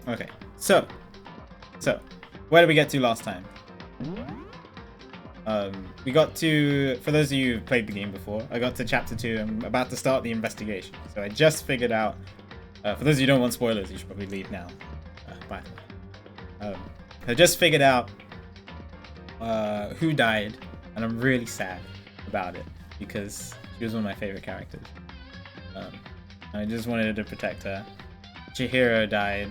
Okay, so, where did we get to last time? We got to, for those of you who've played the game before, I got to chapter 2. I'm about to start the investigation. So I just figured out, for those of you who don't want spoilers, you should probably leave now. By the way. I just figured out who died, and I'm really sad about it because she was one of my favorite characters. I just wanted to protect her. Chihiro died.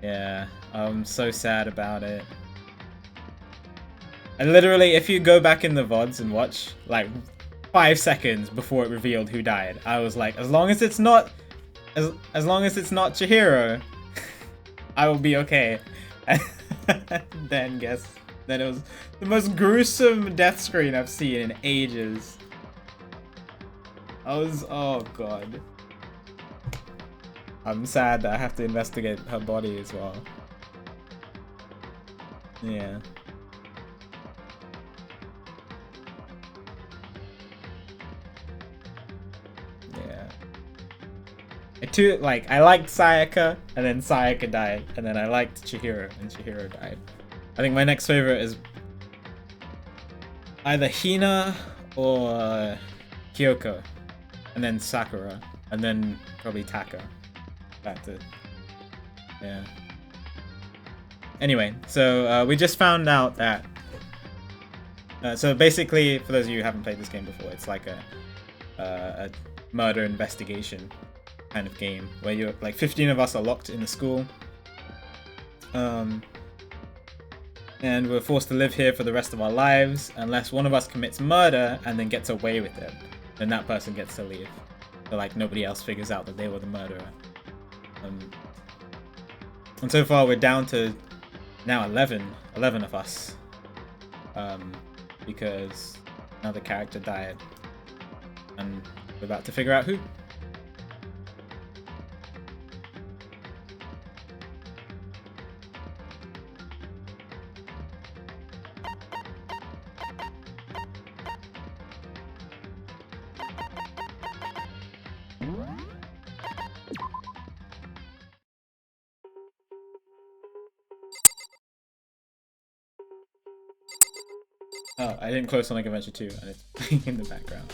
Yeah, I'm so sad about it. And literally, if you go back in the VODs and watch, like 5 seconds before it revealed who died, I was like, as long as it's not Chihiro, I will be okay. Then it was the most gruesome death screen I've seen in ages. Oh god. I'm sad that I have to investigate her body as well. Yeah. I liked Sayaka, and then Sayaka died, and then I liked Chihiro, and Chihiro died. I think my next favorite is either Hina or Kyoko, and then Sakura, and then probably Taka. That's it. Yeah. Anyway, so we just found out that. So basically, for those of you who haven't played this game before, it's like a murder investigation kind of game where you're like 15 of us are locked in the school, and we're forced to live here for the rest of our lives unless one of us commits murder and then gets away with it. Then that person gets to leave. So like nobody else figures out that they were the murderer. And so far we're down to now 11 of us, because another character died, and we're about to figure out who. Oh, I didn't close Sonic Adventure 2, and it's playing in the background.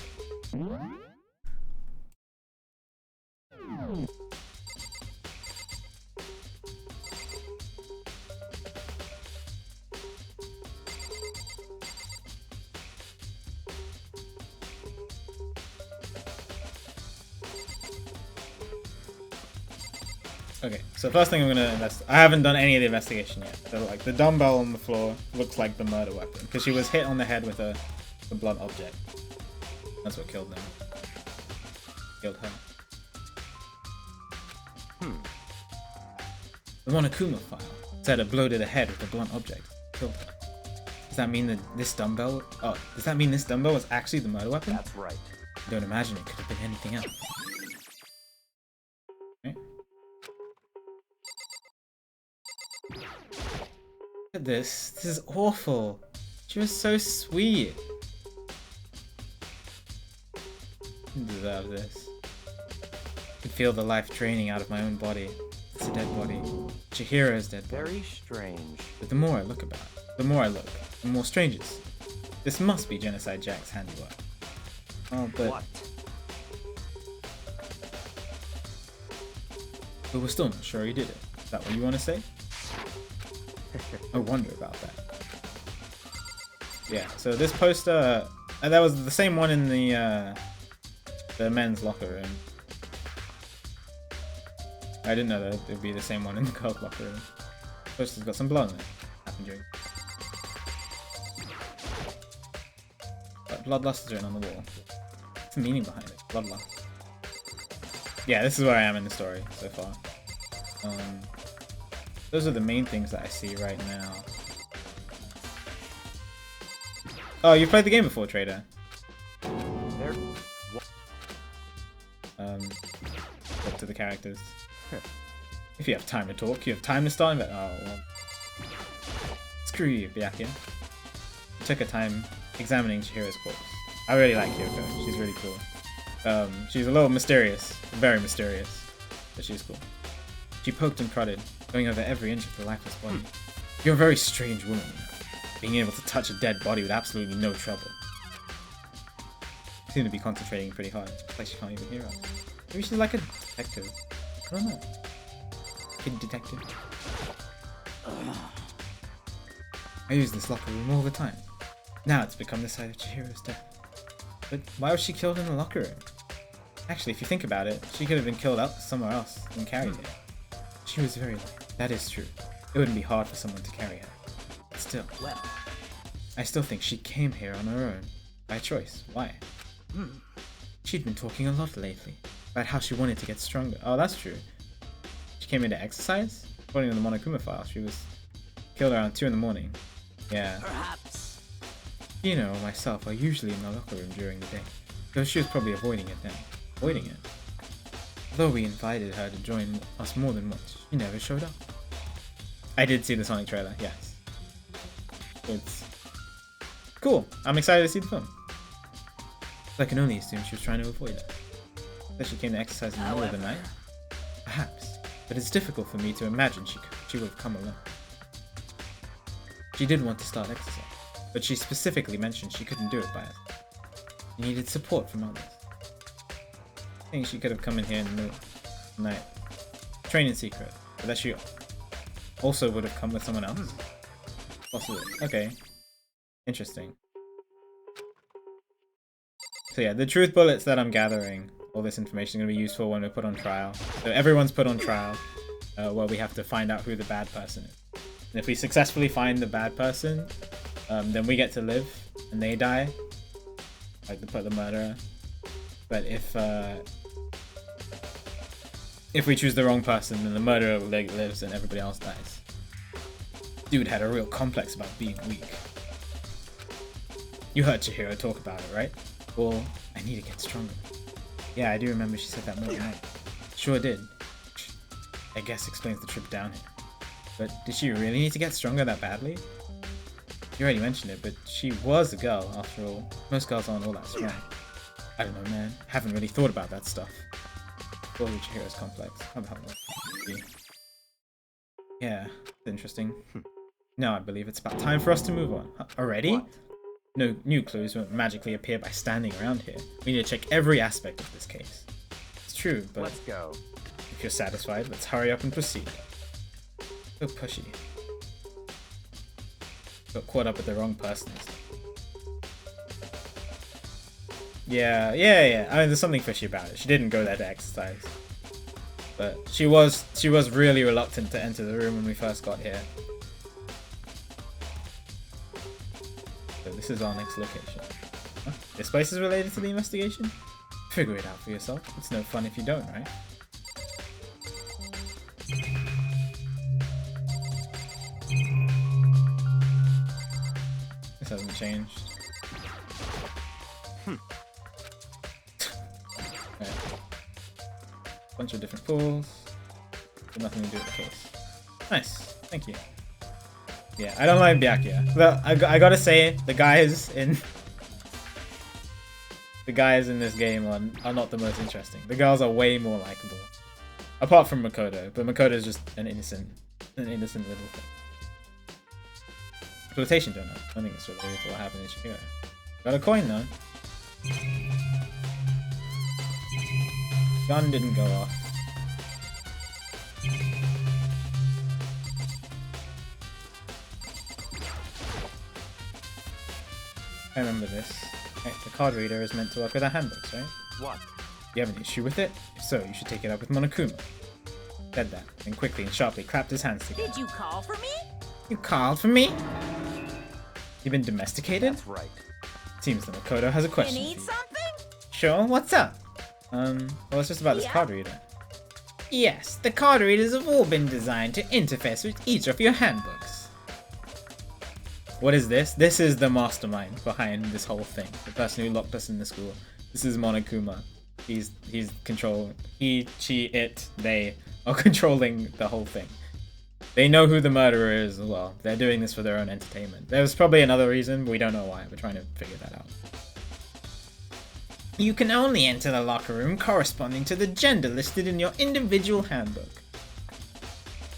Okay, so first thing I'm gonna I haven't done any of the investigation yet. So like the dumbbell on the floor looks like the murder weapon because she was hit on the head with a blunt object. That's what killed them. Killed her. The Monokuma file said a blow to the head with a blunt object killed her. Does that mean that this dumbbell? Oh, does that mean this dumbbell was actually the murder weapon? That's right. I don't imagine it could have been anything else. Look at this. This is awful. She was so sweet. I didn't deserve this. I could feel the life draining out of my own body. It's a dead body. Chihiro's dead body. Very strange. But the more I look, the more strange it is. This must be Genocide Jack's handiwork. Oh, but... What? But we're still not sure he did it. Is that what you want to say? I wonder about that. Yeah, so this poster, that was the same one in the men's locker room. I didn't know that it would be the same one in the girls' locker room. The poster's got some blood on it. Happened during. But bloodlust is written on the wall. What's the meaning behind it? Bloodlust. Yeah, this is where I am in the story so far. Those are the main things that I see right now. Oh, you've played the game before, Trader. Talk to the characters. If you have time to talk, you have time to start. Oh, well. Screw you, Byakuya. I took a time examining Chihiro's corpse. I really like Kyoko. She's really cool. She's a little mysterious. Very mysterious. But she's cool. She poked and prodded, going over every inch of the lifeless body. You're a very strange woman, being able to touch a dead body with absolutely no trouble. She seemed to be concentrating pretty hard. It's like she can't even hear us. Maybe she's like a detective. I don't know. Kid detective. I use this locker room all the time. Now it's become the site of Chihiro's death. But why was she killed in the locker room? Actually, if you think about it, she could have been killed out somewhere else and carried here. She was very light. That is true. It wouldn't be hard for someone to carry her. But still, well, I still think she came here on her own. By choice. Why? She'd been talking a lot lately about how she wanted to get stronger. Oh, that's true. She came here to exercise? According to the Monokuma file, she was killed around 2 in the morning. Yeah. Perhaps. You know, myself are usually in the locker room during the day, so she was probably avoiding it then. Avoiding it. Although we invited her to join us more than once, she never showed up. I did see the Sonic trailer, yes. It's cool. I'm excited to see the film. I can only assume she was trying to avoid it. That she came to exercise in the middle of the night? Perhaps, but it's difficult for me to imagine she would have come alone. She did want to start exercise, but she specifically mentioned she couldn't do it by herself. She needed support from others. I think she could have come in here in the middle of the night, train in secret, but that she also would have come with someone else. Possibly. Okay. Interesting. So yeah, the truth bullets that I'm gathering, all this information is going to be useful when we're put on trial. So everyone's put on trial, where we have to find out who the bad person is. And if we successfully find the bad person, then we get to live, and they die, like the murderer. But if we choose the wrong person, then the murderer lives and everybody else dies. Dude had a real complex about being weak. You heard Chihiro talk about it, right? Well, I need to get stronger. Yeah, I do remember she said that more than night. Sure did. I guess explains the trip down here. But did she really need to get stronger that badly? You already mentioned it, but she was a girl, after all. Most girls aren't all that strong. I don't know, man. Haven't really thought about that stuff. Fully Chihiro's complex. How about that? Yeah, it's interesting. Now I believe it's about time for us to move on. Already? What? No new clues won't magically appear by standing around here. We need to check every aspect of this case. It's true, but let's go. If you're satisfied, let's hurry up and proceed. So pushy. Got caught up with the wrong person. Yeah. I mean, there's something fishy about it. She didn't go there to exercise, but she was really reluctant to enter the room when we first got here. So this is our next location. Huh? This place is related to the investigation? Figure it out for yourself. It's no fun if you don't, right? This hasn't changed. Right. Bunch of different pools. But nothing to do with the case. Nice. Thank you. Yeah, I don't like Byakuya. Well, I gotta say, the guys in this game are not the most interesting. The girls are way more likable. Apart from Makoto, but Makoto is just an innocent little thing. Flotation donut. I don't think it's related to what happened in Chicago. Got a coin though. Gun didn't go off. I remember this. Right, the card reader is meant to work with our handbooks, right? What? You have an issue with it? If so, you should take it up with Monokuma. Said that, then quickly and sharply clapped his hands together. Did you call for me? You called for me? You've been domesticated? That's right. Seems that Makoto has a question. You need something? Sure, what's up? Well, it's just about this card reader. Yes, the card readers have all been designed to interface with each of your handbooks. What is this? This is the mastermind behind this whole thing. The person who locked us in the school. This is Monokuma. He's controlling. He, she, it, they are controlling the whole thing. They know who the murderer is as well. They're doing this for their own entertainment. There's probably another reason, but we don't know why. We're trying to figure that out. You can only enter the locker room corresponding to the gender listed in your individual handbook.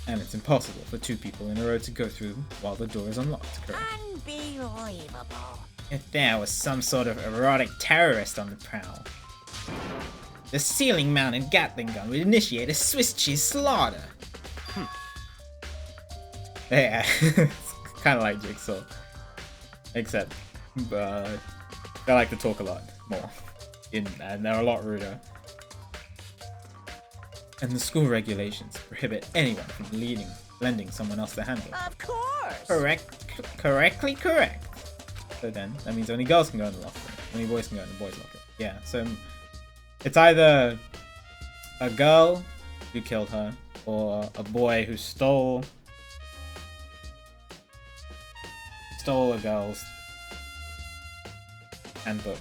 And it's impossible for 2 people in a row to go through while the door is unlocked, correct? Unbelievable. If there was some sort of erotic terrorist on the prowl, the ceiling-mounted Gatling gun would initiate a Swiss cheese slaughter. Yeah, it's kind of like Jigsaw. Except, they like to talk a lot more. And they're a lot ruder. And the school regulations prohibit anyone from lending someone else the handbook. Of course. Correctly correct. So then, that means only girls can go in the locker room. Only boys can go in the boys' locker room. Yeah, so it's either a girl who killed her, or a boy who stole a girl's handbook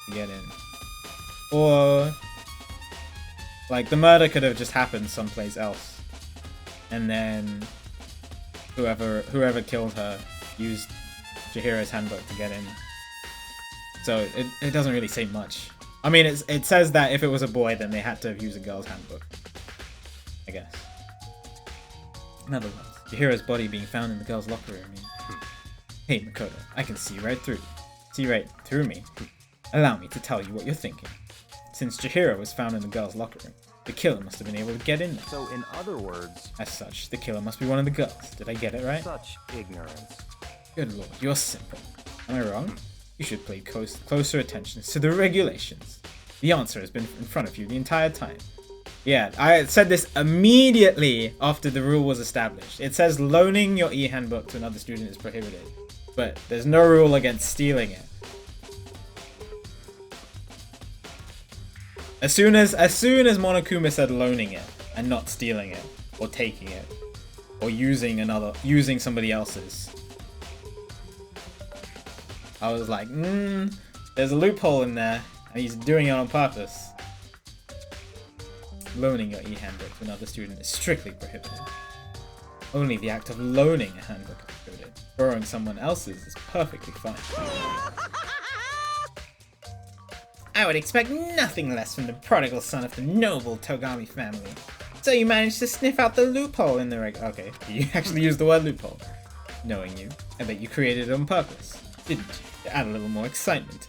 to get in. Or like the murder could have just happened someplace else, and then whoever killed her used Chihira's handbook to get in. So it doesn't really say much. I mean, it says that if it was a boy, then they had to have used a girl's handbook, I guess. In other words, Chihira's body being found in the girl's locker room means, hey Makoto, I can see right through me. Allow me to tell you what you're thinking. Since Chihira was found in the girl's locker room, the killer must have been able to get in there. So, in other words... As such, the killer must be one of the girls. Did I get it right? Such ignorance. Good lord, you're simple. Am I wrong? You should pay closer attention to the regulations. The answer has been in front of you the entire time. Yeah, I said this immediately after the rule was established. It says loaning your e-handbook to another student is prohibited, but there's no rule against stealing it. As soon as Monokuma said loaning it and not stealing it or taking it or using somebody else's, I was like, there's a loophole in there and he's doing it on purpose. Loaning your e-handbook to another student is strictly prohibited. Only the act of loaning a handbook is prohibited. Borrowing someone else's is perfectly fine. I would expect nothing less from the prodigal son of the noble Togami family. So you managed to sniff out the loophole in the Okay, you actually used the word loophole. Knowing you, I bet you created it on purpose, didn't you? To add a little more excitement.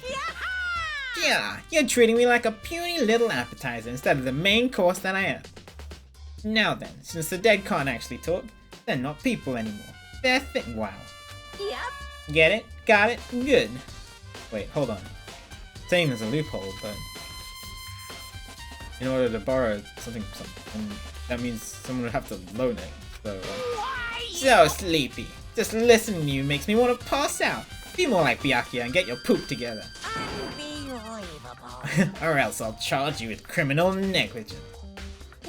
Yeah, you're treating me like a puny little appetizer instead of the main course that I am. Now then, since the dead can't actually talk, they're not people anymore. They're wow. Yep. Get it? Got it? Good. Wait, hold on. Saying there's a loophole, but in order to borrow something, that means someone would have to loan it. So sleepy. Just listening to you makes me want to pass out. Be more like Byakuya and get your poop together. Unbelievable. Or else I'll charge you with criminal negligence.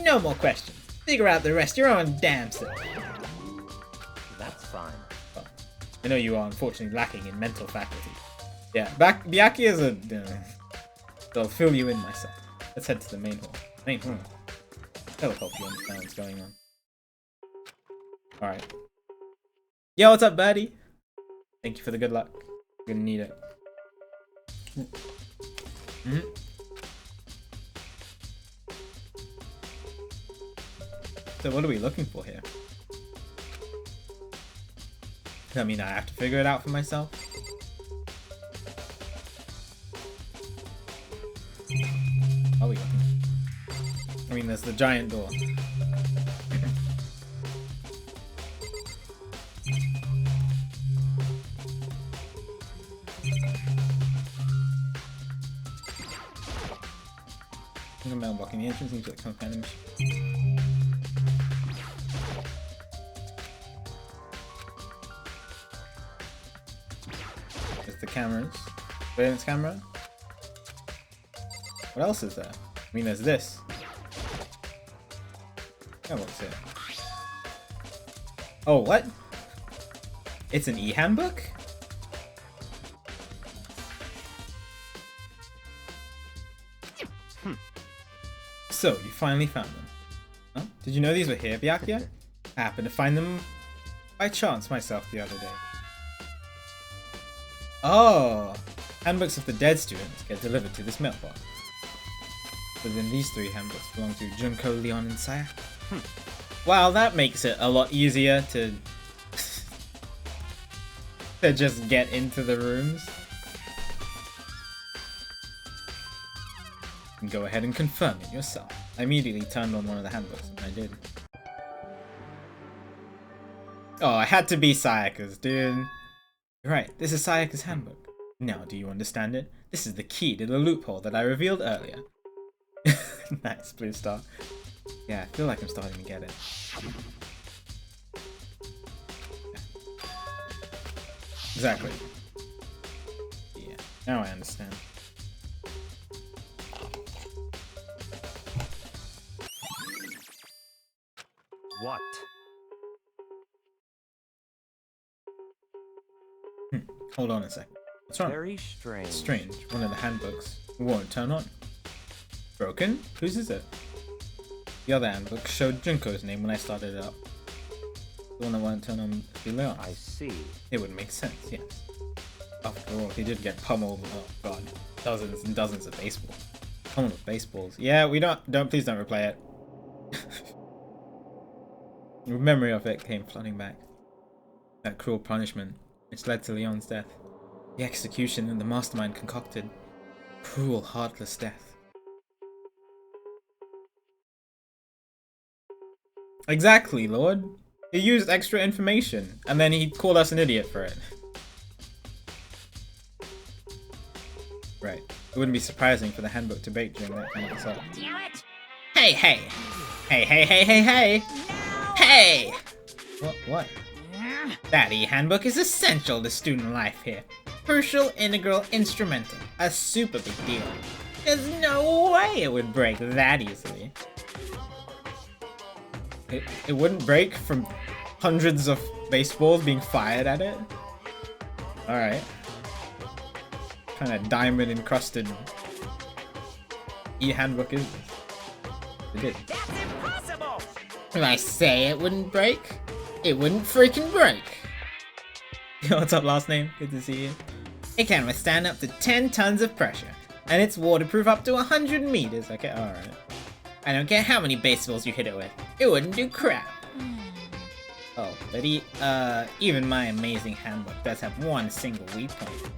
No more questions. Figure out the rest your own damn self. That's fine. Well, I know you are unfortunately lacking in mental faculty. Yeah, Byakuya is a... they'll fill you in myself. Let's head to the main hall. That'll help you understand what's going on. Alright. Yo, what's up, buddy? Thank you for the good luck. You're gonna need it. So what are we looking for here? Does that mean I have to figure it out for myself? Are we looking? I mean, there's the giant door. I'm unlocking the entrance into the companion machine. There's the cameras. Surveillance camera. What else is there? I mean, there's this. Oh, what's it? Oh, what? It's an e-handbook? So, you finally found them. Huh? Did you know these were here, Byakuya? I happened to find them by chance myself the other day. Oh! Handbooks of the dead students get delivered to this mailbox. But then these 3 handbooks belong to Junko, Leon, and Saya. Wow, that makes it a lot easier to to just get into the rooms. And go ahead and confirm it yourself. I immediately turned on one of the handbooks, and I did. Oh, I had to be Sayaka's, dude. You're right, this is Sayaka's handbook. Now, do you understand it? This is the key to the loophole that I revealed earlier. Nice, blue star. Yeah, I feel like I'm starting to get it. Exactly. Yeah, now I understand. What? Hold on a second. What's wrong? Very strange. Strange. One of the handbooks won't turn on. Broken? Whose is it? The other handbook showed Junko's name when I started it up. The one that won't turn on the Leon. I see. It would make sense, yes. After all, he did get pummeled. Oh god, dozens and dozens of baseballs. Pummeled with baseballs. Yeah, we don't. Please don't replay it. The memory of it came flooding back. That cruel punishment, which led to Leon's death. The execution and the mastermind concocted. Cruel, heartless death. Exactly, Lord. He used extra information, and then he called us an idiot for it. Right. It wouldn't be surprising for the handbook to break during that kind of assault. Damn it! Hey, hey! Hey, hey, hey, hey, hey! Hey! What? That e-handbook is essential to student life here. Crucial, integral, instrumental. A super big deal. There's no way it would break that easily. It wouldn't break from hundreds of baseballs being fired at it? Alright. Kind of diamond encrusted e-handbook is this? It did. That's impossible! When I say it wouldn't break, it wouldn't freaking break. Yo, what's up, last name? Good to see you. It can withstand up to 10 tons of pressure, and it's waterproof up to 100 meters. Okay, alright. I don't care how many baseballs you hit it with, it wouldn't do crap. Oh, but even my amazing handbook does have one single weak point.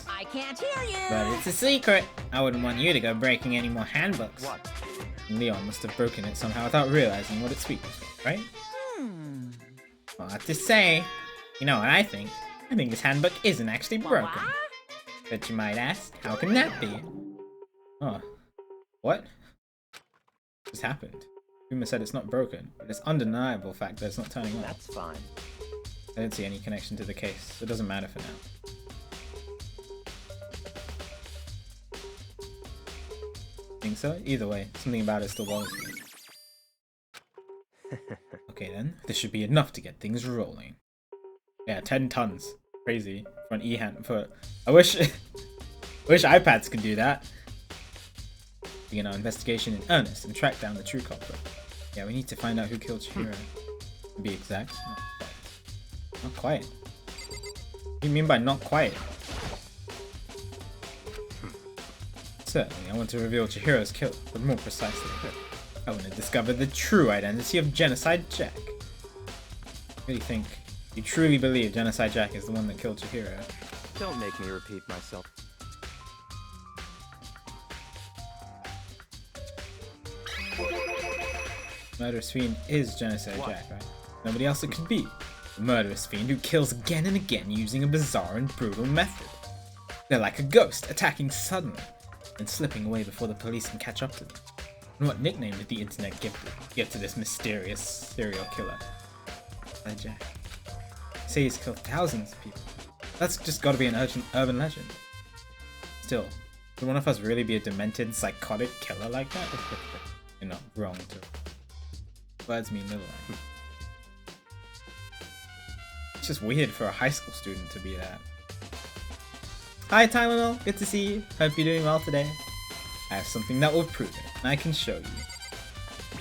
I can't hear you! But it's a secret. I wouldn't want you to go breaking any more handbooks. What? Leon must have broken it somehow without realizing what its weakness was, right? Well, I have to say, you know what I think? I think this handbook isn't actually broken. But you might ask, how can that be? Oh. What? Just happened? Uma said it's not broken, but it's undeniable fact that it's not turning on. That's fine. I didn't see any connection to the case, so it doesn't matter for now. Think so? Either way, something about it still bothers me. Okay then, this should be enough to get things rolling. Yeah, 10 tons. Crazy. For an e-hand. I wish iPads could do that. Begin our investigation in earnest and track down the true culprit. Yeah, we need to find out who killed Chihiro. To be exact, not quite. What do you mean by not quite? Certainly, I want to reveal Chihiro's kill, but more precisely, I want to discover the true identity of Genocide Jack. Really think you truly believe Genocide Jack is the one that killed Chihiro? Don't make me repeat myself. Murderous Fiend is Genocide Jack, right? Nobody else it could be. The murderous fiend who kills again and again using a bizarre and brutal method. They're like a ghost, attacking suddenly, and slipping away before the police can catch up to them. And what nickname did the internet give to this mysterious serial killer? Jack. They say he's killed thousands of people. That's just gotta be an urban legend. Still, could one of us really be a demented, psychotic killer like that? You're not wrong to. Words mean little. It's just weird for a high school student to be that. Hi Tylenol, good to see you. Hope you're doing well today. I have something that will prove it, and I can show you.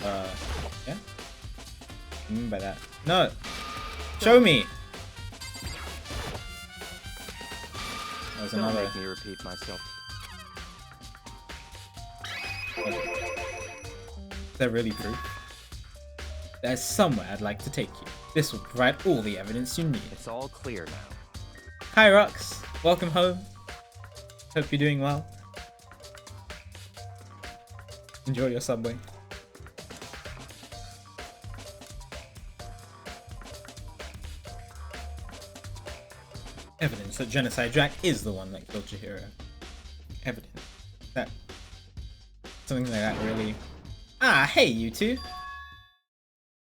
Yeah? What do you mean by that? No! Show me! That was Don't another. make me repeat myself. Is there really proof? There's somewhere I'd like to take you. This will provide all the evidence you need. It's all clear now. Hi Rox, welcome home. Hope you're doing well. Enjoy your subway. Evidence that Genocide Jack is the one that killed Chihiro. Evidence that something like that really. Ah, hey you two.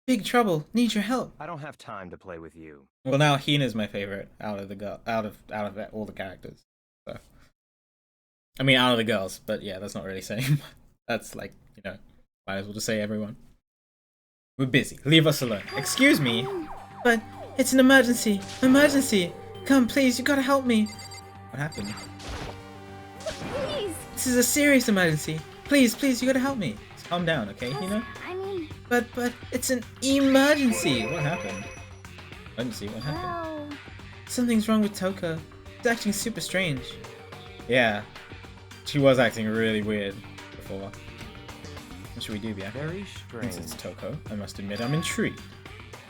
Big trouble. Need your help. I don't have time to play with you. Well, now Hina's my favorite out of all the characters. So, I mean, out of the girls, but yeah, that's not really saying. That's like, you know, might as well just say everyone. We're busy. Leave us alone. Excuse me, but it's an emergency. Emergency. Come, please. You gotta help me. What happened? Please. This is a serious emergency. Please, please. You gotta help me. Just calm down, okay, Hina? I mean, But it's an emergency. What happened? Emergency. What happened? well, Something's wrong with Toko. She's acting super strange. Yeah, she was acting really weird before. What should we do, Bianca? Very strange. Since it's Toko, I must admit I'm intrigued.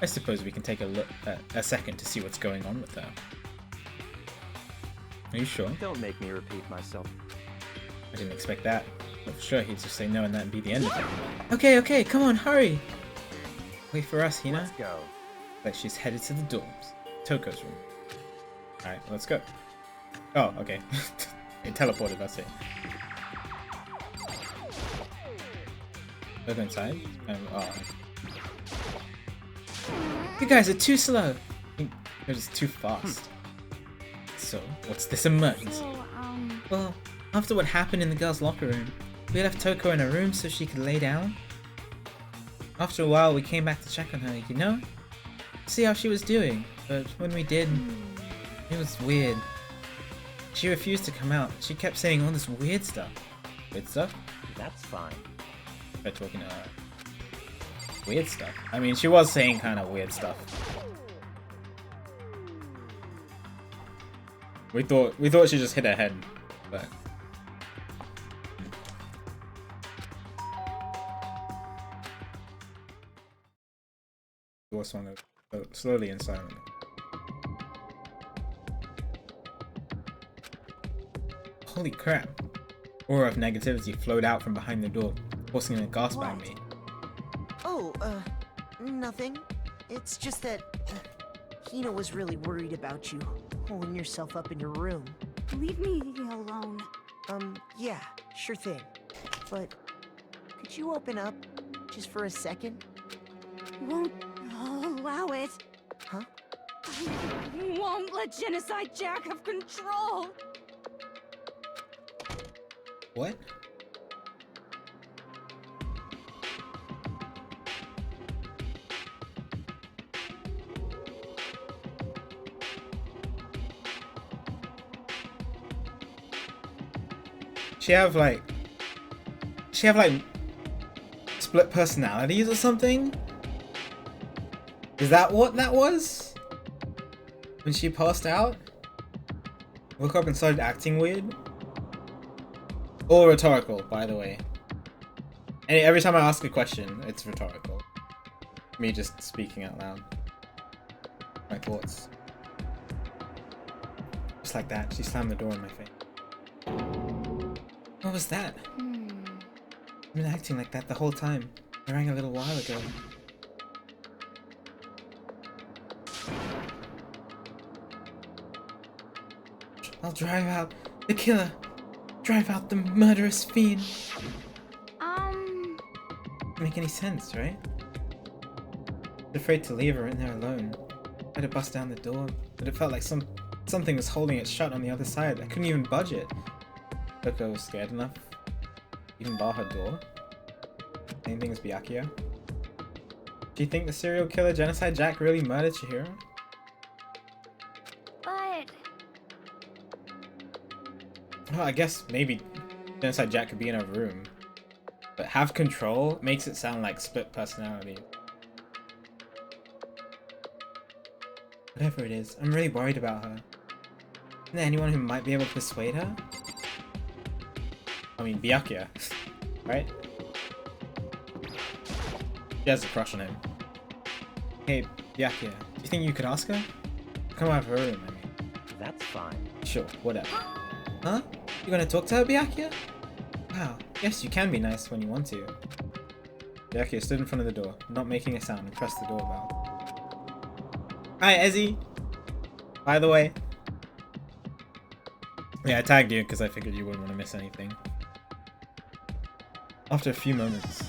I suppose we can take a look a second to see what's going on with her. Are you sure? Don't make me repeat myself. I didn't expect that. Well, sure, he'd just say no and that'd be the end of it. Okay, okay, come on, hurry! Wait for us, Hina. Let's go. Like she's headed to the dorms. Toko's room. Alright, let's go. Oh, okay. It teleported, that's it. Go inside? Oh. You guys are too slow! I think you're just too fast. So, what's this emergency? so, Well, after what happened in the girls' locker room, we left Toko in her room so she could lay down. After a while, we came back to check on her, you know? See how she was doing, but when we did, it was weird. She refused to come out. She kept saying all this weird stuff. Weird stuff? That's fine. By talking to her. Weird stuff. I mean, she was saying kind of weird stuff. We thought she just hit her head, but. Door swung slowly and silently. Holy crap! Aura of negativity flowed out from behind the door, forcing a gasp out of me. Oh, nothing. It's just that Hina was really worried about you, holding yourself up in your room. leave me alone. Yeah, sure thing. But could you open up just for a second? Won't allow it. Huh? I won't let Genocide Jack have control. What? She have like split personalities or something? Is that what that was? When she passed out? Woke up and started acting weird? All rhetorical, by the way. And every time I ask a question, it's rhetorical. Me just speaking out loud. My thoughts. Just like that, she slammed the door in my face. What was that? I've been acting like that the whole time. I rang a little while ago. I'll drive out the killer. Drive out the murderous fiend. Doesn't make any sense, right? I was afraid to leave her in there alone. I had to bust down the door, but it felt like something was holding it shut on the other side. I couldn't even budge it. Toko was scared enough to even bar her door. Same thing as Byakuya. Do you think the serial killer Genocide Jack really murdered Chihiro? But Well, I guess maybe Genocide Jack could be in a room, but have control makes it sound like split personality. Whatever it is, I'm really worried about her. Isn't there anyone who might be able to persuade her? I mean, Byakuya. right? She has a crush on him. Hey, Byakuya, do you think you could ask her? Come out of her room, I mean. That's fine. Sure, whatever. Huh? You gonna talk to her, Byakuya? Wow, yes, you can be nice when you want to. Byakuya stood in front of the door, not making a sound, and pressed the doorbell. Hi, Ezzy! By the way. Yeah, I tagged you because I figured you wouldn't want to miss anything. After a few moments.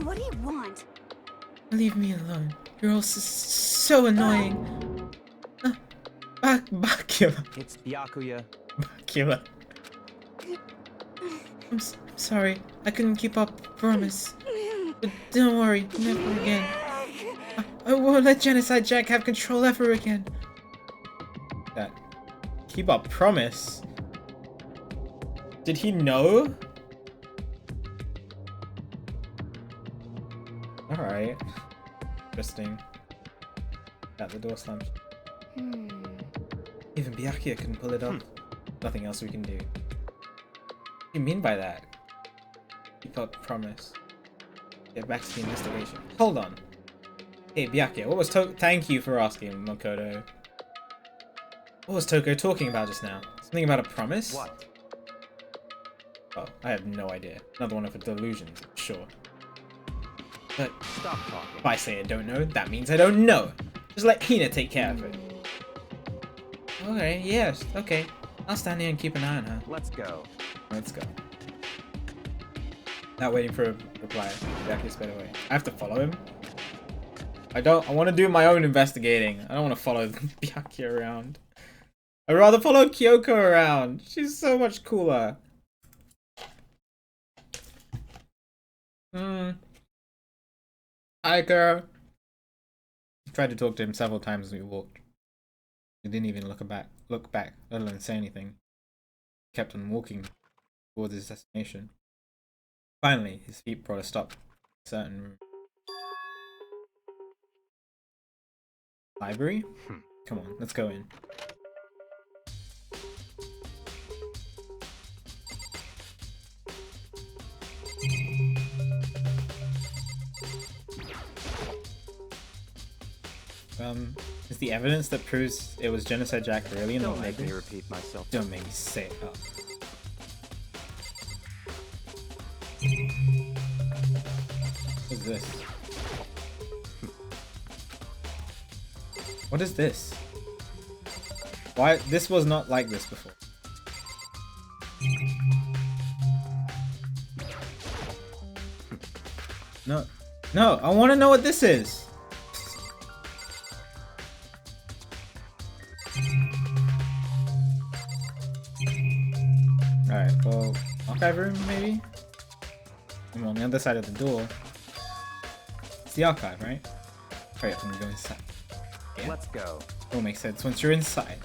What do you want? Leave me alone. You're all so annoying. Byakuya. It's Byakuya. Byakuya. I'm sorry. I couldn't keep up. Promise. But don't worry. Never again. I won't let Genocide Jack have control ever again. That. Keep up. Promise. Did he know? Alright. Interesting. At the door slammed. Even Byakuya couldn't pull it off. Nothing else we can do. What do you mean by that? Keep up, promise. Get back to the investigation. Hold on. Hey, Byakuya, what was thank you for asking, Makoto. What was Toko talking about just now? Something about a promise? What? Oh, I have no idea. Another one of her delusions, sure. But Stop talking. if I say I don't know, that means I don't know. Just let Hina take care of it. Okay, yes, okay. I'll stand here and keep an eye on her. Let's go. Let's go. Not waiting for a reply. Byakuya sped away. I have to follow him? I want to do my own investigating. I don't want to follow Byakuya around. I'd rather follow Kyoko around. She's so much cooler. Hi, girl. I tried to talk to him several times as we walked. He didn't even look back, let alone say anything. He kept on walking towards his destination. Finally, his feet brought a stop in a certain room. Library? Come on, let's go in. Is the evidence that proves it was Genocide Jack really in the Don't make me library? repeat myself. Don't make me say it. Oh. What is this? What is this? Why? This was not like this before. No. No, I want to know what this is. Alright, well, archive room maybe? I'm on the other side of the door. It's the archive, right? Hurry up and go inside. Yeah. Let's go. It'll make sense once you're inside.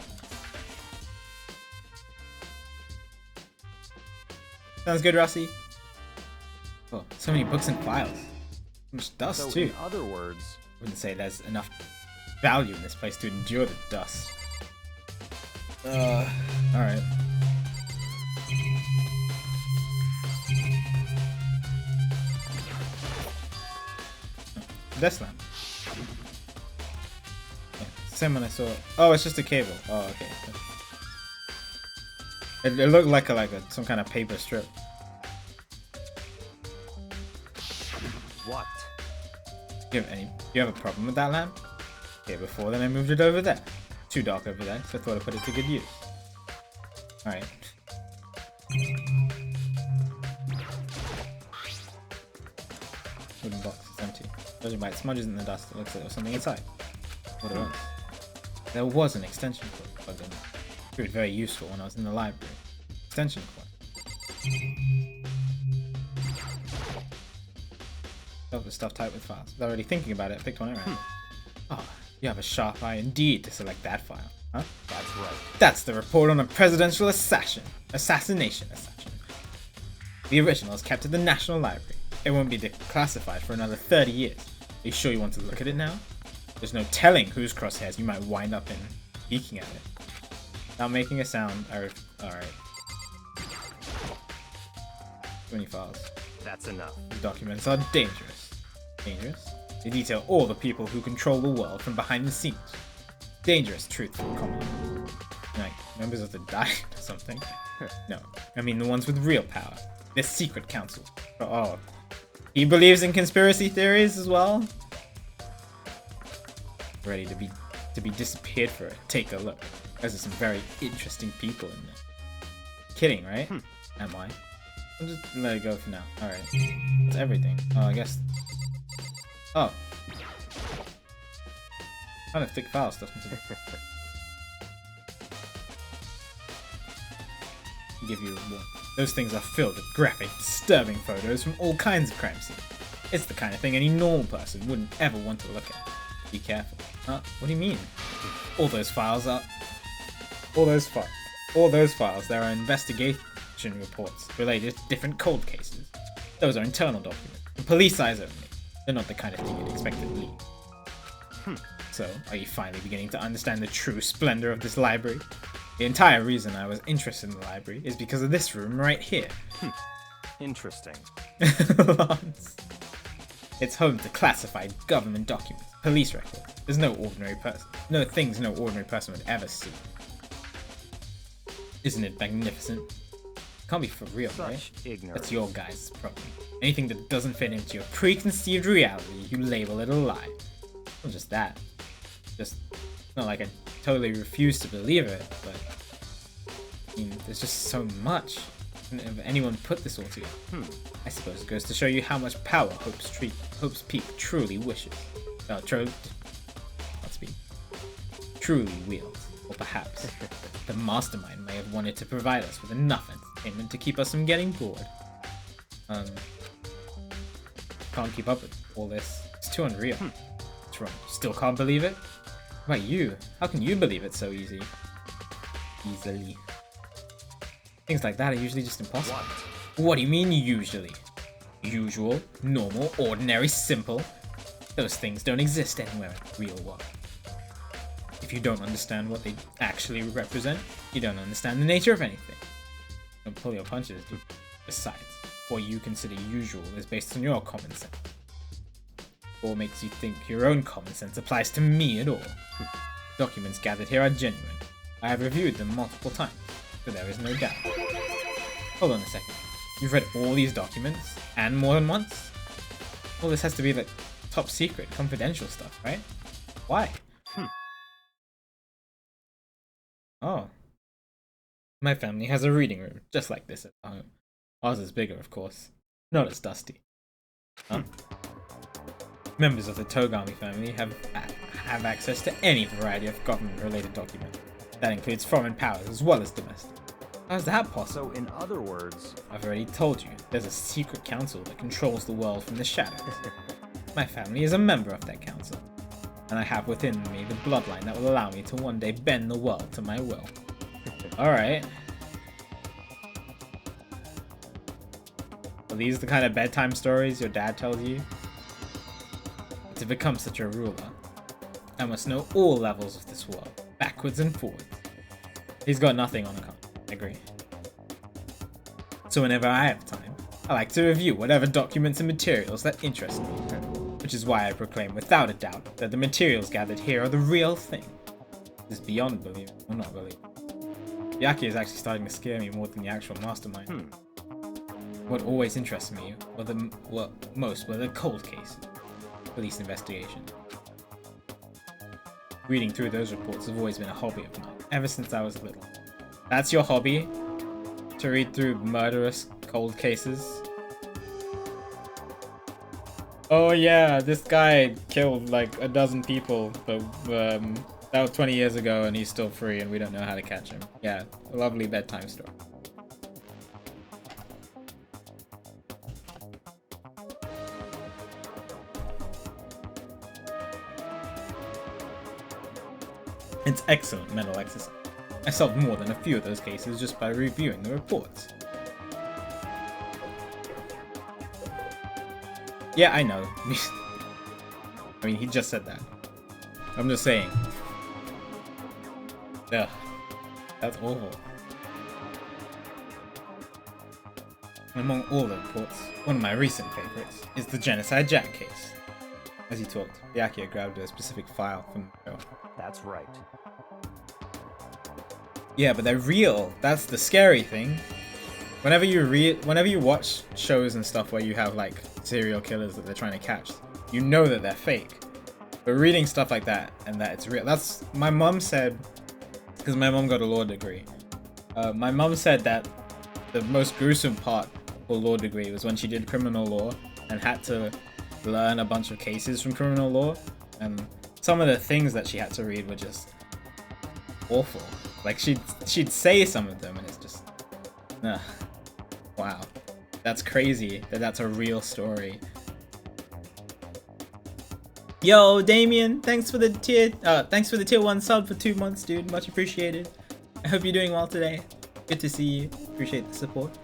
Sounds good, Rossi. Oh, so many books and files. So much dust, So too. in other words, Wouldn't say there's enough value in this place to endure the dust. Alright. Desk lamp. Yeah, same one I saw. Oh, it's just a cable. Oh, okay. It looked like some kind of paper strip. what? Do you have a problem with that lamp? Okay, before then I moved it over there. Too dark over there, so I thought I'd put it to good use. Alright. Wooden box is empty. Judging by it smudges in the dust, it looks like there was something inside. What it was. There was an extension cord plugged in. It proved very useful when I was in the library. Extension cord. Shelf was stuffed tight with files. Without already thinking about it, I picked one at random. Oh, you have a sharp eye indeed to select that file, huh? That's right. That's the report on a presidential assassination. The original is kept at the National Library. It won't be declassified for another 30 years. Are you sure you want to look at it now? There's no telling whose crosshairs you might wind up in peeking at it. Without making a sound, alright. Too many files. That's enough. The documents are dangerous. Dangerous? They detail all the people who control the world from behind the scenes. Dangerous truth from common. Like, members of the Diet or something? No, I mean the ones with real power. The secret council. Oh, he believes in conspiracy theories as well? Ready to be disappeared for it. Take a look. Those are some very interesting people in there. Kidding, right? Am I? I'll just let it go for now. Alright. That's everything. Oh, I guess... Oh. Kind of thick file stuff. Give you a warning. Those things are filled with graphic, disturbing photos from all kinds of crime scenes. It's the kind of thing any normal person wouldn't ever want to look at. Be careful. Huh? What do you mean? All those files, there are investigation reports related to different cold cases. Those are internal documents. For police eyes only. They're not the kind of thing you'd expect to leak. So, are you finally beginning to understand the true splendor of this library? The entire reason I was interested in the library is because of this room right here. Interesting. Lance. It's home to classified government documents, police records. There's no ordinary person. No things no ordinary person would ever see. Isn't it magnificent? Can't be for real, right? Such ignorance. That's your guys' problem. Anything that doesn't fit into your preconceived reality, you label it a lie. Not just that. Just, it's not like I totally refuse to believe it, but I mean, there's just so much. Couldn't have anyone put this all together? I suppose it goes to show you how much power Hope's Peak truly wishes. Truly wields. Or perhaps the mastermind may have wanted to provide us with enough entertainment to keep us from getting bored. Can't keep up with all this. It's too unreal. What's wrong? Still can't believe it? Why you? How can you believe it so easily? Things like that are usually just impossible. What do you mean usually? Usual, normal, ordinary, simple? Those things don't exist anywhere in the real world. If you don't understand what they actually represent, you don't understand the nature of anything. Don't pull your punches, dude. Besides, what you consider usual is based on your common sense. What makes you think your own common sense applies to me at all? Documents gathered here are genuine. I have reviewed them multiple times, so there is no doubt. Hold on a second. You've read all these documents, and more than once? Well, this has to be like top secret, confidential stuff, right? Why? Oh. My family has a reading room, just like this at home. Ours is bigger, of course. Not as dusty. Huh? Members of the Togami family have access to any variety of government-related documents. That includes foreign powers as well as domestic. How's that possible? So, in other words... I've already told you, there's a secret council that controls the world from the shadows. My family is a member of that council, and I have within me the bloodline that will allow me to one day bend the world to my will. Alright. Are these the kind of bedtime stories your dad tells you? To become such a ruler, I must know all levels of this world, backwards and forwards. He's got nothing on account, I agree. So whenever I have time, I like to review whatever documents and materials that interest me, which is why I proclaim without a doubt that the materials gathered here are the real thing. This is beyond belief, or not belief. Yaki is actually starting to scare me more than the actual mastermind. What always interests me were the cold cases. Police investigation. Reading through those reports has always been a hobby of mine, ever since I was little. That's your hobby? To read through murderous cold cases? Oh yeah, this guy killed like a dozen people, but that was 20 years ago and he's still free and we don't know how to catch him. Yeah, a lovely bedtime story. It's excellent mental exercise. I solved more than a few of those cases just by reviewing the reports. Yeah, I know. I mean, he just said that. I'm just saying. Ugh. That's awful. Among all the reports, one of my recent favorites is the Genocide Jack case. As he talked, Byakuya grabbed a specific file from the show. That's right. Yeah, but they're real. That's the scary thing. Whenever you watch shows and stuff where you have like serial killers that they're trying to catch, you know that they're fake. But reading stuff like that and that it's real. That's my mom said, because my mom got a law degree. My mom said that the most gruesome part of her law degree was when she did criminal law and had to learn a bunch of cases from criminal law, and some of the things that she had to read were just awful. Like she'd say some of them and it's just wow, that's crazy that's a real story. Yo, Damien, thanks for the tier 1 sub for 2 months, dude. Much appreciated. I hope you're doing well today. Good to see you. Appreciate the support.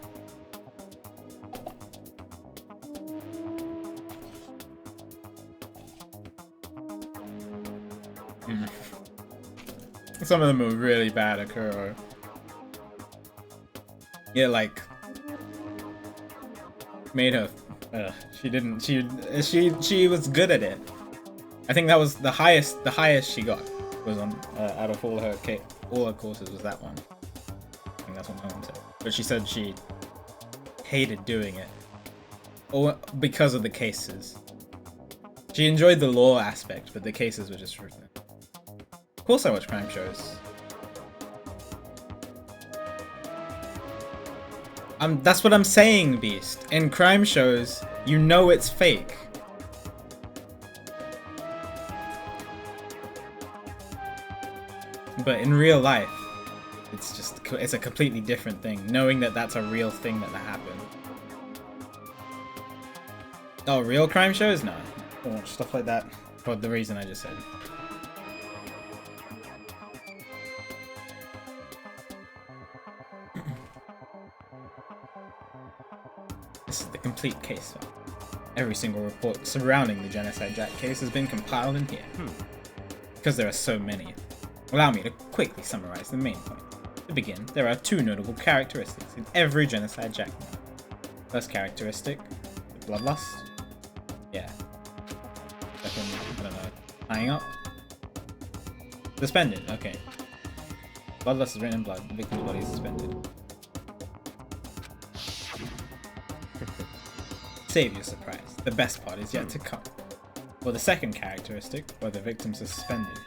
Some of them were really bad, Akuro. Yeah, like made her. She was good at it. I think that was the highest she got was on out of all her courses was that one. I think that's what my mom said. But she said she hated doing it, or because of the cases. She enjoyed the law aspect, but the cases were just rude. Of course, I watch crime shows. That's what I'm saying, Beast. In crime shows, you know it's fake. But in real life, it's a completely different thing. Knowing that that's a real thing that happened. Oh, real crime shows? No. I don't watch stuff like that for the reason I just said. This is the complete case file. Every single report surrounding the Genocide Jack case has been compiled in here. Because there are so many. Allow me to quickly summarize the main point. To begin, there are 2 notable characteristics in every Genocide Jack novel. First characteristic, the bloodlust. Yeah. Second, I don't know, tying up. Suspended, okay. Bloodlust is written in blood, the victim's body is suspended. Save your surprise, the best part is yet to come. For the second characteristic, where the victims are suspended,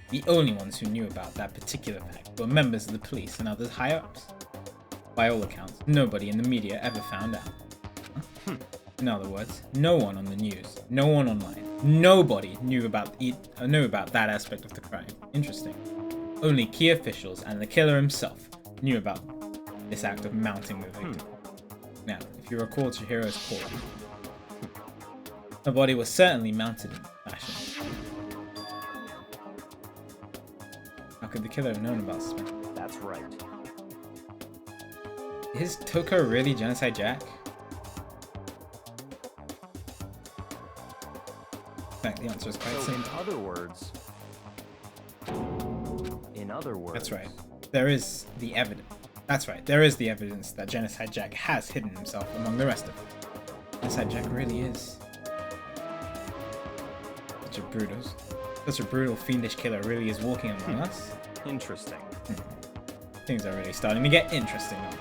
the only ones who knew about that particular fact were members of the police and others higher-ups. By all accounts, nobody in the media ever found out. In other words, no one on the news, no one online, nobody knew about that aspect of the crime. Interesting. Only key officials and the killer himself knew about this act of mounting the victim. Now, if you recall Chihiro's call, the body was certainly mounted in fashion. How could the killer have known about suspension? That's right. Is Toko really Genocide Jack? In fact, the answer is quite So simple. in other words. That's right. There is the evidence. That's right. There is the evidence that Genocide Jack has hidden himself among the rest of them. Genocide Jack really is such a brutal, fiendish killer. Really is walking among us. Interesting. Things are really starting to get interesting now.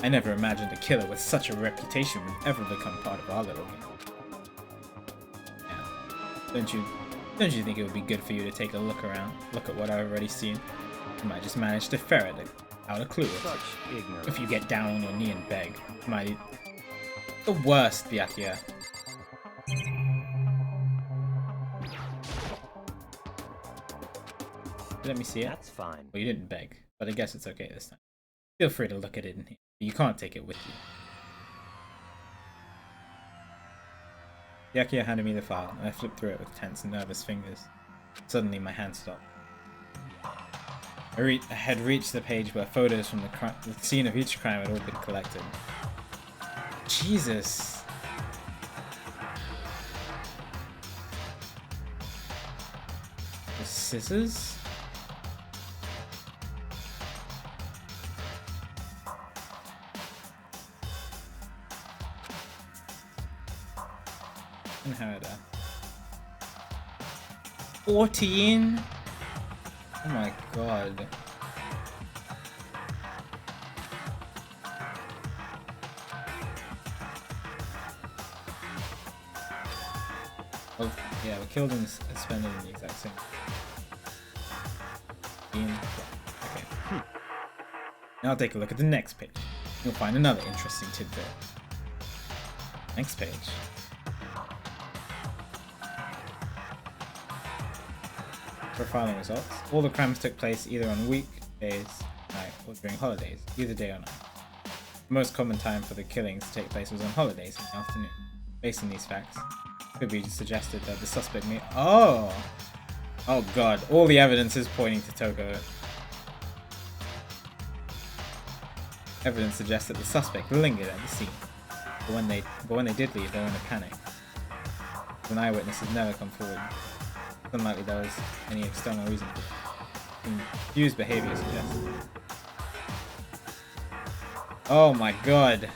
I never imagined a killer with such a reputation would ever become part of our little game. Yeah. Don't you think it would be good for you to take a look around, look at what I've already seen? You might just manage to ferret out a clue. Such ignorance. If you get down on your knee and beg. The worst, Byakuya. Let me see it. That's fine. Well, you didn't beg, but I guess it's okay this time. Feel free to look at it in here. You can't take it with you. Byakuya handed me the file, and I flipped through it with tense and nervous fingers. Suddenly, my hand stopped. I had reached the page where photos from the scene of each crime had all been collected. Jesus. The scissors? Inheritor. 14? Oh my god. Oh, yeah, we killed and suspended in the exact same. Okay. Now I'll take a look at the next page. You'll find another interesting tidbit. Next page. Profiling results. All the crimes took place either on weekdays, night, or during holidays, either day or night. The most common time for the killings to take place was on holidays in the afternoon. Based on these facts, it could be suggested that the suspect may— Oh god, all the evidence is pointing to Toko. Evidence suggests that the suspect lingered at the scene, but when they did leave, they were in a panic. An eyewitness has never come forward. It's unlikely there was any external reason for it. Confused behavior suggests. Oh my god.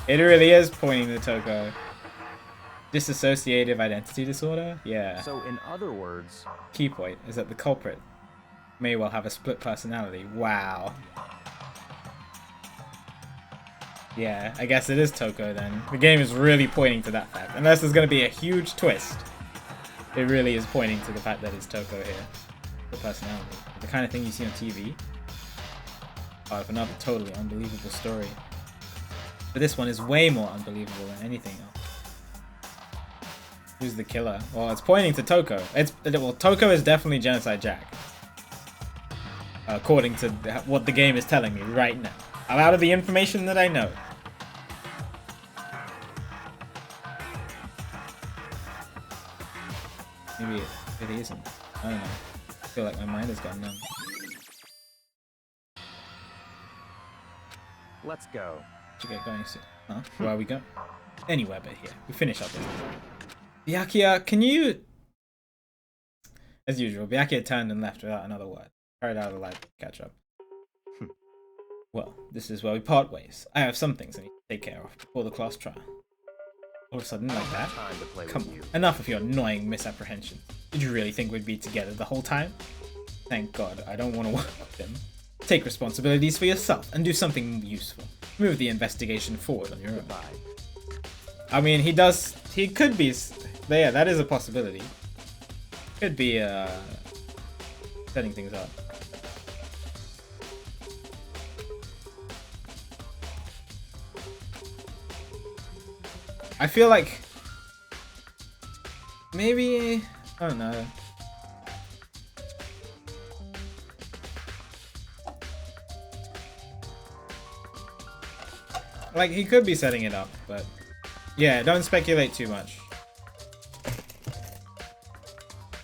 It really is pointing to Toko. Dissociative identity disorder? Yeah. So, in other words, Key point is that the culprit may well have a split personality. Wow. Yeah, I guess it is Toko then. The game is really pointing to that fact. Unless there's going to be a huge twist. It really is pointing to the fact that it's Toko here. The personality. The kind of thing you see on TV. Part of another totally unbelievable story. But this one is way more unbelievable than anything else. Who's the killer? Well, it's pointing to Toko. Well, Toko is definitely Genocide Jack. According to what the game is telling me right now. Out of the information that I know. Maybe it really isn't. I don't know. I feel like my mind has gone numb. let's go. To get going soon. Huh? Where are we going? Anywhere but here. We finish our business. Byakuya, can you... As usual, Byakuya turned and left without another word. Carried out of the light to catch up. Well, this is where we part ways. I have some things I need to take care of before the class trial. All of a sudden, like that? Time to play Come with on, you. enough of your annoying misapprehensions. Did you really think we'd be together the whole time? Thank God, I don't want to work with them. Take responsibilities for yourself and do something useful. Move the investigation forward on your own. Goodbye. I mean, he could be, yeah, that is a possibility. Could be, setting things up. I feel like maybe, I don't know. Like, he could be setting it up, but yeah, don't speculate too much.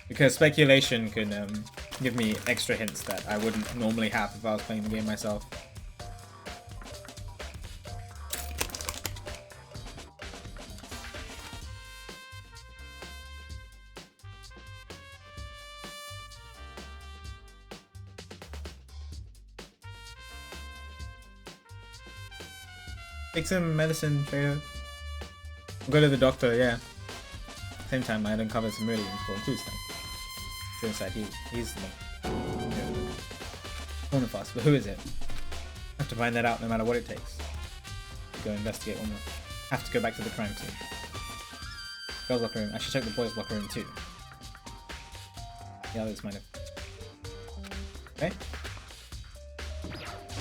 Because speculation could give me extra hints that I wouldn't normally have if I was playing the game myself. Take some medicine, Trader. Go to the doctor, yeah. Same time, I had uncovered some really important clues then. So inside, he's the one. Yeah. One of us, but who is it? Have to find that out no matter what it takes. Go investigate one more. Have to go back to the crime scene. Girls' locker room. I should check the boys' locker room too. The others might have. Okay.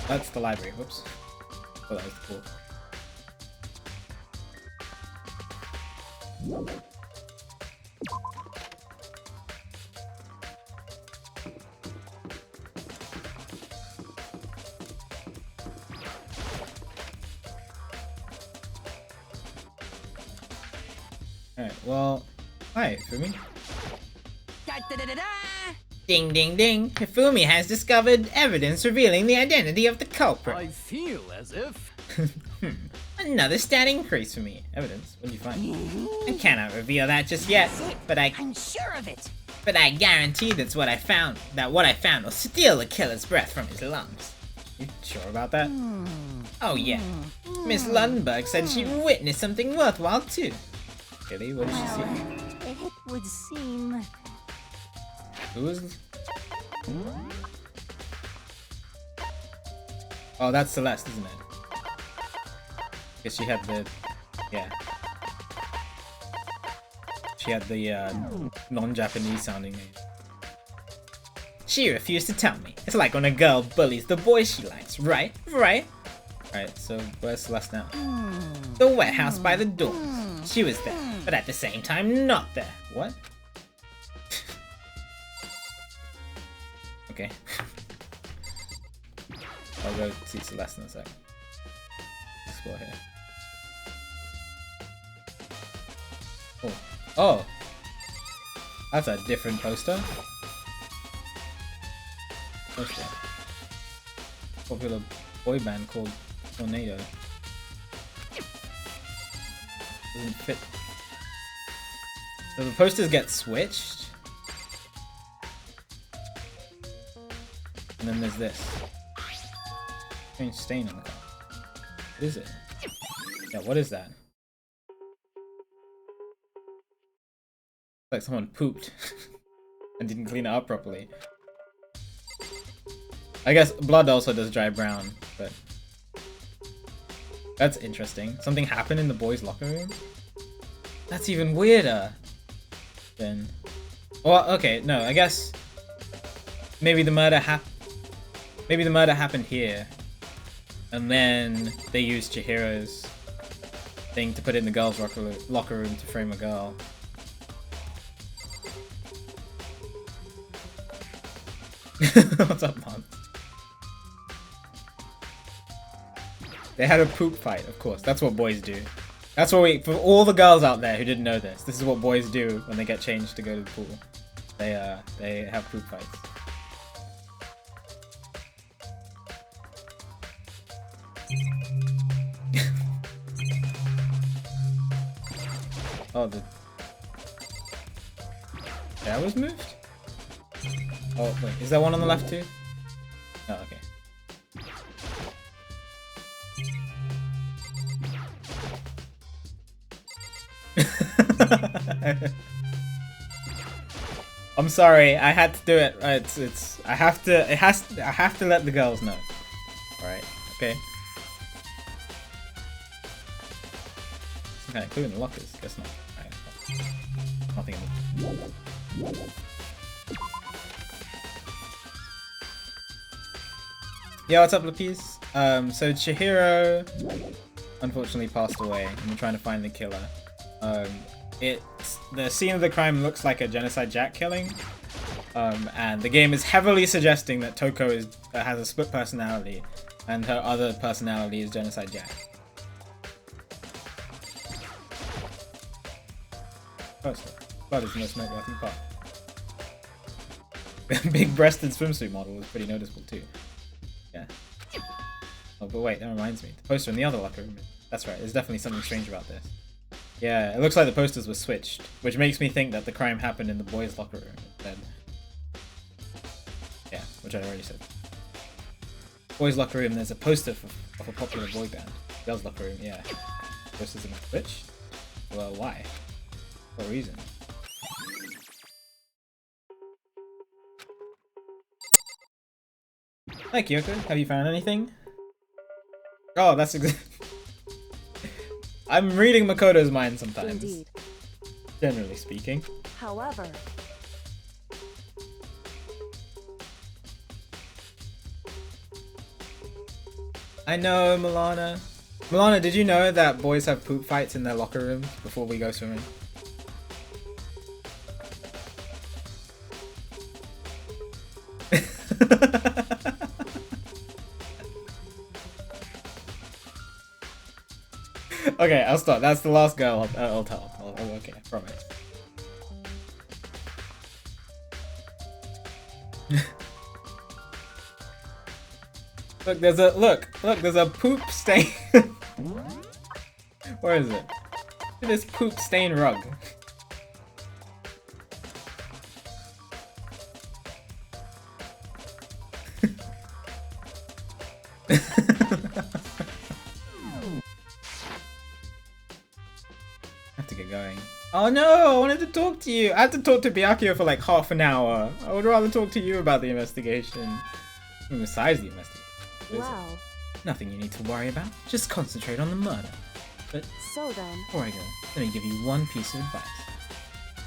That's the library. Whoops. Oh, that was the pool. Alright, well, hi, Fumi. Da-da-da-da-da! Ding ding ding, Hifumi has discovered evidence revealing the identity of the culprit. I feel as if... Another stat increase for me. Evidence? What did you find? I cannot reveal that just yet, but I'm sure of it. I guarantee that what I found will steal the killer's breath from his lungs. You sure about that? Oh yeah, Miss Lundberg said she'd witnessed something worthwhile too. Really? What did she see? Well, it would seem. Who was? Oh, that's Celeste, isn't it? Guess she had the, yeah. She had the non-Japanese sounding name. She refused to tell me. It's like when a girl bullies the boy she likes, right? Right? Alright, so where's Celeste now? The warehouse by the doors. She was there, but at the same time not there. What? Okay. I'll go see Celeste in a sec. Explore here. Oh. Oh! That's a different poster. What's that? Popular boy band called Tornado. Doesn't fit. So the posters get switched. And then there's this. Strange stain on the car. What is it? Yeah, what is that? Like someone pooped and didn't clean it up properly. I guess blood also does dry brown, but that's interesting. Something happened in the boys' locker room? That's even weirder. Then, well, okay, no, I guess maybe the murder happened here, and then they used Chihiro's thing to put in the girls' locker room to frame a girl. What's up, Mom? They had a poop fight, of course. That's what boys do. That's what for all the girls out there who didn't know this is what boys do when they get changed to go to the pool. They have poop fights. Oh, the chair was moved? Oh, wait, is there one on the left too? Oh, okay. I'm sorry, I had to do it. I have to let the girls know. Alright, okay. Some kind of clue in the lockers, guess not. Alright. Nothing in the Yeah, what's up, Lapis? So Chihiro unfortunately passed away, and we're trying to find the killer. The scene of the crime looks like a Genocide Jack killing, and the game is heavily suggesting that Toko has a split personality, and her other personality is Genocide Jack. First, blood is the most noteworthy part. The big-breasted swimsuit model was pretty noticeable too. Yeah. Oh, but wait, that reminds me. The poster in the other locker room. That's right, there's definitely something strange about this. Yeah, it looks like the posters were switched, which makes me think that the crime happened in the boys' locker room instead. Yeah, which I already said. Boys' locker room, there's a poster of a popular boy band. Girls' locker room, yeah. Posters in switched? Well, why? For what reason? Hi Kyoko, have you found anything? Oh, that's I'm reading Makoto's mind sometimes. Indeed. Generally speaking. However, I know, Milana. Milana, did you know that boys have poop fights in their locker rooms before we go swimming? Okay, I'll stop. That's the last girl I'll tell. Okay, I promise. Look, there's a poop stain. Where is it? Look at this poop stain rug. Have to get going. Oh no, I wanted to talk to you. I had to talk to Byakuya for like half an hour. I would rather talk to you about the investigation. Besides the investigation. Wow. Nothing you need to worry about. Just concentrate on the murder. But So then, before I go, let me give you one piece of advice.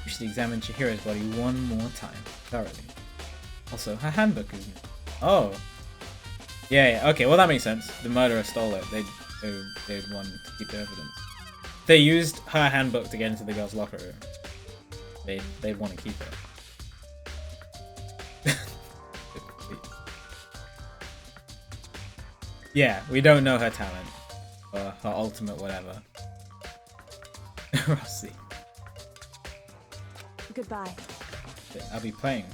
You should examine Chihira's body one more time, thoroughly. Also, her handbook is new. Oh. Yeah, okay, well that makes sense. The murderer stole it. They'd want to keep the evidence. They used her handbook to get into the girls' locker room. They'd want to keep it. Yeah, we don't know her talent. Or her ultimate whatever. We'll see. goodbye. I'll be praying.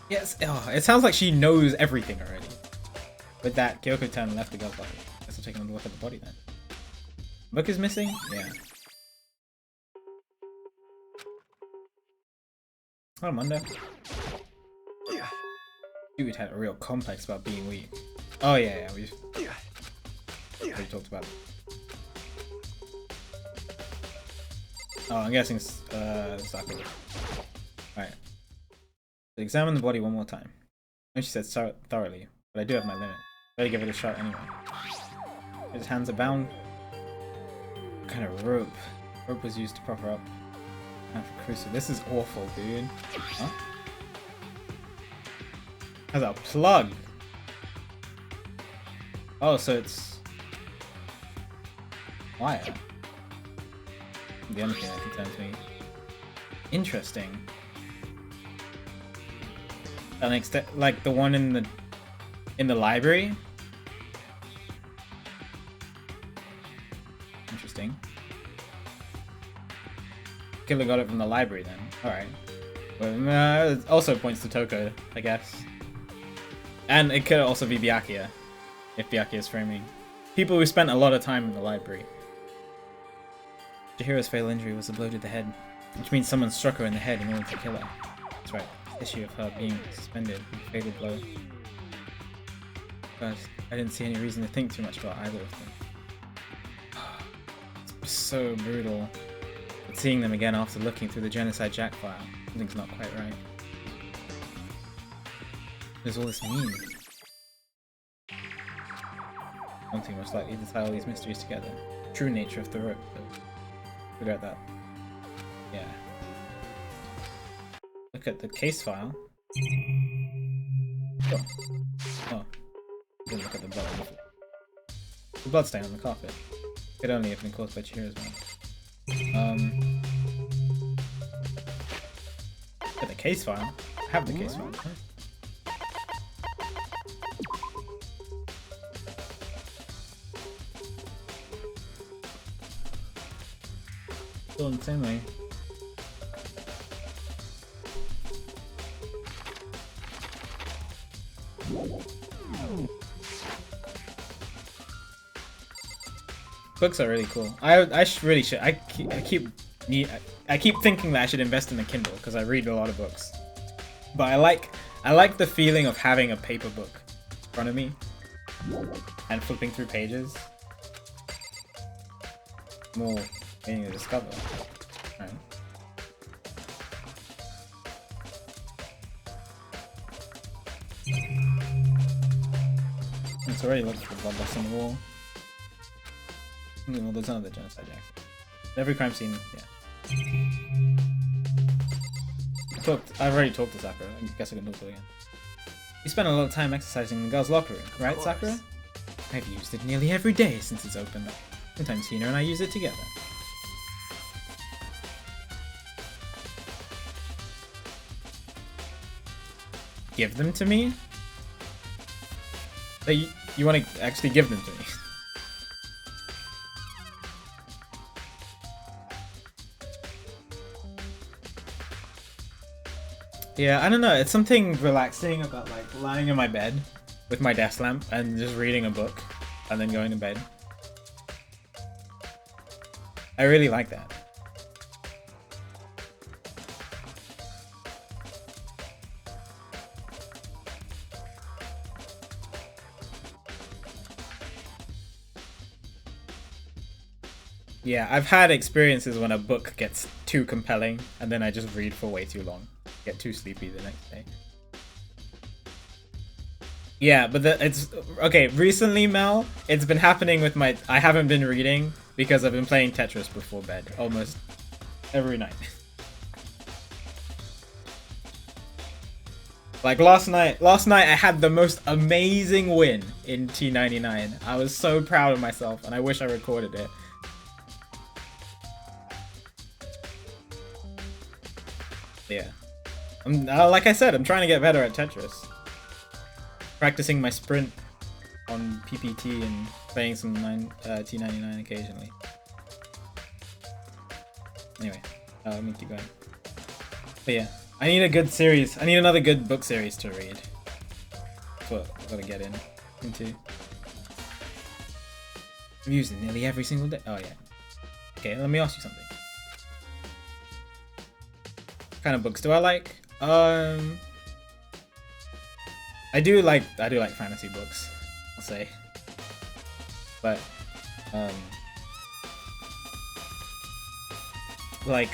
Yes, oh, it sounds like she knows everything already. With that, Kyoko turned and left the girl's body. Guess I'll take another look at the body then. Book is missing? Yeah. Oh, Mundo. Dude had a real complex about being weak. Oh yeah, we've already talked about it. Oh, I'm guessing Sakura. Alright. Examine the body one more time. I know she said thoroughly, but I do have my limit. Better give it a shot anyway. His hands are bound. What kind of rope? Rope was used to prop her up. Crucible. This is awful, dude. Huh? Has a plug. Oh, so it's wire. The only thing that concerns me. Interesting. Like the one in the library. Interesting. Killer got it from the library then. Alright. Well, it also points to Toko, I guess. And it could also be Byakuya, if Byakuya is framing. People who spent a lot of time in the library. Chihira's fatal injury was a blow to the head, which means someone struck her in the head in order to kill her. That's right, the issue of her being suspended with a fatal blow. But I didn't see any reason to think too much about either of them. It's so brutal. But seeing them again after looking through the Genocide Jack file, something's not quite right. What does all this mean? One thing most likely to tie all these mysteries together. True nature of the rope, though. Figure out that. Yeah. Look at the case file. Oh. Oh. Didn't look at the blood. The bloodstain on the carpet. Could only have been caused by Chihira's mind. Look at the case file. I have the case file. Huh? Still in the same way. Books are really cool. I really should. I keep thinking that I should invest in a Kindle because I read a lot of books. But I like the feeling of having a paper book in front of me and flipping through pages. More meaning to discover. Right. It's already looking for bloodlust on the wall. Well, there's another genocide jack. Every crime scene, yeah. I've already talked to Sakura. I guess I can talk to her again. You spent a lot of time exercising in the girls' locker room, right, Sakura? I've used it nearly every day since it's opened up. Sometimes Hina and I use it together. Give them to me? You want to actually give them to me? Yeah, I don't know. It's something relaxing about like lying in my bed with my desk lamp and just reading a book and then going to bed. I really like that. Yeah, I've had experiences when a book gets too compelling and then I just read for way too long. Get too sleepy the next day. Yeah, but it's okay. Recently, Mel, it's been happening with I haven't been reading because I've been playing Tetris before bed almost every night. Like last night I had the most amazing win in T99. I was so proud of myself and I wish I recorded it. Yeah. Like I said, I'm trying to get better at Tetris. Practicing my sprint on PPT and playing some T99 occasionally. Anyway, let me keep going. But yeah, I need a good series. I need another good book series to read. That's what I've got to get into. I'm using nearly every single day. Oh yeah. Okay, let me ask you something. What kind of books do I like? I do like fantasy books, I'll say. But like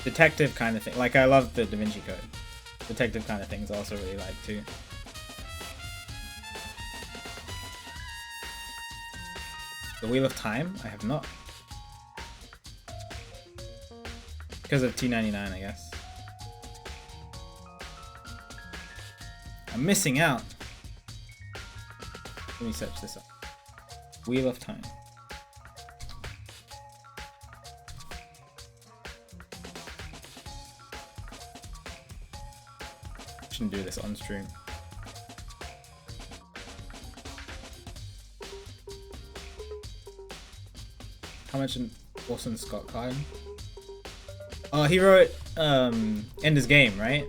detective kind of thing. Like I love the Da Vinci Code. Detective kind of things I also really like too. The Wheel of Time? I have not. Because of T99, I guess. I'm missing out. Let me search this up. Wheel of Time. Shouldn't do this on stream. How much in Orson Scott Card? Oh, he wrote Ender's Game, right?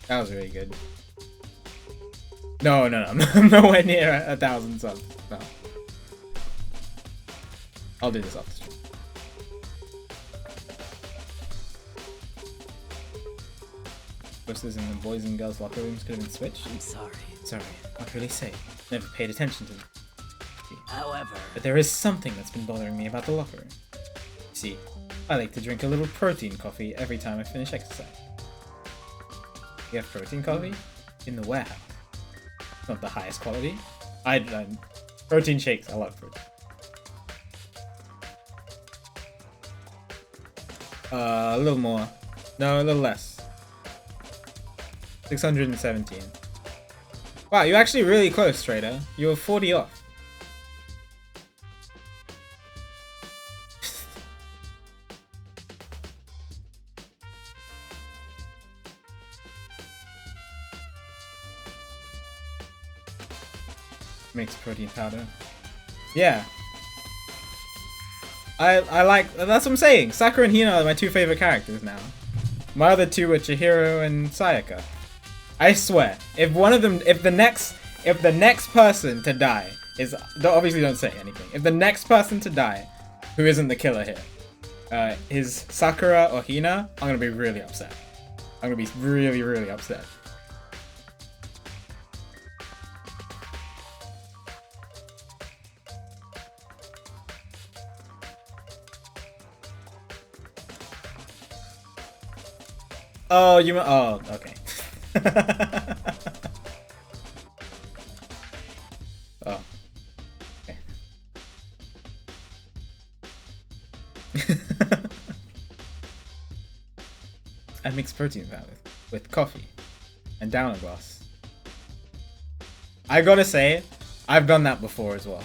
That was really good. No, I'm nowhere near 1,000 subs. No. I'll do this off the stream. Posters in the boys and girls locker rooms could have been switched. I'm sorry. Sorry, can't really say. Never paid attention to them. However, But there is something that's been bothering me about the locker room. See, I like to drink a little protein coffee every time I finish exercise. You have protein coffee? In the warehouse. Not the highest quality. Protein shakes, I love protein. A little more. No, a little less. 617. Wow, you're actually really close, Trader. You were 40 off. Makes protein powder. Yeah. I like, that's what I'm saying. Sakura and Hina are my two favorite characters now. My other two were Chihiro and Sayaka. I swear, if the next person to die is, obviously don't say anything. If the next person to die, who isn't the killer here, is Sakura or Hina, I'm gonna be really upset. I'm gonna be really, really upset. Oh, oh, okay. Oh. Okay. I mix protein powder with coffee and down a glass. I gotta say, I've done that before as well.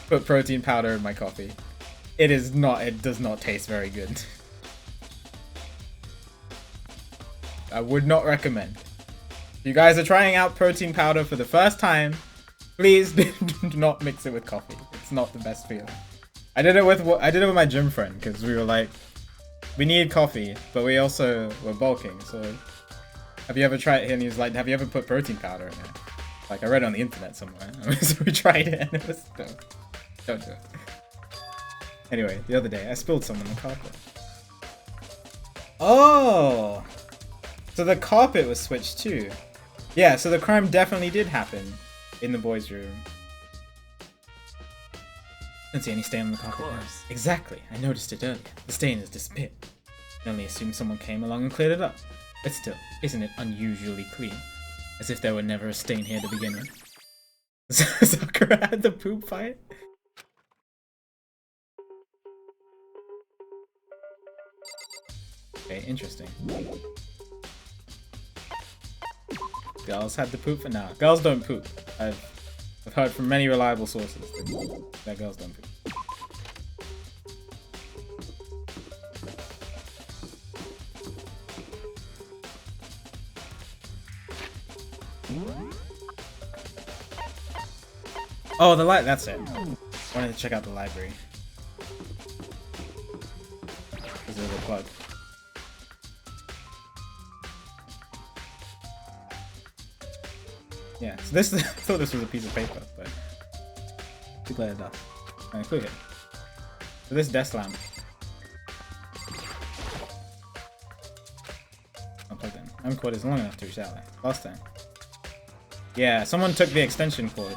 Put protein powder in my coffee. It does not taste very good. I would not recommend. If you guys are trying out protein powder for the first time, please do not mix it with coffee. It's not the best feeling. I did it with my gym friend because we were like, we need coffee, but we also were bulking. So, have you ever tried it? And he was like, have you ever put protein powder in it? Like I read it on the internet somewhere. So we tried it and it was don't do it. Anyway, the other day I spilled some on the carpet. Oh. So the carpet was switched too. Yeah, so the crime definitely did happen in the boys' room. Don't see any stain on the carpet. Of course. Exactly. I noticed it earlier. The stain has disappeared. I only assumed someone came along and cleared it up. But still, isn't it unusually clean? As if there were never a stain here to begin with. Sakura had the poop fight? Okay, interesting. Girls had the poop for now. Girls don't poop. I've heard from many reliable sources that girls don't poop. Oh, the light. That's it. Wanted to check out the library. Is there a plug? Yeah. So this, I thought this was a piece of paper, but too glad it does. I'll include it. So this desk lamp. Unplugged in. M cord is long enough to reach out there. Last time. Yeah, someone took the extension cord.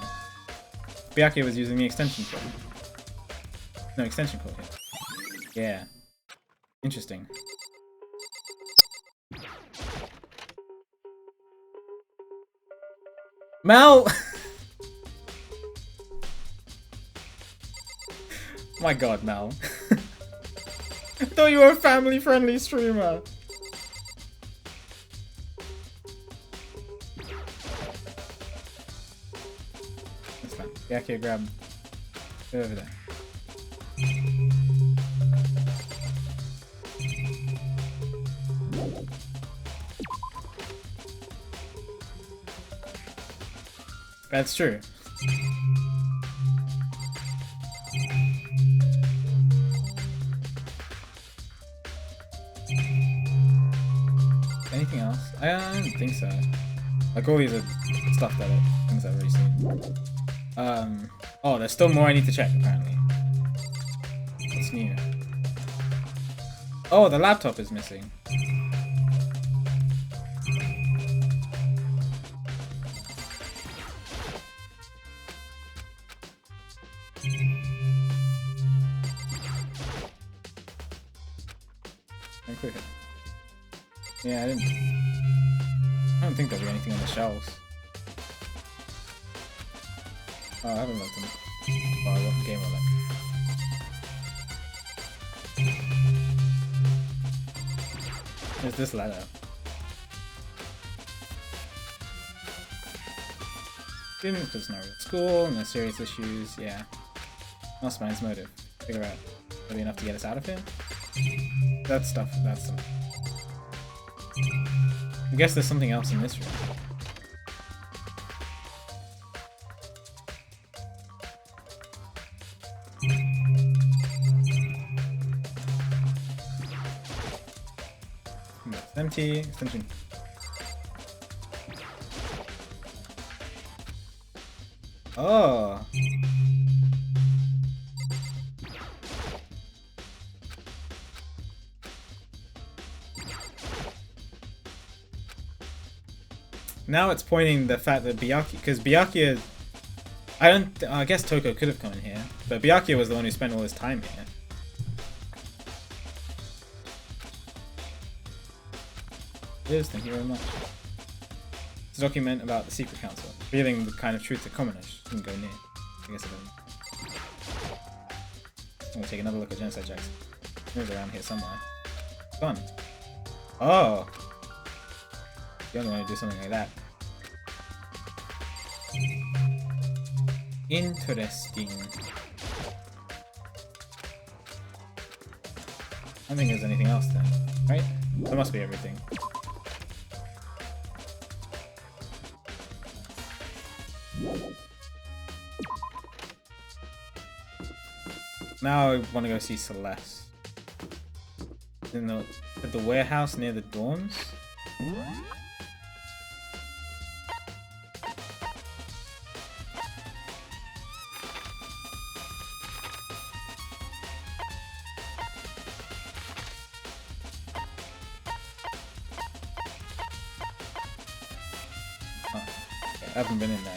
Byakuya was using the extension cord. No, extension cord here. Yeah. Interesting. Mel! My god, Mel. I thought you were a family-friendly streamer. That's fine. Byakuya, grab. Go over there. That's true. Anything else? I don't think so. Like all these are stuff that things I've already seen. Oh, there's still more I need to check apparently. What's new? Oh, the laptop is missing. Yeah, I don't think there'll be anything on the shelves. Oh, I haven't looked in. Oh, I love the game I like. There's this letter. Student doesn't know at school, no serious issues, yeah. What's man's motive? Figure out. Really enough to get us out of here? That's stuff, that's some. I guess there's something else in this room. It's empty. Extension. Oh. Now it's pointing the fact that Byakuya, because Byakuya, I guess Toko could have come in here, but Byakuya was the one who spent all his time here. Liz, thank you very much. It's a document about the secret council, revealing the kind of truth that commoners shouldn't go near. I guess it doesn't. I'm gonna take another look at Genocide Jackson. It's around here somewhere. Fun. Oh! You only want to do something like that. Interesting. I don't think there's anything else then, right? There must be everything. Now I want to go see Celeste. At the warehouse near the dorms? I haven't been in there.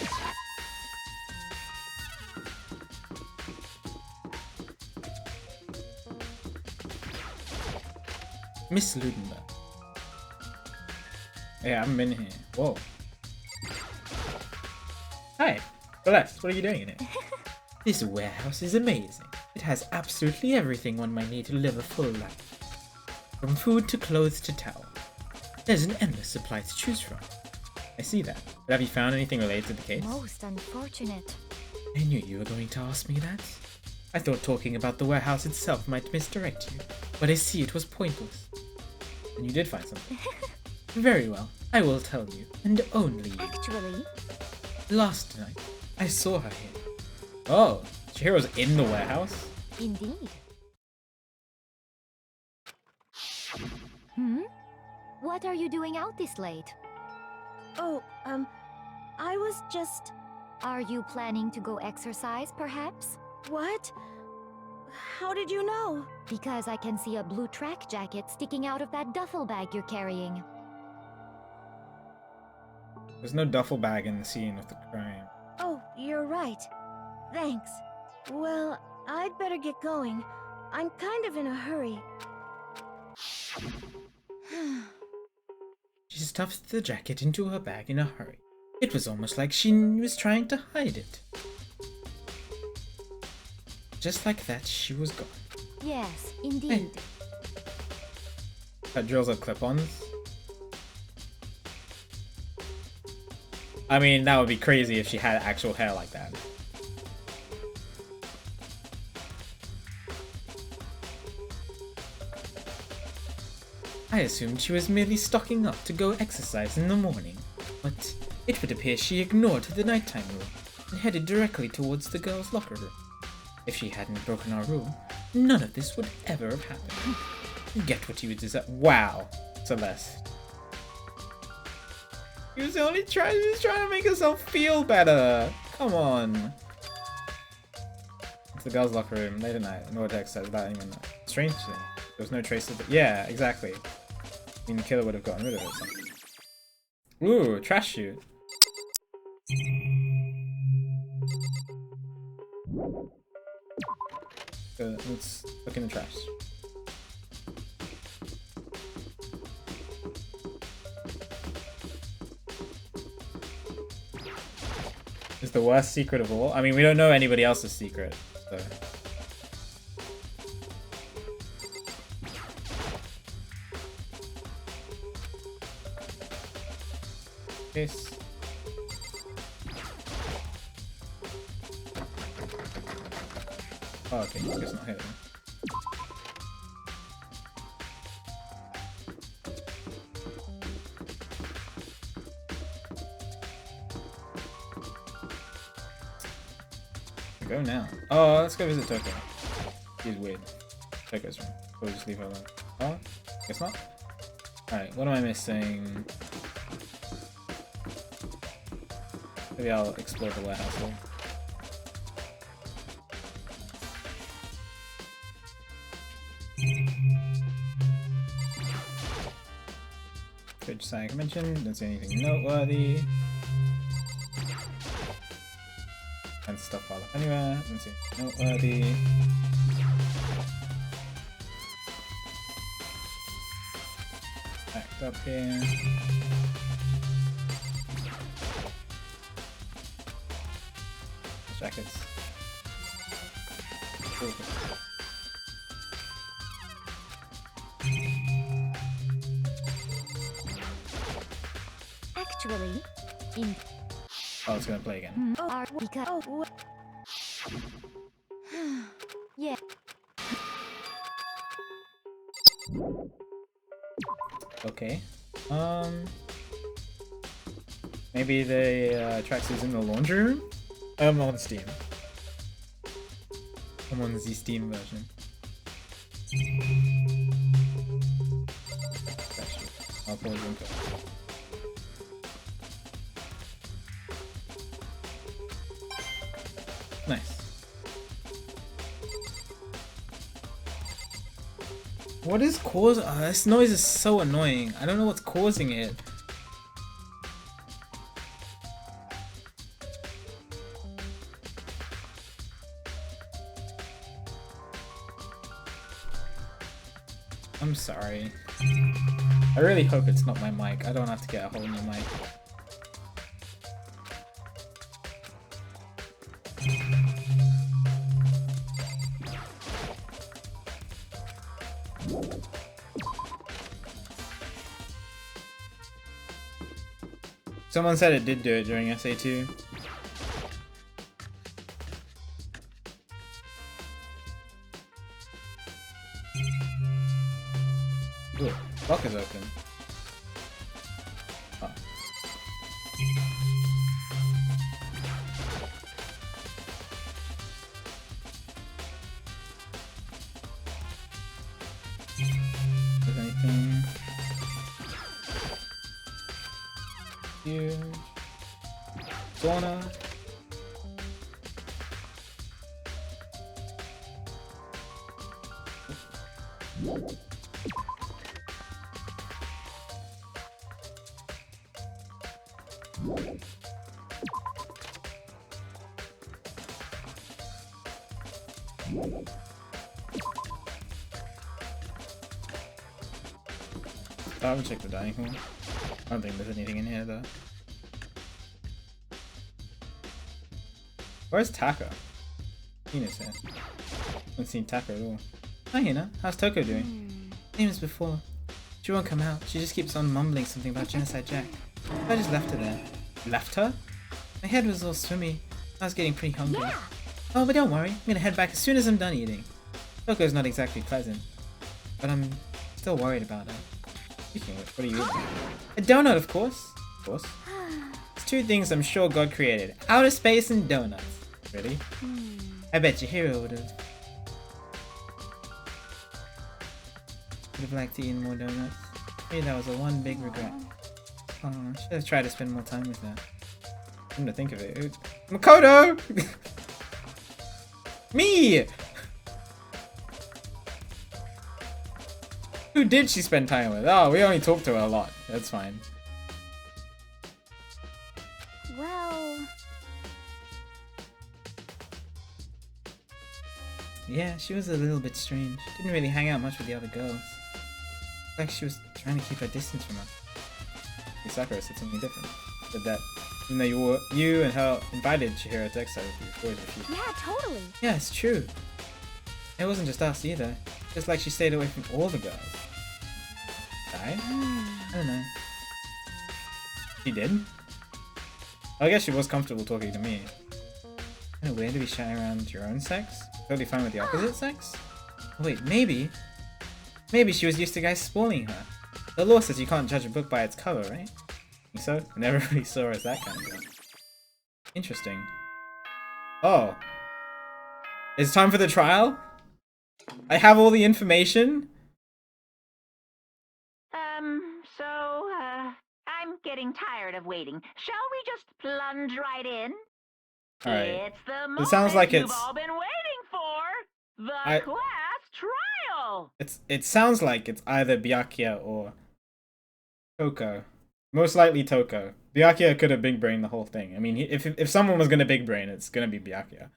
Miss Ludenberg. Hey, I haven't been here. Whoa. Hi, Celeste, what are you doing in it? This warehouse is amazing. It has absolutely everything one might need to live a full life. From food to clothes to towel. There's an endless supply to choose from. I see that. But have you found anything related to the case? Most unfortunate. I knew you were going to ask me that. I thought talking about the warehouse itself might misdirect you, but I see it was pointless. And you did find something. Very well, I will tell you, and only you. Actually, Last night, I saw her here. Oh, Chihiro's in the warehouse? indeed. What are you doing out this late? Oh, I was just... Are you planning to go exercise, perhaps? What? How did you know? Because I can see a blue track jacket sticking out of that duffel bag you're carrying. There's no duffel bag in the scene of the crime. Oh, you're right. Thanks. Well, I'd better get going. I'm kind of in a hurry. She stuffed the jacket into her bag in a hurry. It was almost like she was trying to hide it. Just like that, she was gone. Yes, indeed. That drills have clip-ons. I mean, that would be crazy if she had actual hair like that. I assumed she was merely stocking up to go exercise in the morning, but it would appear she ignored the nighttime rule and headed directly towards the girls' locker room. If she hadn't broken our rule, none of this would ever have happened. You get what you deserve. Wow, Celeste. She was trying to make herself feel better. Come on. It's the girls' locker room late at night in order to exercise without anyone knowing. Strange thing. There was no trace of it. Yeah, exactly. I mean, the killer would have gotten rid of it. So. Ooh, trash chute. So let's look in the trash. It's the worst secret of all. I mean, we don't know anybody else's secret, so. Case. Oh, okay, I guess not here. Go now. Oh, let's go visit Toko. He's weird. Toko's room. We'll just leave her alone. Oh, guess not. Alright, what am I missing? Maybe I'll explore the warehouse here. Good Science mentioned, don't see anything noteworthy. And stuff pile up anywhere, don't see anything noteworthy. Backed up here. Jackets. Cool. Actually, in Oh, it's gonna play again. because yeah. Okay. Maybe the tracksuit's in the laundry room? I'm on Steam. I'm on the Steam version. I'll pull it into it. Nice. What is causing? This noise is so annoying. I don't know what's causing it. I'm sorry. I really hope it's not my mic. I don't have to get a whole new mic. Someone said it did do it during SA2. Ooh, lock is open. Oh. Is there anything? Huge. Sauna. I will check the dining hall. I don't think there's anything in here though. Where's Taka? Hina's here. Haven't seen Taka at all. Hi Hina, how's Toko doing? Same as before. She won't come out. She just keeps on mumbling something about Genocide Jack. I just left her there. Left her? My head was all swimmy. I was getting pretty hungry. Yeah. Oh, but don't worry. I'm gonna head back as soon as I'm done eating. Toko's not exactly pleasant, but I'm still worried about her. Speaking of which, what are you eating? A donut, of course. Of course. It's two things I'm sure God created. Outer space and donuts. Really? I bet your hero would have liked to eat more donuts. Maybe that was a one big regret. Oh, should have tried to spend more time with her. Come to think of it. Makoto! Me! Who did she spend time with? Oh, we only talked to her a lot. That's fine. Well, Yeah, she was a little bit strange. Didn't really hang out much with the other girls. Like she was trying to keep her distance from her. Sakura said something different. Said that even though you and her invited Chihiro to exile with you, boys refused. yeah, totally. Yeah, it's true. It wasn't just us either. Just like she stayed away from all the girls. Died? I don't know. She did? I guess she was comfortable talking to me. Kinda weird to be shy around your own sex? Totally fine with the opposite sex? Oh, wait, maybe she was used to guys spoiling her. The law says you can't judge a book by its cover, right? Think so? I never really saw her as that kind of girl. Interesting. Oh. It's time for the trial? I have all the information? I'm getting tired of waiting. Shall we just plunge right in? Alright. It's the moment It sounds like you've it's... all been waiting for. The class trial. It sounds like it's either Byakuya or Toko. Most likely Toko. Byakuya could have big brained the whole thing. I mean, if someone was gonna big brain, it's gonna be Byakuya.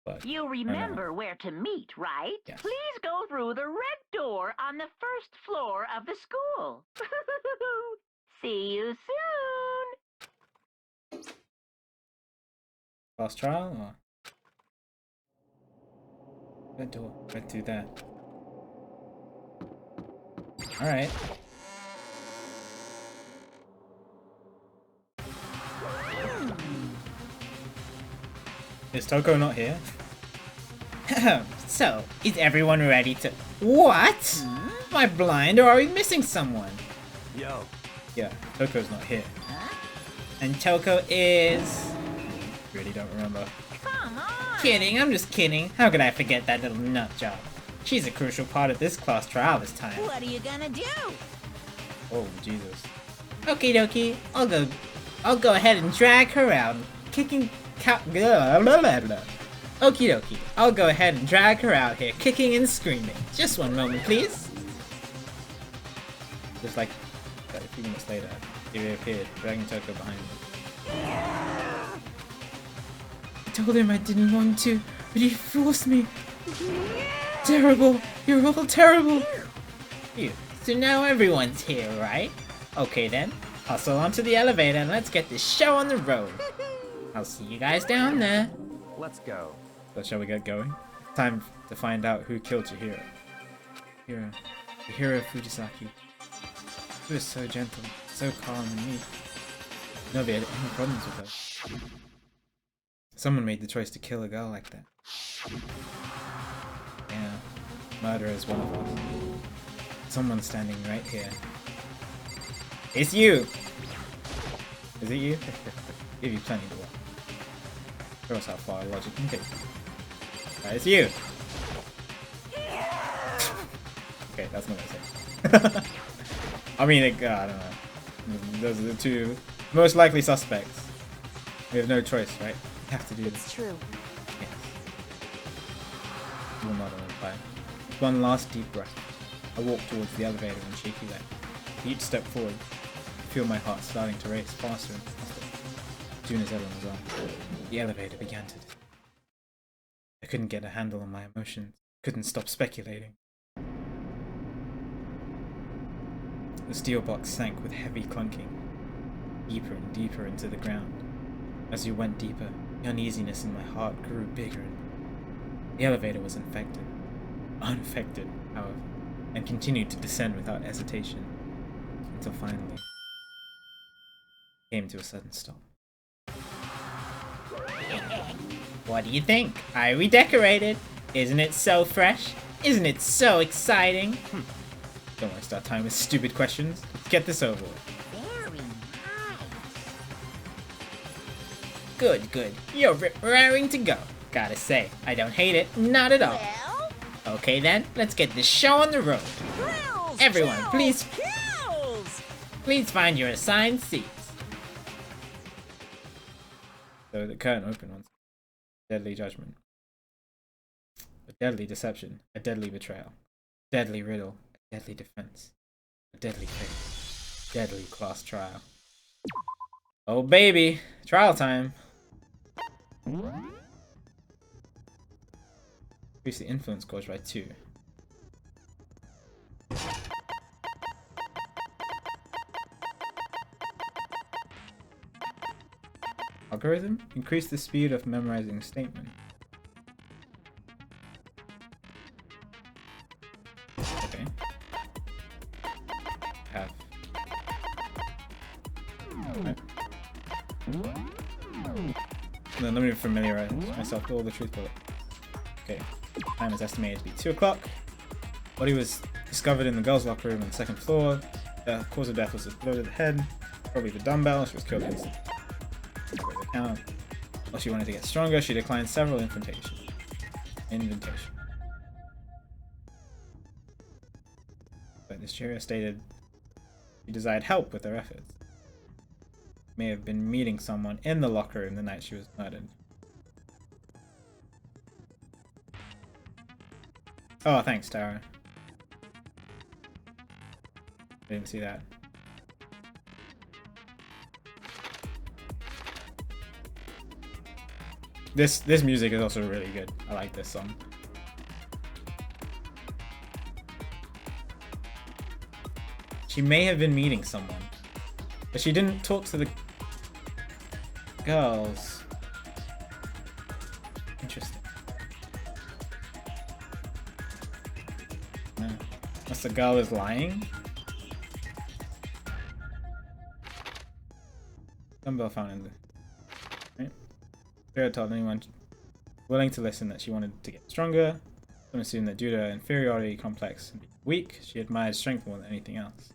But You remember where to meet, right? Yes. Please go through the red door on the first floor of the school. See you soon. Last trial or red door? Right through there. Alright. Is Toko not here? So, is everyone ready to... What? Am I blind or are we missing someone? Yo. Yeah, Toko's not here. And Toko is... Really don't remember. Come on. Kidding, I'm just kidding. How could I forget that little nut job? She's a crucial part of this class trial this time. What are you gonna do? Oh, Jesus. Okie dokie, I'll go ahead and drag her out, kicking blah, blah, blah, blah. Okie dokie, I'll go ahead and drag her out here, kicking and screaming. Just one moment, please. Just like a few minutes later, he reappeared, dragging Toko behind him. I told him I didn't want to, but he forced me. Terrible, you're all terrible. Here, So now everyone's here, right? Okay then, hustle onto the elevator and let's get this show on the road. I'll see you guys down there. Let's go. So shall we get going? Time to find out who killed Chihiro. Chihiro Fujisaki. He was so gentle, so calm and meek. Nobody had any problems with her. Someone made the choice to kill a girl like that. Yeah, murder is one of us. Someone standing right here. It's you! Is it you? Give you plenty to watch. Show us how far logic can take you. It's you! Okay, that's not what I say. I mean, I don't know. Those are the two most likely suspects. We have no choice, right? We have to do this. It's true. Yes. Will not reply. One last deep breath. I walk towards the elevator on shaky leg. Each step forward, I feel my heart starting to race faster and faster. As soon as everyone was on, the elevator began to. I couldn't get a handle on my emotions. Couldn't stop speculating. The steel box sank with heavy clunking, deeper and deeper into the ground. As you went deeper, the uneasiness in my heart grew bigger. The elevator was unaffected, however, and continued to descend without hesitation, until finally came to a sudden stop. What do you think? Are we decorated? Isn't it so fresh? Isn't it so exciting? Don't waste our time with stupid questions. Let's get this over with. Very nice. Good, good. You're raring to go. Gotta say, I don't hate it. Not at all. Well, Okay then, let's get this show on the road. thrills, Everyone, chills, please- kills. Please find your assigned seats. So the curtain opened once. Deadly judgment. A deadly deception. A deadly betrayal. Deadly riddle. A deadly defense. A deadly fate. Deadly class trial. Oh baby! Trial time! Increase the influence scores by 2. Algorithm? Increase the speed of memorizing a statement. Okay. Have. Right. Then let me familiarize myself with all the truth bullets. Okay. Time is estimated to be 2 o'clock. Body was discovered in the girls' locker room on the 2nd floor. The cause of death was a blow to the head. Probably the dumbbell. She was killed instantly. Account. While she wanted to get stronger, she declined several invitations. But this cheerio stated she desired help with her efforts. May have been meeting someone in the locker room the night she was murdered. Oh, thanks, Tara. I didn't see that. This music is also really good. I like this song. She may have been meeting someone, but she didn't talk to the girls. Interesting. No. Unless the girl is lying? Dumbbell found in the... Right? Vera told anyone willing to listen that she wanted to get stronger. Some assumed that due to her inferiority complex and being weak, she admired strength more than anything else.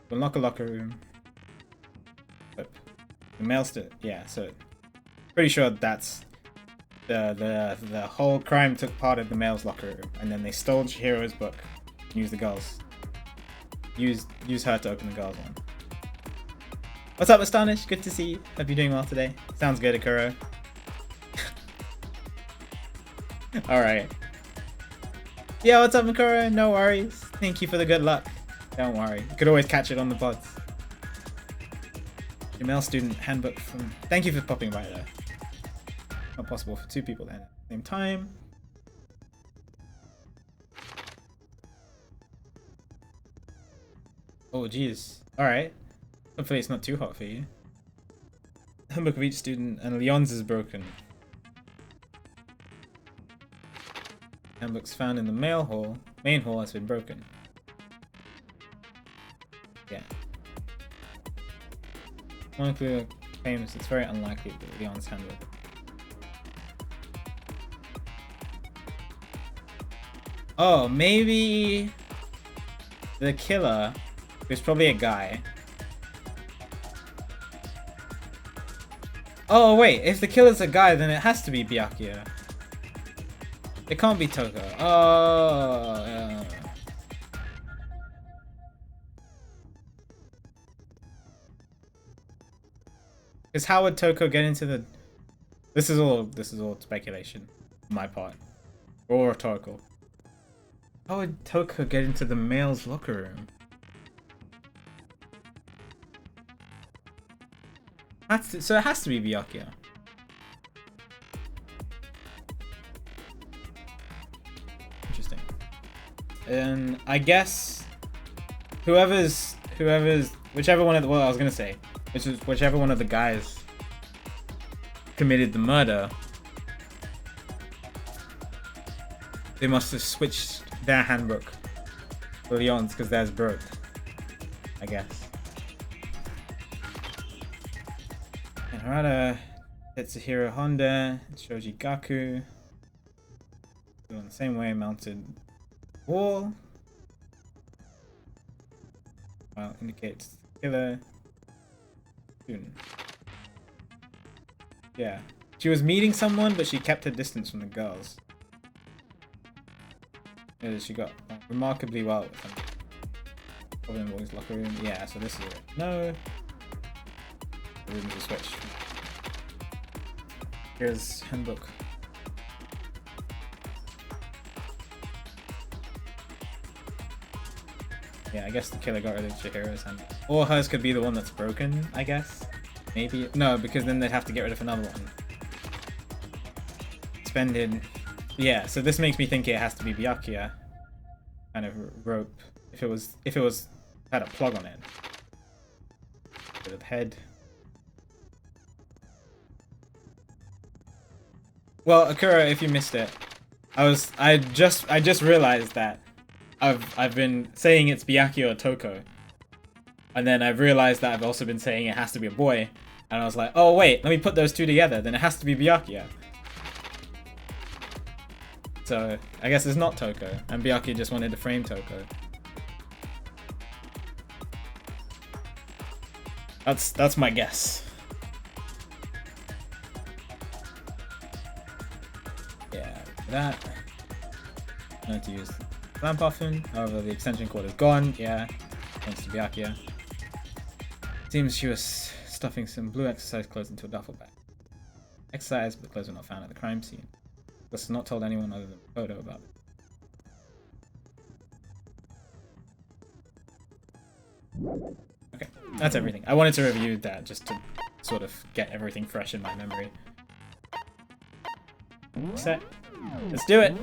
To unlock a locker room. But the male yeah, so pretty sure that's the whole crime took part of the male's locker room, and then they stole Chihiro's book and used the girls. Use her to open the girls' one. What's up, Astonished? Good to see you. Hope you're doing well today. Sounds good, Akuro. Alright. Yeah, what's up, Akuro? No worries. Thank you for the good luck. Don't worry. You could always catch it on the pods. Your male student handbook from... Thank you for popping by there. Not possible for 2 people to enter at the same time. Oh, jeez. Alright. Hopefully it's not too hot for you. Handbook of each student, and Leon's is broken. Handbooks found in the main hall has been broken. Yeah. One clue claims it's very unlikely that Leon's handbook. Oh, maybe the killer, who's probably a guy. Oh wait, if the killer's a guy, then it has to be Byakuya. It can't be Toko. Oh, yeah. Because how would Toko get into the? This is all speculation, on my part, or rhetorical. How would Toko get into the male's locker room? So it has to be Byakuya. Interesting. And I guess whichever one of the, well, I was gonna say, whichever one of the guys committed the murder, they must have switched their handbook for Leon's because theirs broke, I guess. And Harada, Tetsuhiro Honda, Shoji Gaku, still in the same way, mounted wall. Well, indicates killer student. Yeah, she was meeting someone, but she kept her distance from the girls. Yeah, she got remarkably well with them. Probably in the boys' locker room. Yeah, so this is it. No. The rooms are switched. Here's handbook. Yeah, I guess the killer got rid of Chihiro's handbook. Or hers could be the one that's broken, I guess. Maybe. No, because then they'd have to get rid of another one. Expended. Yeah, so this makes me think it has to be Byakuya. Kind of rope. If it was had a plug on it. Bit of head. Well, Akira, if you missed it, I just realized that I've been saying it's Byakuya or Toko. And then I've realized that I've also been saying it has to be a boy. And I was like, oh wait, let me put those two together, then it has to be Byakuya. So I guess it's not Toko, and Byakuya just wanted to frame Toko. That's my guess. Yeah, that. I need to use lamp often. However, the extension cord is gone. Yeah, thanks to Byakuya. Seems she was stuffing some blue exercise clothes into a duffel bag. Exercise, but the clothes were not found at the crime scene. This has not told anyone other than Photo about it. Okay, that's everything. I wanted to review that just to sort of get everything fresh in my memory. Set. Let's do it!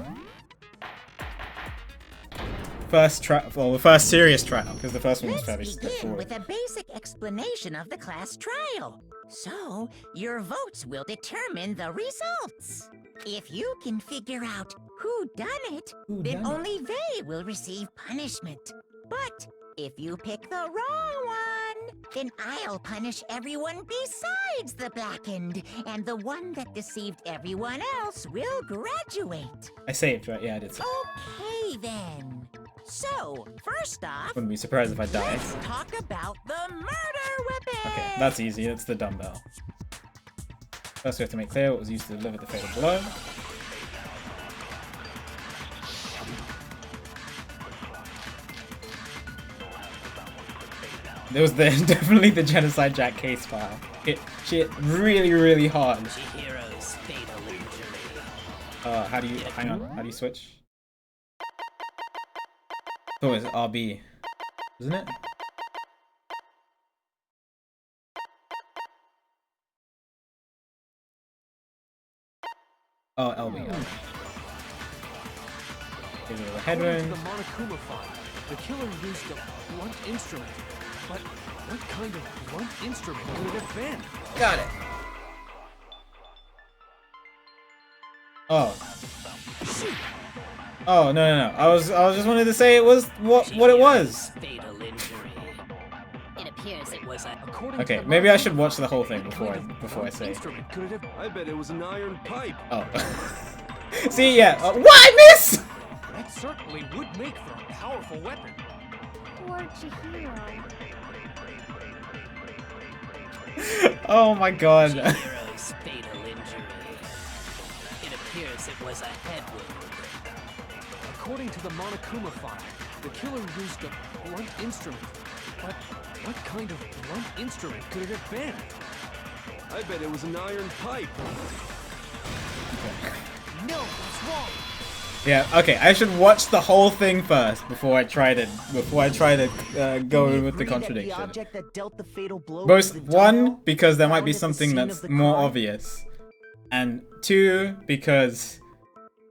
First trial, well, the first serious trial, because the first one was fairly Let's begin straightforward. with a basic explanation of the class trial. So, your votes will determine the results. If you can figure out who done it, then only they will receive punishment. But if you pick the wrong one, then I'll punish everyone besides the blackened, and the one that deceived everyone else will graduate. I saved, right? Yeah, I did save. Okay then. So, first off, Wouldn't be surprised if I died. let's talk about the murder weapon. Okay, that's easy. It's the dumbbell. First, we have to make clear what was used to deliver the fatal blow. There was definitely the Genocide Jack case file. It hit really, really hard. Chihiro's fatal injury. How do you, hang on, how do you switch? Oh, it's RB, isn't it? Oh, LB. Okay, the head wound. The Monokuma file. the killer used a blunt instrument. But what kind of blunt instrument could it have been? Got it. Oh. Oh, no. I was just wanted to say it was what it was. Fatal injury. It appears it was a... Okay, maybe I should watch the whole thing before I say it. Instrument could it have... I bet it was an iron pipe. Oh. See, yeah. What? I miss? That certainly would make for a powerful weapon. Poor Chihiro. Oh my god. Chihiro's fatal injury. It appears it was a head wound. According to the Monokuma file, the killer used a blunt instrument. But what kind of blunt instrument could it have been? I bet it was an iron pipe. No, that's wrong. Yeah, okay, I should watch the whole thing first before I try to go in with the Agree that contradiction. The object that dealt the fatal blow Most was the one, dumbbell because there might be found at the something scene that's of the more crime? obvious. And two, because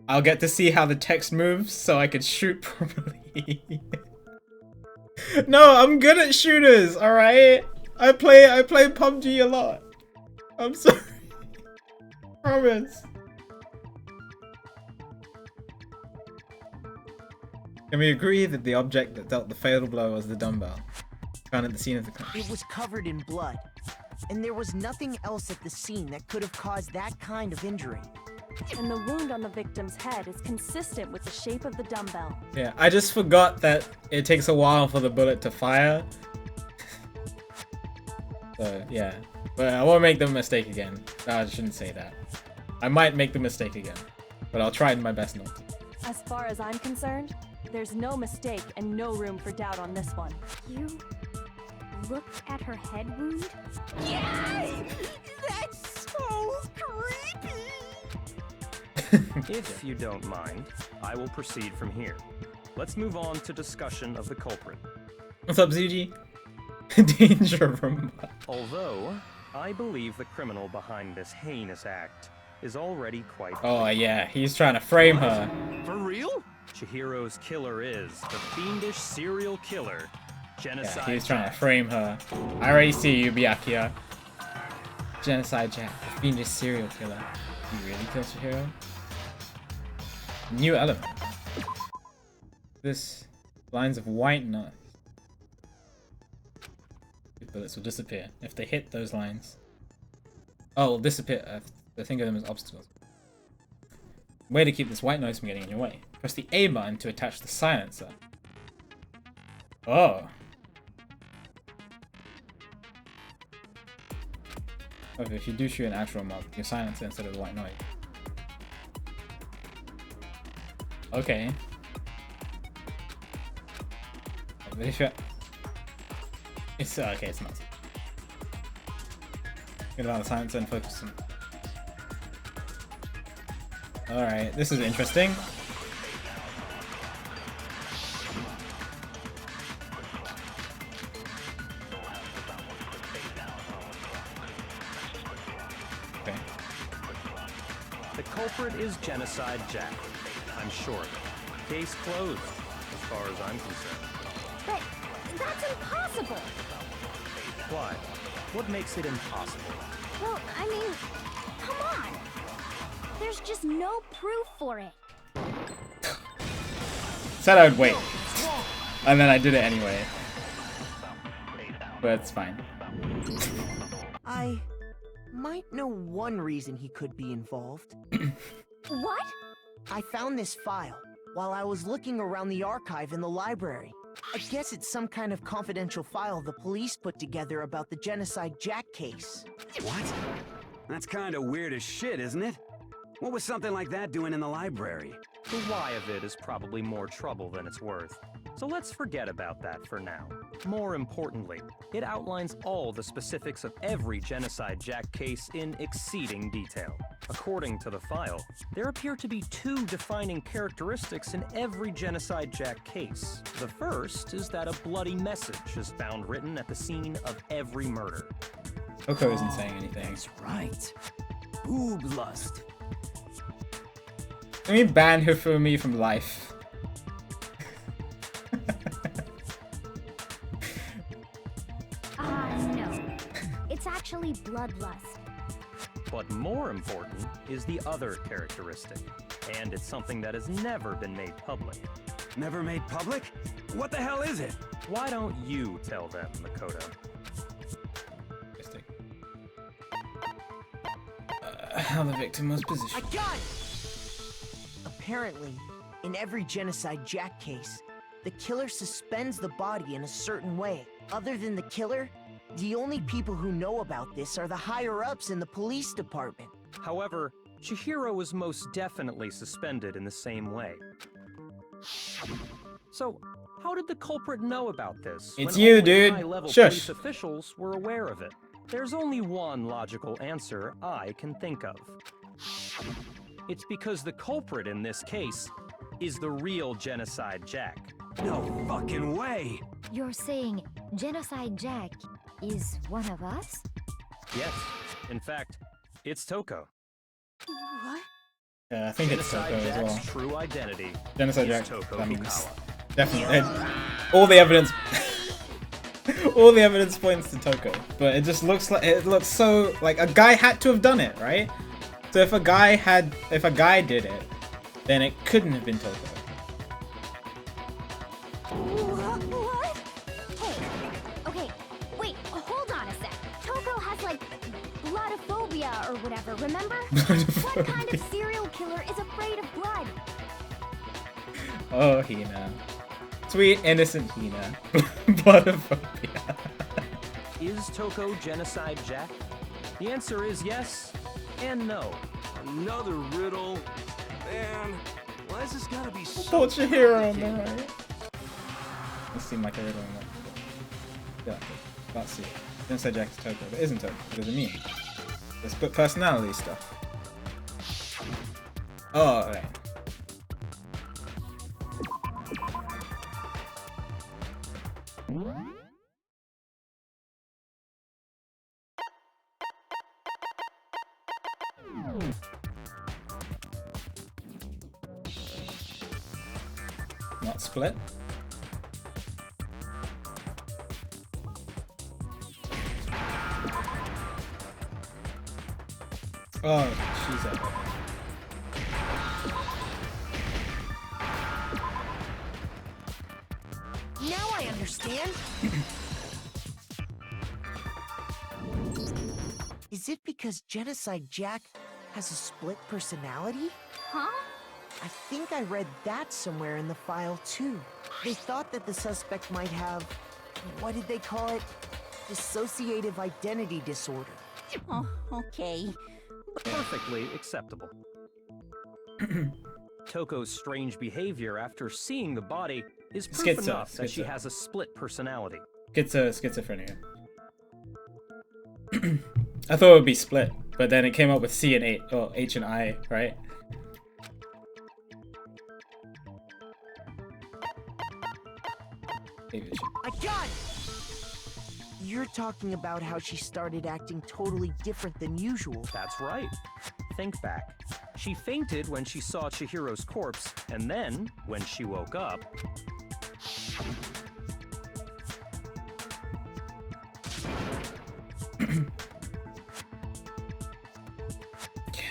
I'll get to see how the text moves so I could shoot properly. No, I'm good at shooters, alright? I play PUBG a lot. I'm sorry. Promise. Can we agree that the object that dealt the fatal blow was the dumbbell found at the scene of the crime? It was covered in blood, and there was nothing else at the scene that could have caused that kind of injury. And the wound on the victim's head is consistent with the shape of the dumbbell. Yeah, I just forgot that it takes a while for the bullet to fire. So, yeah. But I won't make the mistake again. No, I shouldn't say that. I might make the mistake again, but I'll try my best not to. As far as I'm concerned, there's no mistake and no room for doubt on this one. You looked at her head wound? Yes! That's so creepy! If you don't mind, I will proceed from here. Let's move on to discussion of the culprit. What's up, Zuji? Danger room. Although, I believe the criminal behind this heinous act is already quite... Oh, yeah, he's trying to frame her. For real? Chihiro's killer is the fiendish serial killer, Genocide Yeah, he's trying to Jack. frame her. I already see you, Byakuya. Genocide Jack, the fiendish serial killer. You really killed Chihiro? New element. This lines of white noise. Bullets will disappear if they hit those lines. Oh, will disappear. I think of them as obstacles. Way to keep this white noise from getting in your way. Press the A button to attach the silencer. Oh. Okay, if you do shoot an actual mob, you silence it instead of the white noise. Okay. But if you... It's okay, it's not. Get out of the silencer and focus on... Alright, this is interesting. Okay. The culprit is Genocide Jack. I'm sure. Case closed, as far as I'm concerned. But that's impossible! Why? What makes it impossible? Well, I mean, come on! There's just no proof for it. Said I would wait. And then I did it anyway. But it's fine. I might know one reason he could be involved. What? I found this file while I was looking around the archive in the library. I guess it's some kind of confidential file the police put together about the Genocide Jack case. What? That's kind of weird as shit, isn't it? What was something like that doing in the library? The why of it is probably more trouble than it's worth. So let's forget about that for now. More importantly, it outlines all the specifics of every Genocide Jack case in exceeding detail. According to the file, there appear to be two defining characteristics in every Genocide Jack case. The first is that a bloody message is found written at the scene of every murder. Coco isn't saying anything. That's right. Boob lust. Let me ban Hifumi from life. simply bloodlust. But more important is the other characteristic, and it's something that has never been made public. Never made public? What the hell is it? Why don't you tell them, Makoto? How the victim was I positioned. got it! Apparently, in every Genocide Jack case, the killer suspends the body in a certain way. Other than the killer, the only people who know about this are the higher-ups in the police department. However, Chihiro was most definitely suspended in the same way. So, how did the culprit know about this? It's when you, only dude. high-level Shush. police officials were aware of it? There's only one logical answer I can think of. It's because the culprit in this case is the real Genocide Jack. No fucking way! You're saying Genocide Jack is one of us? Yes, in fact, it's Toko. What? Yeah, I think it's Genocide Toko as Jack's well. true identity Genocide is Jack. Toko I mean, Fukawa. definitely. All the evidence. All the evidence points to Toko, but it just looks so like a guy had to have done it, right? So if a guy did it, then it couldn't have been Toko. What? Hey, okay, wait, hold on a sec. Toko has like bloodophobia or whatever, remember? What kind of serial killer is afraid of blood? Oh, Hina. Sweet, innocent Hina. Bloodophobia. Is Toko Genocide Jack? The answer is yes and no. Another riddle. Man, why is this gotta be so Thought Chihiro, complicated? man. This seemed like a riddle. Yeah, let's see. Genocide Jack is Toko, but isn't Toko. What does it mean? Let's put personality stuff. Oh, right. Not split. Oh, she's up. Now I understand. Is it because Genocide Jack has a split personality? Huh? I think I read that somewhere in the file too. They thought that the suspect might have, what did they call it? Dissociative identity disorder. Oh, okay. Perfectly acceptable. Toko's strange behavior after seeing the body is proof enough that she has a split personality. Schizophrenia. I thought it would be split, but then it came up with C and H, or H and I, right? I got it! You're talking about how she started acting totally different than usual. That's right. Think back. She fainted when she saw Chihiro's corpse, and then, when she woke up...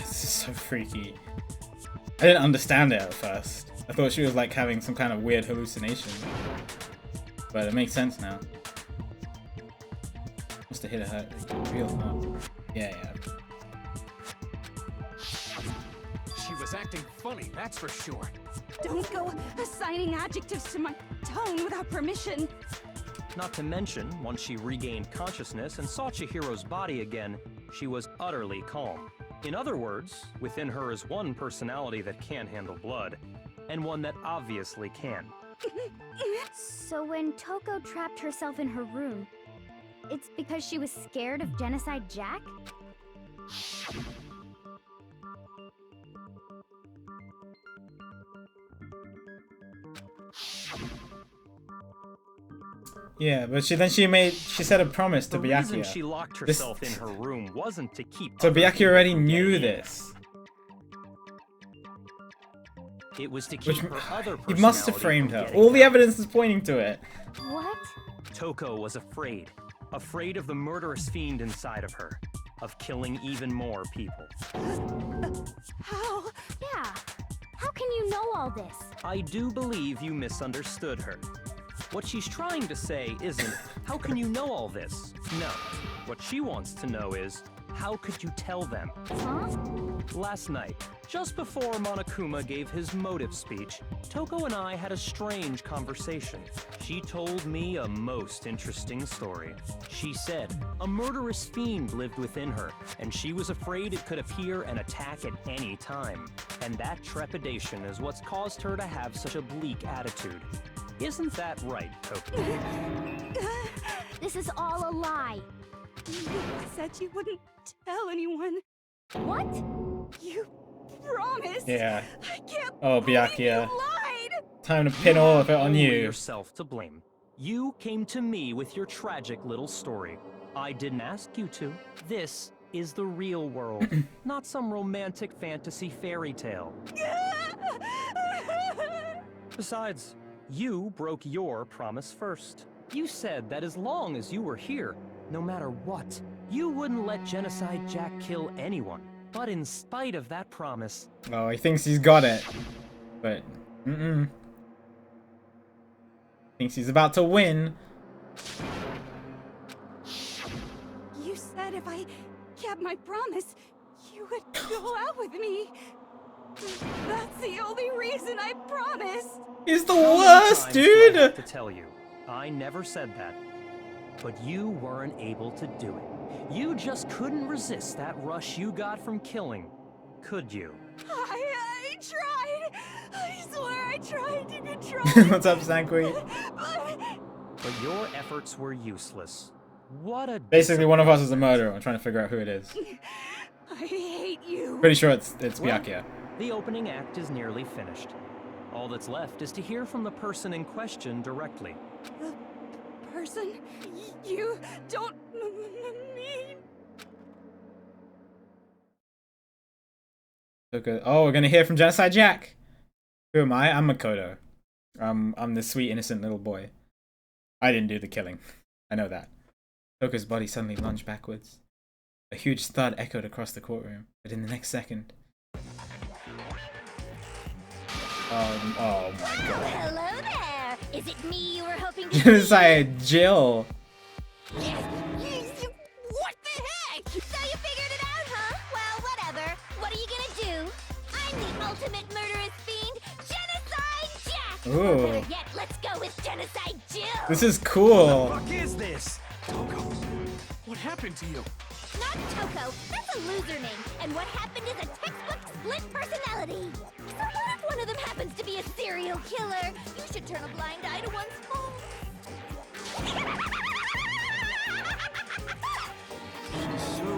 This is so freaky. I didn't understand it at first. I thought she was like having some kind of weird hallucination. But it makes sense now. Must have hit her real hard. Yeah. She was acting funny, that's for sure. Don't go assigning adjectives to my tone without permission. Not to mention, once she regained consciousness and saw Chihiro's body again, she was utterly calm. In other words, within her is one personality that can't handle blood, and one that obviously can. So when Toko trapped herself in her room, it's because she was scared of Genocide Jack? Yeah, but she said a promise to The Byakuya. reason she locked herself in her room wasn't to keep... So other Byakuya people already from knew getting in. this. It was to keep her other He must have personality framed from her. getting All the out. evidence is pointing to it. What? Toko was afraid afraid of the murderous fiend inside of her, of killing even more people. How? Yeah. How can you know all this? I do believe you misunderstood her. What she's trying to say isn't, how can you know all this? No. What she wants to know is, how could you tell them? Huh? Last night, just before Monokuma gave his motive speech, Toko and I had a strange conversation. She told me a most interesting story. She said a murderous fiend lived within her, and she was afraid it could appear and attack at any time. And that trepidation is what's caused her to have such a bleak attitude. Isn't that right, Toko? This is all a lie. You said you wouldn't tell anyone. What? You promised. Yeah. I can't Oh, believe Byakuya. you lied. Time to pin all of it on Only you. yourself to blame. You came to me with your tragic little story. I didn't ask you to. This is the real world, not some romantic fantasy fairy tale. Besides, you broke your promise first. You said that as long as you were here, no matter what, you wouldn't let Genocide Jack kill anyone. But in spite of that promise... Oh, he thinks he's got it. But, thinks he's about to win. You said if I kept my promise, you would go out with me. That's the only reason I promised. He's the How many worst, times do I dude! have to tell you, I never said that. But you weren't able to do it. You just couldn't resist that rush you got from killing, could you? I tried. I swear I tried to control. What's up, Sankui? But your efforts were useless. What a Basically, one of us is a murderer. I'm trying to figure out who it is. I hate you. Pretty sure it's Well, Byakuya. the opening act is nearly finished. All that's left is to hear from the person in question directly. The person you don't mean. Okay. Oh, we're gonna hear from Genocide Jack. Who am I? I'm Makoto. I'm the sweet innocent little boy. I didn't do the killing. I know that. Toko's body suddenly lunged backwards. A huge thud echoed across the courtroom, but in the next second... oh my god. Hello there! Is it me you were hoping to Genocide Jill! What the heck? So you figured it out, huh? Well, whatever. What are you gonna do? I'm the ultimate murderous fiend, Genocide Jack! Ooh. Or better yet, let's go with Genocide Jill! This is cool! What is this? Toko, what happened to you? Not Toko, that's a loser name. And what happened is a textbook split personality. So what if one of them happens to be a serial killer? You should turn a blind eye to one's faults. She's so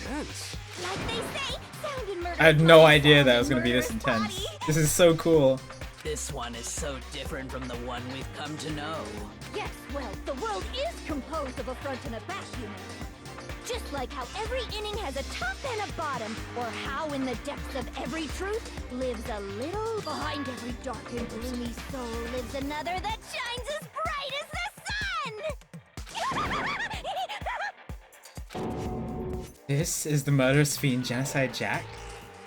intense. Like they say, sound and murder. I had no idea that it was gonna be this intense. This is so cool. This one is so different from the one we've come to know. Yes, well, the world is composed of a front and a back, you know. Just like how every inning has a top and a bottom, or how in the depths of every truth lives a little, behind every dark and gloomy soul lives another that shines as bright as the sun! This is the murderous fiend Genocide Jack?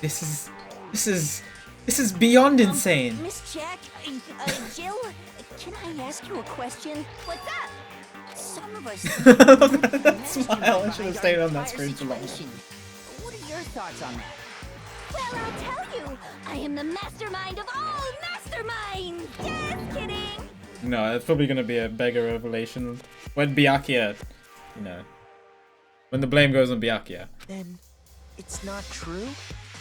This is beyond insane! Miss Jack, Jill, can I ask you a question? What's up? Some of us... That smile, I should have stayed on that screen for longer. What are your thoughts on that? Well, I'll tell you, I am the mastermind of all masterminds! Just kidding! No, it's probably gonna be a beggar revelation. When Byakuya, you know, when the blame goes on Byakuya. Then it's not true?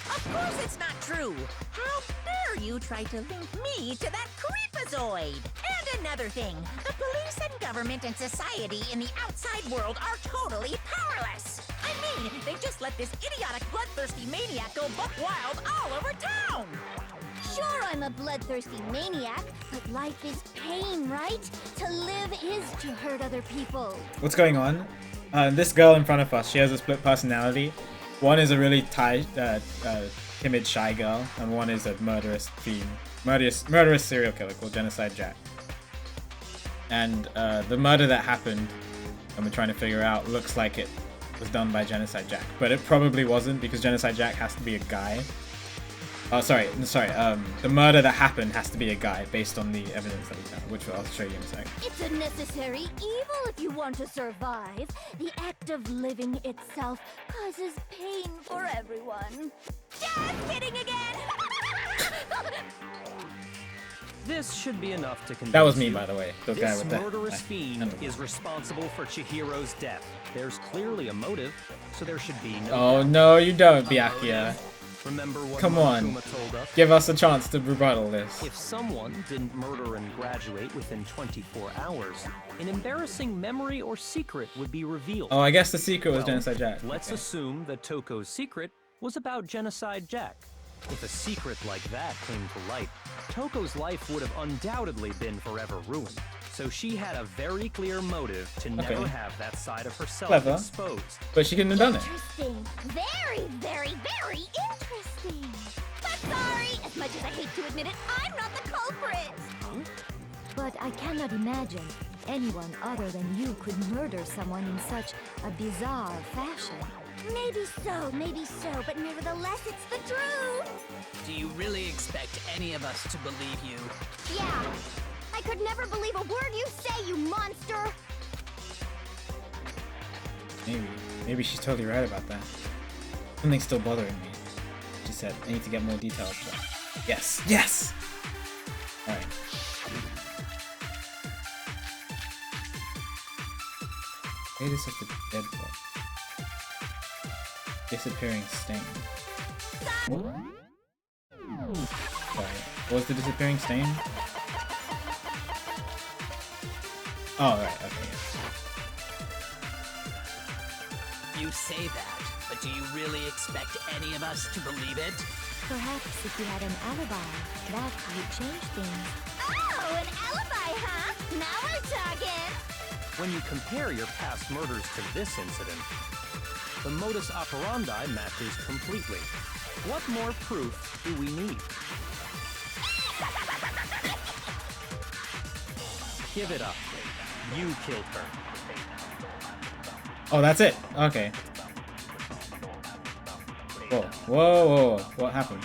Of course it's not true! How dare you try to link me to that creepazoid? And another thing, the police and government and society in the outside world are totally powerless! I mean, they just let this idiotic bloodthirsty maniac go buck wild all over town! Sure, I'm a bloodthirsty maniac, but life is pain, right? To live is to hurt other people. What's going on? This girl in front of us, she has a split personality. One is a really timid, shy girl, and one is a murderous fiend, murderous serial killer called Genocide Jack. And the murder that happened and we're trying to figure out, looks like it was done by Genocide Jack, but it probably wasn't, because Genocide Jack has to be a guy. Oh, sorry. The murder that happened has to be a guy based on the evidence that we found, which I'll show you in a second. It's a necessary evil if you want to survive. The act of living itself causes pain for everyone. Just kidding again! This should be enough to convince That was me, you. by the way. The guy This with that. murderous fiend is responsible for Chihiro's death. There's clearly a motive, so there should be no Oh doubt. no, you don't, Byakuya. Remember what Come on, Monokuma told us? give us a chance to rebuttal this. If someone didn't murder and graduate within 24 hours, an embarrassing memory or secret would be revealed. Oh, I guess the secret was Well, Genocide Jack. Let's Okay. assume that Toko's secret was about Genocide Jack. If a secret like that came to light, Toko's life would have undoubtedly been forever ruined. So she had a very clear motive to never have that side of herself Clever. exposed. But she couldn't have done it. Interesting. Very, very, very interesting. But sorry, as much as I hate to admit it, I'm not the culprit. But I cannot imagine anyone other than you could murder someone in such a bizarre fashion. Maybe so, but nevertheless, it's the truth. Do you really expect any of us to believe you? Yeah. I could never believe a word you say, you monster. Maybe she's totally right about that. Something's still bothering me. She said, I need to get more details. Yes, yes! Alright. Status of the dead body. Disappearing stain. Sorry. What was the disappearing stain? Oh, right, okay, yeah. You say that, but do you really expect any of us to believe it? Perhaps if you had an alibi, that would change things. Oh, an alibi, huh? Now we're talking. When you compare your past murders to this incident, the modus operandi matches completely. What more proof do we need? Give it up. You killed her. Oh, that's it. Okay. Whoa, whoa, whoa. What happened?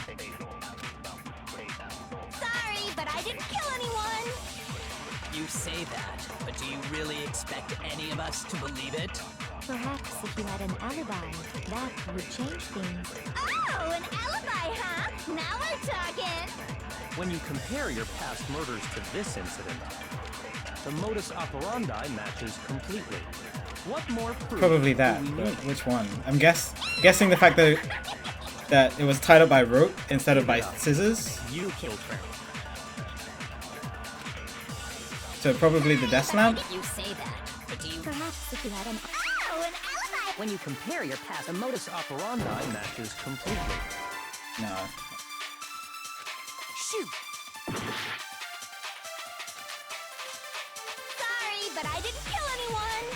Sorry, but I didn't kill anyone. You say that, but do you really expect any of us to believe it? Perhaps if you had an alibi, that would change things. Oh, an alibi, huh? Now we're talking. When you compare your past murders to this incident, the modus operandi matches completely. What more proof Probably do that, we but need? which one? I'm guessing the fact that it was tied up by rope instead of by scissors. You killed her. So probably the death lamp? You say that, but do you... Perhaps if you had an Oh, an alibi. When you compare your past, the modus operandi matches completely. No. Shoot. Sorry, but I didn't kill anyone.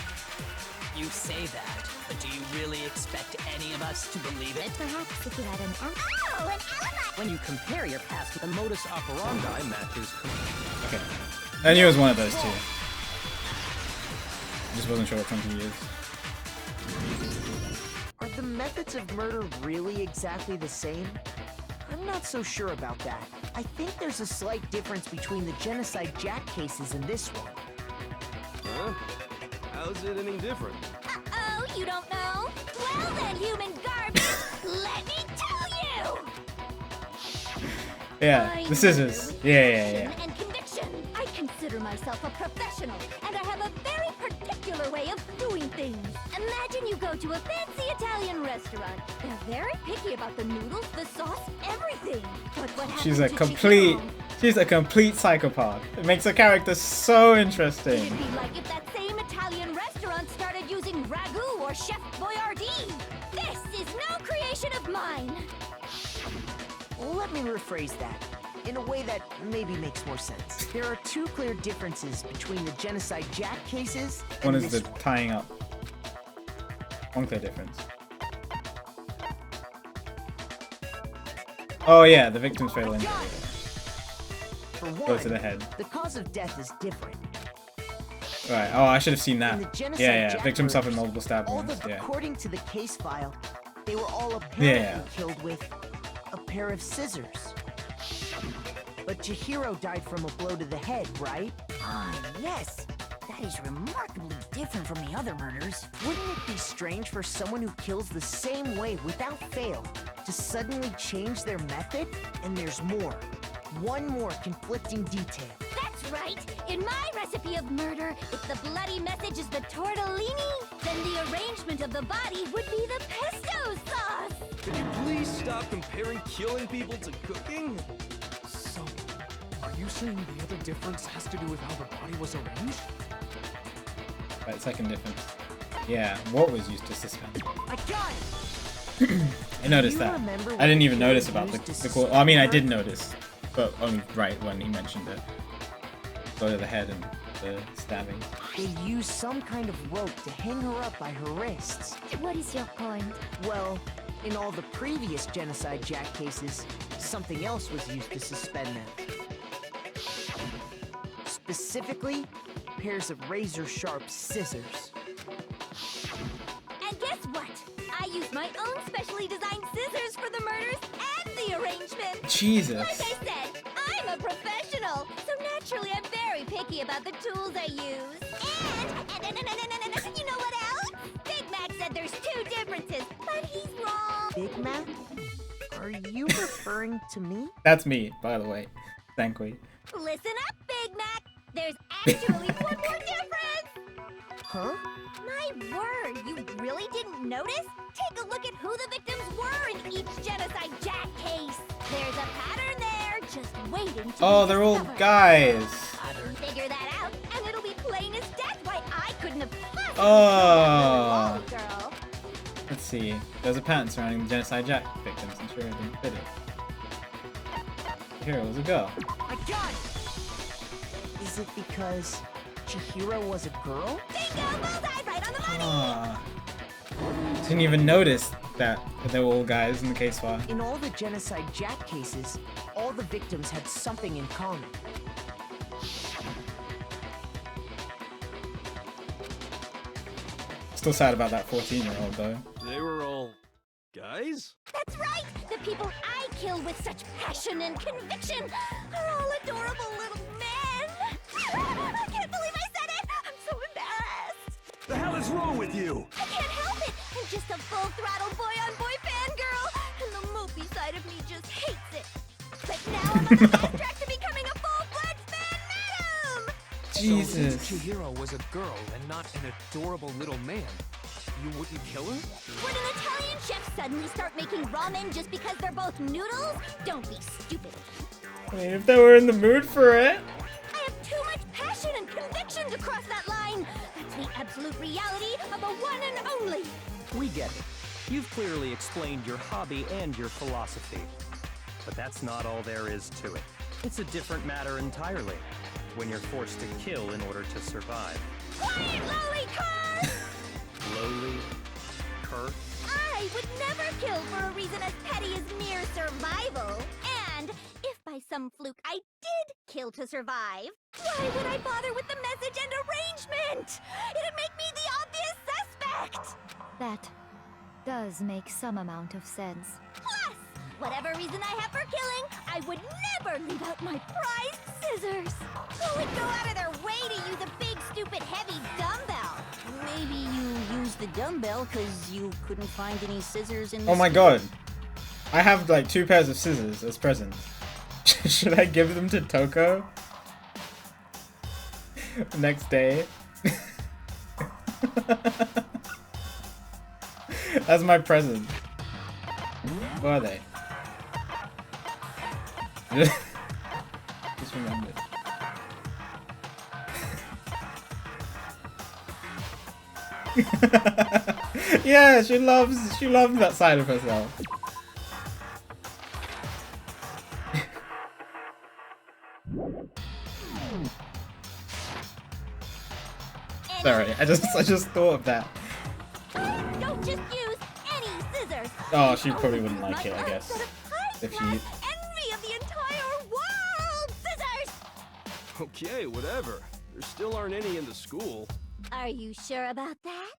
You say that, but do you really expect any of us to believe it? Perhaps if you had an alibi. Oh, an alibi. When you compare your past, the modus operandi matches completely. Okay. I knew it was one of those two. I just wasn't sure which one to use. Are the methods of murder really exactly the same? I'm not so sure about that. I think there's a slight difference between the Genocide Jack cases and this one. Huh? How's it any different? Uh-oh, you don't know? Well then, human garbage, let me tell you! Yeah, the scissors. Yeah. And conviction. I consider myself a professional, and I have a very particular way of doing things. Imagine you go to a fancy Italian restaurant. They're very picky about the noodles, the sauce, everything. But what happens She's a to complete psychopath. It makes her character so interesting. It'd be like if that same Italian restaurant started using ragu or Chef Boyardee. This is no creation of mine. Let me rephrase that in a way that maybe makes more sense. There are two clear differences between the Genocide Jack cases and One is this the tying up. One clear difference. Oh yeah, the victim's fatal injury. For Go one, to the head. the cause of death is different. Right. Oh, I should have seen that. In the genocide Yeah. Jack Victim suffered murders, multiple stab all wounds. Yeah. according to the case file, they were all apparently Yeah. killed with a pair of scissors. But Chihiro died from a blow to the head, right? Ah, yes. That is remarkably different from the other murders. Wouldn't it be strange for someone who kills the same way without fail to suddenly change their method? And there's more. One more conflicting detail. That's right! In my recipe of murder, if the bloody message is the tortellini, then the arrangement of the body would be the pesto sauce! Could you please stop comparing killing people to cooking? So, are you saying the other difference has to do with how the body was arranged? Right, second difference. Yeah, what was used to suspend? I got it! I noticed Do you that. remember I what didn't even Killer notice about used to the well, I mean, I did suspend her? notice, but only right when he mentioned it. Go to the head and the stabbing. They used some kind of rope to hang her up by her wrists. What is your point? Well, in all the previous Genocide Jack cases, something else was used to suspend them. Specifically, pairs of razor-sharp scissors. And guess what? I used my own specially designed scissors for the murders and the arrangement! Jesus. Like I said, I'm a professional, so naturally I'm very picky about the tools I use. And you know what else? Big Mac said there's two differences, but he's wrong. Big Mac? Are you referring to me? That's me, by the way. Thankfully. Listen up, Big Mac. There's actually one more difference. Huh? My word, you really didn't notice? Take a look at who the victims were in each Genocide Jack case. There's a pattern there, just waiting to Oh, be they're all discovered. guys. Figure that out, and it'll be plain as death why I couldn't have possibly Oh. killed that little girl. Let's see. There's a pattern surrounding the Genocide Jack victims. I'm sure it didn't fit it. Here was a girl. I got it! Is it because Chihiro was a girl? Bingo! Bullseye, right on the money! Ah. Didn't even notice that they were all guys in the case file. In all the Genocide Jack cases, all the victims had something in common. Still sad about that 14-year-old though. They were all guys? That's right! The people I kill with such passion and conviction are all adorable little men! I can't believe I said it! I'm so embarrassed! The hell is wrong with you? I can't help it! I'm just a full-throttle boy-on-boy fangirl! And the mopey side of me just hates it! But now I'm on the fast track to becoming a full-fledged fan madam! Jesus. So since Chihiro was a girl and not an adorable little man, you wouldn't kill her? Would an Italian chef suddenly start making ramen just because they're both noodles? Don't be stupid. I mean, if they were in the mood for it. I have too much passion and conviction to cross that line. That's the absolute reality of a one and only. We get it. You've clearly explained your hobby and your philosophy. But that's not all there is to it. It's a different matter entirely. When you're forced to kill in order to survive. Quiet, lowly cur! Lowly? Cur? I would never kill for a reason as petty as mere survival. And if by some fluke I did kill to survive, why would I bother with the message and arrangement? It'd make me the obvious suspect! That does make some amount of sense. Plus, whatever reason I have for killing, I would never leave out my prized scissors. Who would go out of their way to use a big, stupid, heavy dumbbell? Maybe you used the dumbbell because you couldn't find any scissors in the Oh my god. I have like 2 pairs of scissors as presents. Should I give them to Toko? Next day? That's my present. Where are they? Just remembered. Yeah, she loves that side of herself. Sorry, I just thought of that. Don't just use any scissors. Oh, she probably wouldn't like it, I guess. If she Envy of the entire world! Scissors! Okay, whatever. There still aren't any in the school. Are you sure about that?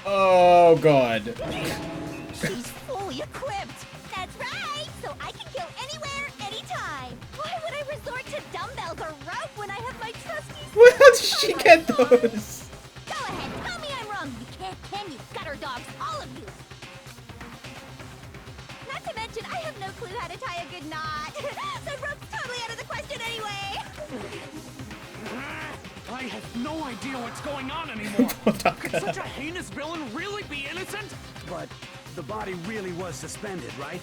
Oh god. She's fully equipped. That's right! So I can go anywhere, anytime! Why would I resort to dumbbells or rope when I have my trusty... Where did she get those? Go ahead, tell me I'm wrong! You can't, can you, gutter dogs, all of you! Not to mention, I have no clue how to tie a good knot. So rope's totally out of the question anyway! I have no idea what's going on anymore. Could such a heinous villain really be innocent? But the body really was suspended, right?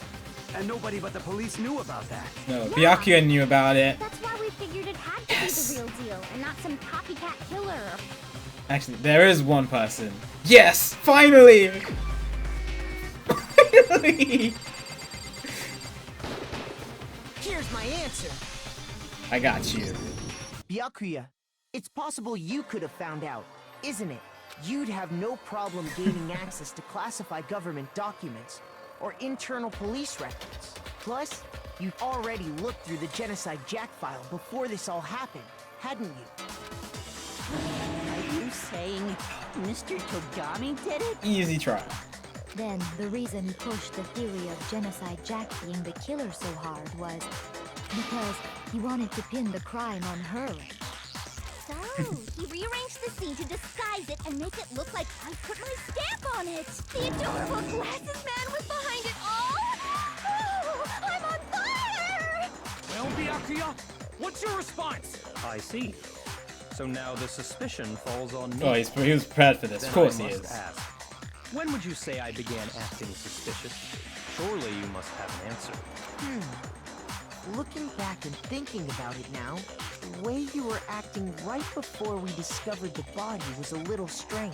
And nobody but the police knew about that. No, Byakuya knew about it. That's why we figured it had to be the real deal, and not some copycat killer. Actually, there is one person. Yes! Finally! Finally! Here's my answer. I got you. Byakuya, it's possible you could have found out, isn't it? You'd have no problem gaining access to classified government documents or internal police records. Plus, you'd already looked through the Genocide Jack file before this all happened, hadn't you? Are you saying Mr. Togami did it? Easy try. Then, the reason he pushed the theory of Genocide Jack being the killer so hard was because he wanted to pin the crime on her. So, he rearranged the scene to disguise it and make it look like I put my stamp on it. The adorable glasses man was behind it all. Oh, I'm on fire! Well, Byakuya, what's your response? I see. So now the suspicion falls on me. Oh, he was prepared for this. Of course he is. Ask, when would you say I began acting suspicious? Surely you must have an answer. Looking back and thinking about it now, the way you were acting right before we discovered the body was a little strange.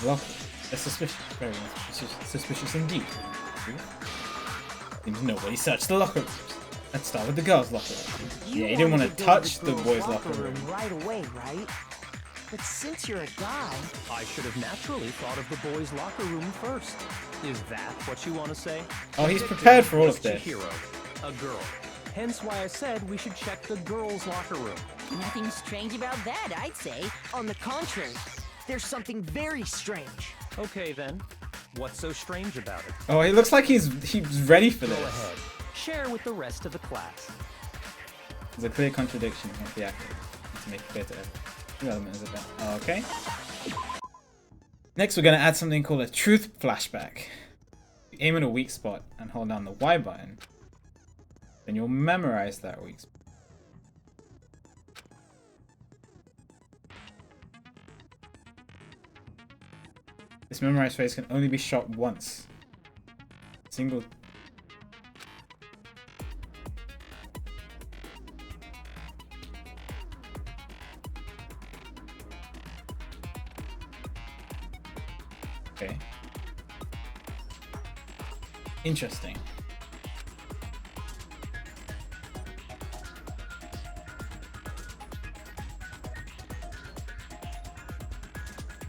Well, that's suspicious. Very suspicious indeed. Seems nobody searched the locker rooms. Let's start with the girls' locker room. Yeah, he didn't want to touch the boys' locker room. Right away, right? But since you're a guy... I should have naturally thought of the boys' locker room first. Is that what you want to say? Oh, he's prepared for all of this. Hero, a girl. Hence why I said we should check the girls' locker room. Nothing strange about that, I'd say. On the contrary, there's something very strange. Okay then, what's so strange about it? Oh, he looks like he's ready for this. Go ahead, share with the rest of the class. There's a clear contradiction with the actor. To make it clear to everyone. Element is about. Okay. Next, we're going to add something called a truth flashback. You aim at a weak spot and hold down the Y button. Then you'll memorize that weak spot. This memorized phrase can only be shot once. Single. Okay. Interesting.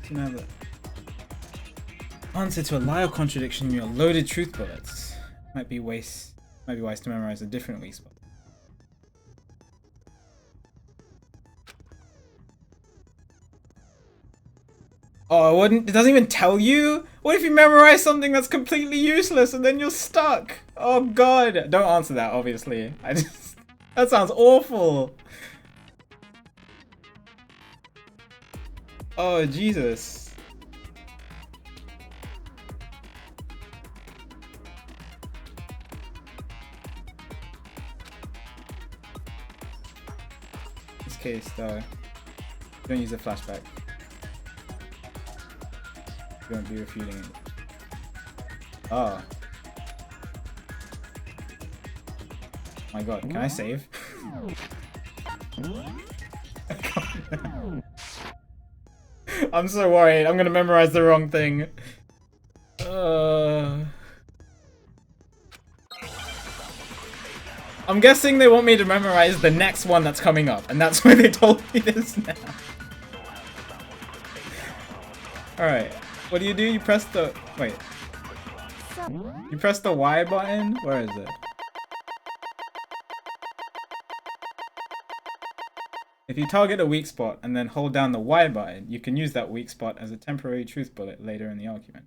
Now the answer to a lie or contradiction in your loaded truth bullets. Might be wise to memorize a different weak spot. Oh, it doesn't even tell you? What if you memorize something that's completely useless and then you're stuck? Oh god. Don't answer that, obviously. That sounds awful. Oh, Jesus. In this case, though, don't use a flashback. You won't be refuting it. Oh. My god, can I save? I'm so worried. I'm gonna memorize the wrong thing. I'm guessing they want me to memorize the next one that's coming up, and that's why they told me this now. Alright. What do? You press the... Wait. So, You press the Y button? Where is it? If you target a weak spot and then hold down the Y button, you can use that weak spot as a temporary truth bullet later in the argument.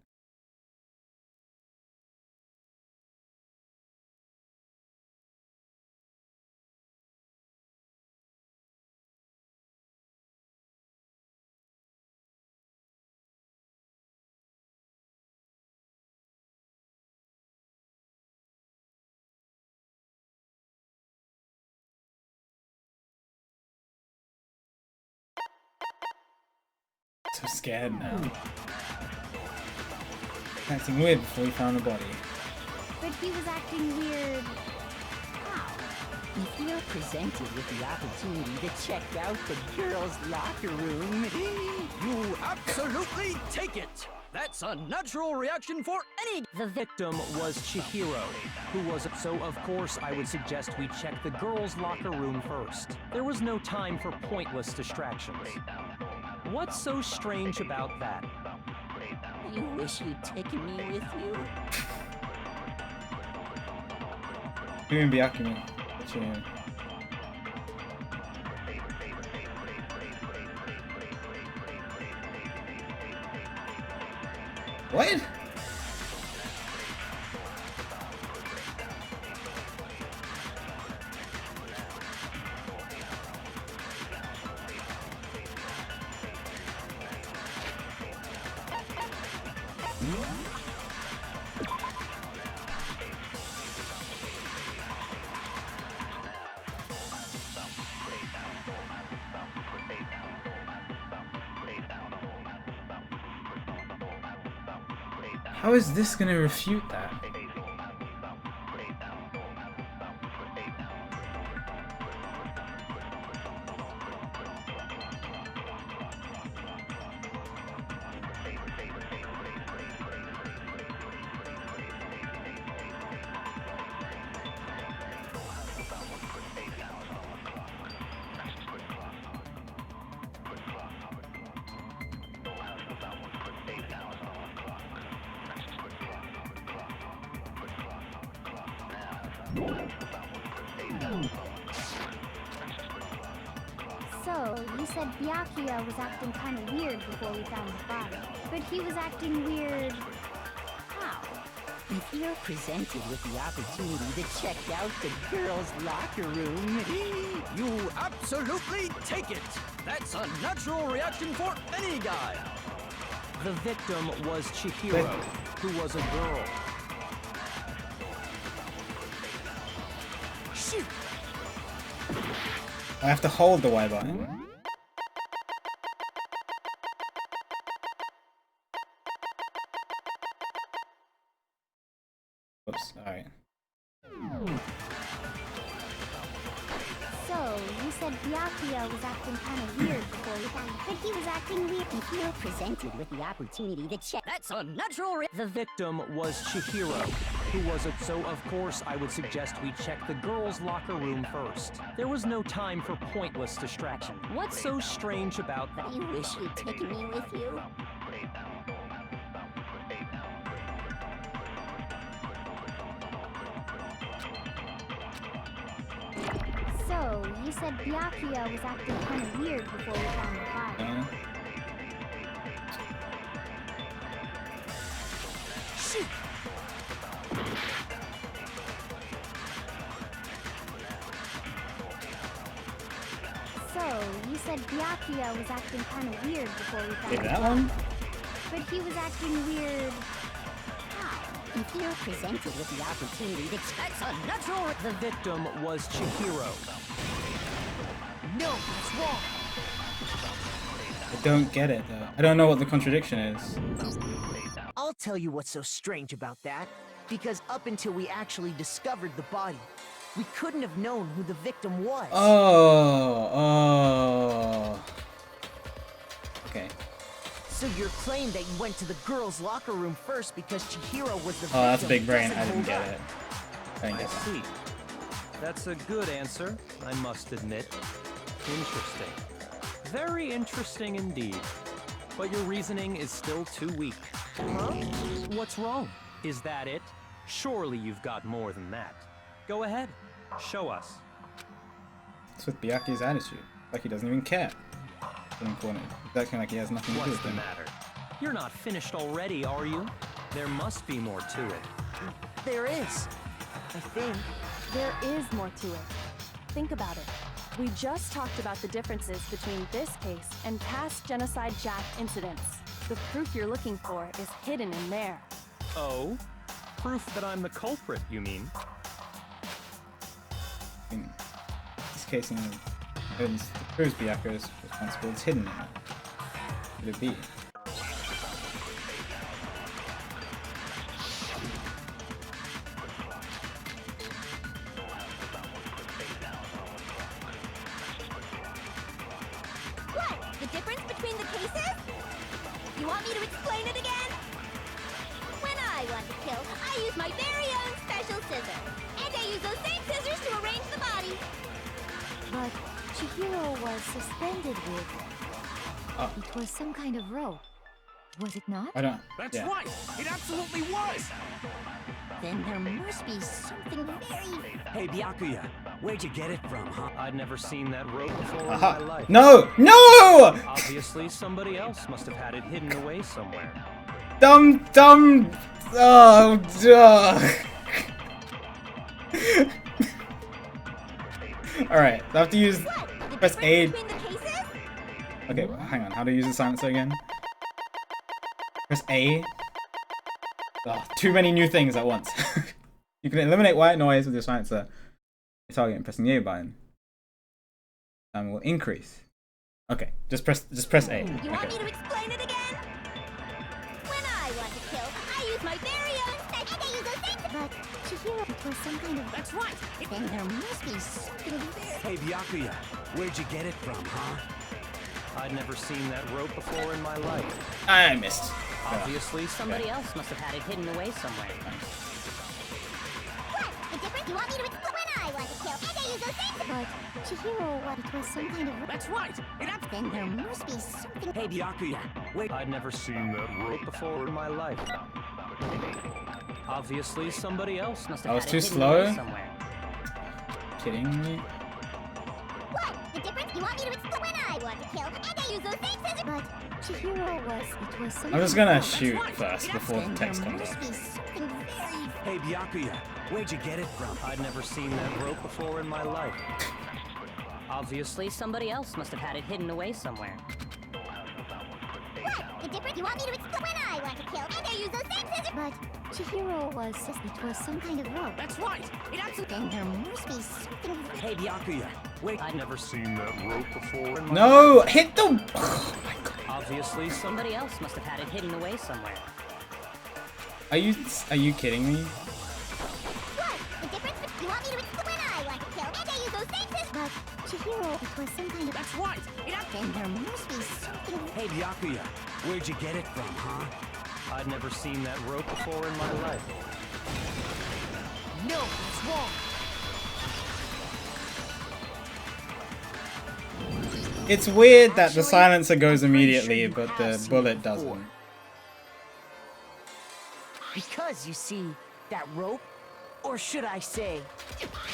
So scared now. Acting weird before he found the body. But he was acting weird. How? If you're presented with the opportunity to check out the girls' locker room, You absolutely take it! That's a natural reaction for any... The victim was Chihiro, who was... So, of course, I would suggest we check the girls' locker room first. There was no time for pointless distractions. What's so strange about that? you wish you'd taken me with you. You and Byakuya. What you mean? What? How is this gonna refute that? So, you said Byakuya was acting kind of weird before we found the body. But he was acting weird... how? If you're presented with the opportunity to check out the girls' locker room... You absolutely take it! That's a natural reaction for any guy! The victim was Chihiro, who was a girl. Shoot! I have to hold the Y button. Whoops, alright. So, you said Byakuya was acting kind of weird before we found him. But he was acting weird. If you're presented with the opportunity to check... That's a natural The victim was Chihiro, who was a... So, of course, I would suggest we check the girls' locker room first. There was no time for pointless distraction. What's so strange about that? You wish you'd taken me with you. So, you said Byakuya was acting kind of weird before we found the body. Shoot! So, you said Byakuya was acting kind of weird before we found Take the that body. one? But he was acting weird... how? If you're presented with the opportunity to... That's a natural The victim was Chihiro. No, that's wrong. I don't get it though. I don't know what the contradiction is. I'll tell you what's so strange about that. Because up until we actually discovered the body, we couldn't have known who the victim was. Oh. Okay. So your claim that you went to the girls' locker room first because Chihiro was the victim... Oh, that's big brain. I doesn't didn't hold get up. it. I didn't I get that. see. That's a good answer, I must admit. Interesting. Very interesting indeed. But your reasoning is still too weak. Huh? What's wrong? Is that it? Surely you've got more than that. Go ahead, show us. It's with Byakuya's attitude. Like he doesn't even care. In corner. Exactly like he has nothing to do with What's the him. matter? You're not finished already, are you? There must be more to it. There is. I think. There is more to it. Think about it. We just talked about the differences between this case and past Genocide Jack incidents. The proof you're looking for is hidden in there. Oh? Proof that I'm the culprit, you mean? In this case, the proves Byakuya is responsible. It's hidden in it. Could it be? What? The difference between the cases? You want me to explain it again? When I want to kill, I use my very own special scissors. And I use those same scissors to arrange the body. But Chihiro was suspended with... It was some kind of rope. Was it not? I don't. That's yeah. right! It absolutely was! Then there must be something very... Hey, Byakuya, where'd you get it from, huh? I'd never seen that rope before in my Aha! life. No! No! Obviously, somebody else must have had it hidden away somewhere. Dumb. Oh, duh. Alright, I have to use. Press A. Okay, well, hang on. How to use the silencer again? Press A. Oh, too many new things at once. You can eliminate white noise with your silencer. Target and pressing the A button. Time will increase. Okay, just press A. You want me to explain it again? When I want to kill, I use my very own special... And I use those same... But Chihiro, it was some kind of... That's right! Then there must be something very... Hey, Byakuya, where'd you get it from, huh? I'd never seen that rope before in my life. I missed. Obviously, Somebody else must have had it hidden away somewhere. What? The difference? You want me to explain... When I want to kill, and I use those same... But Chihiro, it was some kind of... That's right! Then there must be something... Hey, Byakuya, wait. I'd never seen that rope before in my life. Obviously, somebody else must have I was had too it hidden away slow. somewhere. Kidding me? What? The difference? You want me to explain... When I want to kill, and I use those same scissors... But Chihiro was... It was some I'm just kind gonna of... shoot first before the Then text there comes must up. be something very... Hey, Byakuya, where'd you get it from? I'd never seen that rope before in my life. Obviously, somebody else must have had it hidden away somewhere. What? The difference? You want me to explain... When I want to kill, and I use those same scissors... But Chihiro was... It was some kind of rope. That's right! It absolutely... Then there must be something very... Hey, Byakuya, wait. I'd never seen that rope before in my No! life. Hit the. Oh my god. Obviously, somebody else must have had it hidden away somewhere. Are you kidding me? What? The difference? You want me to explain... When I want to kill, and I use those same scissors... But Chihiro, it was some kind of... That's right! Then there must be something... Hey, Byakuya, where'd you get it from, huh? I'd never seen that rope before in my life. No, it's wrong. It's weird that the silencer goes immediately, but the bullet doesn't. Because, you see, that rope, or should I say,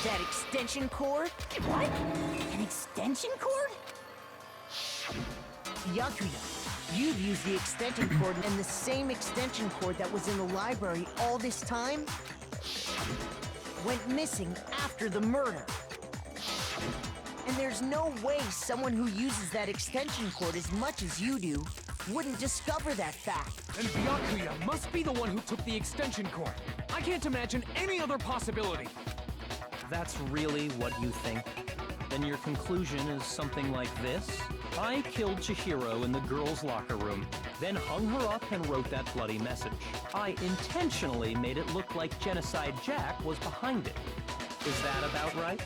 that extension cord? What? An extension cord? Byakuya, you've used the extension cord and the same extension cord that was in the library all this time went missing after the murder. And there's no way someone who uses that extension cord as much as you do wouldn't discover that fact. And Byakuya must be the one who took the extension cord. I can't imagine any other possibility. That's really what you think? Then your conclusion is something like this? I killed Chihiro in the girls' locker room, then hung her up and wrote that bloody message. I intentionally made it look like Genocide Jack was behind it. Is that about right?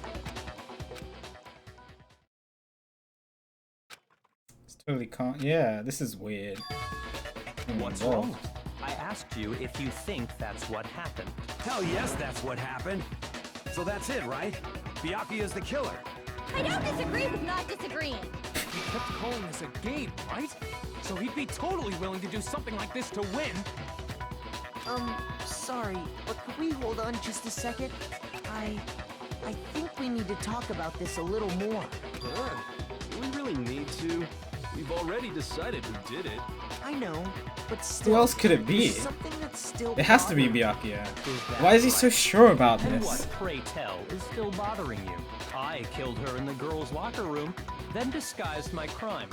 It's totally can't. Yeah, this is weird. What's wrong? I asked you if you think that's what happened. Hell yes, that's what happened. So that's it, right? Byakuya's the killer. I don't disagree with not disagreeing. He kept calling this a game, right? So he'd be totally willing to do something like this to win. Sorry, but could we hold on just a second? I think we need to talk about this a little more. Huh? Do we really need to? We've already decided who did it. I know, but still. Who else could it be? there's something that's still It has to be bothering Byakuya. Why is he so sure about And this? what, pray tell, is still bothering you? I killed her in the girls' locker room, then disguised my crime.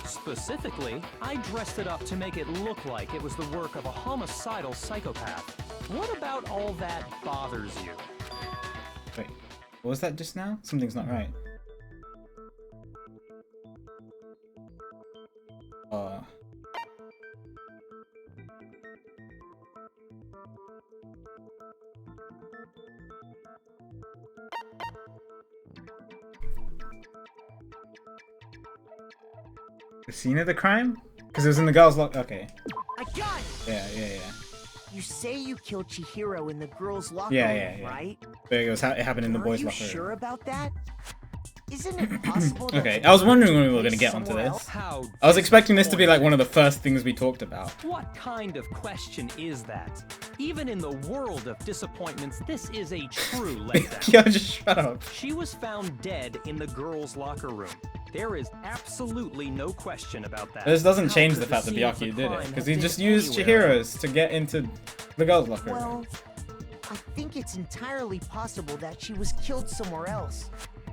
Specifically, I dressed it up to make it look like it was the work of a homicidal psychopath. What about all that bothers you? Wait, what was that just now? Something's not right. The scene of the crime? Because it was in the girls' locker. Okay. I got it! Yeah. You say you killed Chihiro in the girls' locker Yeah. room, right? But it happened in the boys' Are locker you room. sure about that? Isn't it possible that Okay, the I was wondering when we murder were going to took get onto place this. somewhere else? I was expecting this to be like one of the first things we talked about. What kind of question is that? Even in the world of disappointments, this is a true letdown. Yo, just shut up. She was found dead in the girls' locker room. There is absolutely no question about that. This doesn't How change could the fact that scene of the Byakuya did it, crime because have he been just used anywhere Chihiro's to get into the girls' locker room. Well, I think it's entirely possible that she was killed somewhere else,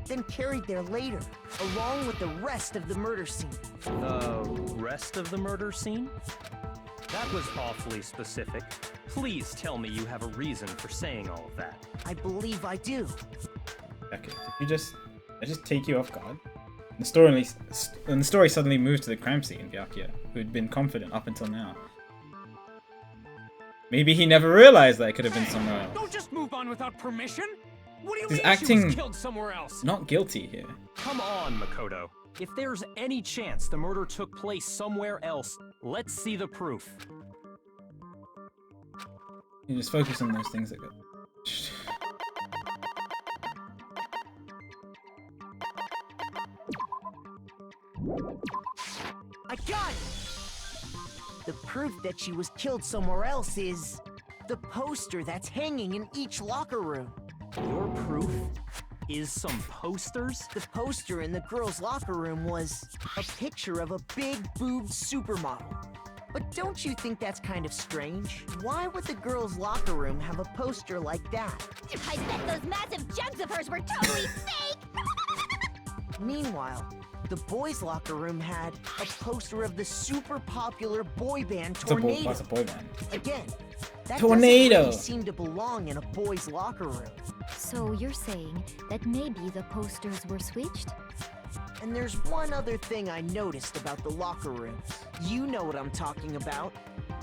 then carried there later, along with the rest of the murder scene. The rest of the murder scene? That was awfully specific. Please tell me you have a reason for saying all of that. I believe I do. Okay, did I just take you off guard? And the story suddenly moved to the crime scene, Byakuya, who had been confident up until now. Maybe he never realized that it could have been somewhere else. Don't just move on without permission. What do you He's mean she acting was killed somewhere else? not guilty here. Come on, Makoto. If there's any chance the murder took place somewhere else, let's see the proof. You just focus on those things that go. I got it! The proof that she was killed somewhere else is the poster that's hanging in each locker room. Your proof is some posters? The poster in the girls' locker room was a picture of a big-boobed supermodel. But don't you think that's kind of strange? Why would the girls' locker room have a poster like that? I bet those massive jugs of hers were totally fake! Meanwhile, the boys' locker room had a poster of the super popular boy band Tornado. What's a boy band? Again, that Tornado! doesn't really seem to belong in a boys' locker room. So you're saying that maybe the posters were switched? And there's one other thing I noticed about the locker rooms. You know what I'm talking about,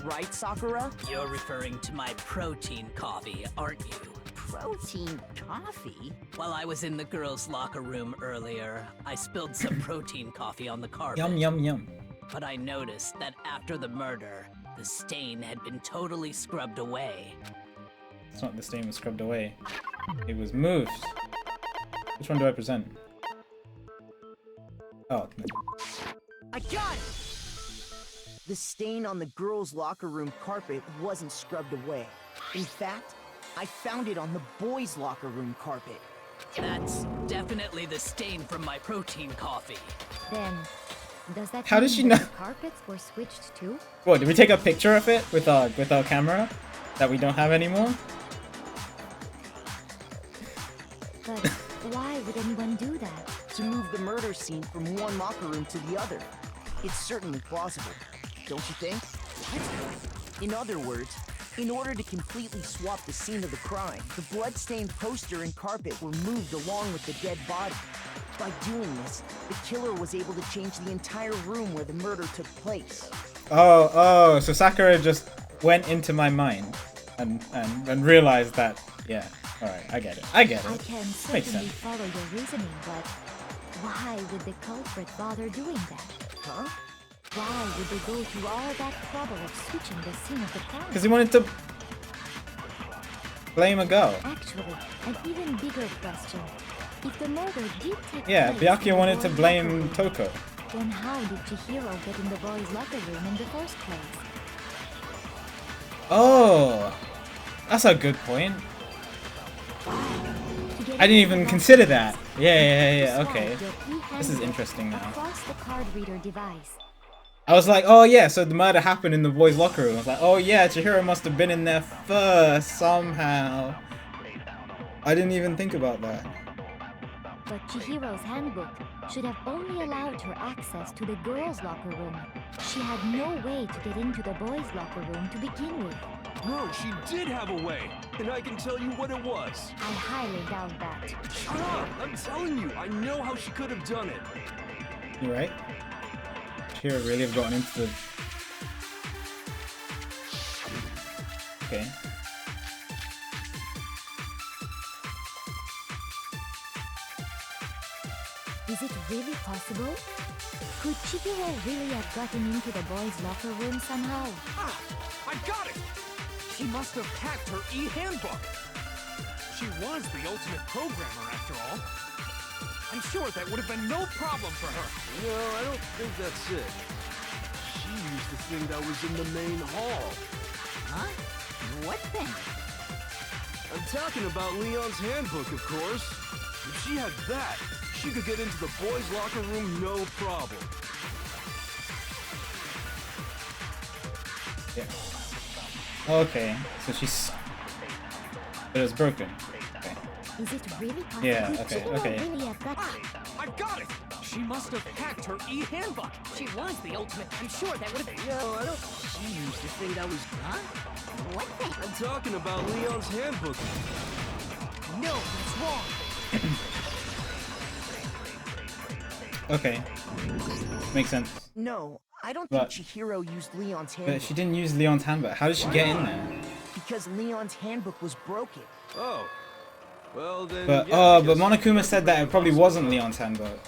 right, Sakura? You're referring to my protein coffee, aren't you? Protein coffee? While I was in the girls' locker room earlier, I spilled some protein coffee on the carpet. Yum, yum, yum. But I noticed that after the murder, the stain had been totally scrubbed away. It's not the stain was scrubbed away. It was moved. Which one do I present? Oh. No. I got it! The stain on the girls' locker room carpet wasn't scrubbed away. In fact, I found it on the boys' locker room carpet. That's definitely the stain from my protein coffee. Then, does that How mean does she that know? the carpets were switched too? What, did we take a picture of it with our camera that we don't have anymore? But why would anyone do that? To move the murder scene from one locker room to the other. It's certainly plausible, don't you think? In other words, in order to completely swap the scene of the crime, the blood-stained poster and carpet were moved along with the dead body. By doing this, the killer was able to change the entire room where the murder took place. Oh, so Sakura just went into my mind and realized that, yeah, alright, I get it. I can Makes certainly sense. follow your reasoning, but why would the culprit bother doing that? Huh? Why would they go through all that trouble of switching the scene of the crime? Because he wanted to blame a girl. Actually, an even bigger question. If the murder did take Yeah, place in Byakuya the wanted to boys' blame locker room, Toko. then how did Chihiro get in the boys' locker room in the first place? Oh, that's a good point. I didn't even consider that. Yeah. Okay. This is interesting now. Across the card reader device. I was like, oh yeah, so the murder happened in the boys' locker room. I was like, oh yeah, Chihiro must have been in there first somehow. I didn't even think about that. But Chihiro's handbook should have only allowed her access to the girls' locker room. She had no way to get into the boys' locker room to begin with. No, she did have a way, and I can tell you what it was. I highly doubt that. Shut up! I'm telling you, I know how she could have done it. You're right. Chihiro really have gotten into the... Okay. Is it really possible? Could Chihiro really have gotten into the boys' locker room somehow? Ah! I got it! She must have hacked her e-handbook. She was the ultimate programmer, after all. I'm sure that would have been no problem for her. No, I don't think that's it. She used the thing that was in the main hall. Huh? What thing? I'm talking about Leon's handbook, of course. If she had that, she could get into the boys' locker room no problem. Yeah. Okay, so she's... It was broken. Okay. Is it really possible? Yeah, okay. Really have got... I got it! She must have hacked her e-handbook. She was the ultimate. I'm sure that would have... No, I don't... She used the thing that was... Huh? What thing? I'm talking about Leon's handbook. No, that's wrong. Okay. Makes sense. No, I don't But- think Chihiro used Leon's handbook. But she didn't use Leon's handbook. How did she get in there? Because Leon's handbook was broken. Oh. Well then... But yeah, I but guess- Monokuma said that it probably wasn't Leon's handbook.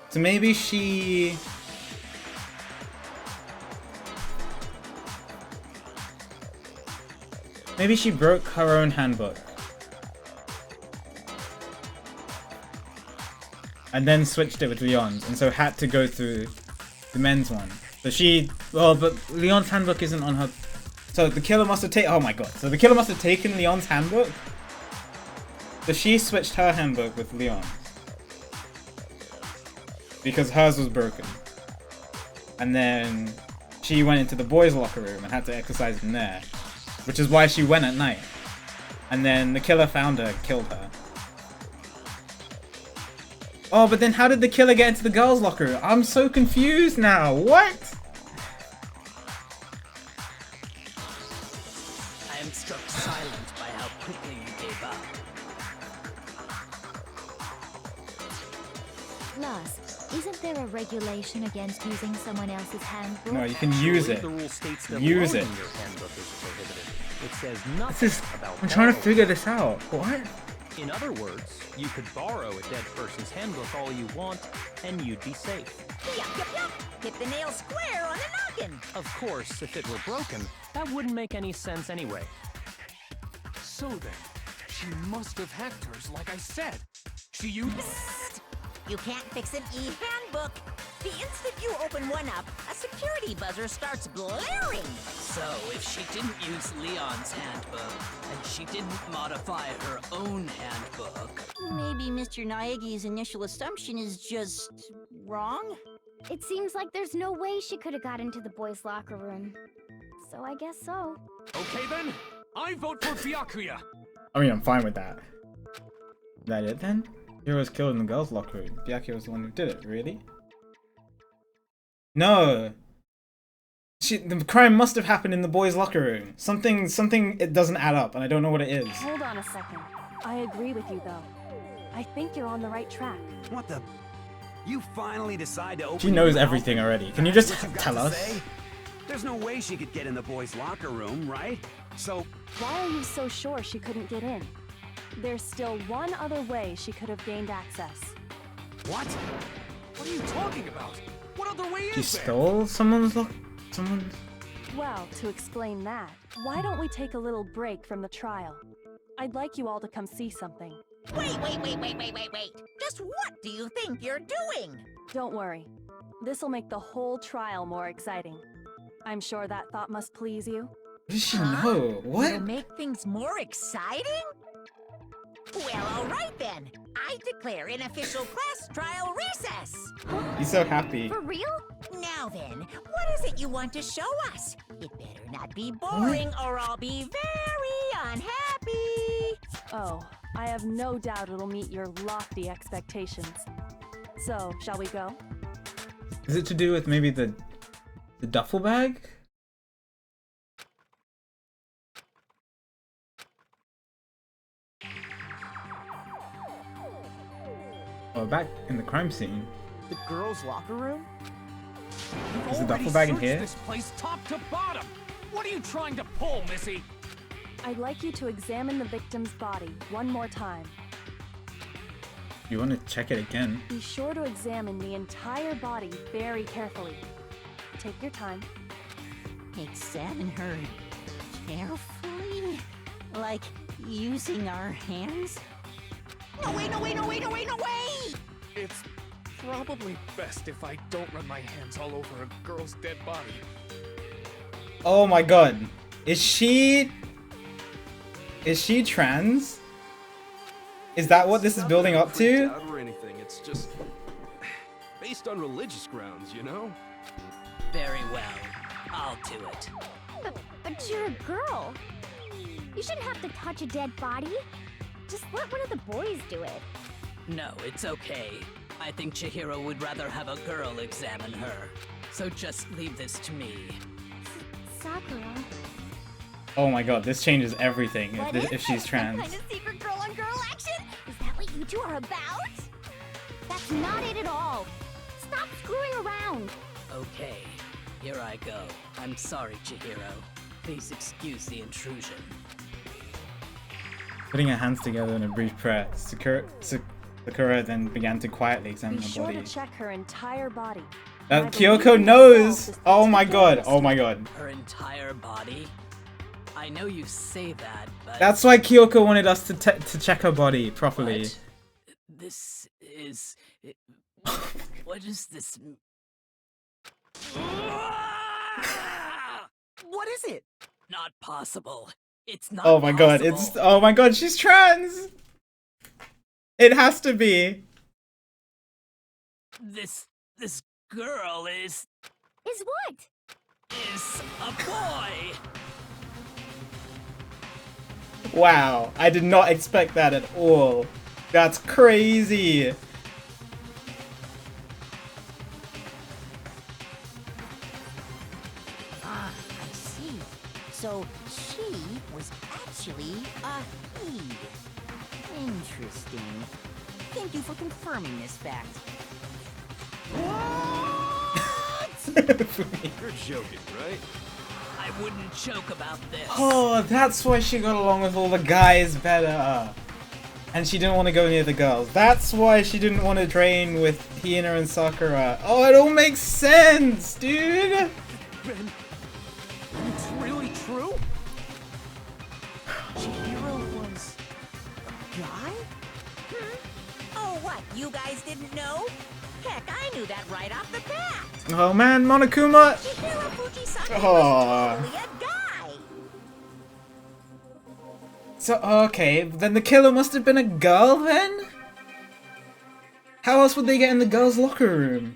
So maybe she... Maybe she broke her own handbook. And then switched it with Leon's, and so had to go through the men's one. So she... Well, but Leon's handbook isn't on her... So the killer must have taken... Oh my god. So the killer must have taken Leon's handbook? So she switched her handbook with Leon's. Because hers was broken. And then she went into the boys' locker room and had to exercise in there. Which is why she went at night. And then the killer found her and killed her. Oh, but then how did the killer get into the girls' locker room? I'm so confused now. What? I am struck silent by how quickly you gave up. Plus, isn't there a regulation against using someone else's handbook? No, you can use it. The rule states that Use loaning it. your handbook is prohibited. It says nothing This is... about I'm trying to borrowing. figure this out. What? In other words, you could borrow a dead person's handbook all you want, and you'd be safe. Yup. Hit the nail square on the noggin. Of course, if it were broken, that wouldn't make any sense anyway. So then, she must have hacked hers, like I said. She used... You can't fix an e-handbook. The instant you open one up, a security buzzer starts blaring. So, if she didn't use Leon's handbook, and she didn't modify her own handbook... Maybe Mr. Naegi's initial assumption is just... wrong? It seems like there's no way she could have got into the boys' locker room. So I guess so. Okay then, I vote for Byakuya. I mean, I'm fine with that. Is that it then? Hero was killed in the girls' locker room. Byakuya was the one who did it. Really? No. The crime must have happened in the boys' locker room. Something. It doesn't add up, and I don't know what it is. Hold on a second. I agree with you, though. I think you're on the right track. What the? You finally decide to open She knows your mouth? everything already. Can you just That's what you got tell to us? say? There's no way she could get in the boys' locker room, right? So, Why are you so sure she couldn't get in? There's still one other way she could have gained access. what? What are you talking about? What other way She is there? stole someone's locker. Someone's. Well, to explain that, why don't we take a little break from the trial? I'd like you all to come see something. Wait. Just what do you think you're doing? Don't worry. This'll make the whole trial more exciting. I'm sure that thought must please you. What does she know? What? It'll make things more exciting? Well, all right then. I declare an official class trial recess. He's so happy. For real? Now then, what is it you want to show us? It better not be boring or I'll be very unhappy. Oh, I have no doubt it'll meet your lofty expectations. So, shall we go? Is it to do with maybe the duffel bag? Oh, back in the crime scene. The girls' locker room? Is the duffel bag in here? This place top to bottom. What are you trying to pull, Missy? I'd like you to examine the victim's body one more time. You want to check it again? Be sure to examine the entire body very carefully. Take your time. Examine her carefully? Like using our hands? No way, no way, no way, no way, no way! It's probably best if I don't run my hands all over a girl's dead body. Oh my god. Is she trans? Is that what this is building up to? Out or anything. It's just based on religious grounds, you know? Very well. I'll do it. But you're a girl. You shouldn't have to touch a dead body. Just let one of the boys do it. No, it's okay. I think Chihiro would rather have a girl examine her. So just leave this to me. Sakura. Oh my god, this changes everything if she's Some trans. kind of secret girl-on-girl action? Is that what you two are about? That's not it at all. Stop screwing around. Okay, here I go. I'm sorry, Chihiro. Please excuse the intrusion. Putting her hands together in a brief prayer, Sakura then began to quietly examine Be her sure body. to check her entire body. Kyoko knows! Oh my god, oh my god. Her entire body? I know you say that, but... That's why Kyoko wanted us to check her body properly. What? This is... What is this... What is it? Not possible. It's not Oh my god, possible. oh my god, she's trans! It has to be. This girl is what? Is a boy! Wow, I did not expect that at all. That's crazy. Ah, I see. So she was actually a he. Interesting. Thank you for confirming this fact. You're joking, right? I wouldn't joke about this. Oh, that's why she got along with all the guys better. And she didn't want to go near the girls. That's why she didn't want to train with Hina and Sakura. Oh, it all makes sense, dude. Ben, it's really true? Chihiro was a guy? Oh, what? You guys didn't know? Heck, I knew that right off the bat. Oh man, Monokuma. Chihiro Fujisaki Oh. was totally a guy. So, okay, then the killer must have been a girl then? How else would they get in the girls' locker room?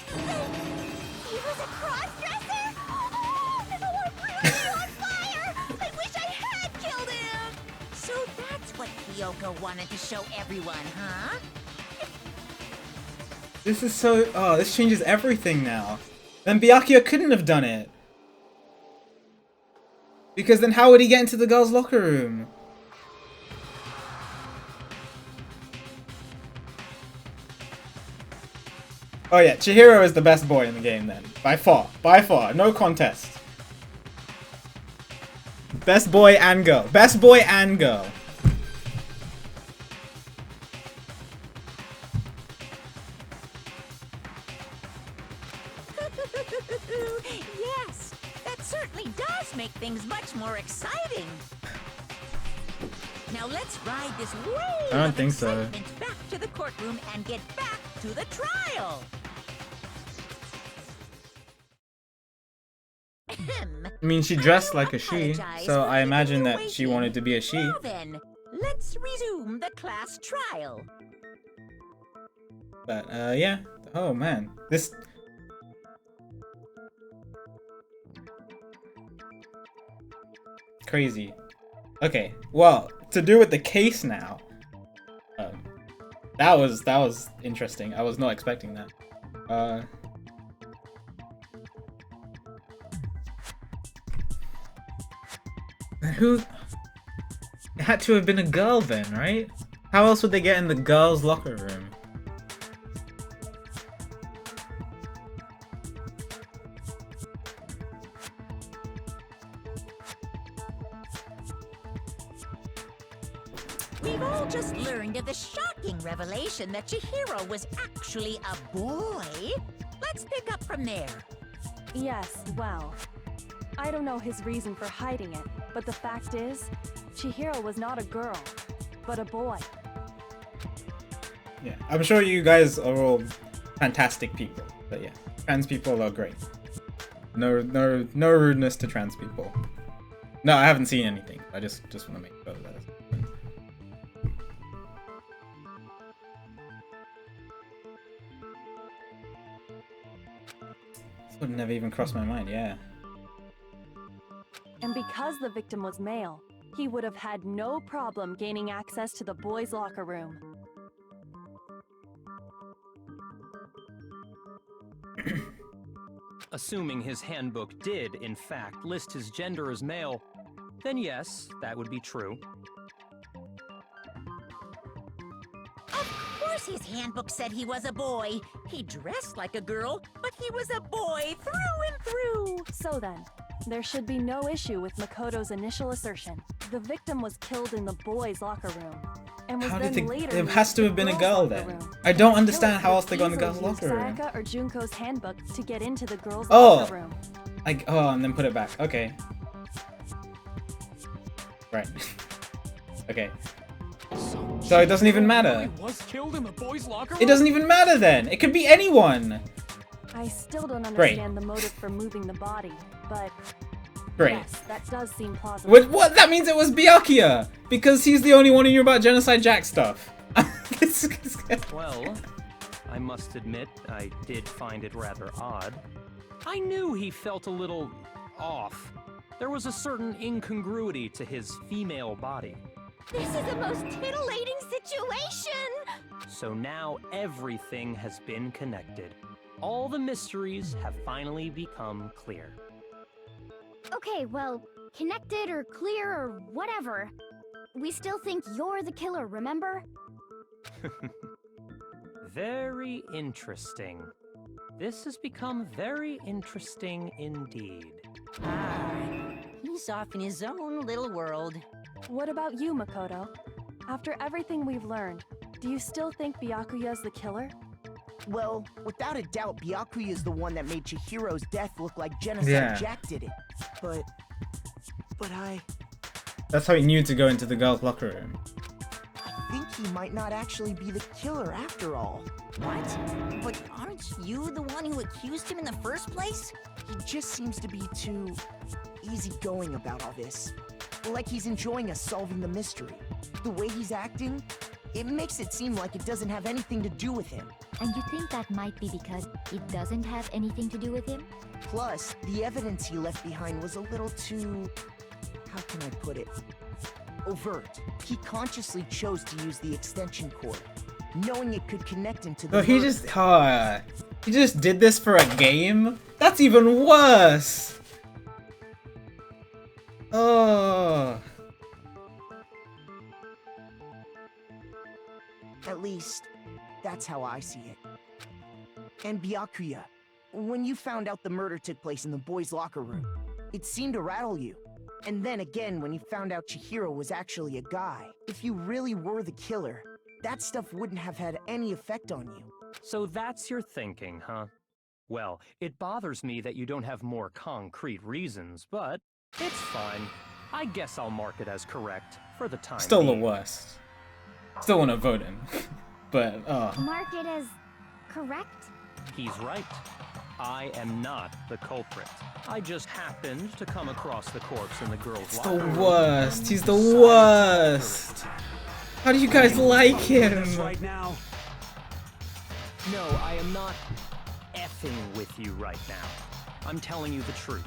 He was a cross-dresser? Oh, this whole room is on fire! I wish I had killed him! So that's what Kyoko wanted to show everyone, huh? This is so... Oh, this changes everything now. Then Byakuya couldn't have done it. Because then how would he get into the girls' locker room? Oh yeah, Chihiro is the best boy in the game then. By far, no contest. Best boy and girl. Best boy and girl. Yes, that certainly does make things much more exciting. Now let's ride this wave I don't of think so. excitement back to the courtroom and get back to the trial. him. I mean, she dressed like a she, Apologize so for I imagine keeping you that she waiting. wanted to be a she. Now then, let's resume the class trial. But, yeah. Oh, man. This... Crazy. Okay, well, to do with the case now. That was interesting. I was not expecting that. Who... It had to have been a girl then, right? How else would they get in the girls' locker room? We've all just learned of the shocking revelation that Chihiro was actually a boy. Let's pick up from there. Yes, well, I don't know his reason for hiding it, but the fact is, Chihiro was not a girl, but a boy. Yeah, I'm sure you guys are all fantastic people, but yeah, trans people are great. No rudeness to trans people. No, I haven't seen anything. I just want to make sure that. This would never even crossed my mind. Yeah. And because the victim was male, he would have had no problem gaining access to the boys' locker room. Assuming his handbook did, in fact, list his gender as male, then yes, that would be true. Of course his handbook said he was a boy. He dressed like a girl, but he was a boy through and through. So then, there should be no issue with Makoto's initial assertion. The victim was killed in the boys' locker room, and was How then did later it moved has to the have been a girls' girl locker then. room. I don't The understand killer how else they got in the could girls' easily locker use room. Sayaka or Junko's handbook to get into the girls' Oh! locker room. And then put it back. Okay. Right. Okay. So it doesn't even matter. Was killed in the boys' locker room? It doesn't even matter then. It could be anyone. I still don't Great. understand the motive for moving the body, but Great. yes, that does seem plausible. What? That means it was Byakuya! Because he's the only one who knew about Genocide Jack stuff. Well, I must admit, I did find it rather odd. I knew he felt a little off. There was a certain incongruity to his female body. This is the most titillating situation! So now everything has been connected. All the mysteries have finally become clear. Okay, well, connected or clear or whatever. We still think you're the killer, remember? Very interesting. This has become very interesting indeed. He's off in his own little world. What about you, Makoto? After everything we've learned, do you still think Byakuya's the killer? Well, without a doubt, Byakuya is the one that made Chihiro's death look like Genocide Yeah. Jack did it. But That's how he knew to go into the girls' locker room. I think he might not actually be the killer after all. What? But aren't you the one who accused him in the first place? He just seems to be too easygoing about all this. Like he's enjoying us solving the mystery. The way he's acting, it makes it seem like it doesn't have anything to do with him. And you think that might be because it doesn't have anything to do with him? Plus, the evidence he left behind was a little too... how can I put it? Overt. He consciously chose to use the extension cord, knowing it could connect him to the Oh, he murder. just did this for a game? That's even worse! Oh. At least, that's how I see it. And Byakuya, when you found out the murder took place in the boys' locker room, it seemed to rattle you. And then again, when you found out Chihiro was actually a guy, if you really were the killer, that stuff wouldn't have had any effect on you. So that's your thinking, huh? Well, it bothers me that you don't have more concrete reasons, but it's fine. I guess I'll mark it as correct for the time Still the being. worst. Still want to vote him. But, Mark it as correct? He's right. I am not the culprit. I just happened to come across the corpse in the girl's He's locker the room. worst. He's the worst. How do you guys like him? Right now. No, I am not effing with you right now. I'm telling you the truth.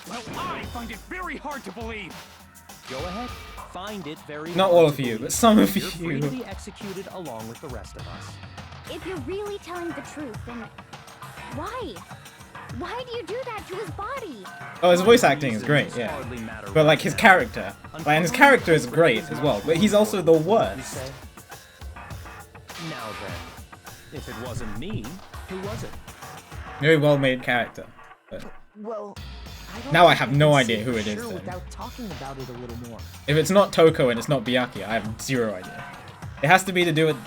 Well, I find it very hard to believe. Go ahead, find it very Not hard all to of you, believe. but some of You're free to you. be executed along with the rest of us. If you're really telling the truth, then why? Why do you do that to his body? Oh, his voice acting is great, yeah. Hardly matter But like right his now. character, like, and his character is great as well. But he's also the You worst. say? Now then, if it wasn't me, who was it? Very well made character. But Well, I don't Now I think have can no say idea who for it is sure then. Without talking about it a little more. if it's not Toko and it's not Byakuya, I have zero idea. It has to be to do with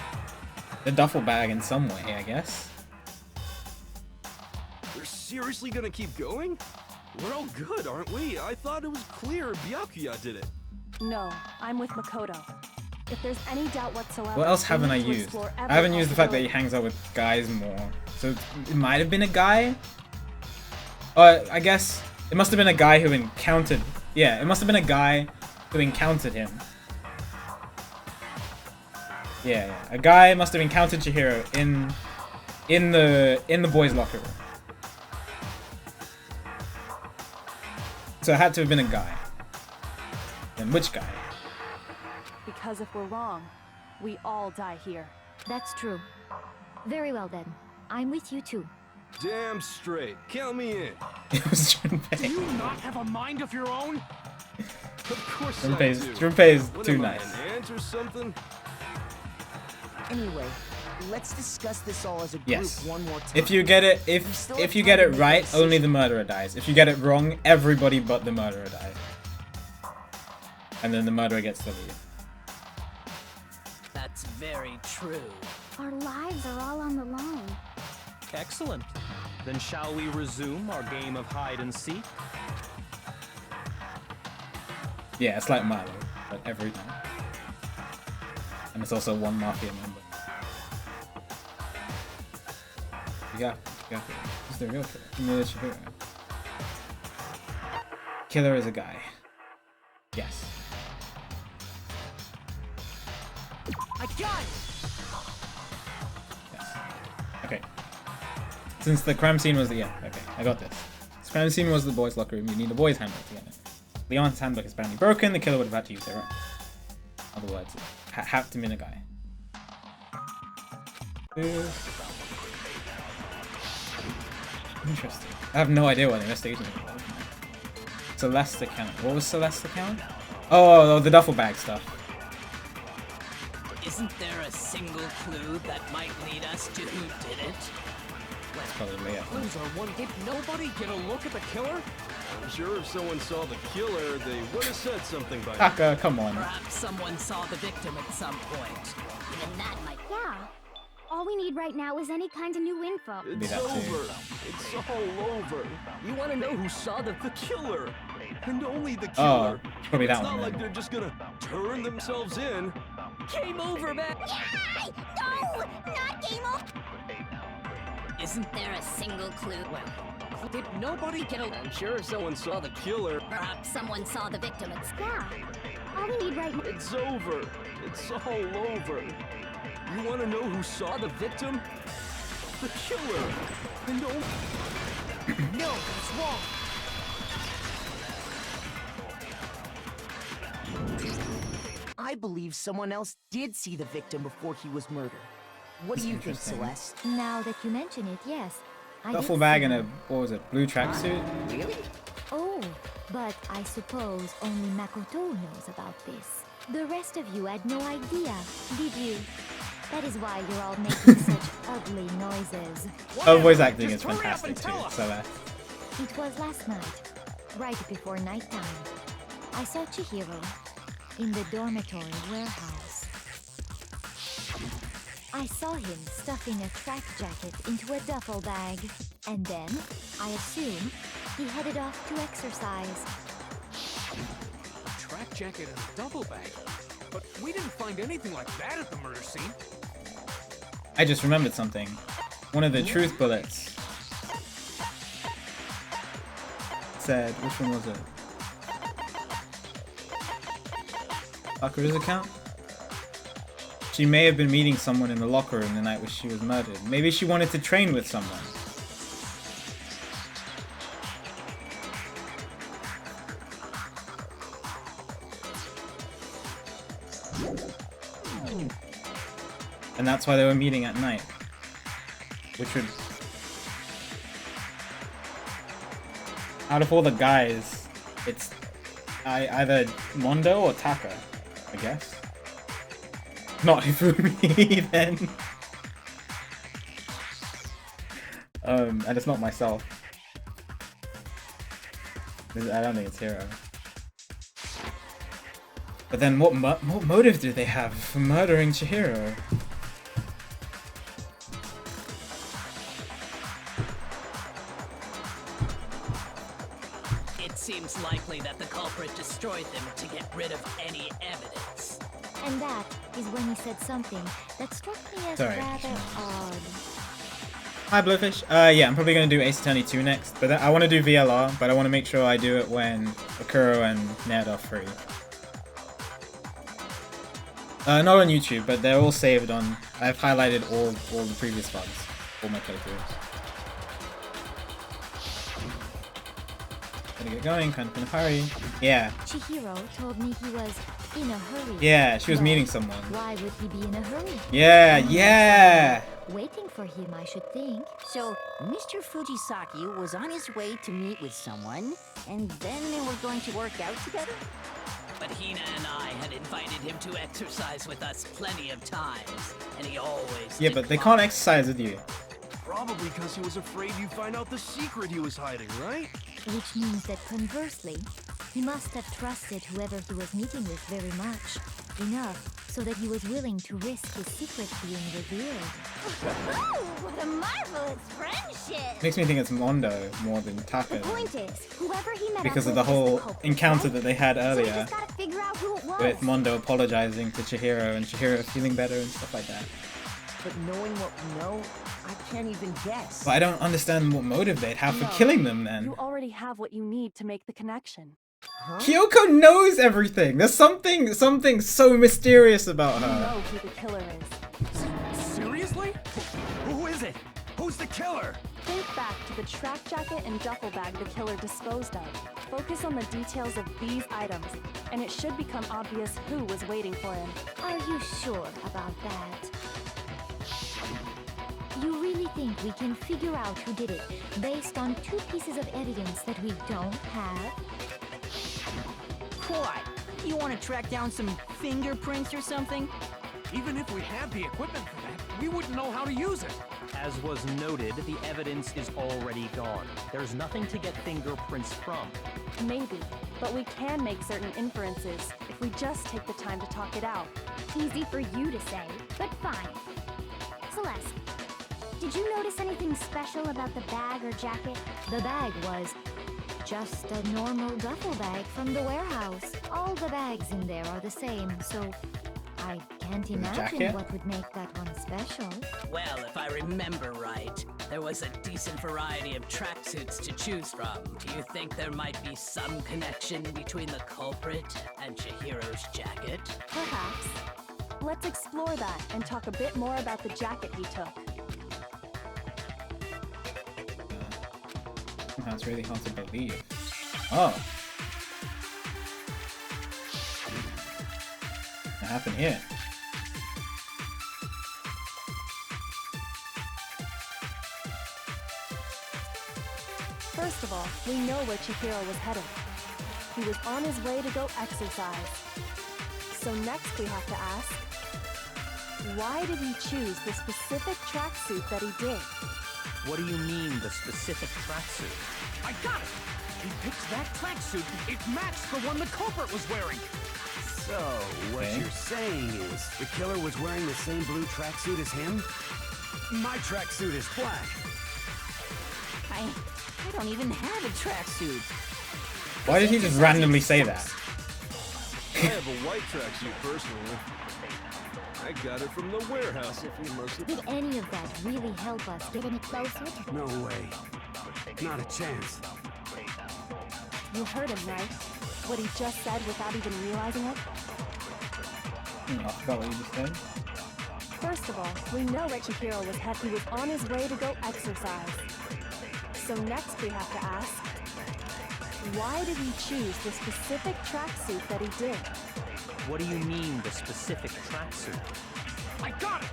the duffel bag in some way, I guess. We're seriously gonna keep going? We're all good, aren't we? I thought it was clear Byakuya did it. No, I'm with Makoto. If there's any doubt whatsoever, What else we haven't I need to used? explore I every haven't used the fact that he possibility. hangs out with guys more. So it might have been a guy? I guess it must have been a guy who encountered... Yeah, it must have been a guy who encountered him. Yeah. A guy must have encountered Chihiro in the boys' locker room. So it had to have been a guy. Then which guy? Because if we're wrong, we all die here. That's true. Very well then. I'm with you too. Damn straight. Count me in. It was Do Junpei. you not have a mind of your own? Of course I Junpei's, do. Junpei's What too am I, nice. an ant or something? Anyway, let's discuss this all as a group Yes. one more time. If you get it, We still if have you time get to it make a right, only decision. the murderer dies. If you get it wrong, everybody but the murderer dies. And then the murderer gets the lead. That's very true. Our lives are all on the line. Excellent. Then shall we resume our game of hide and seek? Yeah, it's like Milo, but every time. And it's also one mafia member. Yeah. Who's the real killer? Kimura Chihiro. Killer is a guy. Yes. I got it! Yes. Okay. Since the crime scene was the okay, I got this. The crime scene was the boys' locker room. You need the boys' handbook to get it. Leon's handbook is apparently broken. The killer would have had to use their own. In other words, have to mean a guy. Interesting. I have no idea what the investigation is about. Celeste account. What was Celeste account? Oh, the duffel bag stuff. Isn't there a single clue that might lead us to who did it? That's probably Leah. Clues are one. Did nobody get a look at the killer? I'm sure if someone saw the killer, they would have said something by now. Taka, come on. Perhaps someone saw the victim at some point. Even that might. Yeah. All we need right now is any kind of new info. Be It's that too. over. It's all over. You want to know who saw the killer? And only the Oh, killer. probably that It's one. not like then. they're just gonna turn themselves in. Game over, man! Yay! No! Not game over! Isn't there a single clue? Well, Did nobody get a... I'm sure if someone saw the killer, Perhaps someone saw the victim at. Yeah. All we need right now. it's over. It's all over. You want to know who saw the victim? The killer. And only... No, that's wrong. I believe someone else did see the victim before he was murdered. What do you think, Interesting. Celeste? Now that you mention it, yes. I Duffel did bag see and a, him. what was it, blue tracksuit? Really? Oh, but I suppose only Makoto knows about this. The rest of you had no idea, did you? That is why you're all making such ugly noises. Oh, voice acting Just is hurry up fantastic and too. tell us. So It was last night, right before nighttime. I saw Chihiro in the dormitory warehouse. I saw him stuffing a track jacket into a duffel bag, and then, I assume, he headed off to exercise. A track jacket and a duffel bag. But we didn't find anything like that at the murder scene. I just remembered something. One of the truth bullets said, which one was it? Sakura's account? She may have been meeting someone in the locker room the night she was murdered. Maybe she wanted to train with someone. And that's why they were meeting at night. Which would... Out of all the guys, it's either Mondo or Taka, I guess. Not Hifumi, then. And it's not myself. I don't think it's Hiro. But then what motive do they have for murdering Chihiro? It seems likely that the culprit destroyed them to get rid of any evidence. And that is when he said something that struck me as rather odd. Hi, Blowfish. Yeah, I'm probably going to do Ace Attorney 2 next, but I want to do VLR, but I want to make sure I do it when Akuro and Ned are free. Not on YouTube, but they're all saved on... I've highlighted all the previous ones, all my playthroughs. Gotta get going, kind of in a hurry. Yeah. Chihiro told me he was in a hurry. Yeah, she was meeting someone. Why would he be in a hurry? Yeah, yeah! Waiting for him, I should think. So, Mr. Fujisaki was on his way to meet with someone, and then they were going to work out together? But Hina and I had invited him to exercise with us plenty of times, and he always Yeah, but they can't exercise with you. Probably because he was afraid you'd find out the secret he was hiding, right? Which means that conversely, he must have trusted whoever he was meeting with very much. Enough so that he was willing to risk his secret being revealed. What a marvelous friendship! Makes me think it's Mondo more than Taka. The point is, whoever he met Because up of the with is whole culprit, encounter right? that they had So we earlier. just gotta figure out who it was. With Mondo apologizing to Chihiro and Chihiro feeling better and stuff like that. But knowing what we know, I can't even guess. But I don't understand what motive they'd have for No, killing them then. You already have what you need to make the connection. Huh? Kyoko knows everything! There's something so mysterious about You her. know who the killer is. Seriously? Who is it? Who's the killer? Think back to the track jacket and duffel bag the killer disposed of. Focus on the details of these items, and it should become obvious who was waiting for him. Are you sure about that? You really think we can figure out who did it based on 2 pieces of evidence that we don't have? What? You want to track down some fingerprints or something? Even if we had the equipment for that, we wouldn't know how to use it. As was noted, the evidence is already gone. There's nothing to get fingerprints from. Maybe, but we can make certain inferences if we just take the time to talk it out. Easy for you to say, but fine. Celeste, did you notice anything special about the bag or jacket? The bag was just a normal duffel bag from the warehouse. All the bags in there are the same, so I can't imagine jacket? what would make that one special. Well, if I remember right, there was a decent variety of tracksuits to choose from. Do you think there might be some connection between the culprit and Chihiro's jacket? Perhaps. Let's explore that and talk a bit more about the jacket he took. Somehow it's really hard to believe. Oh. What happened here? First of all, we know where Chihiro was headed. He was on his way to go exercise. So next we have to ask, why did he choose the specific tracksuit that he did? What do you mean, the specific tracksuit? I got it! He picked that tracksuit. It matched the one the culprit was wearing. So, what Okay. you're saying is the killer was wearing the same blue tracksuit as him? My tracksuit is black. I don't even have a tracksuit. Why did he just randomly say that? I have a white tracksuit personally. I got it from the warehouse if you must. Did any of that really help us get any closer? No way. Not a chance. You heard him, right? What he just said without even realizing it? I forgot what you just said. First of all, we know that Chihiro he was on his way to go exercise. So next we have to ask, why did he choose the specific tracksuit that he did? What do you mean, the specific tracksuit? I got it!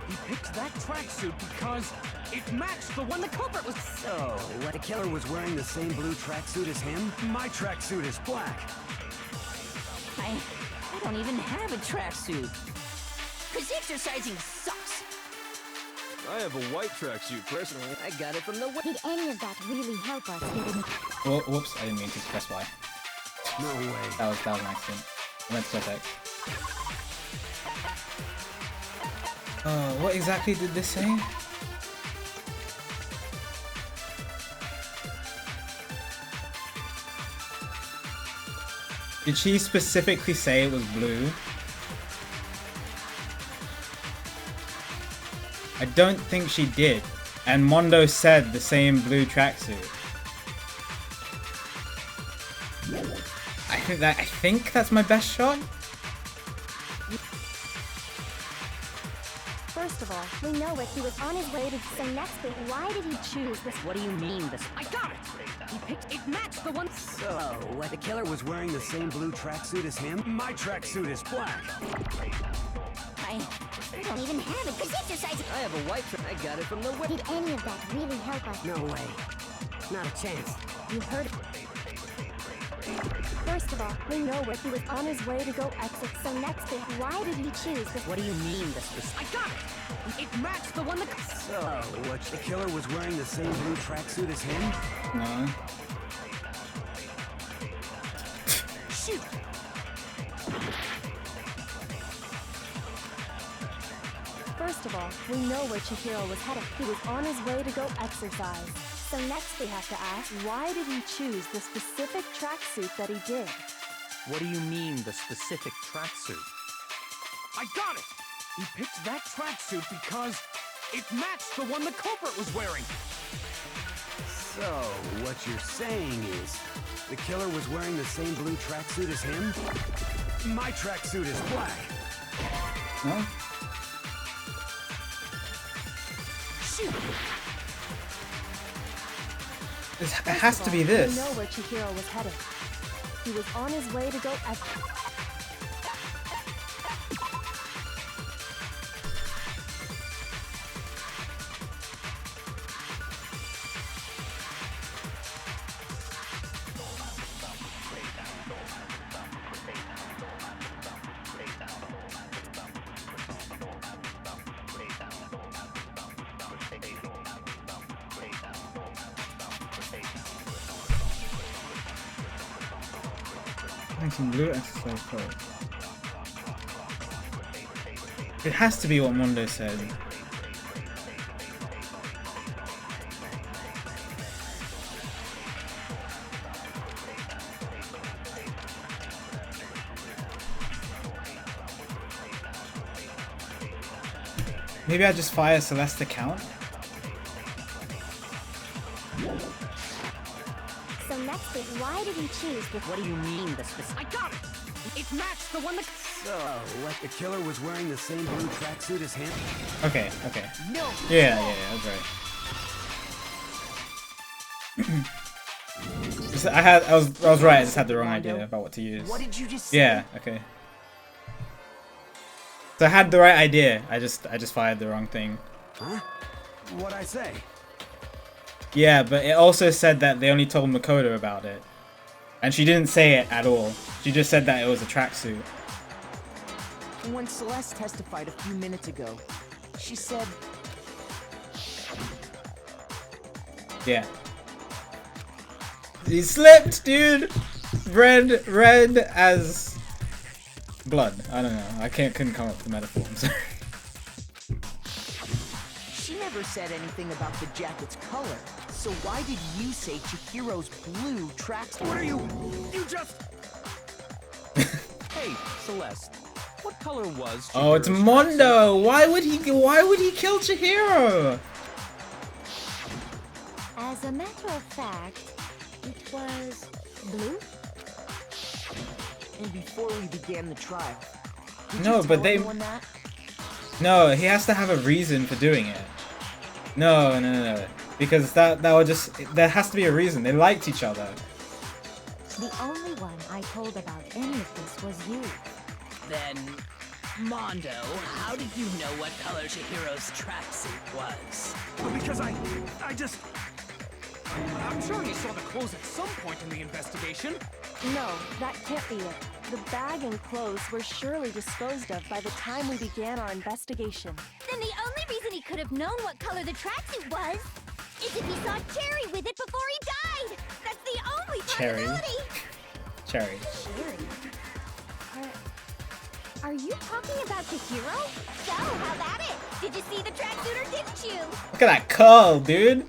He picked that tracksuit because it matched the one the culprit was. So, what, the killer was wearing the same blue tracksuit as him? My tracksuit is black. I don't even have a tracksuit. Cause exercising sucks. I have a white tracksuit, personally. I got it from the Did any of that really help us get in? Oh, whoops, I didn't mean to press Y. No way. That was an accident. I meant to press X. What exactly did this say? Did she specifically say it was blue? I don't think she did. And Mondo said the same blue tracksuit. I think that's my best shot. First of all, we know it. He was on his way to. So next, why did he choose this? What do you mean, this? I got it! He picked it matched the one. So, what, the killer was wearing the same blue tracksuit as him? My tracksuit is black. I don't even have it. Cause exercising. I have a white I got it from the Did any of that really help us? No way. Not a chance. You heard it. First of all, we know it. He was on his way to go exit. So next, why did he choose this? What do you mean, this was? I got it! It matched the one the. So, what, the killer was wearing the same blue tracksuit as him? No. Shoot! First of all, we know where Chihiro was headed. He was on his way to go exercise. So next we have to ask, why did he choose the specific tracksuit that he did? What do you mean, the specific tracksuit? I got it! He picked that tracksuit because it matched the one the culprit was wearing. So, what you're saying is, the killer was wearing the same blue tracksuit as him? My tracksuit is black. No? Shoot! It has to be this. We know where Chihiro was headed. He was on his way to go exercise. Some blue exercise clothes. It has to be what Mondo said. Maybe I just fire Celeste to count? So next is, why did he choose this? What do you mean, this? I got it! It matched the one that. So, what, the killer was wearing the same blue tracksuit as him? Okay. No! Yeah, that's right. I was right, I just had the wrong idea about what to use. What did you just say? Yeah, okay. So I had the right idea, I just fired the wrong thing. Huh? What'd I say? Yeah, but it also said that they only told Makoto about it. And she didn't say it at all. She just said that it was a tracksuit. When Celeste testified a few minutes ago, she said... Yeah. He slipped, dude! Red as... blood. I don't know. I couldn't come up with a metaphor. I'm sorry. She never said anything about the jacket's color. So why did you say Chihiro's blue tracksuit? What are you? You just. Hey, Celeste. What color was Oh, it's Chihiro's Mondo! Why would he kill Chihiro? As a matter of fact, it was Blue? And before we began the trial, did No, you but tell they- anyone that? No, he has to have a reason for doing it. No. Because that would just... There has to be a reason. They liked each other. The only one I told about any of this was you. Then, Mondo, how did you know what color Chihiro's tracksuit was? Well, because I just... I'm sure he saw the clothes at some point in the investigation. No, that can't be it. The bag and clothes were surely disposed of by the time we began our investigation. Then the only reason he could have known what color the tracksuit was is if he saw Cherry with it before he died. That's the only Cherry. possibility. Cherry. Are you talking about Chihiro? So, how about it? Did you see the tracksuit or didn't you? Look at that curl, dude.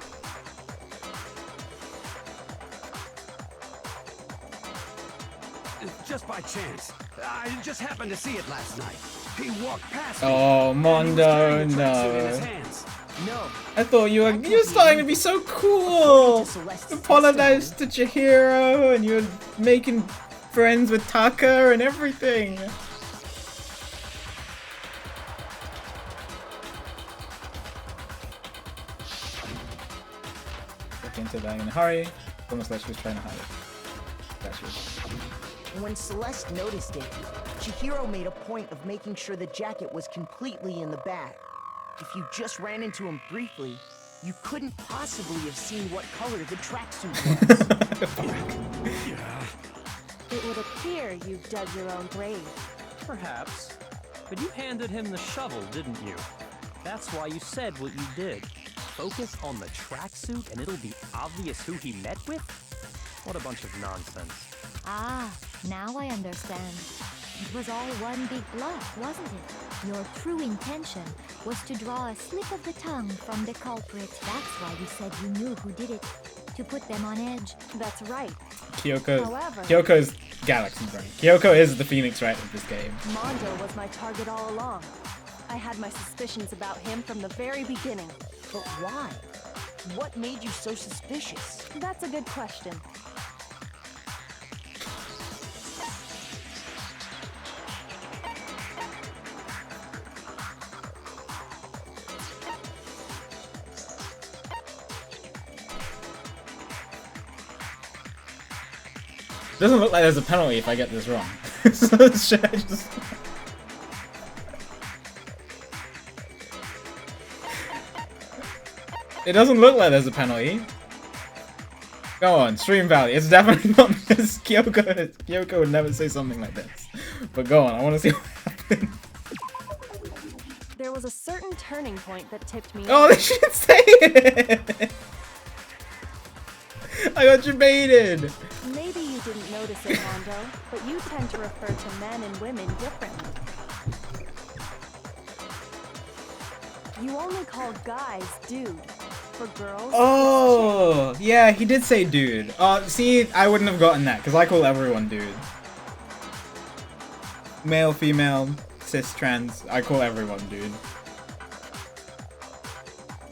Just by chance. I just happened to see it last night. He walked past me. Oh, and he was Mondo, carrying the tracksuit in his no. hands. No. I thought you were starting to be so cool. Celeste's Apologize to Chihiro, and you're making friends with Taka and everything. Look into that in a hurry. It's almost like she was trying to hide it. That's When Celeste noticed it, Chihiro made a point of making sure the jacket was completely in the bag. If you just ran into him briefly, you couldn't possibly have seen what color the tracksuit was. It would appear you've dug your own grave. Perhaps. But you handed him the shovel, didn't you? That's why you said what you did. Focus on the tracksuit and it'll be obvious who he met with? What a bunch of nonsense. Ah, now I understand. It was all one big bluff, wasn't it? Your true intention was to draw a slip of the tongue from the culprit. That's why you said you knew who did it. To put them on edge. That's right. However- Kyoko's Galaxy Brain. Kyoko is the Phoenix Wright of this game. Mondo was my target all along. I had my suspicions about him from the very beginning. But why? What made you so suspicious? That's a good question. Doesn't look like there's a penalty if I get this wrong. So should I just... It doesn't look like there's a penalty. Go on, Stream Valley. It's definitely not this. Kyoko would never say something like this. But go on, I want to see what happens. There was a certain turning point that tipped me Oh, they should say it! I got you baited! Maybe you didn't notice it, Mondo, but you tend to refer to men and women differently. You only call guys dude. For girls, Oh, yeah, he did say dude. See, I wouldn't have gotten that, because I call everyone dude. Male, female, cis, trans, I call everyone dude.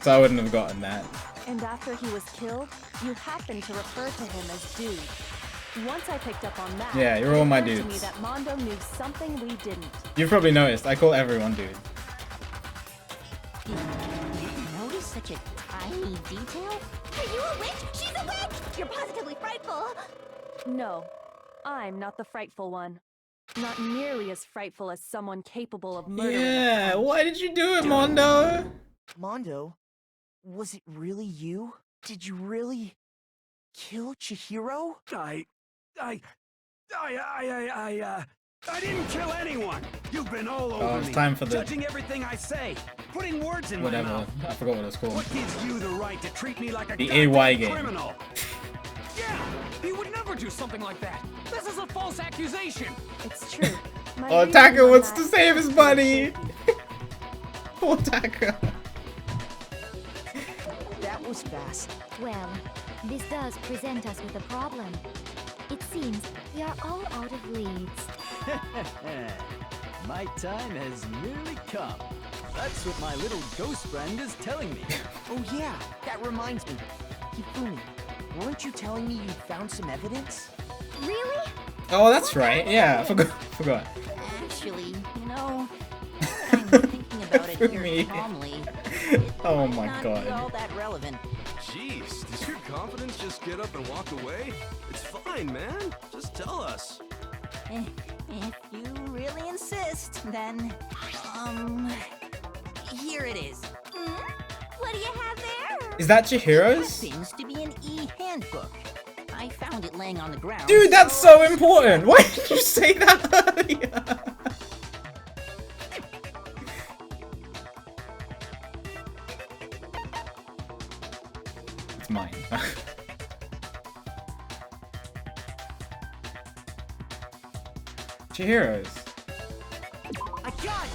So I wouldn't have gotten that. and after he was killed, you happened to refer to him as dude. Once I picked up on that, Yeah, you're all my it occurred to me dudes. that Mondo knew something we didn't. You've probably noticed, I call everyone dude. You notice such a tiny detail? Are you a witch? She's a witch! You're positively frightful. No, I'm not the frightful one. Not nearly as frightful as someone capable of murdering. Yeah, why did you do it, Mondo? Mondo, was it really you? Did you really kill Chihiro? I didn't kill anyone. You've been all over Oh, it's me, time for the- judging everything I say, putting words in my Whatever, mouth. I forgot what it's called. What gives you the right to treat me like a The goddamn AY game. criminal? Yeah, he would never do something like that. This is a false accusation. It's true. My Oh, reason Taka for wants that to save his is buddy. shaky. Poor Taka. That was fast. Well, this does present us with a problem. It seems we are all out of leads. My time has nearly come. That's what my little ghost friend is telling me. Oh yeah, that reminds me. Hifumi, weren't you telling me you found some evidence? Really? Oh, that's right. Yeah, I forgot. Actually, you know, I'm thinking about it For here me. calmly. Oh Might my not be god. all that relevant. Jeez, does your confidence just get up and walk away? It's fine, man. Just tell us. If you really insist, then, here it is. What do you have there? Is that Chihiro's? Seems to be an e-handbook. I found it laying on the ground. Dude, that's so important. Why did you say that earlier? It's mine. Chihiro's. I got it!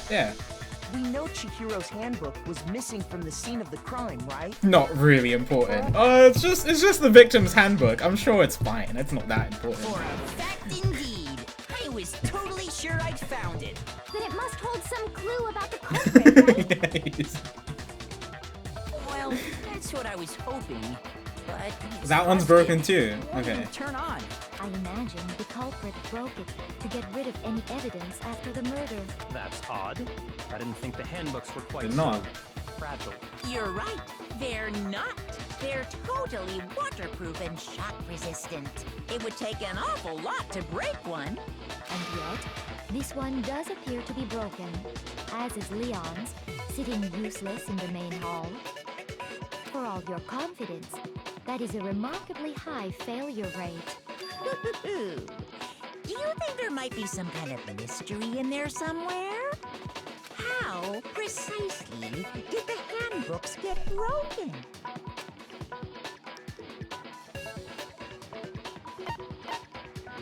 Yeah. We know Chihiro's handbook was missing from the scene of the crime, right? Not really important. Oh, it's just the victim's handbook. I'm sure it's fine. It's not that important. For a fact indeed. I was totally sure I'd found it. Then it must hold some clue about the culprit, right? Yes. Well, that's what I was hoping. But That one's broken too. Okay. Turn on. I imagine the culprit broke it to get rid of any evidence after the murder. That's odd. I didn't think the handbooks were quite They're not. so fragile. You're right. They're not. They're totally waterproof and shock resistant. It would take an awful lot to break one. And yet, this one does appear to be broken, as is Leon's, sitting useless in the main hall. For all your confidence, that is a remarkably high failure rate. Do you think there might be some kind of mystery in there somewhere? How precisely did the handbooks get broken?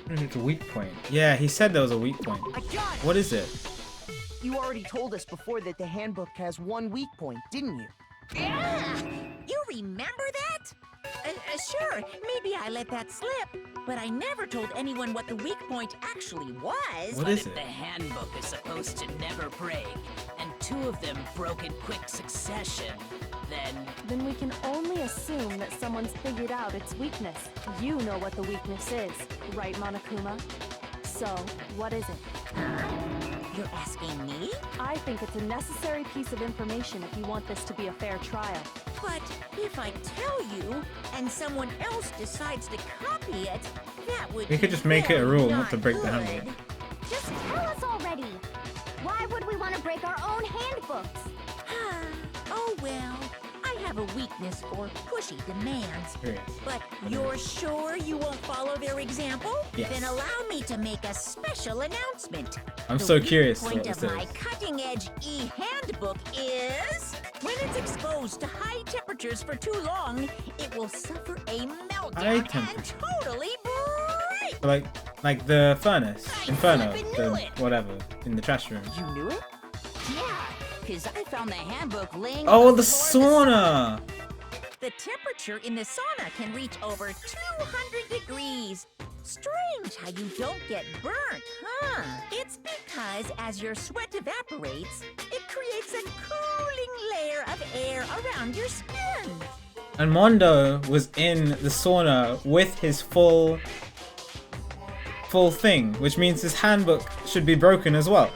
It's a weak point. Yeah, he said there was a weak point. I got it! What is it? You already told us before that the handbook has one weak point, didn't you? Yeah! You remember that? Sure, maybe I let that slip, but I never told anyone what the weak point actually was. What is If it? the handbook is supposed to never break, and two of them broke in quick succession, Then we can only assume that someone's figured out its weakness. You know what the weakness is, right, Monokuma? So, what is it? You're asking me? I think it's a necessary piece of information if you want this to be a fair trial. But if I tell you, and someone else decides to copy it, that would We could be just make it a very rule not to break the good. handbook. Just tell us already. Why would we want to break our own handbooks? Oh well, I have a weakness for pushy demands. Curious. But you're sure you won't follow their example? Yes. Then allow me to make a special announcement. I'm The so weak curious point what it of says. my cutting-edge e-handbook is when it's exposed to high temperatures for too long, it will suffer a High meltdown and temperature. totally break. So like the furnace, Inferno, flippin' the knew it. whatever, in the trash room. You knew it? Yeah, because I found the handbook laying Oh, on the floor of sauna! The temperature in the sauna can reach over 200 degrees. Strange how you don't get burnt, huh? It's because as your sweat evaporates, it creates a cooling layer of air around your skin. And Mondo was in the sauna with his full thing, which means his handbook should be broken as well.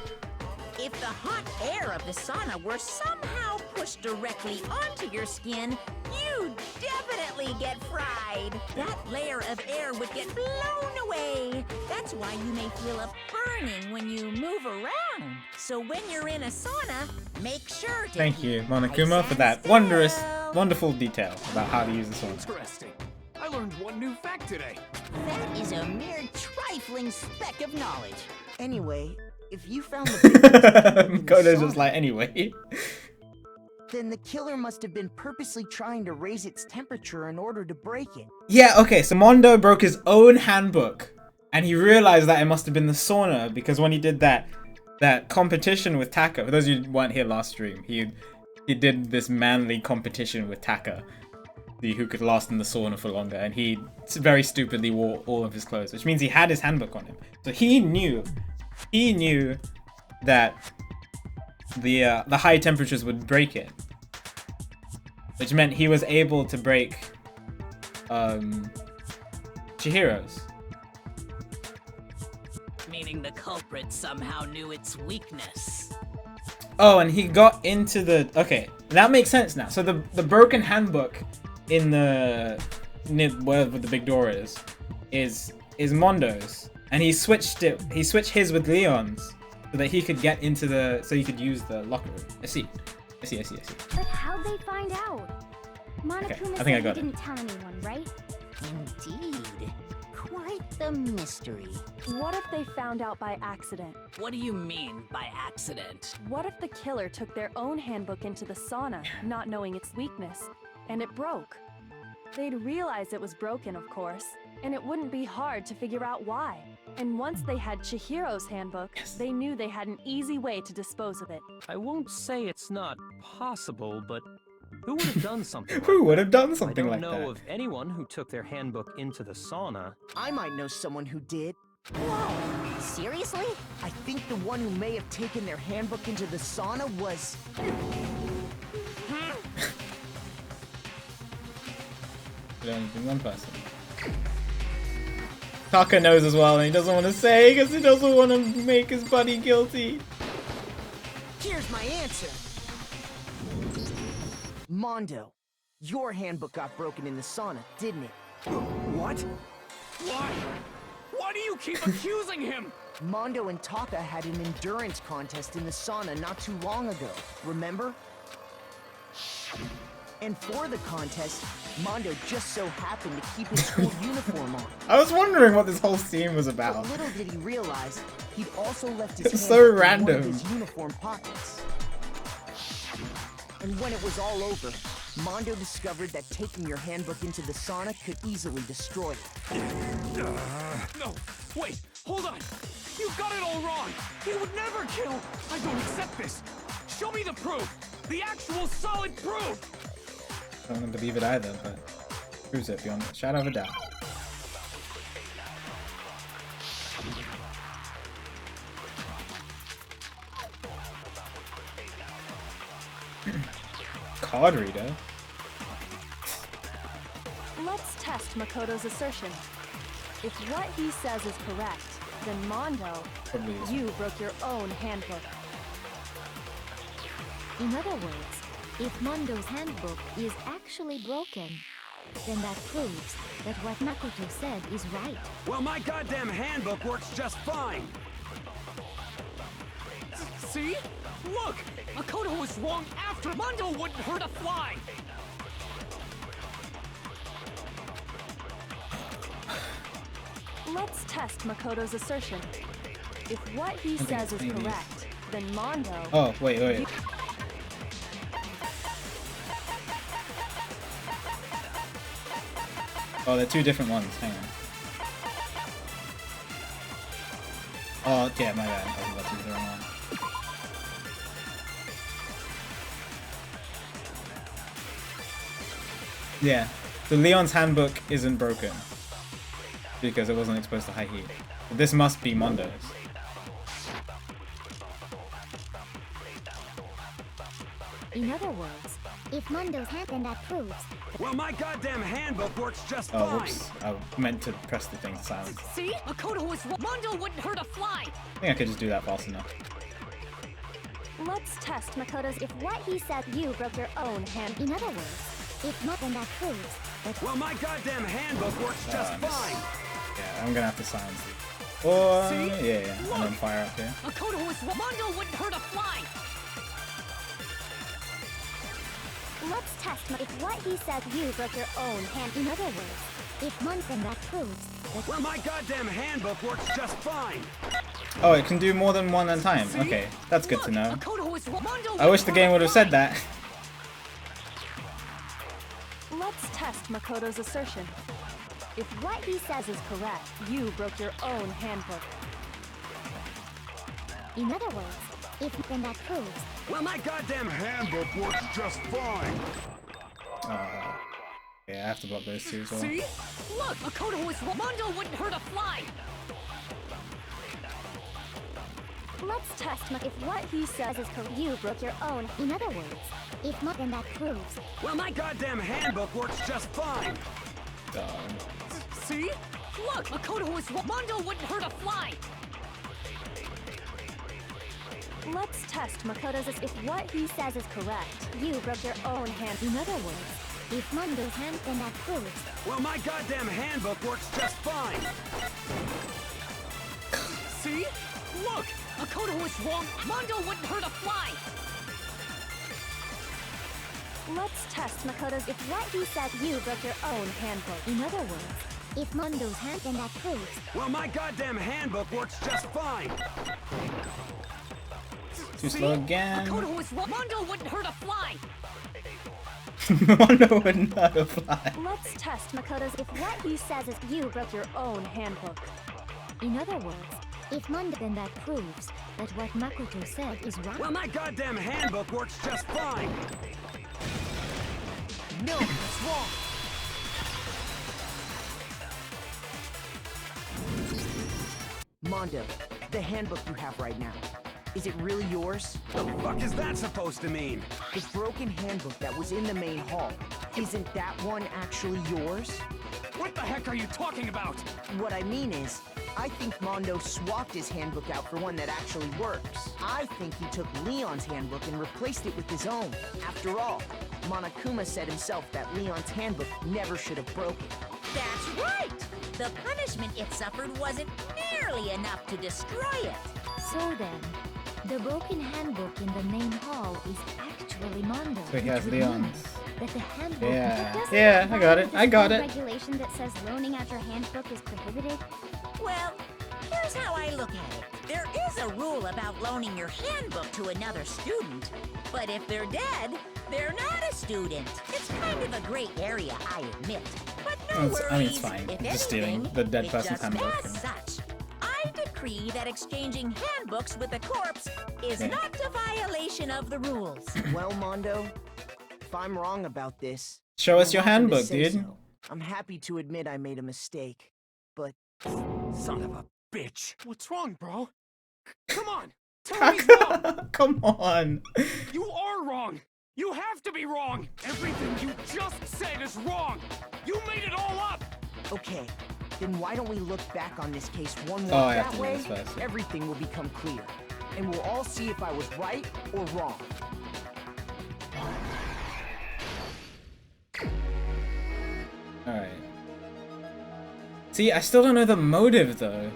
If the hot air of the sauna were somehow pushed directly onto your skin, you'd definitely get fried. That layer of air would get blown away. That's why you may feel a burning when you move around. So when you're in a sauna, make sure to Thank keep you, nice Monokuma, for and that still. wonderful detail about how to use the sauna. Interesting. I learned one new fact today. That is a mere trifling speck of knowledge. Anyway, if you found the victim in the Kodo's just sauna, like, anyway. then the killer must have been purposely trying to raise its temperature in order to break it. Yeah, okay, so Mondo broke his own handbook, and he realized that it must have been the sauna, because when he did that competition with Taka, for those of you who weren't here last stream, he did this manly competition with Taka, the who could last in the sauna for longer, and he very stupidly wore all of his clothes, which means he had his handbook on him. So he knew that the high temperatures would break it, which meant he was able to break Chihiro's. meaning the culprit somehow knew its weakness. Oh, and he got into the... Okay, that makes sense now. So the broken handbook in the... wherever the big door is Mondo's. And he switched his with Leon's so that he could get into the... So he could use the locker room. I see. But how'd they find out? Monokuma I think I said got he it. didn't tell anyone, right? Indeed. Quite the mystery. What if they found out by accident? What do you mean by accident? What if the killer took their own handbook into the sauna, not knowing its weakness, and it broke? They'd realize it was broken, of course, and it wouldn't be hard to figure out why. And once they had Chihiro's handbook, they knew they had an easy way to dispose of it. I won't say it's not possible, but who would have done something? Who would have done something like I don't that? know of anyone who took their handbook into the sauna. I might know someone who did. Whoa, seriously? I think the one who may have taken their handbook into the sauna was... There's only been one person. Taka knows as well, and he doesn't want to say because he doesn't want to make his buddy guilty. Here's my answer. Mondo, your handbook got broken in the sauna, didn't it? What? Why? Why do you keep accusing him? Mondo and Taka had an endurance contest in the sauna not too long ago, remember? And for the contest, Mondo just so happened to keep his school uniform on. I was wondering what this whole scene was about. But little did he realize, he'd also left his It's handbook so in one random. of his uniform pockets. And when it was all over, Mondo discovered that taking your handbook into the sauna could easily destroy it. No, wait, hold on. You got it all wrong. He would never kill. I don't accept this. Show me the proof. The actual solid proof. I don't believe it either, but proves it beyond a shadow of a doubt. Card reader? Let's test Makoto's assertion. If what he says is correct, then Mondo, Probably is. you broke your own handbook. In other words, if Mondo's handbook is actually broken, then that proves that what Makoto said is right. Well, my goddamn handbook works just fine. See? Look! Makoto was wrong after. Mondo wouldn't hurt a fly! Let's test Makoto's assertion. If what he says is correct, then Mondo... Oh, wait. Oh, they're two different ones. Hang on. Oh, yeah, my bad. I was about to use the wrong one. Yeah, so Leon's handbook isn't broken because it wasn't exposed to high heat. But this must be Mondo's. In other words, if Mondo's hand, then that proves. Well, my goddamn handbook works just Oh, fine. whoops. I meant to press the thing to silence. See? Makoto was wrong. Mondo wouldn't hurt a fly. I think I could just do that fast enough. Let's test Makoto's... If what he said, You broke your own hand... In other words, if not, then that proves that. Well, my goddamn handbook works just fine. Yeah, I'm gonna have to silence it. Or, yeah, and then fire up here. Makoto was wrong. Mondo wouldn't hurt a fly. let's test if what he said you broke your own hand. In other words, if Mon, then that proves that. Well, my goddamn handbook works just fine. Oh, it can do more than one at a time. Okay, that's good to know. I wish the game would have said that. Let's test Makoto's assertion. If what he says is correct, you broke your own handbook. In other words, if then that proves. Well, my goddamn handbook works just fine. Yeah, I have to block those two as well. See? Look, Makoto was wrong. Mondo wouldn't hurt a fly. Let's test if what he says is correct. You broke your own. In other words, if not, then that proves. Well, my goddamn handbook works just fine. See? Look, Makoto was wrong. Mondo wouldn't hurt a fly. Let's test Makoto's if what he says is correct. You broke your own hand. In other words, if Mondo's hand, then that proves. Well, my goddamn handbook works just fine. See? Look! Makoto was wrong. Mondo wouldn't hurt a fly! Let's test Makoto's if what he said. You broke your own handbook. In other words, if Mondo's hand, then that proves. Well, my goddamn handbook works just fine. Too slow again. Makoto was wrong. Mondo wouldn't hurt a fly! Mondo wouldn't hurt a fly. Let's test Makoto's if what he says is you broke your own handbook. In other words, if Mondo, then that proves that what Makoto said is right. Well, my goddamn handbook works just fine. No, that's wrong. Mondo, the handbook you have right now, is it really yours? The fuck is that supposed to mean? The broken handbook that was in the main hall, isn't that one actually yours? What the heck are you talking about? What I mean is, I think Mondo swapped his handbook out for one that actually works. I think he took Leon's handbook and replaced it with his own. After all, Monokuma said himself that Leon's handbook never should have broken. That's right! The punishment it suffered wasn't nearly enough to destroy it. So then, the broken handbook in the main hall is actually Mondo. So he has which would mean Leon's. That the handbook. Yeah. But doesn't Yeah, that I got it. violate I got this it. regulation that says loaning out your handbook is prohibited? Well, here's how I look at it. There is a rule about loaning your handbook to another student, but if they're dead, they're not a student. It's kind of a gray area, I admit. But no worries. I mean, it's fine. If Just stealing anything, the dead it person's just handbook. as such. I decree that exchanging handbooks with a corpse is Yeah. not a violation of the rules. Well, Mondo, if I'm wrong about this, Show us you're your welcome to handbook, say dude. so. I'm happy to admit I made a mistake, but Son of a bitch. What's wrong, bro? Come on! Tell me he's wrong! Come on. You are wrong! You have to be wrong! Everything you just said is wrong! You made it all up! okay. Then why don't we look back on this case one more? Oh, I have that to do way, this first, yeah. everything will become clear, and we'll all see if I was right or wrong. Alright. See, I still don't know the motive, though.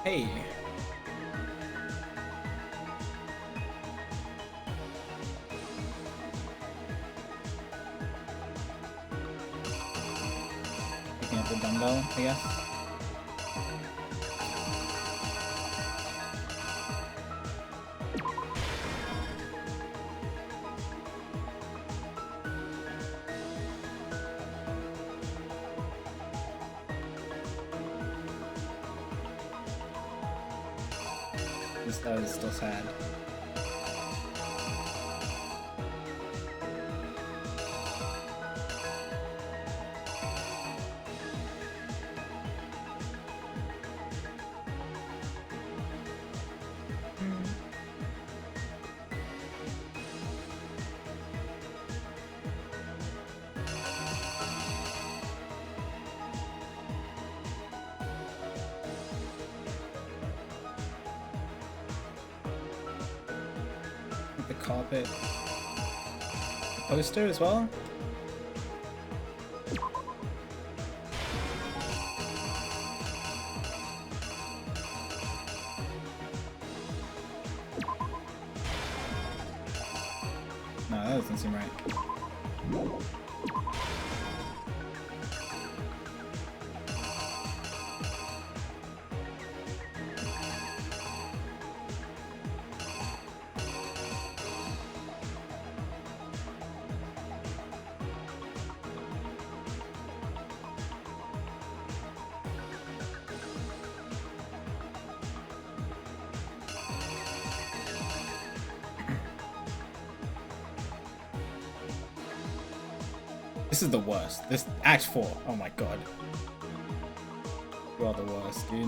Hey. Picking up the dumbbell, I guess. That is still sad. The carpet. The poster as well? No, that doesn't seem right. This is the worst. This Act 4. Oh my god. You are the worst, dude.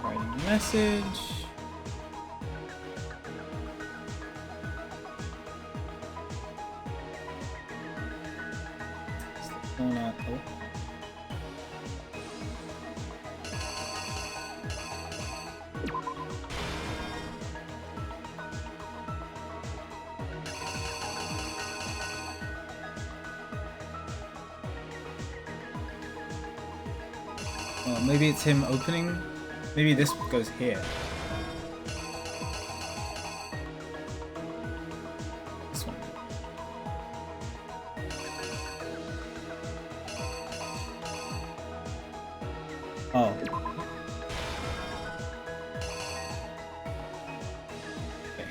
Writing a message. Oh. Oh, maybe it's him opening. Maybe this goes here. This one. Oh. Okay.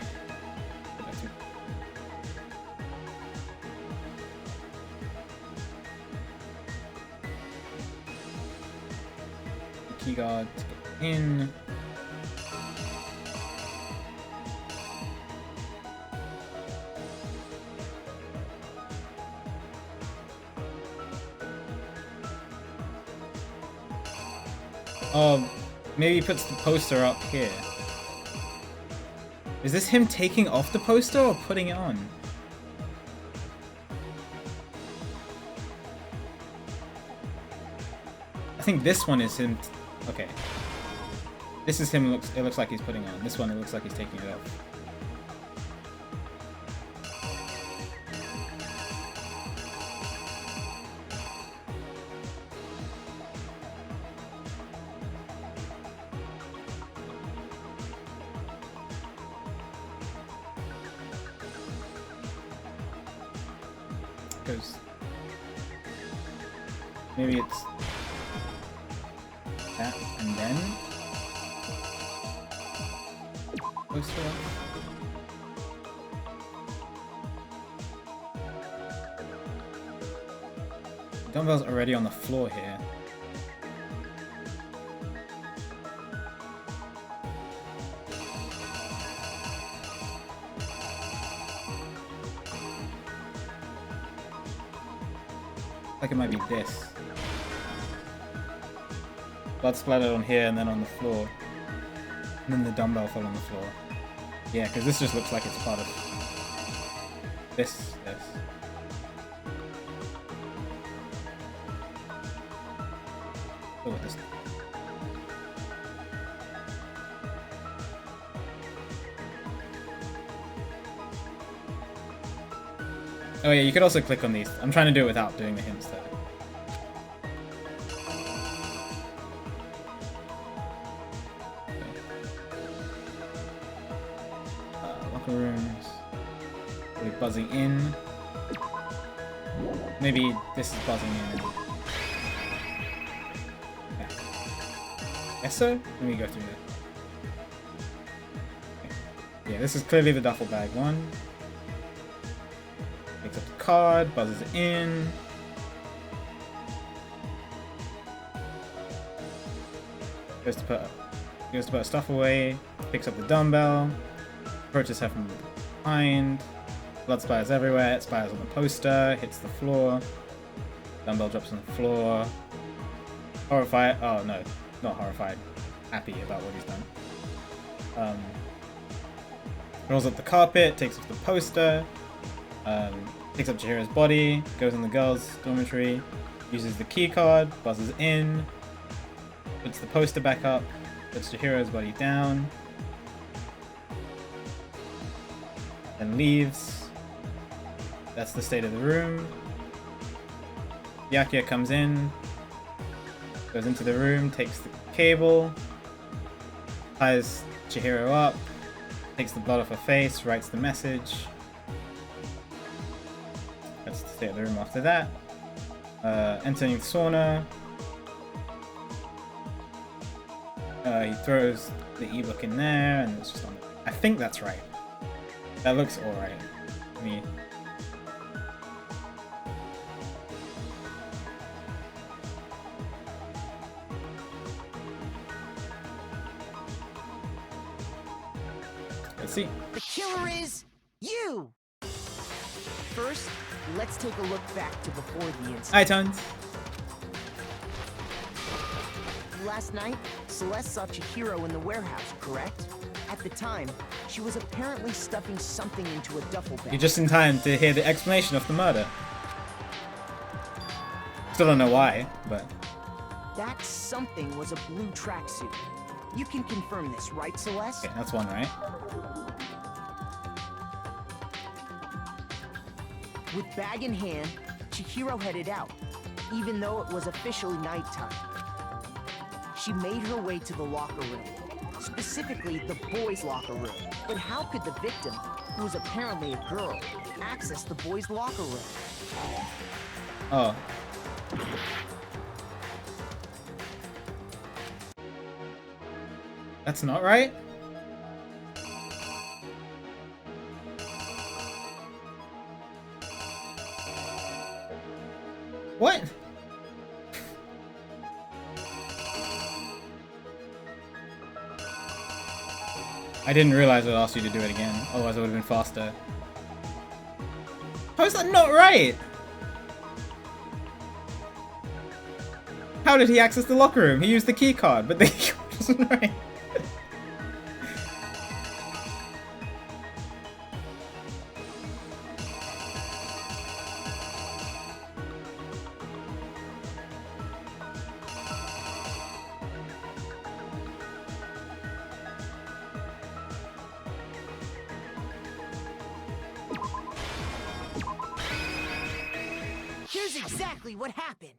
The key guard to get in. Oh, maybe he puts the poster up here. Is this him taking off the poster or putting it on? I think this one is him. Okay. This is him. It looks like he's putting on. This one, it looks like he's taking it off. Goes. Maybe it's that and then poster off. Dumbbell's already on the floor here. Like it might be this. Blood splattered on here and then on the floor. And then the dumbbell fell on the floor. Yeah, because this just looks like it's part of this. Oh, this. Oh yeah, you could also click on these. I'm trying to do it without doing the hints though. Locker rooms. Really buzzing in. Maybe this is buzzing in. Yeah. Yes, sir? Let me go through that. Okay. Yeah, this is clearly the duffel bag one. Picks up the card, buzzes in. Goes to put her stuff away. Picks up the dumbbell. Approaches her from behind. Blood splatters everywhere. It splatters on the poster. Hits the floor. Dumbbell drops on the floor. Horrified. Oh no, not horrified. Happy about what he's done. Rolls up the carpet. Takes off the poster. Picks up Chihiro's body, goes in the girls' dormitory, uses the key card, buzzes in, puts the poster back up, puts Chihiro's body down, then leaves. That's the state of the room. Byakuya comes in, goes into the room, takes the cable, ties Chihiro up, takes the blood off her face, writes the message. That's the state of the room after that. Entering the sauna. He throws the ebook in there and it's just on. I think that's right. That looks alright. Let's see. The killer is you! First, let's take a look back to before the incident. Hi, Tons. Last night, Celeste saw Chihiro in the warehouse, correct? At the time, she was apparently stuffing something into a duffel bag. You're just in time to hear the explanation of the murder. Still don't know why, but... That something was a blue tracksuit. You can confirm this, right, Celeste? Okay, that's one, right? With bag in hand, Chihiro headed out, even though it was officially nighttime. She made her way to the locker room, specifically the boys' locker room. But how could the victim, who was apparently a girl, access the boys' locker room? Oh. That's not right? What? I didn't realize it asked you to do it again, otherwise it would have been faster. How is that not right? How did he access the locker room? He used the key card, but the key card wasn't right. Here's exactly what happened.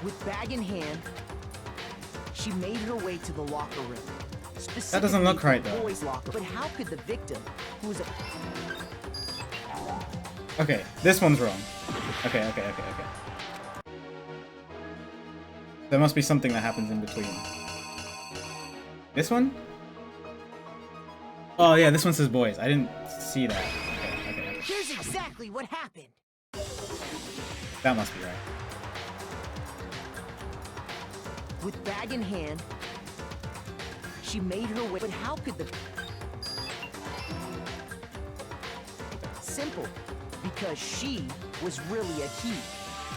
With bag in hand, she made her way to the locker room. That doesn't look right, the though. boys' locker. But how could the victim, who was a... Okay, this one's wrong. Okay. There must be something that happens in between. This one? Oh yeah, this one says boys. I didn't see that. Okay. Here's exactly what happened. That must be right. With bag in hand, she made her way. But how could the... Simple. Because she was really a he.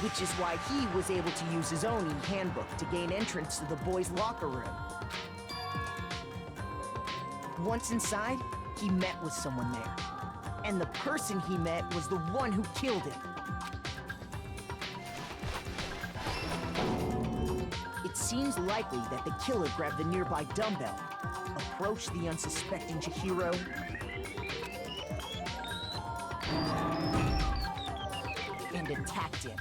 Which is why he was able to use his own handbook to gain entrance to the boys' locker room. Once inside, he met with someone there. And the person he met was the one who killed him. It seems likely that the killer grabbed the nearby dumbbell, approached the unsuspecting Chihiro, and attacked him.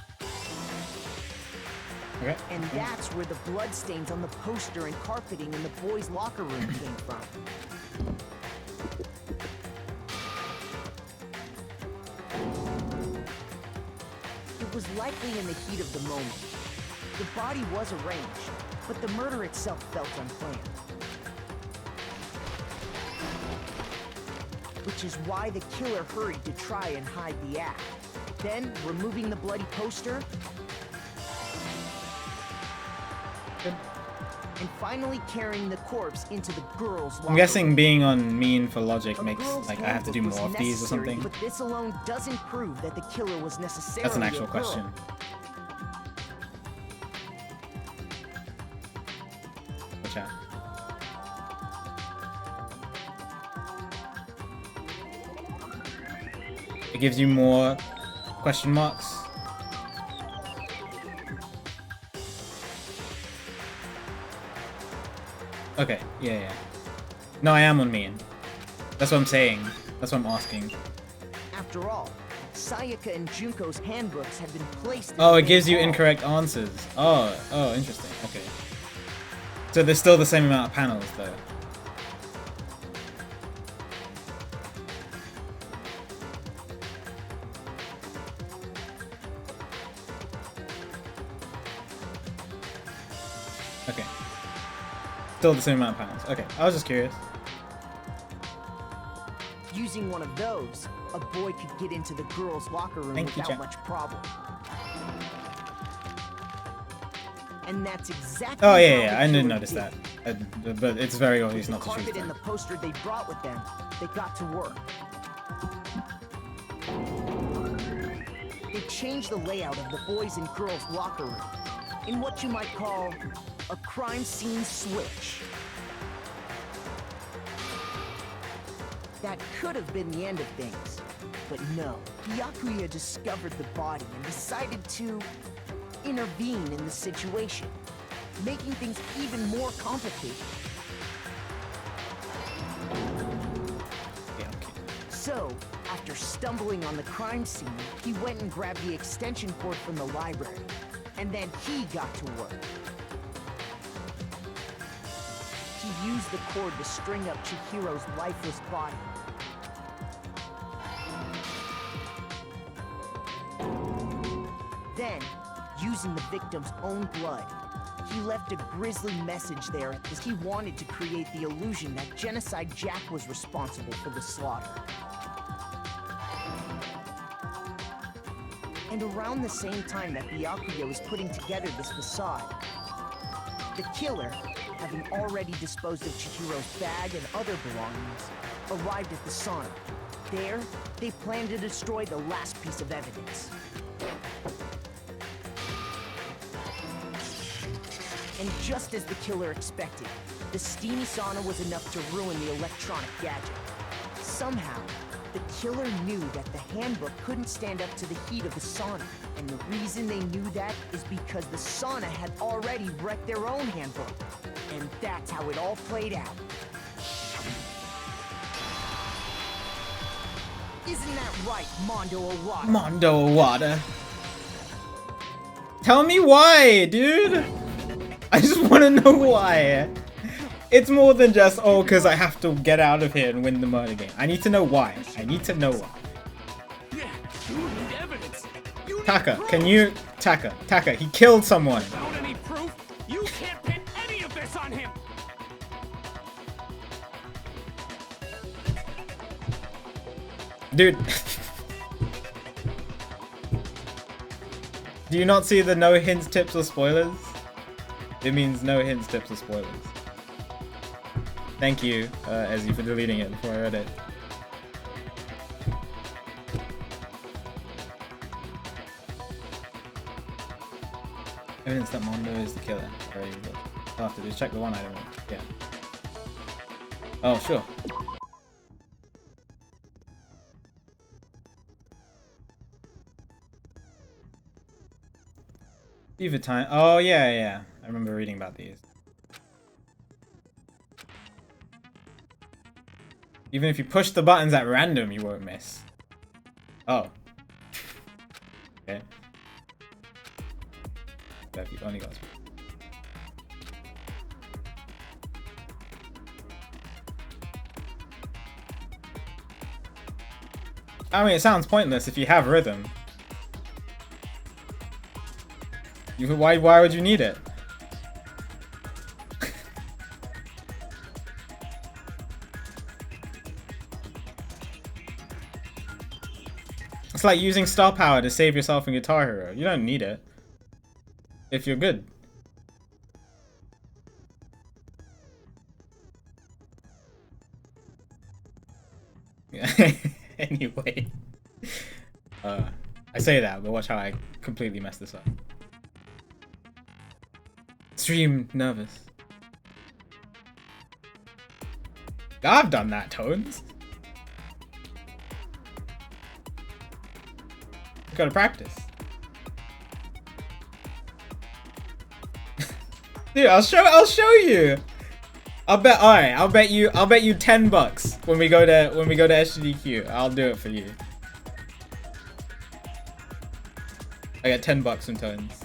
Okay. And that's where the bloodstains on the poster and carpeting in the boys' locker room came from. It was likely in the heat of the moment. The body was arranged, but the murder itself felt unplanned. Which is why the killer hurried to try and hide the act. Then, removing the bloody poster, and finally carrying the corpse into the girls' locker I'm guessing room. being on mean for logic A makes girl's like I have to do handbook more was of these or necessary, something. But this alone doesn't prove that the killer was necessarily That's an actual a girl. question. Watch out. It gives you more question marks. Okay, yeah. No, I am on mean. That's what I'm saying. That's what I'm asking. After all, Sayaka and Junko's handbooks had been placed in Oh, the it gives you hall. incorrect answers. Oh, interesting. Okay. So there's still the same amount of panels, though. Okay. Still the same amount of panels. Okay, I was just curious. Using one of those, a boy could get into the girls' locker room Thank you, without Jack. much problem. And that's exactly Oh, how yeah, the I didn't killer notice did that. it. But it's very obvious With the not to choose carpet and them. the poster they brought with them, they got to work. They changed the layout of the boys' and girls' locker room in what you might call a crime scene switch. That could have been the end of things, but no. Byakuya discovered the body and decided to intervene in the situation, making things even more complicated. Yeah, okay. So, after stumbling on the crime scene, he went and grabbed the extension cord from the library, and then he got to work. He used the cord to string up Chihiro's lifeless body. Then, using the victim's own blood, he left a grisly message there as he wanted to create the illusion that Genocide Jack was responsible for the slaughter. And around the same time that Byakuya was putting together this facade, the killer, having already disposed of Chihiro's bag and other belongings, arrived at the sauna. There, they planned to destroy the last piece of evidence. And just as the killer expected, the steamy sauna was enough to ruin the electronic gadget. Somehow, the killer knew that the handbook couldn't stand up to the heat of the sauna. And the reason they knew that is because the sauna had already wrecked their own handbook. And that's how it all played out. Isn't that right, Mondo Owada? Mondo Owada. Tell me why, dude. I just want to know why. It's more than just, oh, because I have to get out of here and win the murder game. I need to know why. I need to know why. Yeah, you need evidence. You need Taka, proof. can you... Taka, he killed someone. Without any proof, you can't pin any of this on him. Dude. Do you not see the no hints, tips, or spoilers? It means no hints, tips, or spoilers. Thank you, Ezzy, for deleting it before I read it. Evidence that Mondo is the killer. I'll have to just check the one item. Yeah. Oh, sure. Fever time. Oh, yeah. I remember reading about these. Even if you push the buttons at random, you won't miss. Oh. Okay. But you've only got... I mean, it sounds pointless if you have rhythm. Why would you need it? It's like using star power to save yourself in Guitar Hero. You don't need it. If you're good. Anyway. I say that, but watch how I completely mess this up. Extreme nervous. I've done that, Tones. Gotta practice. Dude, I'll show you. I'll bet you $10 when we go to SGDQ. I'll do it for you. I got $10 from Tones.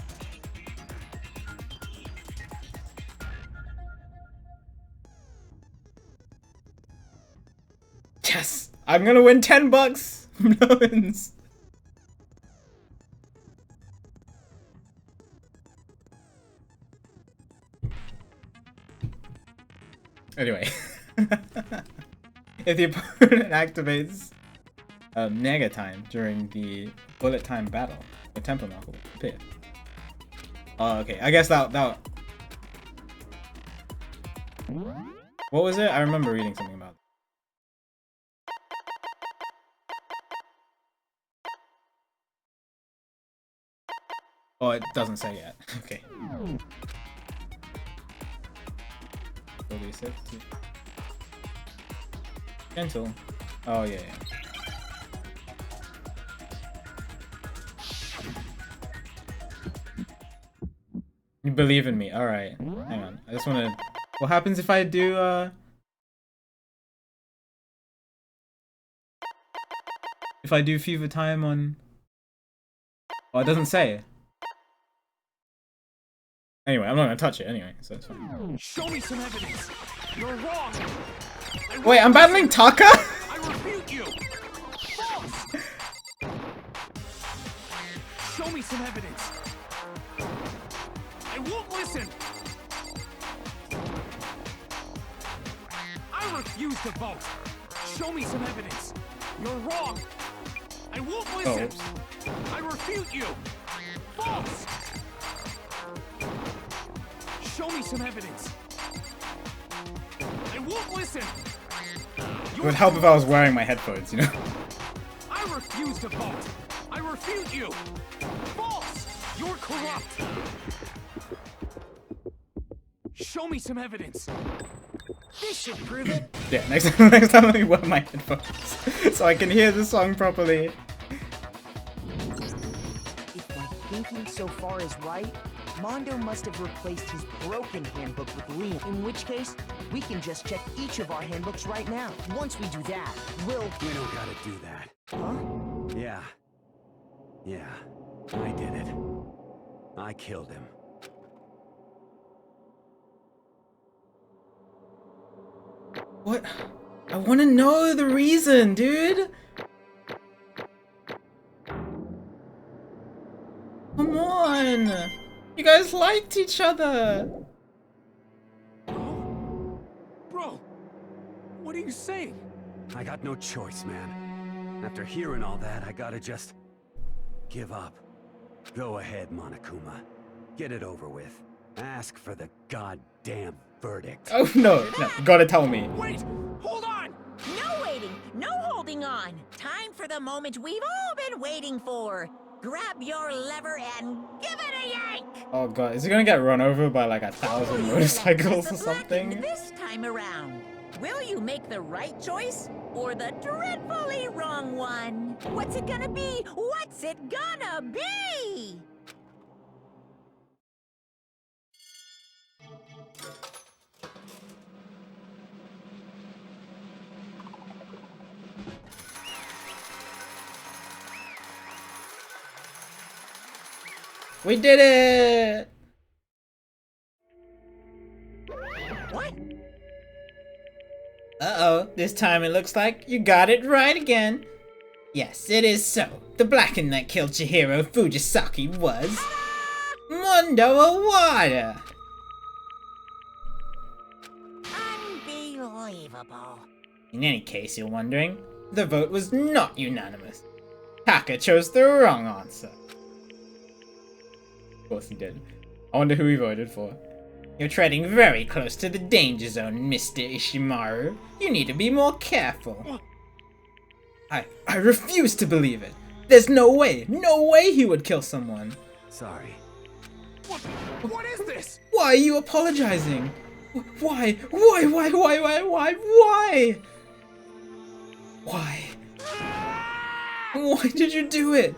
Yes! I'm gonna win $10 from Tones. Anyway, if the opponent activates Nega time during the bullet time battle, the tempo mark will appear. Oh, okay. I guess that What was it? I remember reading something about it. Oh, it doesn't say yet. Okay. 46. Gentle. Oh, yeah, yeah. You believe in me. Alright. Hang on. I just want to... What happens if I do, if I do Fever Time on... Oh, it doesn't say. Anyway, I'm not gonna touch it anyway, so it's fine. Show me some evidence. You're wrong. Wait, I'm battling Taka? I refute you. False. Show me some evidence. I won't listen. I refuse to vote. Show me some evidence. You're wrong. I won't listen. I refute you. False. Show me some evidence. I won't listen. It would help if I was wearing my headphones, you know? I refuse to vote. I refute you. False. You're corrupt. Show me some evidence. This should prove it. Yeah, next time let me wear my headphones so I can hear the song properly. If my thinking so far is right, Mondo must have replaced his broken handbook with Liam. In which case, we can just check each of our handbooks right now. Once we do that, We don't gotta do that. Huh? Yeah. Yeah. I did it. I killed him. What? I want to know the reason, dude. Come on. You guys liked each other. Bro, what are you saying? I got no choice, man. After hearing all that, I gotta just give up. Go ahead, Monokuma. Get it over with. Ask for the goddamn verdict. Oh, no. No, you gotta tell me. Wait! Hold on! No waiting, no holding on. Time for the moment we've all been waiting for. Grab your lever and give it a yank! Oh, God. Is he gonna get run over by like 1,000 motorcycles or something? This time around, will you make the right choice or the dreadfully wrong one? What's it gonna be? What's it gonna be? We did it! What? Uh-oh, this time it looks like you got it right again. Yes, it is so. The Blacken that killed Chihiro Fujisaki was... Mundo Awada! Unbelievable. In any case, you're wondering, the vote was not unanimous. Taka chose the wrong answer. Of course he did. I wonder who he voted for. You're treading very close to the danger zone, Mr. Ishimaru. You need to be more careful. I refuse to believe it. There's no way he would kill someone. Sorry. What is this? Why are you apologizing? Why? Why did you do it?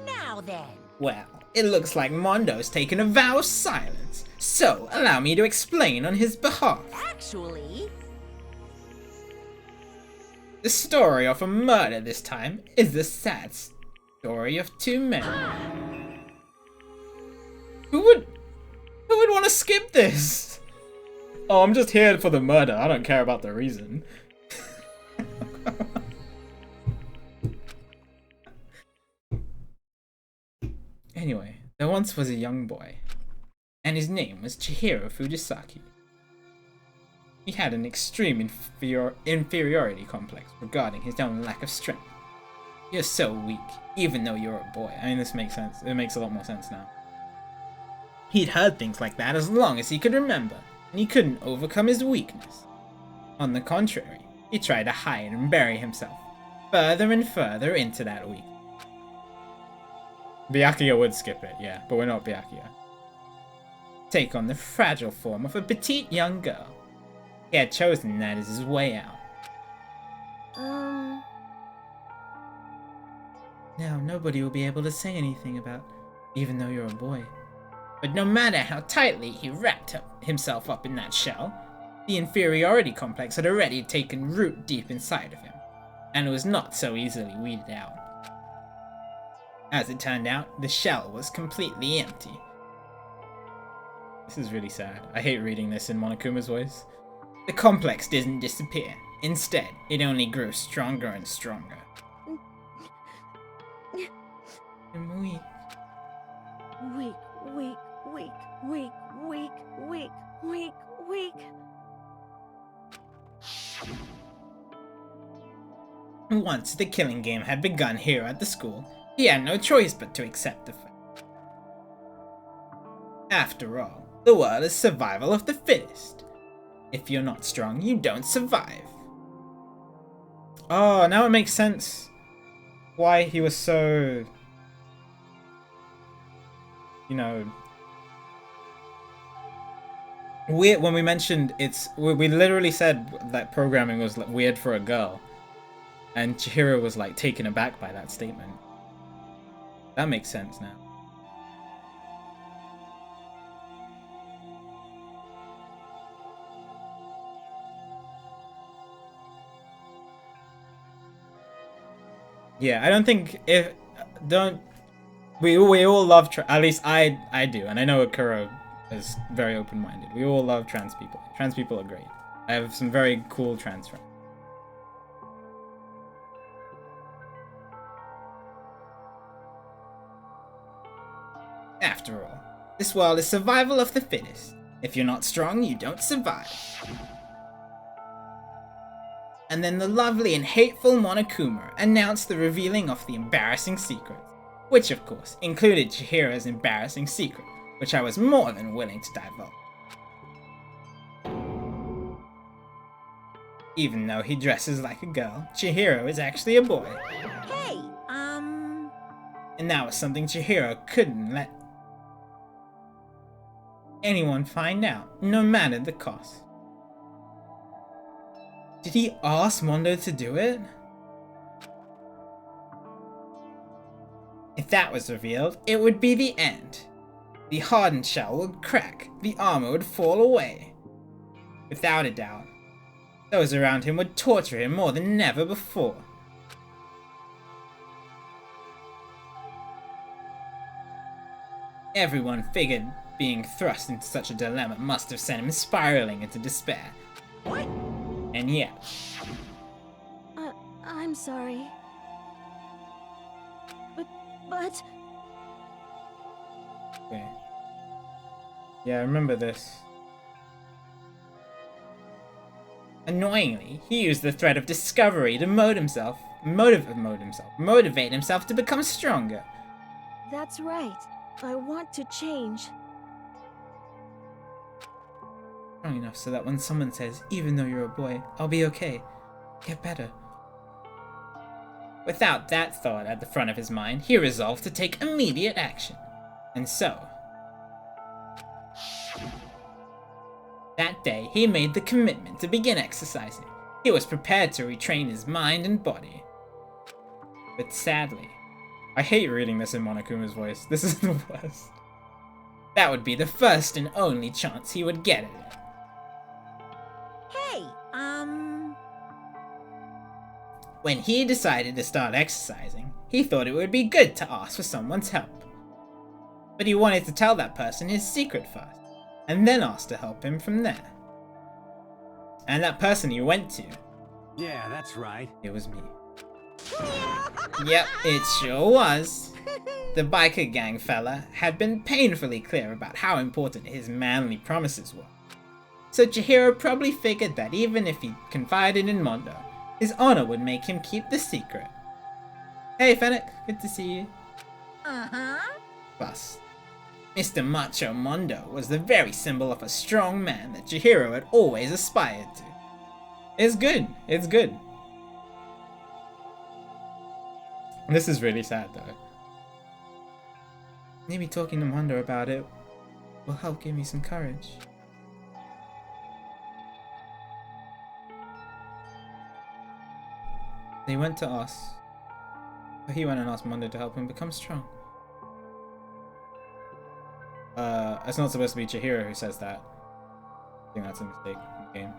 Now then. Well, it looks like Mondo's taken a vow of silence. So, allow me to explain on his behalf. Actually... The story of a murder this time is the sad story of two men. Who would want to skip this? Oh, I'm just here for the murder. I don't care about the reason. Anyway, there once was a young boy, and his name was Chihiro Fujisaki. He had an extreme inferiority complex regarding his own lack of strength. You're so weak, even though you're a boy. I mean, this makes sense. It makes a lot more sense now. He'd heard things like that as long as he could remember. and he couldn't overcome his weakness. On the contrary, he tried to hide and bury himself further and further into that weakness. Byakuya would skip it, yeah, but we're not Byakuya. Take on the fragile form of a petite young girl. He had chosen that as his way out. Now nobody will be able to say anything about, even though you're a boy. But no matter how tightly he wrapped himself up in that shell, the inferiority complex had already taken root deep inside of him, and was not so easily weeded out. As it turned out, the shell was completely empty. This is really sad. I hate reading this in Monokuma's voice. The complex didn't disappear. Instead, it only grew stronger and stronger. I'm weak. Weak, weak, weak, weak, weak, weak, weak, weak. Once the killing game had begun here at the school, he had no choice but to accept the fact. After all, the world is survival of the fittest. If you're not strong, you don't survive. Oh, now it makes sense why he was so, weird. When we mentioned we literally said that programming was weird for a girl, and Chihiro was like taken aback by that statement. That makes sense now. Yeah, I don't think we all love at least I do, and I know Akuro is very open-minded. We all love trans people. Trans people are great. I have some very cool trans friends. After all, this world is survival of the fittest. If you're not strong, you don't survive. And then the lovely and hateful Monokuma announced the revealing of the embarrassing secret, which of course included Chihiro's embarrassing secret, which I was more than willing to divulge. Even though he dresses like a girl, Chihiro is actually a boy. Hey, And that was something Chihiro couldn't let anyone find out, no matter the cost. Did he ask Mondo to do it? If that was revealed, it would be the end. The hardened shell would crack, the armor would fall away. Without a doubt, those around him would torture him more than ever before. Everyone figured being thrust into such a dilemma must have sent him spiraling into despair. what? And yet, I'm sorry. But... okay. Yeah, I remember this. Annoyingly, he used the thread of discovery to motivate himself to become stronger. That's right. I want to change. Strong enough so that when someone says, even though you're a boy, I'll be okay. Get better. Without that thought at the front of his mind, he resolved to take immediate action. And so, that day, he made the commitment to begin exercising. He was prepared to retrain his mind and body. But sadly, I hate reading this in Monokuma's voice. This is the worst. That would be the first and only chance he would get at it. Hey, When he decided to start exercising, he thought it would be good to ask for someone's help. But he wanted to tell that person his secret first, and then ask to help him from there. And that person he went to, Yeah, that's right. it was me. Yep, it sure was. The biker gang fella had been painfully clear about how important his manly promises were. So Chihiro probably figured that even if he confided in Mondo, his honor would make him keep the secret. Hey Fennec, good to see you. uh-huh. Plus, Mr. Macho Mondo was the very symbol of a strong man that Chihiro had always aspired to. It's good. It's good. This is really sad though. Maybe talking to Mondo about it will help give me some courage. He went to us. He went and asked Mondo to help him become strong. It's not supposed to be Chihiro who says that. I think that's a mistake in the game.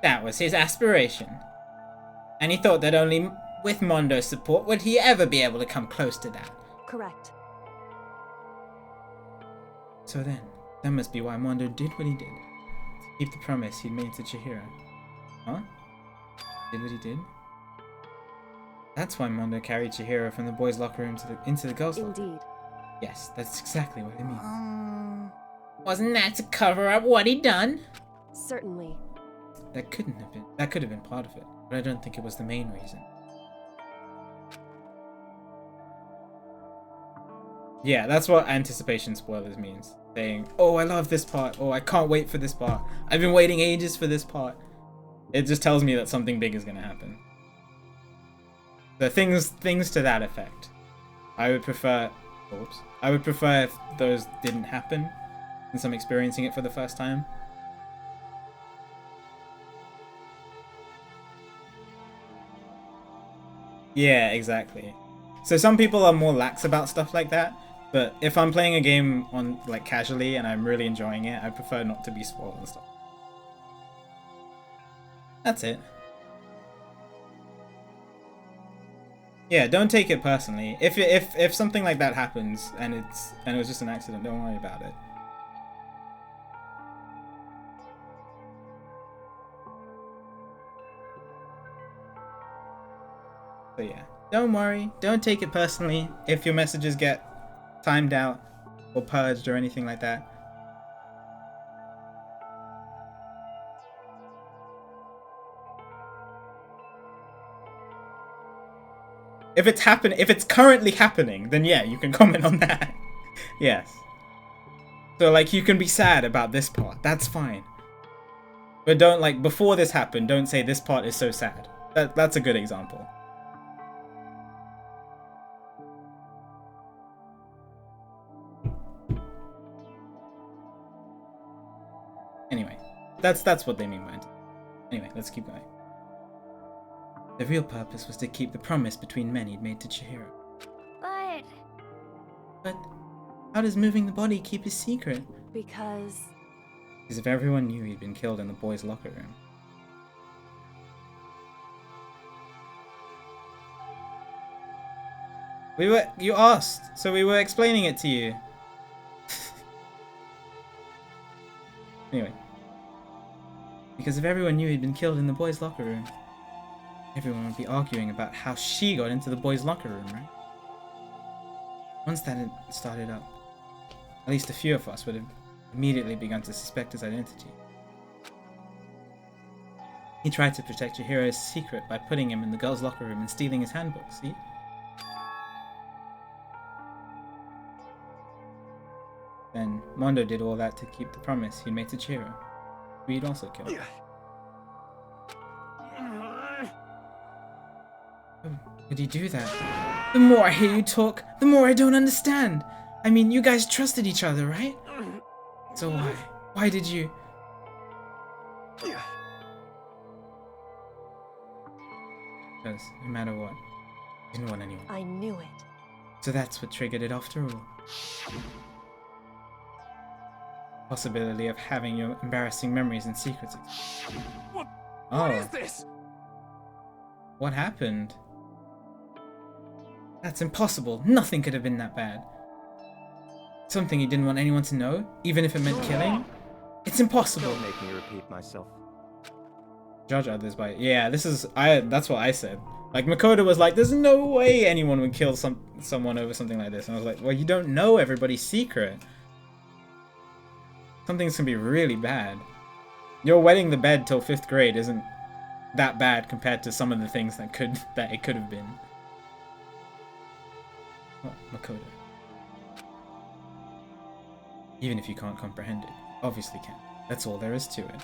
That was his aspiration. And he thought that only with Mondo's support would he ever be able to come close to that. Correct. So then, that must be why Mondo did what he did. To keep the promise he'd made to Chihiro. Huh? Did what he did? That's why Mondo carried Chihiro from the boys' locker room into the girls' locker room. Indeed. Yes, that's exactly what I mean. Wasn't that to cover up what he'd done? Certainly. That could have been part of it, but I don't think it was the main reason. Yeah, that's what anticipation spoilers means. Saying, oh, I love this part. Oh, I can't wait for this part. I've been waiting ages for this part. It just tells me that something big is going to happen. The things to that effect. I would prefer if those didn't happen since I'm experiencing it for the first time. Yeah, exactly. So some people are more lax about stuff like that, but if I'm playing a game on like casually and I'm really enjoying it, I prefer not to be spoiled and stuff. That's it. Yeah, don't take it personally. If something like that happens and it was just an accident, don't worry about it. So yeah, don't worry, don't take it personally if your messages get timed out or purged or anything like that. If it's currently happening, then yeah, you can comment on that. Yes. So like you can be sad about this part, that's fine. But don't like before this happened, don't say this part is so sad. That's a good example. Anyway, that's what they mean by it. Anyway, let's keep going. The real purpose was to keep the promise between men he'd made to Chihiro. But how does moving the body keep his secret? Because If everyone knew he'd been killed in the boys' locker room. You asked, so we were explaining it to you. Anyway. Because if everyone knew he'd been killed in the boys' locker room, everyone would be arguing about how she got into the boys' locker room, right? Once that had started up, at least a few of us would have immediately begun to suspect his identity. He tried to protect Chihiro's secret by putting him in the girls' locker room and stealing his handbook, see? Then Mondo did all that to keep the promise he'd made to Chihiro, who he'd also killed. Did he do that? The more I hear you talk, the more I don't understand. I mean, you guys trusted each other, right? So why? Why did you? Because no matter what, you didn't want anyone. I knew it. So that's what triggered it after all. Possibility of having your embarrassing memories and secrets. What is this? What happened? That's impossible. Nothing could have been that bad. Something he didn't want anyone to know, even if it meant killing? It's impossible. Don't make me repeat myself. Judge others by that's what I said. Like Makoto was like, there's no way anyone would kill someone over something like this. And I was like, well, you don't know everybody's secret. Some things can be really bad. Your wetting the bed till 5th grade isn't that bad compared to some of the things that it could have been. What, Makoto? Even if you can't comprehend it, obviously can. That's all there is to it.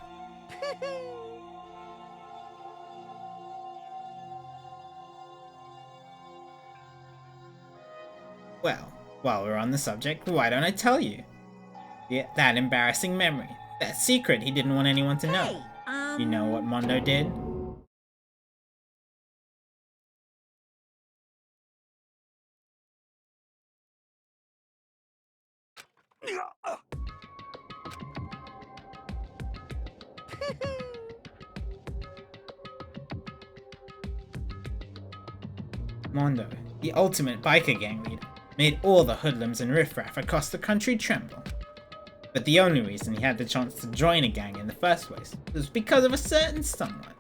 Well, while we're on the subject, why don't I tell you? Yeah, that embarrassing memory. That secret he didn't want anyone to know. Hey, You know what Mondo did? Mondo, the ultimate biker gang leader, made all the hoodlums and riffraff across the country tremble. But the only reason he had the chance to join a gang in the first place was because of a certain someone.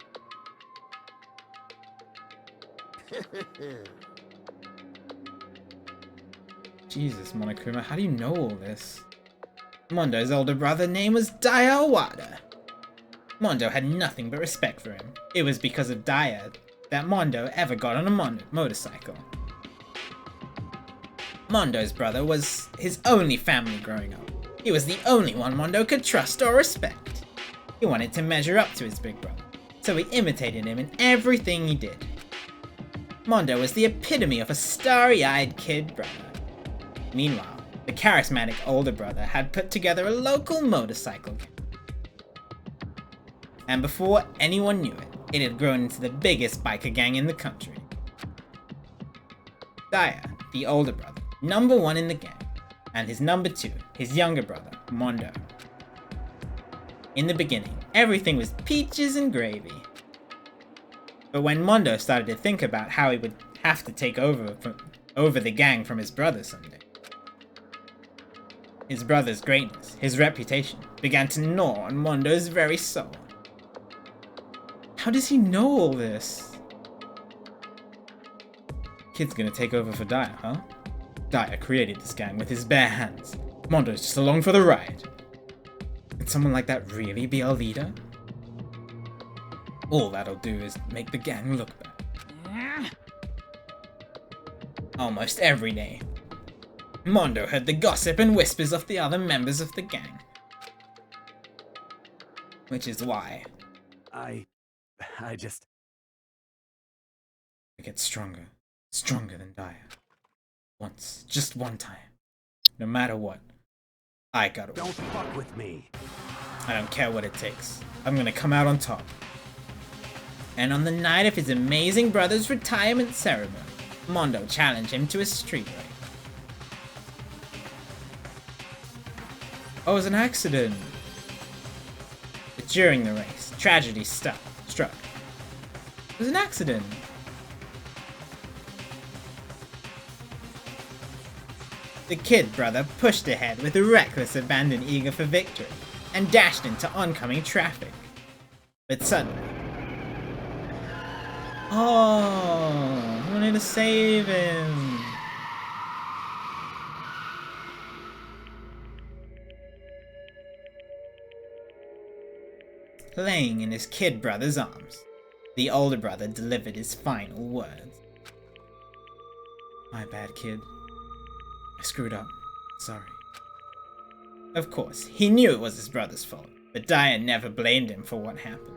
Jesus, Monokuma, how do you know all this? Mondo's older brother's name was Daya Owada. Mondo had nothing but respect for him. It was because of Daya that Mondo ever got on a motorcycle. Mondo's brother was his only family growing up. He was the only one Mondo could trust or respect. He wanted to measure up to his big brother, so he imitated him in everything he did. Mondo was the epitome of a starry-eyed kid brother. Meanwhile, the charismatic older brother had put together a local motorcycle gang. And before anyone knew it, it had grown into the biggest biker gang in the country. Daya, the older brother, number one in the gang, and his number two, his younger brother, Mondo. In the beginning, everything was peaches and gravy. But when Mondo started to think about how he would have to take over the gang from his brother someday, his brother's greatness, his reputation, began to gnaw on Mondo's very soul. How does he know all this? Kid's gonna take over for Daya, huh? Daya created this gang with his bare hands. Mondo's just along for the ride. Could someone like that really be our leader? All that'll do is make the gang look bad. Almost every day, Mondo heard the gossip and whispers of the other members of the gang. Which is why I just... I get stronger. Stronger than Daya. Once. Just one time. No matter what. I gotta win. Don't fuck with me. I don't care what it takes. I'm gonna come out on top. And on the night of his amazing brother's retirement ceremony, Mondo challenged him to a street race. Oh, it was an accident. But during the race, tragedy struck. It was an accident. The kid brother pushed ahead with a reckless abandon eager for victory and dashed into oncoming traffic. But suddenly... Oh, I wanted to save him. Laying in his kid brother's arms, the older brother delivered his final words. My bad, kid. I screwed up. Sorry. Of course, he knew it was his brother's fault, but Daya never blamed him for what happened.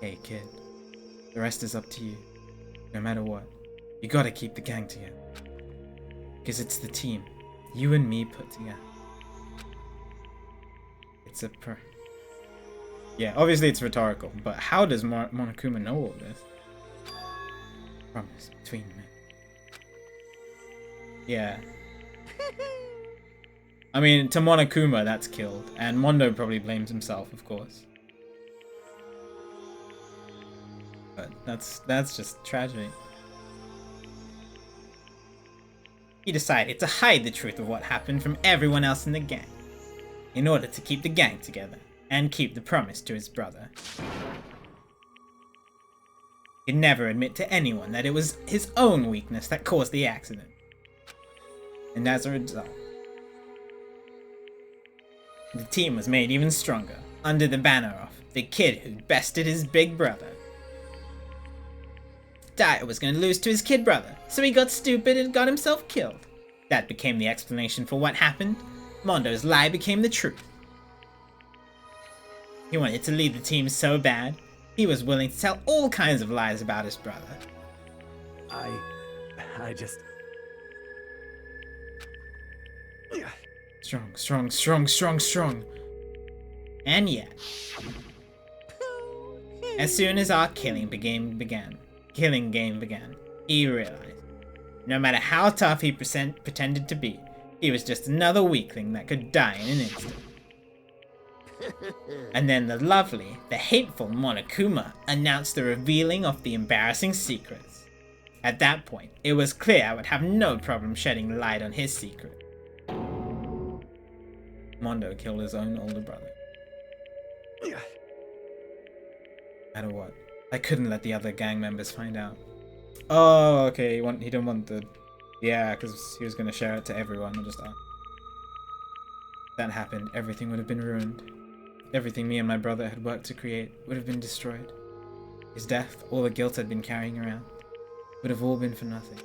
Hey, kid. The rest is up to you. No matter what, you gotta keep the gang together. Because it's the team you and me put together. It's a Yeah, obviously it's rhetorical, but how does Monokuma know all this? Promise between men. Yeah. I mean, to Monokuma, that's killed. And Mondo probably blames himself, of course. But that's just tragedy. He decided to hide the truth of what happened from everyone else in the gang, in order to keep the gang together, and keep the promise to his brother. He'd never admit to anyone that it was his own weakness that caused the accident. And as a result, the team was made even stronger, under the banner of the kid who bested his big brother. Dyer was going to lose to his kid brother, so he got stupid and got himself killed. That became the explanation for what happened. Mondo's lie became the truth. He wanted to lead the team so bad, he was willing to tell all kinds of lies about his brother. I just... Strong. And yet, as soon as our killing game began, he realized, no matter how tough he pretended to be, he was just another weakling that could die in an instant. And then the lovely, the hateful Monokuma announced the revealing of the embarrassing secrets. At that point, it was clear I would have no problem shedding light on his secret. Mondo killed his own older brother. No matter what, I couldn't let the other gang members find out. Oh, okay, he didn't want the... Yeah, because he was going to share it to everyone. If that happened, everything would have been ruined. Everything me and my brother had worked to create would have been destroyed. His death, all the guilt I'd been carrying around, would have all been for nothing.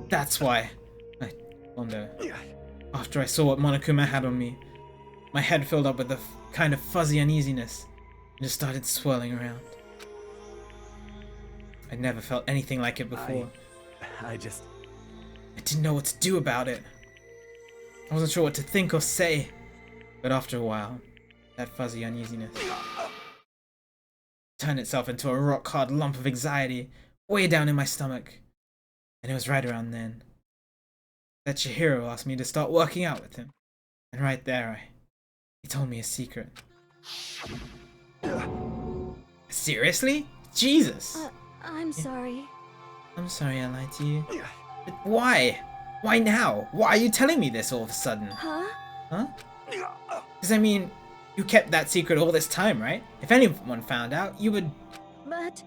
That's why... Mondo... After I saw what Monokuma had on me, my head filled up with a kind of fuzzy uneasiness and just started swirling around. I'd never felt anything like it before. I didn't know what to do about it. I wasn't sure what to think or say. But after a while, that fuzzy uneasiness turned itself into a rock-hard lump of anxiety way down in my stomach. And it was right around then that Chihiro asked me to start working out with him. And right there, he told me a secret. Seriously? Jesus! I'm sorry. I'm sorry I lied to you. But why? Why now? Why are you telling me this all of a sudden? Huh? Because I mean, you kept that secret all this time, right? If anyone found out, you would... But...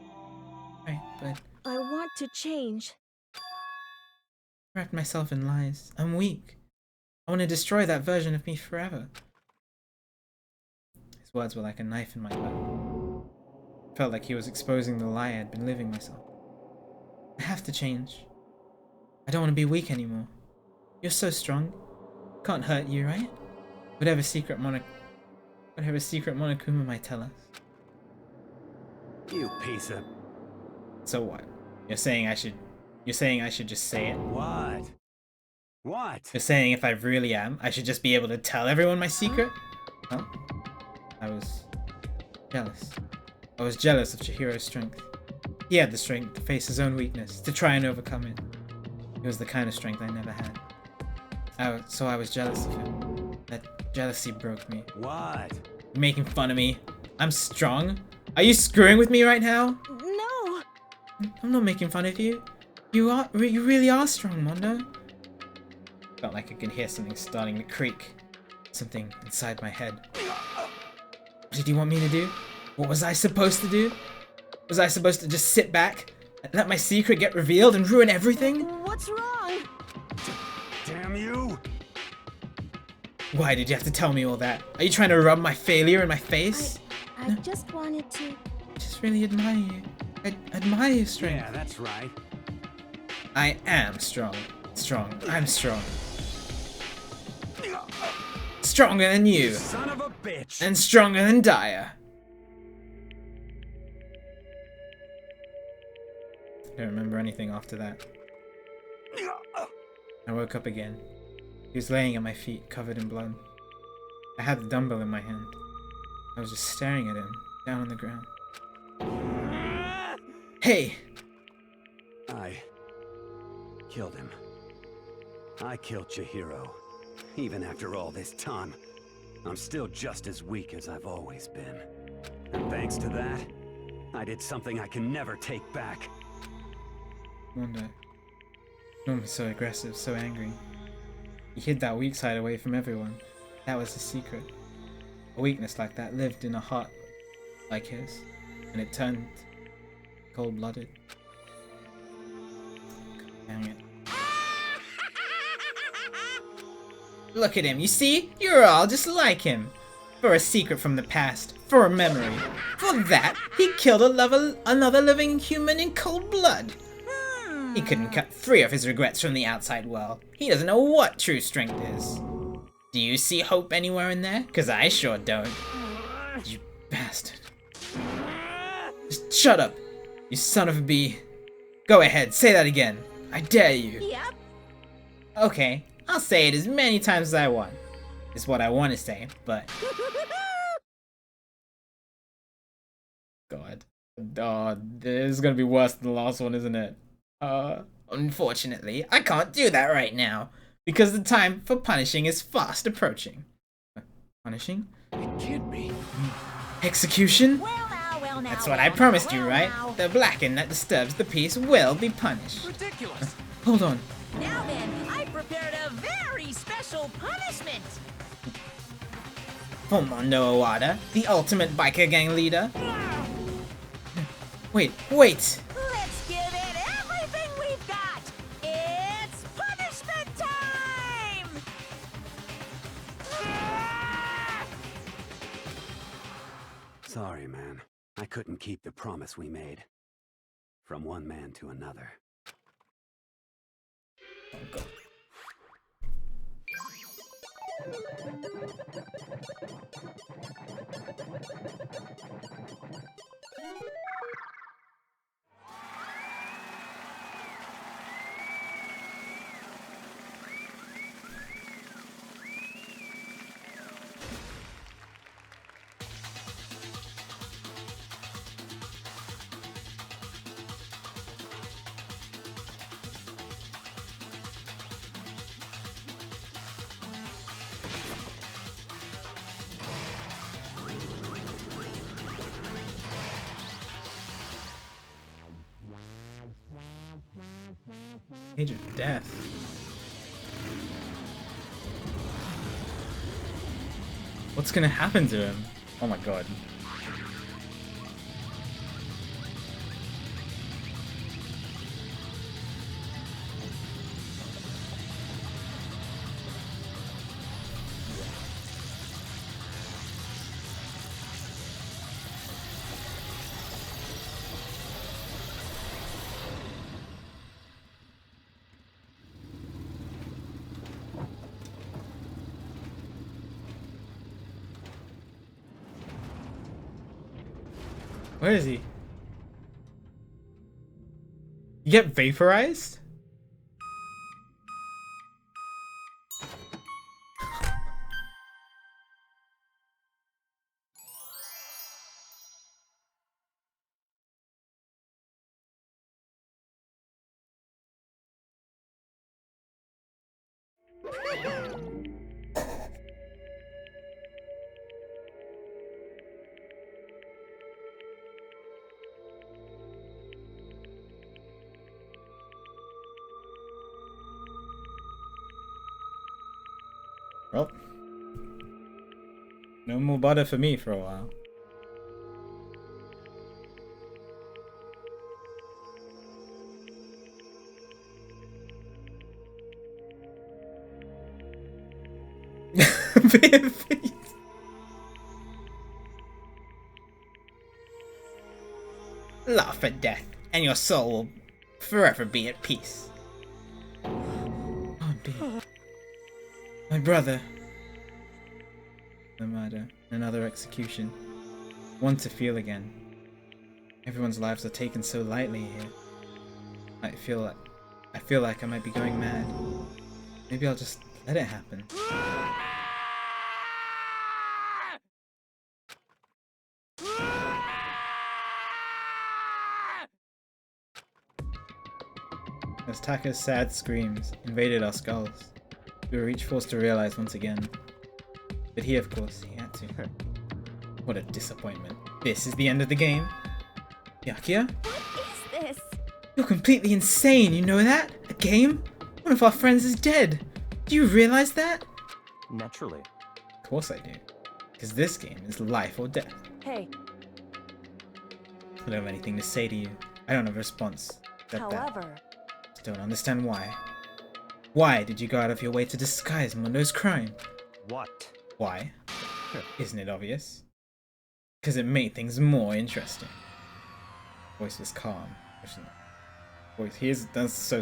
Right, but... I want to change. I wrapped myself in lies. I'm weak. I want to destroy that version of me forever. His words were like a knife in my gut. It felt like he was exposing the lie I had been living myself. I have to change. I don't want to be weak anymore. You're so strong. Can't hurt you, right? Whatever secret Monokuma might tell us. You piece of... So what? You're saying I should just say it? What? You're saying if I really am, I should just be able to tell everyone my secret? Huh? I was jealous. I was jealous of Chihiro's strength. He had the strength to face his own weakness, to try and overcome it. It was the kind of strength I never had. So I was jealous of him. That jealousy broke me. What? You're making fun of me. I'm strong? Are you screwing with me right now? No! I'm not making fun of you. You really are strong, Mondo. Felt like I could hear something starting to creak. Something inside my head. What did you want me to do? What was I supposed to do? Was I supposed to just sit back and let my secret get revealed and ruin everything? What's wrong? Damn you! Why did you have to tell me all that? Are you trying to rub my failure in my face? I just wanted to... I just really admire you. I admire your strength. Yeah, that's right. I am strong. I'm strong. Stronger than you. Son of a bitch! And stronger than Dyer. I don't remember anything after that. I woke up again. He was laying at my feet, covered in blood. I had the dumbbell in my hand. I was just staring at him, down on the ground. Hey! I killed him. I killed Chihiro. Even after all this time, I'm still just as weak as I've always been. And thanks to that, I did something I can never take back. Mondo. Normally so aggressive, so angry. He hid that weak side away from everyone. That was his secret. A weakness like that lived in a heart like his, and it turned cold-blooded. Dang it. Look at him, you see? You're all just like him. For a secret from the past. For a memory. For that, he killed another living human in cold blood. He couldn't cut free of his regrets from the outside world. He doesn't know what true strength is. Do you see hope anywhere in there? 'Cause I sure don't. You bastard. Just shut up, you son of a bee. Go ahead, say that again. I dare you. Yep. Okay, I'll say it as many times as I want. It's what I want to say, but... God. Oh, this is gonna be worse than the last one, isn't it? Unfortunately, I can't do that right now, because the time for punishing is fast approaching. Punishing? It can't be. Execution? Well now. That's what I promised you, right? The blackened that disturbs the peace will be punished. Ridiculous. Hold on. Now then, I prepared a very special punishment. For Mondo Owada, the ultimate biker gang leader. Wait. Let's give it everything we've got. It's punishment time. Sorry, man. I couldn't keep the promise we made. From one man to another. Oh, God. Age of Death. What's gonna happen to him? Oh my god. Where is he? You get vaporized? Well, no more butter for me for a while. Laugh at death, and your soul will forever be at peace. Oh dear. My brother. No matter. Another execution. One to feel again. Everyone's lives are taken so lightly here. I feel like I might be going mad. Maybe I'll just let it happen. As Taka's sad screams invaded our skulls, we were each forced to realize once again. But he, of course, he had to. What a disappointment. This is the end of the game? Yakia? What is this? You're completely insane, you know that? A game? One of our friends is dead. Do you realize that? Naturally. Of course I do. Because this game is life or death. Hey, I don't have anything to say to you. I don't have a response. Except however, that. Just don't understand why. Why did you go out of your way to disguise Mundo's crime? What? Why? Isn't it obvious? Because it made things more interesting. Voice was calm. Voice, that's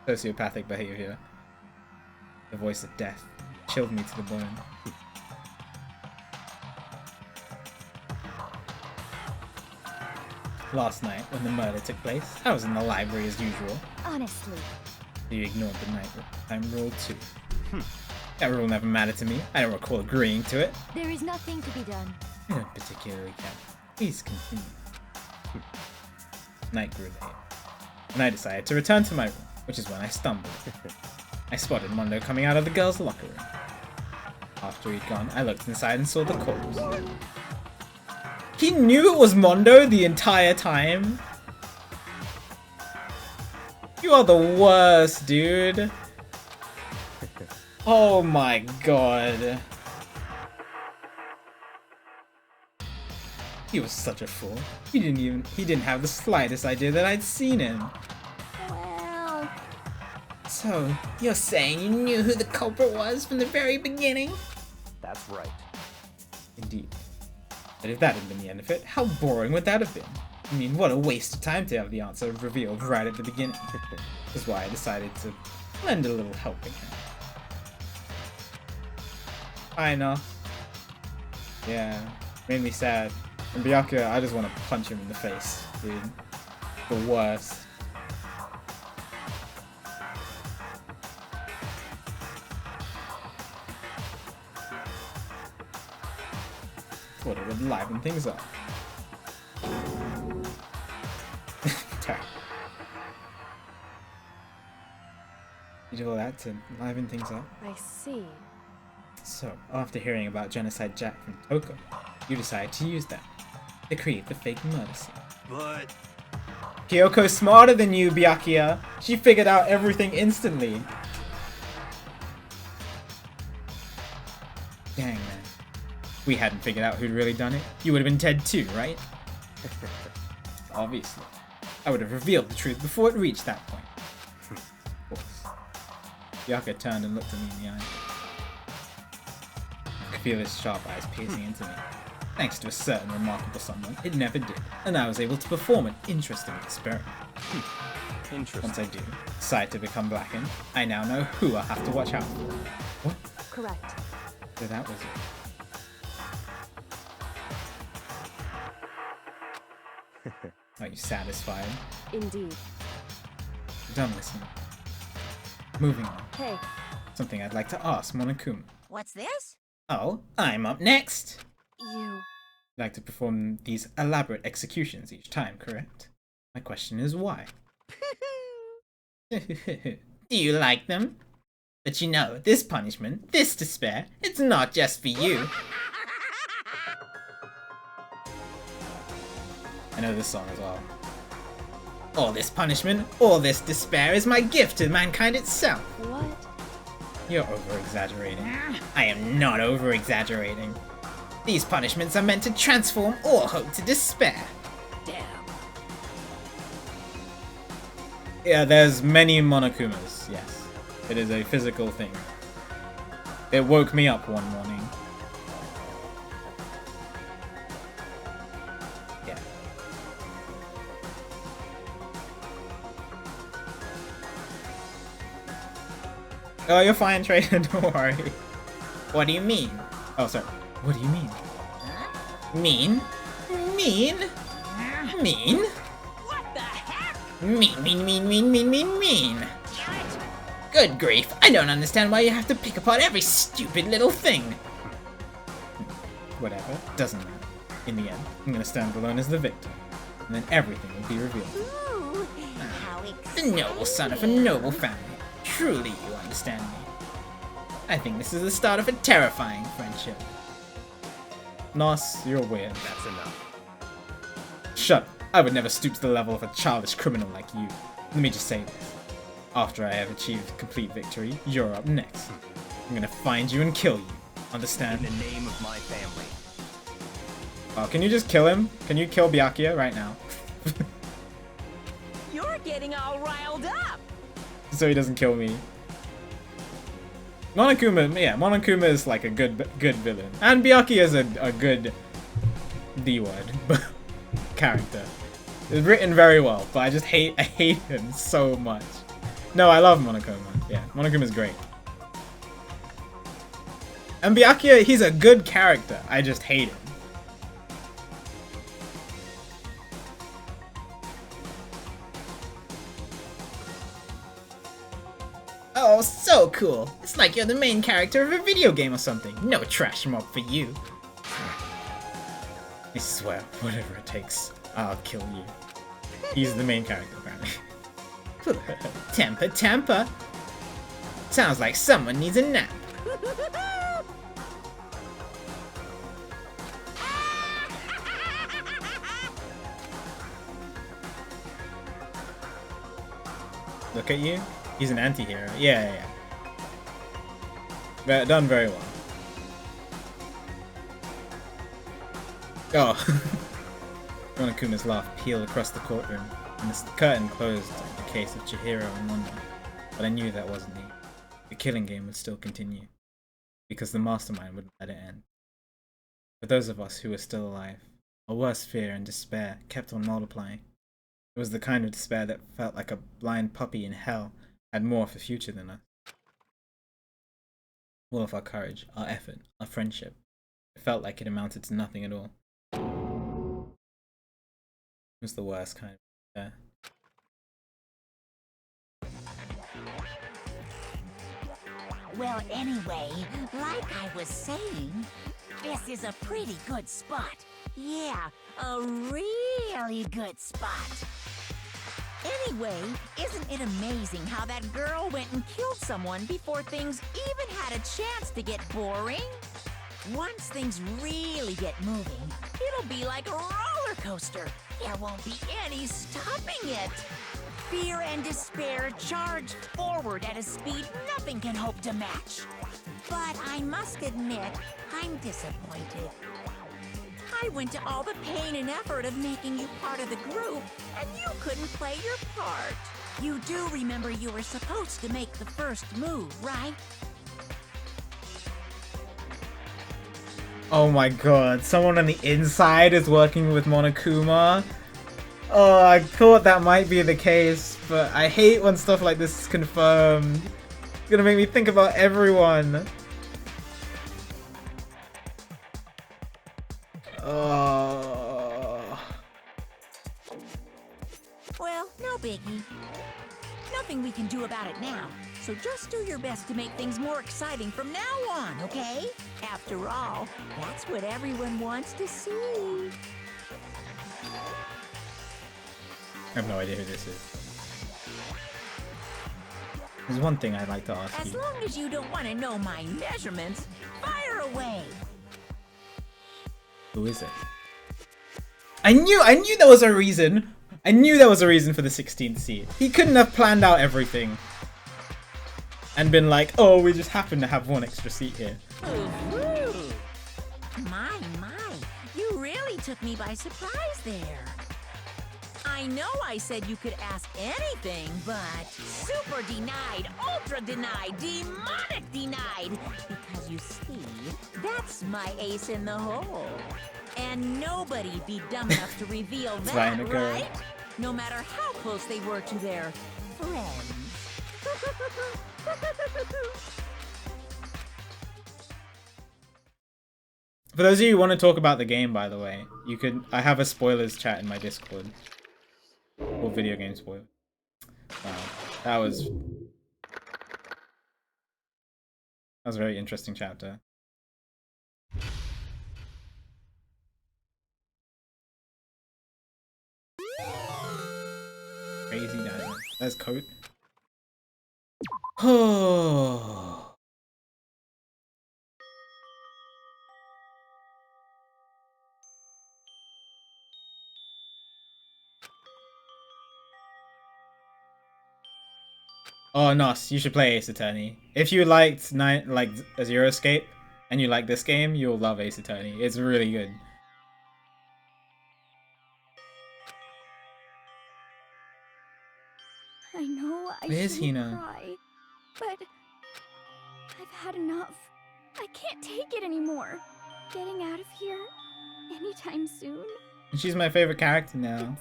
sociopathic behavior. The voice of death chilled me to the bone. Last night, when the murder took place, I was in the library as usual. Honestly. You ignored the nighttime rule too. That rule never mattered to me. I don't recall agreeing to it. There is nothing to be done. I don't particularly care. Please continue. Night grew late, and I decided to return to my room, which is when I stumbled. I spotted Mondo coming out of the girls' locker room. After he'd gone, I looked inside and saw the corpse. He knew it was Mondo the entire time? You are the worst, dude. Oh my god. He was such a fool. He didn't have the slightest idea that I'd seen him. Well... So, you're saying you knew who the culprit was from the very beginning? That's right. Indeed. But if that had been the end of it, how boring would that have been? I mean, what a waste of time to have the answer revealed right at the beginning. That's why I decided to lend a little helping hand. I know. Yeah, made me sad. And Byakuya, I just want to punch him in the face, dude. The worst. Thought it would liven things up. You do all that to liven things up? I see. So, after hearing about Genocide Jack from Toko, you decide to use that to create the fake murder scene. But... Kyoko's smarter than you, Byakuya. She figured out everything instantly. Dang, man. If we hadn't figured out who'd really done it, you would have been dead too, right? Obviously. I would have revealed the truth before it reached that point. Of course. Byakuya turned and looked at me in the eye. I could feel his sharp eyes piercing into me. Thanks to a certain remarkable someone, it never did, and I was able to perform an interesting experiment. Interesting. Once I do decide to become blackened, I now know who I have to watch out for. What? Correct. So that was it. Are you satisfied? Indeed. Done listening. Moving on. Hey. Something I'd like to ask Monokuma. What's this? Oh, I'm up next! You like to perform these elaborate executions each time, correct? My question is why? Do you like them? But you know, this punishment, this despair, it's not just for you. I know this song as well. All this punishment, all this despair is my gift to mankind itself. What? You're over-exaggerating. I am not over-exaggerating. These punishments are meant to transform all hope to despair. Damn. Yeah, there's many Monokumas, yes. It is a physical thing. It woke me up one morning. Yeah. Oh, you're fine, Trader, don't worry. What do you mean? Oh, sorry. What do you mean? Mean? Mean? Mean? What the heck? Mean. Good grief, I don't understand why you have to pick apart every stupid little thing. Whatever, doesn't matter. In the end, I'm gonna stand alone as the victim, and then everything will be revealed. Ooh, how The exciting. noble son of a noble family. Truly, you understand me. I think this is the start of a terrifying friendship. Nos, you're weird. That's enough. Shut up. I would never stoop to the level of a childish criminal like you. Let me just say this. After I have achieved complete victory, you're up next. I'm gonna find you and kill you. Understand? In the name of my family. Oh, can you just kill him? Can you kill Byakuya right now? You're getting all riled up. So he doesn't kill me. Monokuma, yeah, Monokuma is like a good villain, and Byakuya is a good D-word character. It's written very well, but I hate him so much. No, I love Monokuma. Yeah, Monokuma is great. And Byakuya, he's a good character. I just hate him. Oh, so cool. It's like you're the main character of a video game or something. No trash mob for you. I swear, whatever it takes, I'll kill you. He's the main character, apparently. Temper. Sounds like someone needs a nap. Look at you. He's an anti-hero. Yeah. But done very well. Oh. Monokuma's laugh peeled across the courtroom, and the curtain closed on the case of Chihiro and Wanda. But I knew that wasn't it. The killing game would still continue, because the mastermind wouldn't let it end. For those of us who were still alive, our worst fear and despair kept on multiplying. It was the kind of despair that felt like a blind puppy in hell had more for future than us. All of our courage, our effort, our friendship, it felt like it amounted to nothing at all. It was the worst kind of despair. Well, anyway, like I was saying, this is a pretty good spot. Yeah, a really good spot. Anyway, isn't it amazing how that girl went and killed someone before things even had a chance to get boring? Once things really get moving, it'll be like a roller coaster. There won't be any stopping it. Fear and despair charge forward at a speed nothing can hope to match. But I must admit, I'm disappointed. I went to all the pain and effort of making you part of the group, and you couldn't play your part. You do remember you were supposed to make the first move, right? Oh my god, someone on the inside is working with Monokuma? Oh, I thought that might be the case, but I hate when stuff like this is confirmed. It's gonna make me think about everyone. Oh. Well, no biggie. Nothing we can do about it now, so just do your best to make things more exciting from now on, okay? After all, that's what everyone wants to see. I have no idea who this is. There's one thing I'd like to ask As you. long as you don't want to know my measurements, fire away. Who is it? I knew there was a reason. I knew there was a reason for the 16th seed. He couldn't have planned out everything and been like, oh, we just happen to have one extra seat here. Ooh. My, you really took me by surprise there. I know I said you could ask anything, but super denied, ultra denied, demonic denied. Because you see, that's my ace in the hole. And nobody'd be dumb enough to reveal that, right? No matter how close they were to their friends. For those of you who want to talk about the game, by the way, you could. I have a spoilers chat in my Discord. Or video game spoilers. Wow, that was a very interesting chapter. Crazy diamond. There's coat. Oh. Oh, Nos, you should play Ace Attorney. If you liked Zero Escape and you like this game, you'll love Ace Attorney. It's really good. I know I Where's shouldn't Hina? cry, but I've had enough. I can't take it anymore. Getting out of here anytime soon. And she's my favorite character now.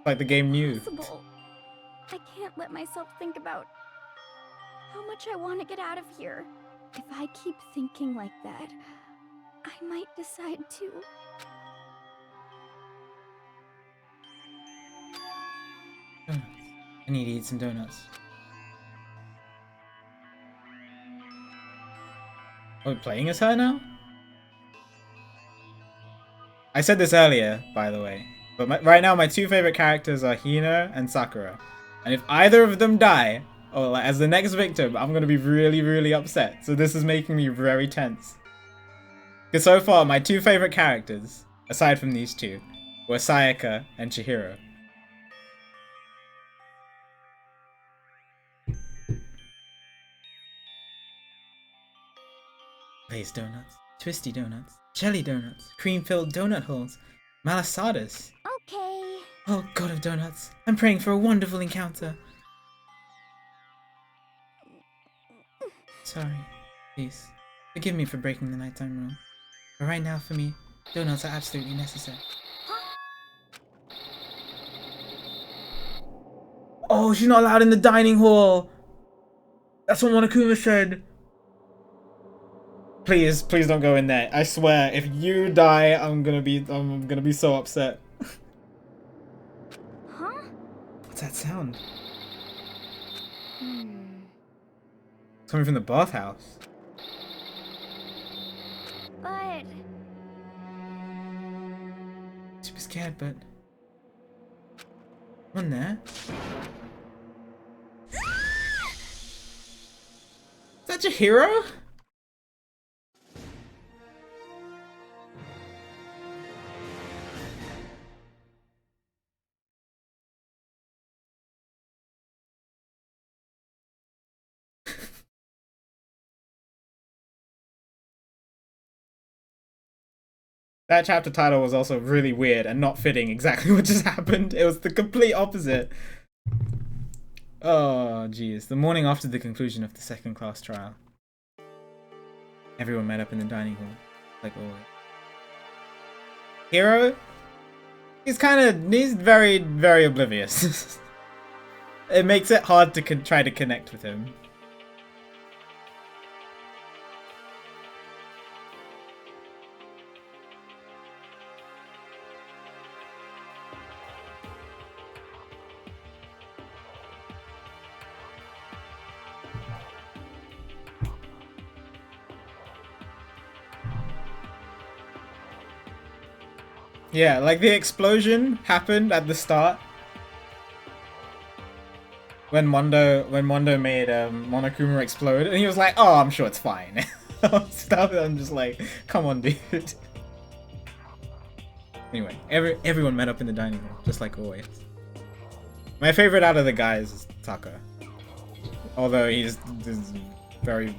Like the game knew. Possible. I can't let myself think about how much I want to get out of here. If I keep thinking like that, I might decide to. Donuts. I need to eat some donuts. Are we playing as her now? I said this earlier, by the way. But right now, my two favorite characters are Hina and Sakura. And if either of them die, or like, as the next victim, I'm going to be really, really upset. So this is making me very tense. Because so far, my two favorite characters, aside from these two, were Sayaka and Chihiro. Glazed donuts, twisty donuts, jelly donuts, cream-filled donut holes, malasadas. Okay. Oh, God of donuts, I'm praying for a wonderful encounter. Sorry. Please, forgive me for breaking the nighttime rule. But right now, for me, donuts are absolutely necessary. Oh, she's not allowed in the dining hall! That's what Monokuma said! Please, please don't go in there. I swear, if you die, I'm gonna be so upset. Huh? What's that sound? Hmm. It's coming from the bathhouse. But Super scared, but one there. Is that your hero? That chapter title was also really weird and not fitting exactly what just happened. It was the complete opposite. Oh, jeez. The morning after the conclusion of the second class trial. Everyone met up in the dining hall, like always. Hero? He's very, very oblivious. It makes it hard to try to connect with him. Yeah, like the explosion happened at the start when Mondo made Monokuma explode, and he was like, "Oh, I'm sure it's fine." I'm just like, "Come on, dude." Anyway, everyone met up in the dining hall, just like always. My favorite out of the guys is Taka, although he's very.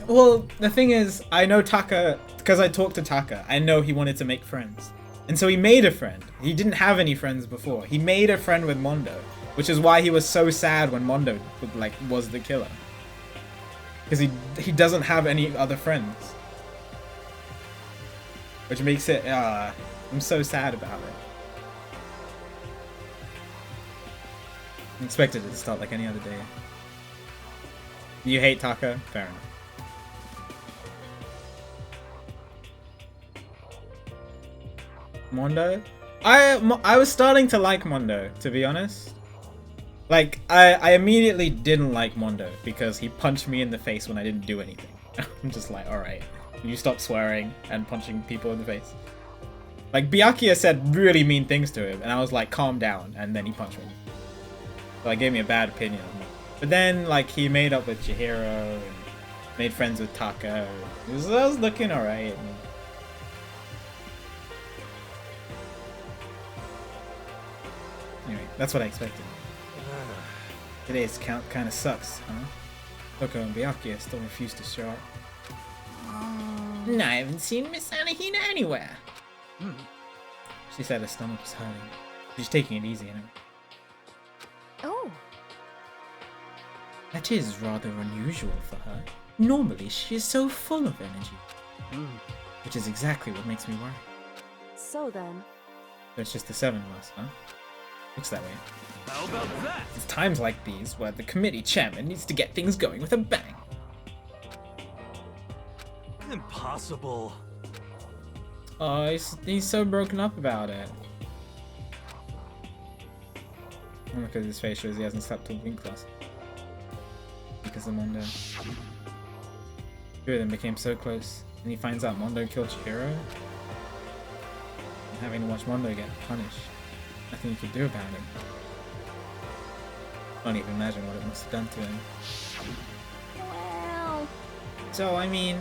Well, the thing is, I know Taka because I talked to Taka. I know he wanted to make friends. And so he made a friend. He didn't have any friends before. He made a friend with Mondo, which is why he was so sad when Mondo was the killer. Because he doesn't have any other friends. Which makes it, I'm so sad about it. I expected it to start like any other day. You hate Taka? Fair enough. Mondo? I was starting to like Mondo, to be honest. Like, I immediately didn't like Mondo because he punched me in the face when I didn't do anything. I'm just like, alright, you stop swearing and punching people in the face. Like, Byakuya said really mean things to him, and I was like, calm down, and then he punched me. So it gave me a bad opinion of me. But then, like, he made up with Chihiro, and made friends with Taka. It was looking alright. Anyway, that's what I expected. Today's count kind of sucks, huh? Toko and Byakuya still refuse to show up. I haven't seen Miss Anahina anywhere. She said her stomach was hurting. She's taking it easy, anyway. Oh. That is rather unusual for her. Normally, she is so full of energy. Which is exactly what makes me worry. So then, So it's just the 7 of us, huh? Looks that way. How about that? It's times like these where the committee chairman needs to get things going with a bang. Impossible. Oh, he's so broken up about it. Oh, look at his face, shows he hasn't slept all week class. Because of Mondo. Two of them became so close, and he finds out Mondo killed Chihiro. And having to watch Mondo get punished. Nothing he could do about it. Can't even imagine what it must have done to him. Well, So, I mean,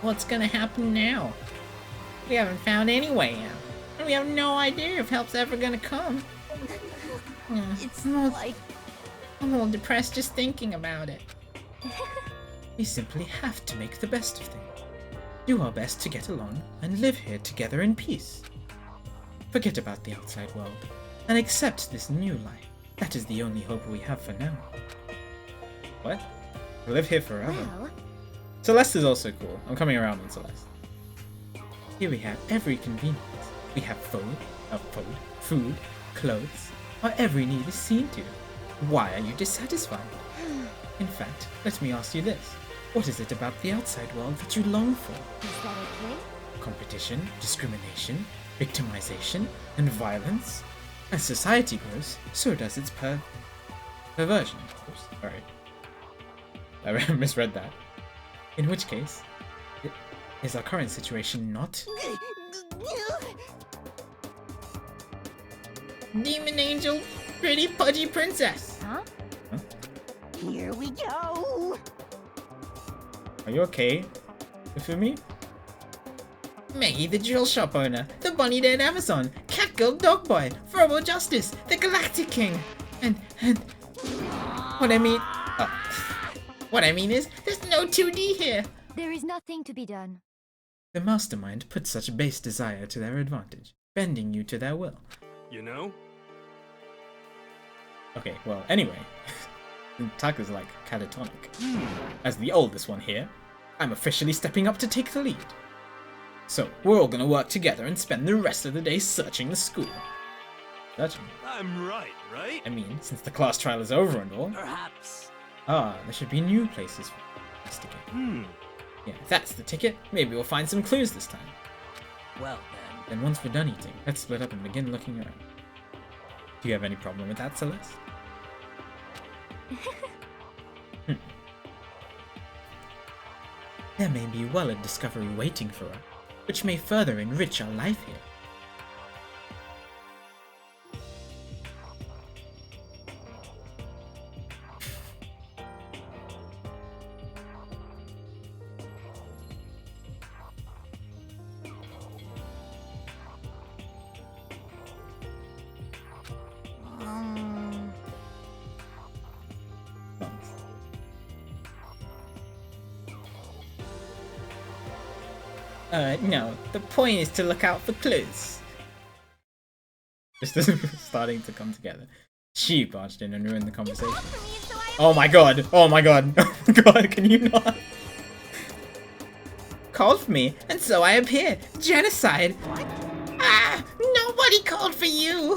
what's gonna happen now? We haven't found any way out. And we have no idea if help's ever gonna come. it's like I'm all depressed just thinking about it. We simply have to make the best of things. Do our best to get along and live here together in peace. Forget about the outside world and accept this new life. That is the only hope we have for now. What? We'll live here forever. well, Celeste is also cool. I'm coming around on Celeste. Here we have every convenience. We have food, clothes. Our every need is seen to. Why are you dissatisfied? In fact, let me ask you this. What is it about the outside world that you long for? is that okay? Competition, discrimination, victimization, and violence? As society grows, so does its perversion. Oops, sorry. I misread that. In which case, is our current situation not? Demon Angel, pretty pudgy princess! Huh? Here we go. Are you okay? You feel me? Maggie, the drill shop owner, the bunny dead Amazon, Catgirl Dog Boy, Frobo Justice, the Galactic King, and what I mean, what I mean is, there's no 2D here. There is nothing to be done. The mastermind put such base desire to their advantage, bending you to their will. You know? Okay, well, anyway, Taka's like catatonic. As the oldest one here, I'm officially stepping up to take the lead. So, we're all gonna work together and spend the rest of the day searching the school. Searching? I'm right? I mean, since the class trial is over and all. Perhaps. There should be new places for investigate. Yeah, if that's the ticket, maybe we'll find some clues this time. Well Then once we're done eating, let's split up and begin looking around. Do you have any problem with that, Celeste? There may be well a discovery waiting for us, which may further enrich our life here. No, the point is to look out for clues. This is starting to come together. She barged in and ruined the conversation. Oh my god! Oh my god! Oh my god, can you not? Called for me, and so I appear. Genocide! Ah! Nobody called for you!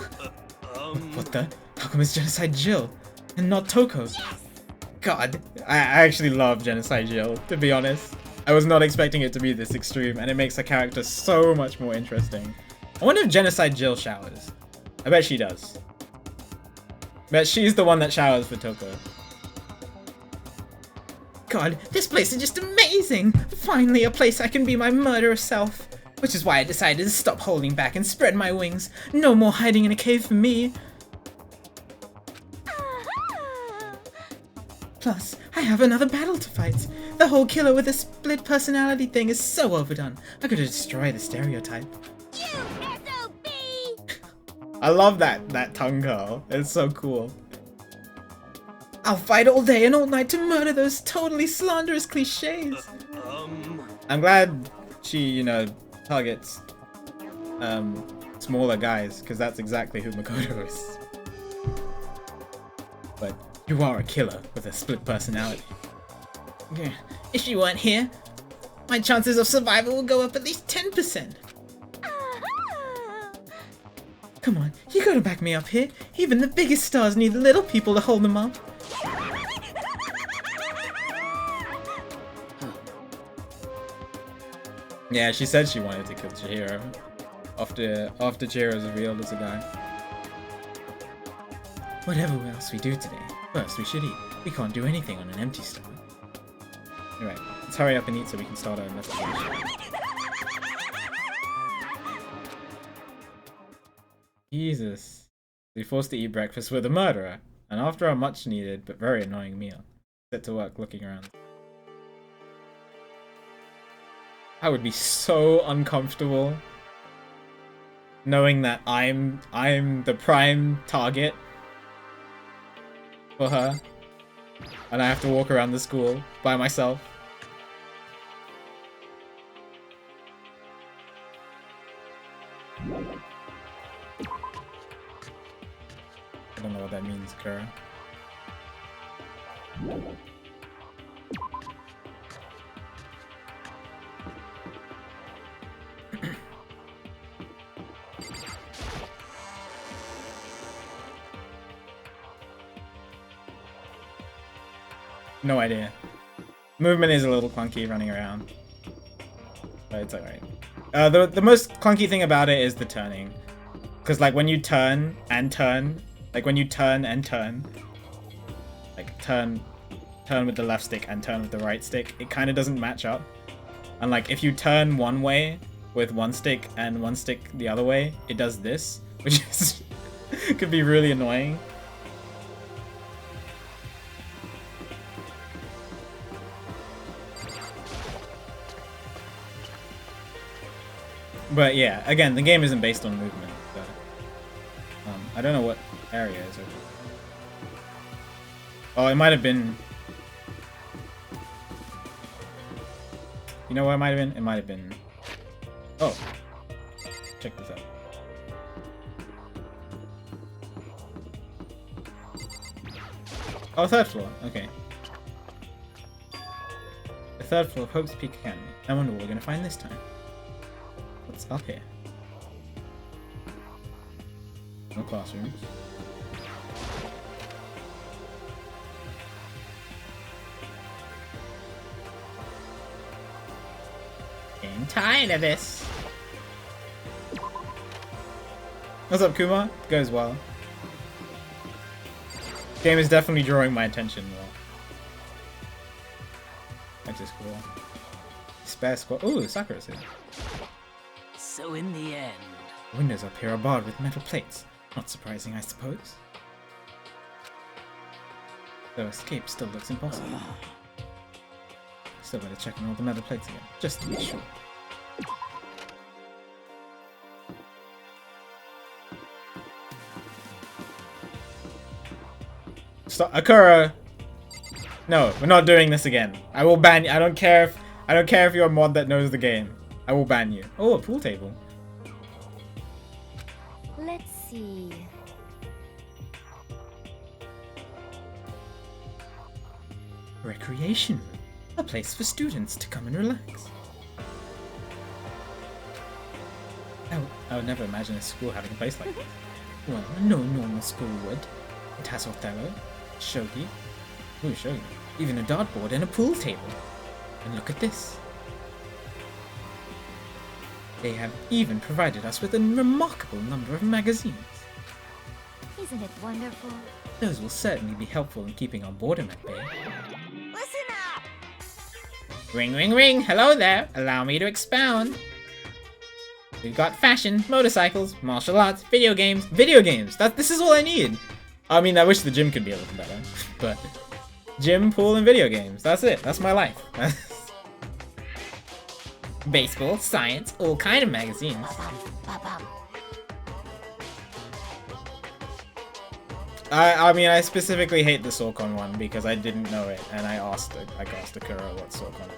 What the? How come it's Genocide Jill, and not Toko? God, I actually love Genocide Jill, to be honest. I was not expecting it to be this extreme, and it makes the character so much more interesting. I wonder if Genocide Jill showers. I bet she does. Bet she's the one that showers for Toko. God, this place is just amazing! Finally a place I can be my murderous self. Which is why I decided to stop holding back and spread my wings. No more hiding in a cave for me. Plus, I have another battle to fight. The whole killer with a split personality thing is so overdone. I gotta destroy the stereotype. You SOB! I love that tongue curl. It's so cool. I'll fight all day and all night to murder those totally slanderous cliches. I'm glad she, you know, targets smaller guys, because that's exactly who Makoto is. But you are a killer with a split personality. If you weren't here, my chances of survival will go up at least 10%. Come on, you gotta back me up here. Even the biggest stars need the little people to hold them up. Yeah, she said she wanted to kill Chihiro after Chihiro's revealed as a guy. Whatever else we do today, first we should eat. We can't do anything on an empty stomach. Alright, let's hurry up and eat so we can start our investigation. Jesus. We forced to eat breakfast with a murderer, and after a much needed but very annoying meal, set to work looking around. I would be so uncomfortable knowing that I'm the prime target for her, and I have to walk around the school by myself. I don't know what that means, Kara. No idea. Movement is a little clunky running around, but it's alright. The most clunky thing about it is the turning, because like when you turn and turn, like when you turn and turn, like turn with the left stick and turn with the right stick, it kind of doesn't match up. And like if you turn one way with one stick and one stick the other way, it does this, which is could be really annoying. But yeah, again, the game isn't based on movement. So, I don't know what area is it. Oh, it might have been. You know what it might have been? It might have been. Oh, check this out. Oh, third floor. Okay. The third floor of Hope's Peak Academy. I wonder what we're gonna find this time. What's up here? No classrooms. Getting tired of this. What's up, Kuma? Goes well. Game is definitely drawing my attention more. Which is cool. Spare squad. Ooh, Sakura's here. So in the end... Windows up here are barred with metal plates. Not surprising, I suppose. Though escape still looks impossible. Still better check on all the metal plates again, just to be sure. Stop, Akura! No, we're not doing this again. I will ban you. I don't care if you're a mod that knows the game. I will ban you. Oh, a pool table. Let's see. Recreation room. A place for students to come and relax. I would never imagine a school having a place like this. Well, no normal school would. It has Othello, shogi, ooh, shogi, even a dartboard and a pool table. And look at this. They have even provided us with a remarkable number of magazines. Isn't it wonderful? Those will certainly be helpful in keeping our boredom at bay. Listen up! Ring, ring, ring! Hello there! Allow me to expound. We've got fashion, motorcycles, martial arts, video games. Video games! This is all I need! I mean, I wish the gym could be a little better. But gym, pool, and video games. That's it. That's my life. Baseball, science, all kind of magazines. I mean, I specifically hate the Sorcon one because I didn't know it, and I asked Akura what Sorcon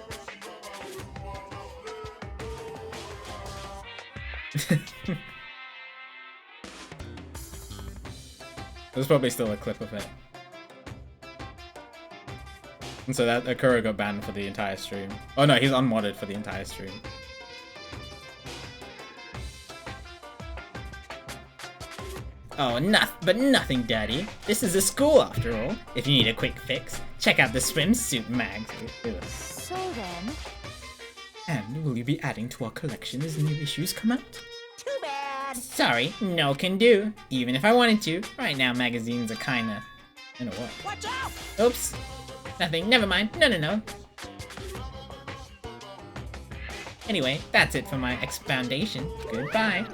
is. There's probably still a clip of it. And so that Akura got banned for the entire stream. Oh no, he's unmodded for the entire stream. Oh, nothing, Daddy. This is a school after all. If you need a quick fix, check out the swimsuit mag. So then... And will you be adding to our collection as new issues come out? Too bad. Sorry, no can do. Even if I wanted to. Right now magazines are kinda... You know what? Watch out! Oops. Nothing, never mind. No. Anyway, that's it for my expoundation. Goodbye.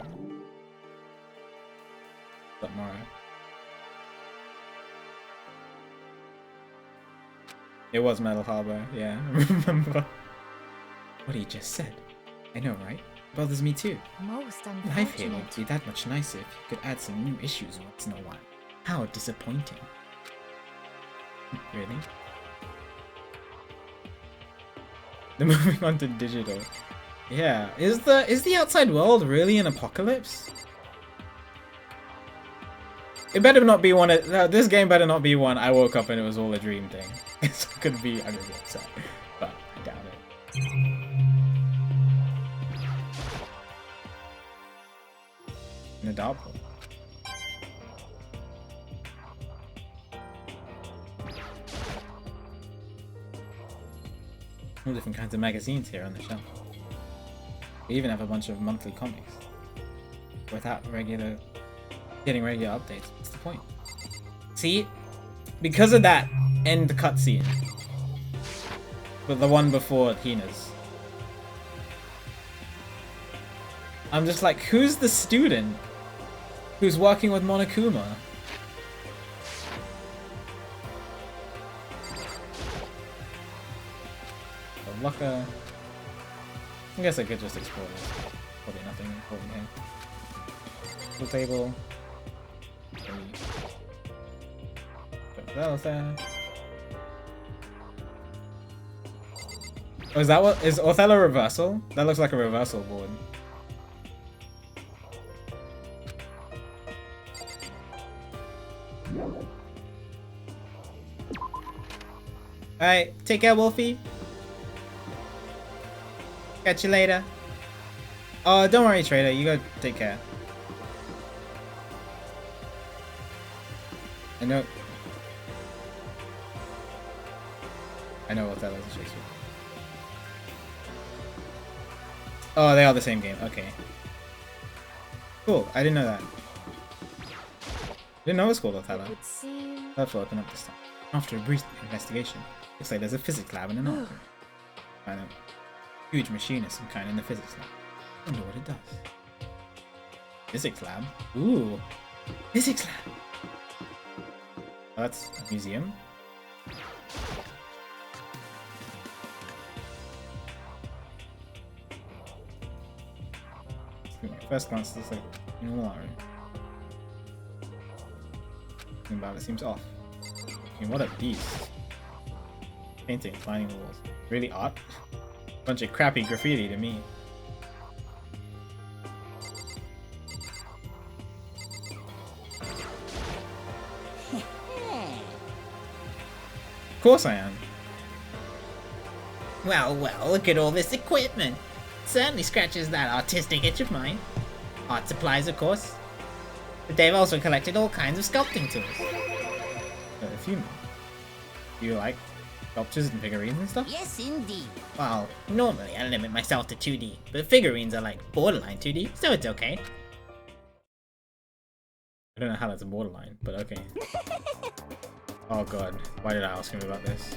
Got more. It was Metal Harbor, yeah, I remember. What he just said. I know, right? Bothers me too. Most Life here unfortunate. would be that much nicer if you could add some new issues once in a while. How disappointing. Really? They're moving on to digital. Yeah, is the outside world really an apocalypse? It better not be one. This game better not be one. I woke up and it was all a dream thing. It's gonna be. I'm gonna be upset, but I doubt it. In a dark hole. All different kinds of magazines here on the shelf. We even have a bunch of monthly comics. Without getting regular updates. What's the point? See? Because of that, end the cutscene. But the one before Hina's. I'm just like, who's the student who's working with Monokuma? The locker. I guess I could just explore this. Probably nothing important here. Full table. That was there. Oh, is that what is Othello reversal? That looks like a reversal board. Alright, take care, Wolfie. Catch you later. Oh, don't worry, Trader. You go take care. I know what that was. Oh, they are the same game. Okay. Cool. I didn't know that. Didn't know it was called Othello. That's what opened up this time. After a brief investigation, looks like there's a physics lab in an art room. Find a huge machine of some kind in the physics lab. Wonder what it does. Physics lab? Ooh. Physics lab! Oh, that's a museum. First glance, looks like a normal art room. Something about it seems off. I mean, what are these? Painting, lining the walls. Really art? Bunch of crappy graffiti to me. Of course I am. Well, look at all this equipment. Certainly scratches that artistic itch of mine. Art supplies, of course. But they've also collected all kinds of sculpting tools. A few more. Do you like sculptures and figurines and stuff? Yes, indeed. Well, normally I limit myself to 2D, but figurines are like borderline 2D, so it's okay. I don't know how that's a borderline, but okay. Oh god, why did I ask him about this?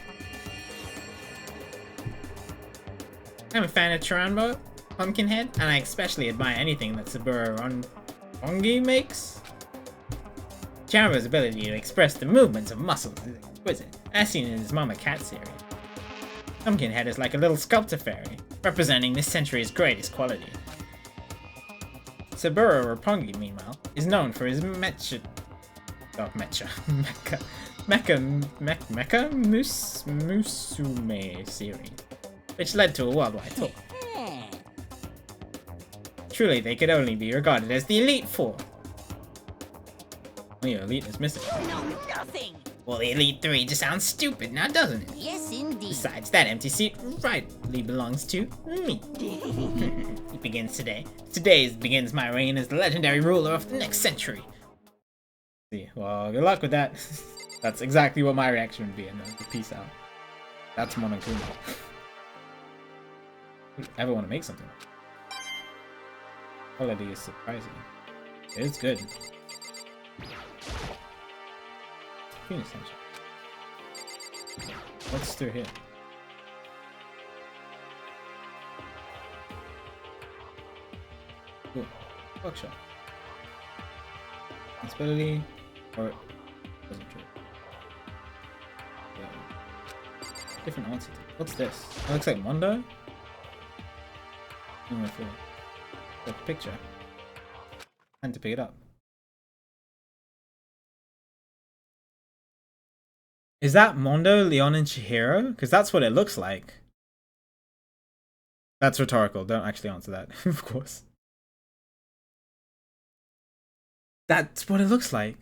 I'm a fan of Chiranbo, Pumpkinhead, and I especially admire anything that Saburo Rongi makes. Chiranbo's ability to express the movements of muscles is exquisite, as seen in his Mama Cat series. Pumpkinhead is like a little sculptor fairy, representing this century's greatest quality. Saburo Roppongi, meanwhile, is known for his Mecha Musume series, which led to a worldwide tour. Truly, they could only be regarded as the Elite Four. Oh, your Elite is missing. You know nothing! Well, the Elite Three just sounds stupid now, doesn't it? Yes, indeed. Besides, that empty seat rightly belongs to me. It begins today. Today begins my reign as the legendary ruler of the next century. See, well, good luck with that. That's exactly what my reaction would be, and then peace out. That's Monokuma. Who ever want to make something? Quality is surprising. It's good. Phoenix Engine. What's through here? Cool. Workshop. Responsibility or doesn't true. Yeah. Different answer. What's this? That looks like Mondo? I'm gonna feel the picture. And to pick it up. Is that Mondo, Leon, and Chihiro? Because that's what it looks like. That's rhetorical. Don't actually answer that, of course. That's what it looks like.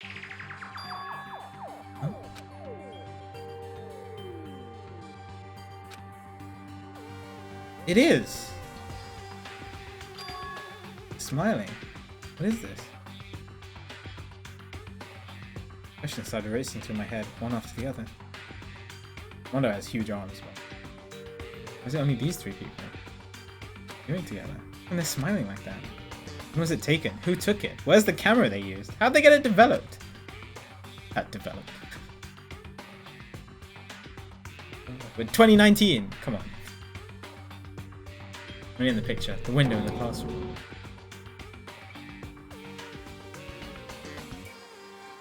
Huh? It is. Smiling. What is this? Questions started racing through my head, one after the other. Mondo has huge arms, but why is it only these three people doing together? And they're smiling like that. When was it taken? Who took it? Where's the camera they used? How'd they get it developed? Developed. With 2019! Come on. I'm in the picture. The window in the classroom.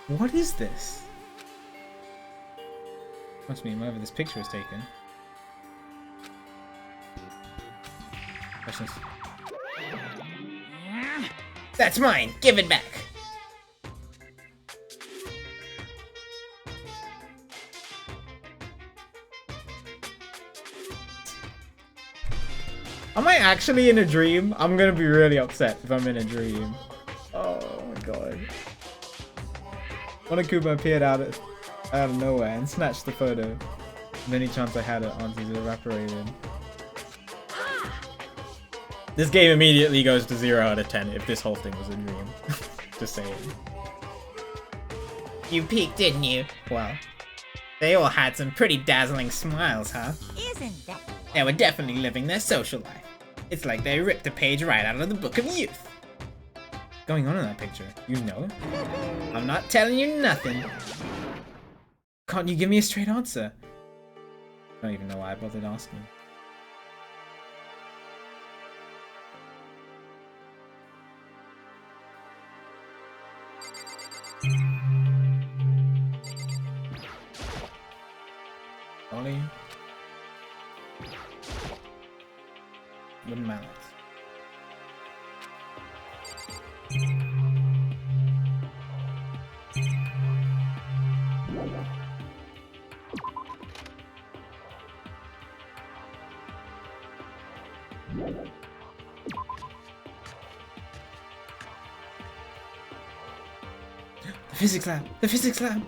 What is this? Must mean wherever this picture was taken. Questions? That's mine! Give it back! Am I actually in a dream? I'm gonna be really upset if I'm in a dream. Oh my god. Monokuma appeared out of nowhere and snatched the photo. And any chance I had it onto the evaporated. This game immediately goes to 0 out of 10 if this whole thing was a dream. Just saying. You peeked, didn't you? Well, they all had some pretty dazzling smiles, huh? Isn't that? They were definitely living their social life. It's like they ripped a page right out of the Book of Youth. What's going on in that picture? You know? I'm not telling you nothing. Can't you give me a straight answer? I don't even know why I bothered asking. Ollie. Wooden mallets. The physics lab! The physics lab!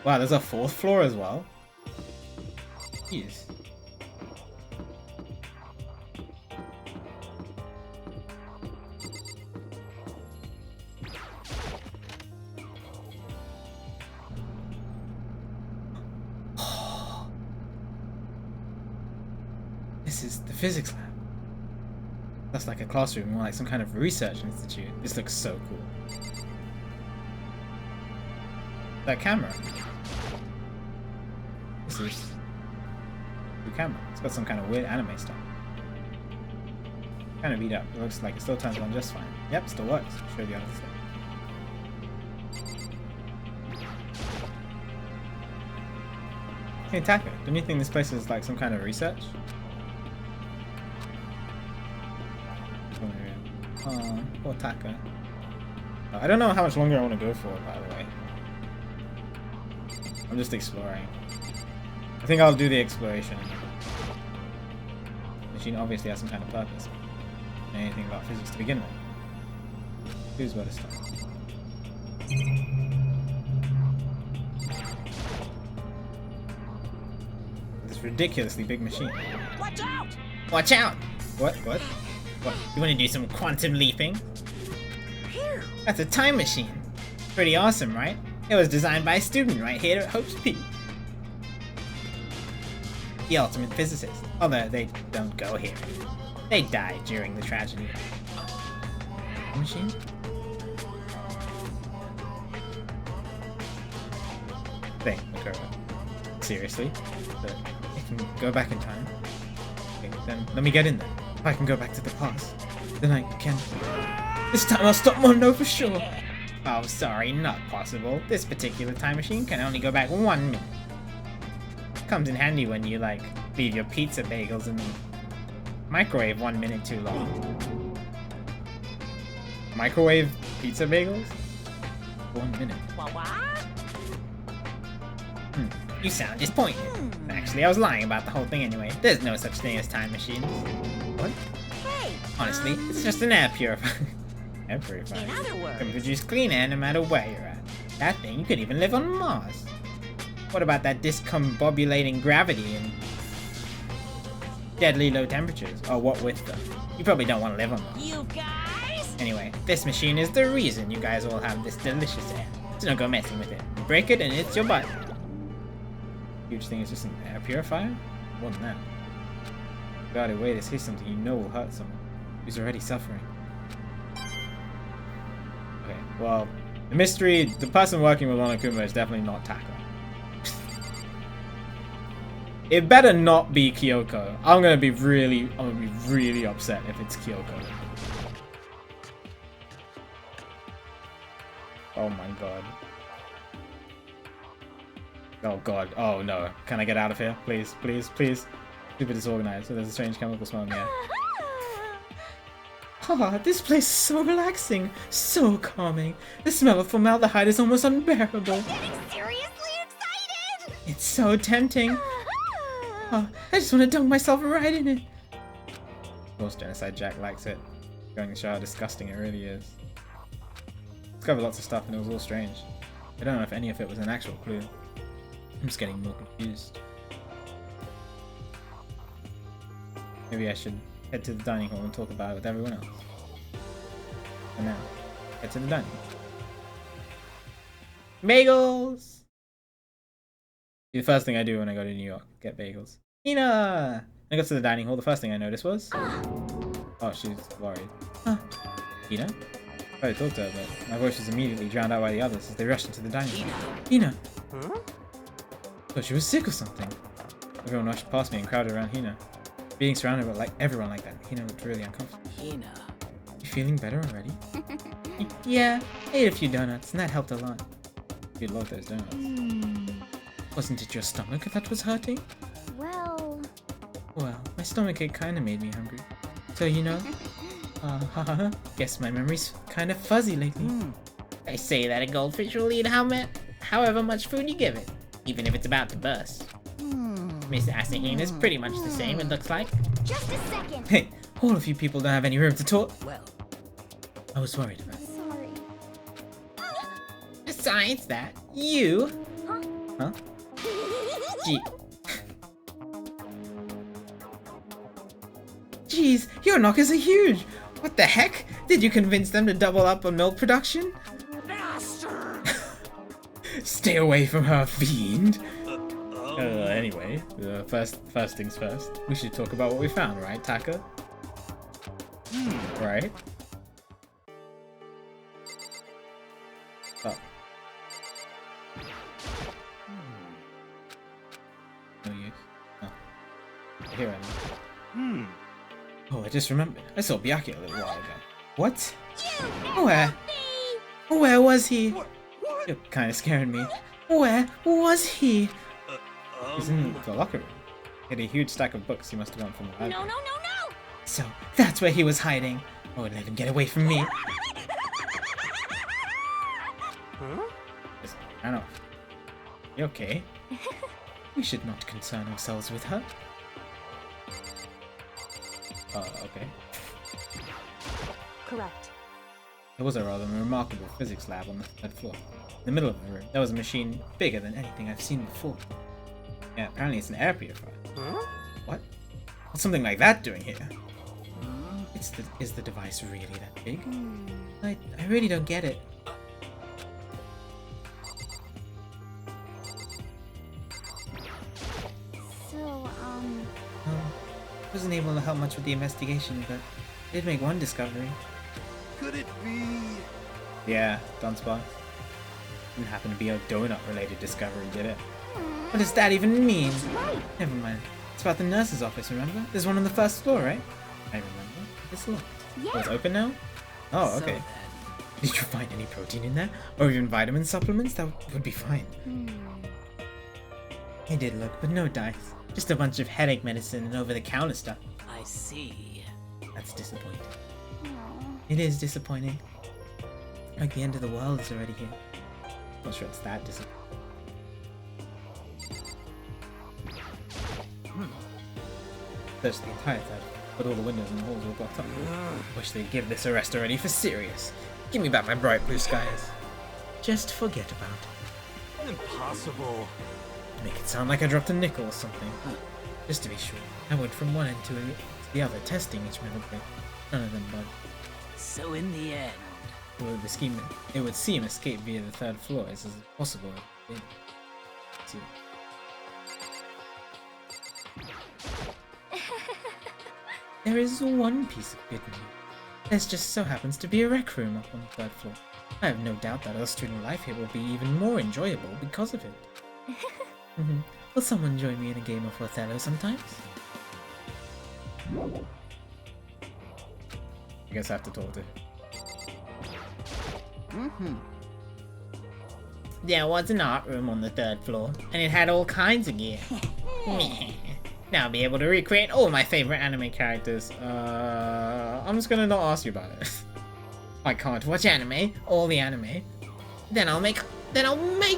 Wow, there's a 4th floor as well. Jeez. This is the physics lab. That's like a classroom, more like some kind of research institute. This looks so cool. That camera. This is the camera. It's got some kind of weird anime stuff. Kind of beat up. It looks like it still turns on just fine. Yep, still works. Show the other stuff. Hey Taka, don't you think this place is like some kind of research? Oh, poor Taka. I don't know how much longer I want to go for, by the way. I'm just exploring. I think I'll do the exploration. The machine obviously has some kind of purpose. Anything about physics to begin with. Here's where to start. this ridiculously big machine. Watch out! Watch out! What? What? You want to do some quantum leaping? Phew. That's a time machine. Pretty awesome, right? It was designed by a student right here at Hope's Peak. The ultimate physicist. Although they don't go here. They died during the tragedy. Machine? Thing, occur. Seriously? But I can go back in time? Okay, then let me get in there. If I can go back to the past, then I can... This time I'll stop Mondo for sure! Oh, sorry, not possible. This particular time machine can only go back 1 minute. Comes in handy when you, like, leave your pizza bagels in the microwave 1 minute too long. Microwave pizza bagels? 1 minute. You sound disappointed. Actually, I was lying about the whole thing anyway. There's no such thing as time machines. What? Hey! Honestly, it's just an air purifier. Air purifier. In other words, Can produce clean air no matter where you're at. That thing, you could even live on Mars. What about that discombobulating gravity and deadly low temperatures? Oh, what with them? You probably don't want to live on Mars. you guys! Anyway, this machine is the reason you guys all have this delicious air. So don't go messing with it. You break it and it's your butt. Huge thing is just an air purifier? More than that. God, a way to say something you know will hurt someone who's already suffering. Okay, well, the person working with Monokuma is definitely not Taka. It better not be Kyoko. I'm gonna be really upset if it's Kyoko. Oh my god. Oh god. Oh no. Can I get out of here? Please, please, please. Super disorganized. So there's a strange chemical smell in the air. Ah, this place is so relaxing. So calming. The smell of formaldehyde is almost unbearable. I'm getting seriously excited! It's so tempting. Oh, I just want to dunk myself right in it. Of course, Genocide Jack likes it. Going to show how disgusting it really is. Discovered lots of stuff and it was all strange. I don't know if any of it was an actual clue. I'm just getting more confused. Maybe I should head to the dining hall and talk about it with everyone else. And now, head to the dining hall. Bagels! The first thing I do when I go to New York, get bagels. Hina! When I got to the dining hall, the first thing I noticed was... Oh, she's worried. Huh. Hina? I tried to talk to her, but my voice was immediately drowned out by the others as they rushed into the dining hall. Hina! Huh? Thought she was sick or something. Everyone rushed past me and crowded around Hina. Being surrounded by everyone like that, Hina looked really uncomfortable. Hina. You feeling better already? Yeah, I ate a few donuts and that helped a lot. You'd love those donuts. Wasn't it your stomach that was hurting? Well, Well, my stomachache kinda made me hungry. So, you know, guess my memory's kinda fuzzy lately. They say that a goldfish will eat however much food you give it, even if it's about to burst. Miss Asahina's pretty much the same, it looks like. just a second. Hey, all of you people don't have any room to talk. Well, I was worried about it. Sorry. Besides that, you... Huh? Gee. Jeez, your knockers are huge! What the heck? Did you convince them to double up on milk production? bastard! Stay away from her, fiend! Anyway, first things first. We should talk about what we found, right, Taka? Right? Oh. No use. Oh. Here I am. Oh, I just remembered. I saw Byakuya a little while ago. What? Where was he? You're kind of scaring me. Where was he? He's in the locker room. He had a huge stack of books he must have gone from the library. No, no, no, no! So, that's where he was hiding. Oh, let him get away from me. Just ran off. You okay? We should not concern ourselves with her. Okay. Correct. There was a rather remarkable physics lab on the third floor. In the middle of the room, there was a machine bigger than anything I've seen before. Yeah, apparently it's an air purifier. Huh? What? What's something like that doing here? Is the device really that big? I really don't get it. So, Wasn't able to help much with the investigation, but did make one discovery. Could it be? Yeah, Dunsparce. Didn't happen to be a donut-related discovery, did it? What does that even mean? right. Never mind. It's about the nurse's office, remember? There's one on the first floor, right? I remember. It's locked. Yeah. Oh, it's open now? Oh, So okay. then, Did you find any protein in there? Or even vitamin supplements? That would be fine. It did look, but no dice. Just a bunch of headache medicine and over-the-counter stuff. I see. That's disappointing. It is disappointing. Like the end of the world is already here. Not sure it's that disappointing. Searched the entire third, but all the windows and halls were blocked up. Wish they'd give this arrest already for serious. Give me back my bright blue skies. Just forget about Impossible. it. Make it sound like I dropped a nickel or something. Just to be sure, I went from one end to the other, testing each metal plate. None of them bugged. So in the end, It would seem escape via the third floor is as possible. See. There is one piece of good news. There just so happens to be a rec room up on the third floor. I have no doubt that our student life here will be even more enjoyable because of it. Will someone join me in a game of Othello sometimes? I guess I have to talk to. There was an art room on the third floor, and it had all kinds of gear. Now I'll be able to recreate all my favorite anime characters. I'm just gonna not ask you about it. I can't watch anime, all the anime. Then I'll make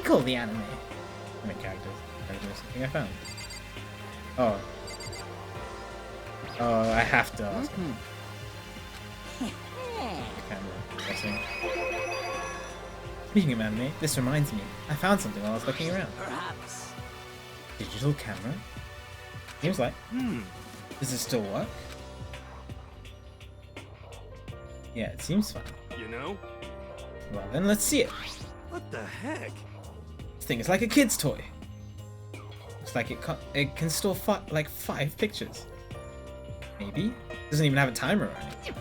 all the anime. Anime characters. I think I found. Oh. Oh, I have to ask. Camera. Guessing. Speaking of anime, this reminds me. I found something while I was looking around. perhaps. Digital camera. Seems like. Does it still work? Yeah, it seems fine. You know? Well, then let's see it. What the heck? This thing is like a kid's toy. Looks like it can store like 5 pictures. Maybe? Doesn't even have a timer on it.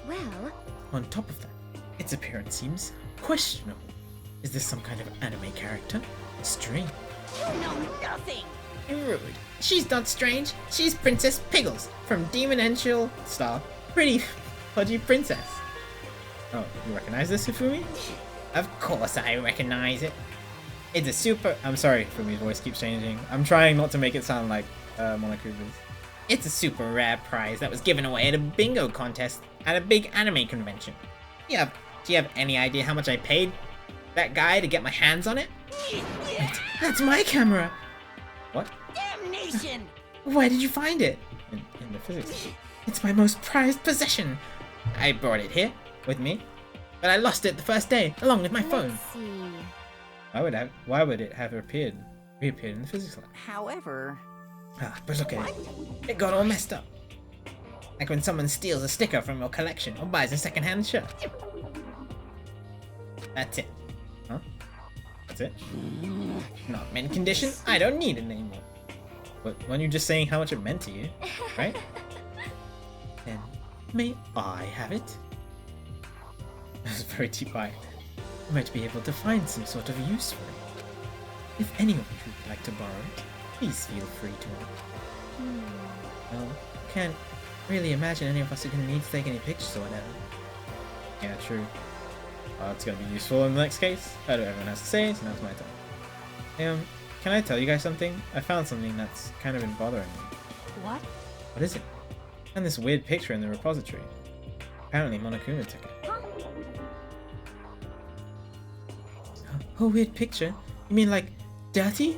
Well, On top of that, its appearance seems questionable. Is this some kind of anime character? Strange. You know nothing. Rude. She's not strange. She's Princess Piggles from Demon Angel Star. Pretty pudgy princess. Oh, you recognize this, Hifumi? Of course I recognize it. It's a super... I'm sorry, Fumi's voice keeps changing. I'm trying not to make it sound like Monokuba's. It's a super rare prize that was given away at a bingo contest at a big anime convention. Do you have any idea how much I paid that guy to get my hands on it? That's my camera! What? Damnation! Where did you find it? In the physics. It's my most prized possession. I brought it here with me, but I lost it the first day, along with my phone. let's see. Why would it have reappeared in the physics lab? However, But look at it. It got all messed up. Like when someone steals a sticker from your collection or buys a second-hand shirt. That's it. Huh? That's it? Not mint condition. I don't need it anymore. But weren't you just saying how much it meant to you? Right? Then, may I have it? That's a very deep eye. I might be able to find some sort of use for it. If anyone would like to borrow it, please feel free to. Well, can't really imagine any of us are going to need to take any pictures or whatever. Yeah, true. It's gonna be useful in the next case. I don't everyone has to say, so now it's my turn. Can I tell you guys something? I found something that's kind of been bothering me. What? What is it? I found this weird picture in the repository. Apparently Monokuma took it. Oh, weird picture? You mean like dirty?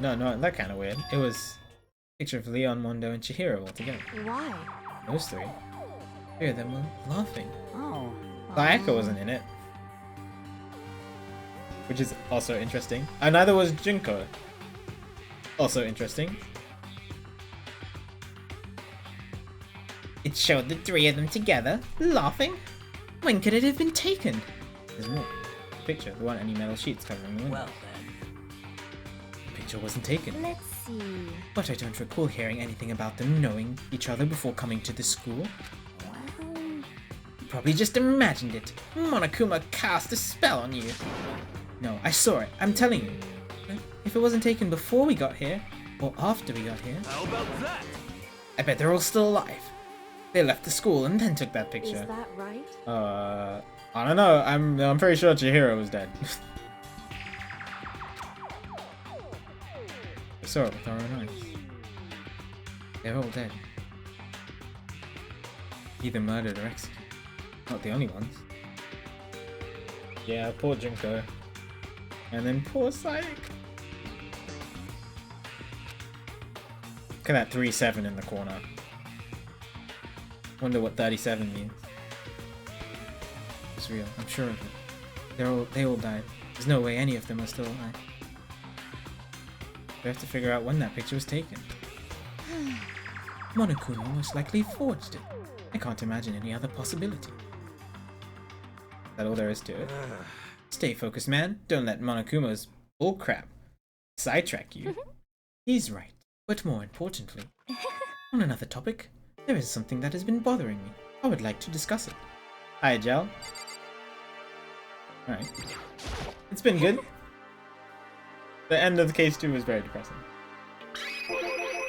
No, not that kind of weird. It was a picture of Leon, Mondo, and Chihiro all together. Why? Those 3. 3 of them were laughing. oh. Sayaka wasn't in it. Which is also interesting. And neither was Junko. Also interesting. It showed the three of them together, laughing. When could it have been taken? There's more. The picture, the one any metal sheets covering the window. Well then. The picture wasn't taken. Let's see. But I don't recall hearing anything about them knowing each other before coming to the school. Well, You probably just imagined it. Monokuma cast a spell on you. No, I saw it. I'm telling you. If it wasn't taken before we got here, or after we got here, How about that? I bet they're all still alive. They left the school and then took that Is picture. that right? I don't know. I'm pretty sure Chihiro was dead. I saw it with our own eyes. They're all dead. Either murdered or executed. Not the only ones. Yeah, poor Junko. And then poor Sayek. Look at that 3-7 in the corner. Wonder what 37 means. It's real, I'm sure of it. They all died. There's no way any of them are still alive. We have to figure out when that picture was taken. Monokuma most likely forged it. I can't imagine any other possibility. Is that all there is to it? Stay focused, man. Don't let Monokuma's bullcrap sidetrack you. He's right. But more importantly, on another topic, there is something that has been bothering me. I would like to discuss it. Hi, Gel. Alright. It's been good. The end of the case 2 was very depressing.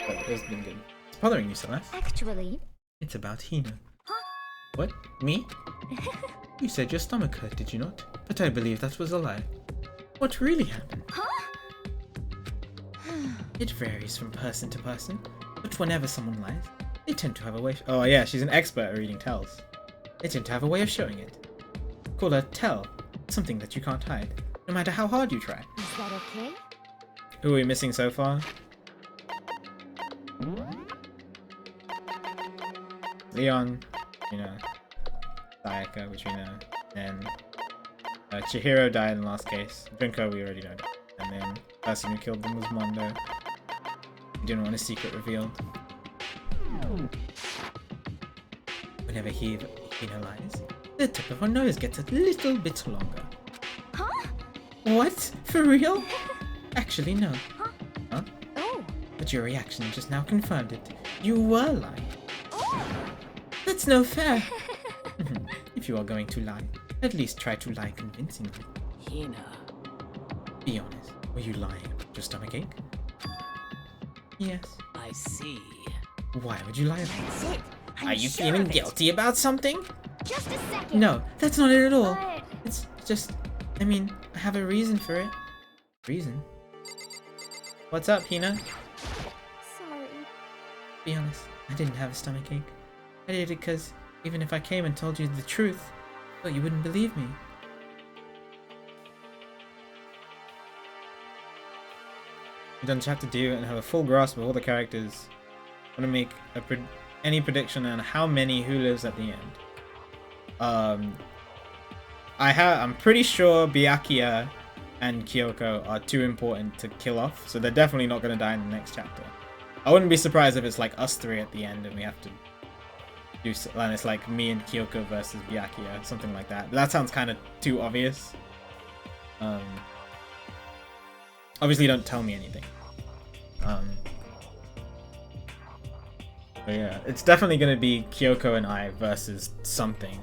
But it's been good. It's bothering you, Celeste? actually, It's about Hina. Huh? What? Me? You said your stomach hurt, did you not? But I believe that was a lie. What really happened? huh? It varies from person to person, but whenever someone lies, they tend to have a way. Oh yeah, she's an expert at reading tells. They tend to have a way of showing it. Called a tell, something that you can't hide, no matter how hard you try. Is that okay? Who are we missing so far? Leon, you know. Sayaka, which we know. And Chihiro died in the last case. Junko, we already know. And then the person who killed them was Mondo. He didn't want his secret revealed. Whenever Hina lies, the tip of her nose gets a little bit longer. Huh? What? For real? Actually, no. Huh? Oh. But your reaction just now confirmed it. You were lying. That's no fair. If you are going to lie, at least try to lie convincingly. Hina. Be honest. Were you lying about your stomachache? Yes. I see. Why would you lie about That's it? it. I'm Are you sure feeling of it. guilty about something? Just a second. No, that's not it at all. But It's just, I mean, I have a reason for it. Reason? What's up, Hina? sorry. Be honest, I didn't have a stomachache. I did it because even if I came and told you the truth, well, you wouldn't believe me. We've done chapter 2 and have a full grasp of all the characters. I want to make any prediction on how many who lives at the end. I'm pretty sure Byakuya and Kyoko are too important to kill off, so they're definitely not going to die in the next chapter. I wouldn't be surprised if it's like us three at the end and we have to do, and it's like me and Kyoko versus Byakuya, something like that. But that sounds kind of too obvious. Obviously don't tell me anything. But yeah, it's definitely going to be Kyoko and I versus something.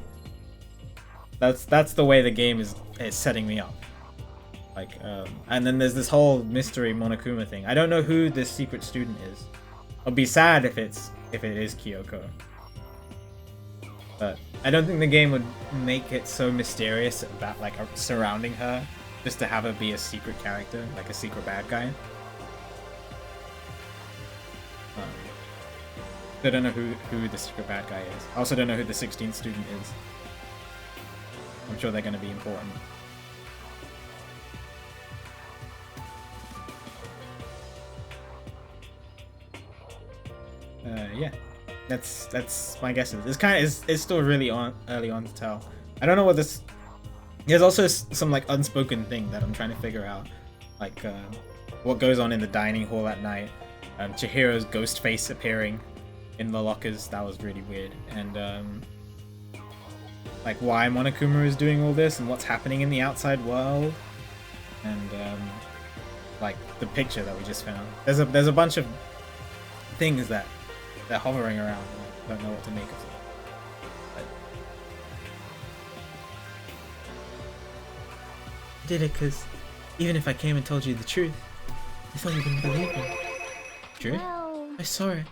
That's the way the game is setting me up. Like, and then there's this whole mystery Monokuma thing. I don't know who this secret student is. I'll be sad if it is Kyoko. But I don't think the game would make it so mysterious about like surrounding her, just to have her be a secret character, like a secret bad guy. I don't know who the secret bad guy is. I also don't know who the 16th student is. I'm sure they're going to be important. Yeah, that's my guesses. It's still really early on to tell. I don't know what this. There's also some like unspoken thing that I'm trying to figure out, like what goes on in the dining hall at night. Chihiro's ghost face appearing in the lockers, that was really weird. And like why Monokuma is doing all this and what's happening in the outside world. And like the picture that we just found. There's a bunch of things that they're hovering around. I don't know what to make of it. But I did it because even if I came and told you the truth, I thought you wouldn't believe me. Truth? Well, I saw it.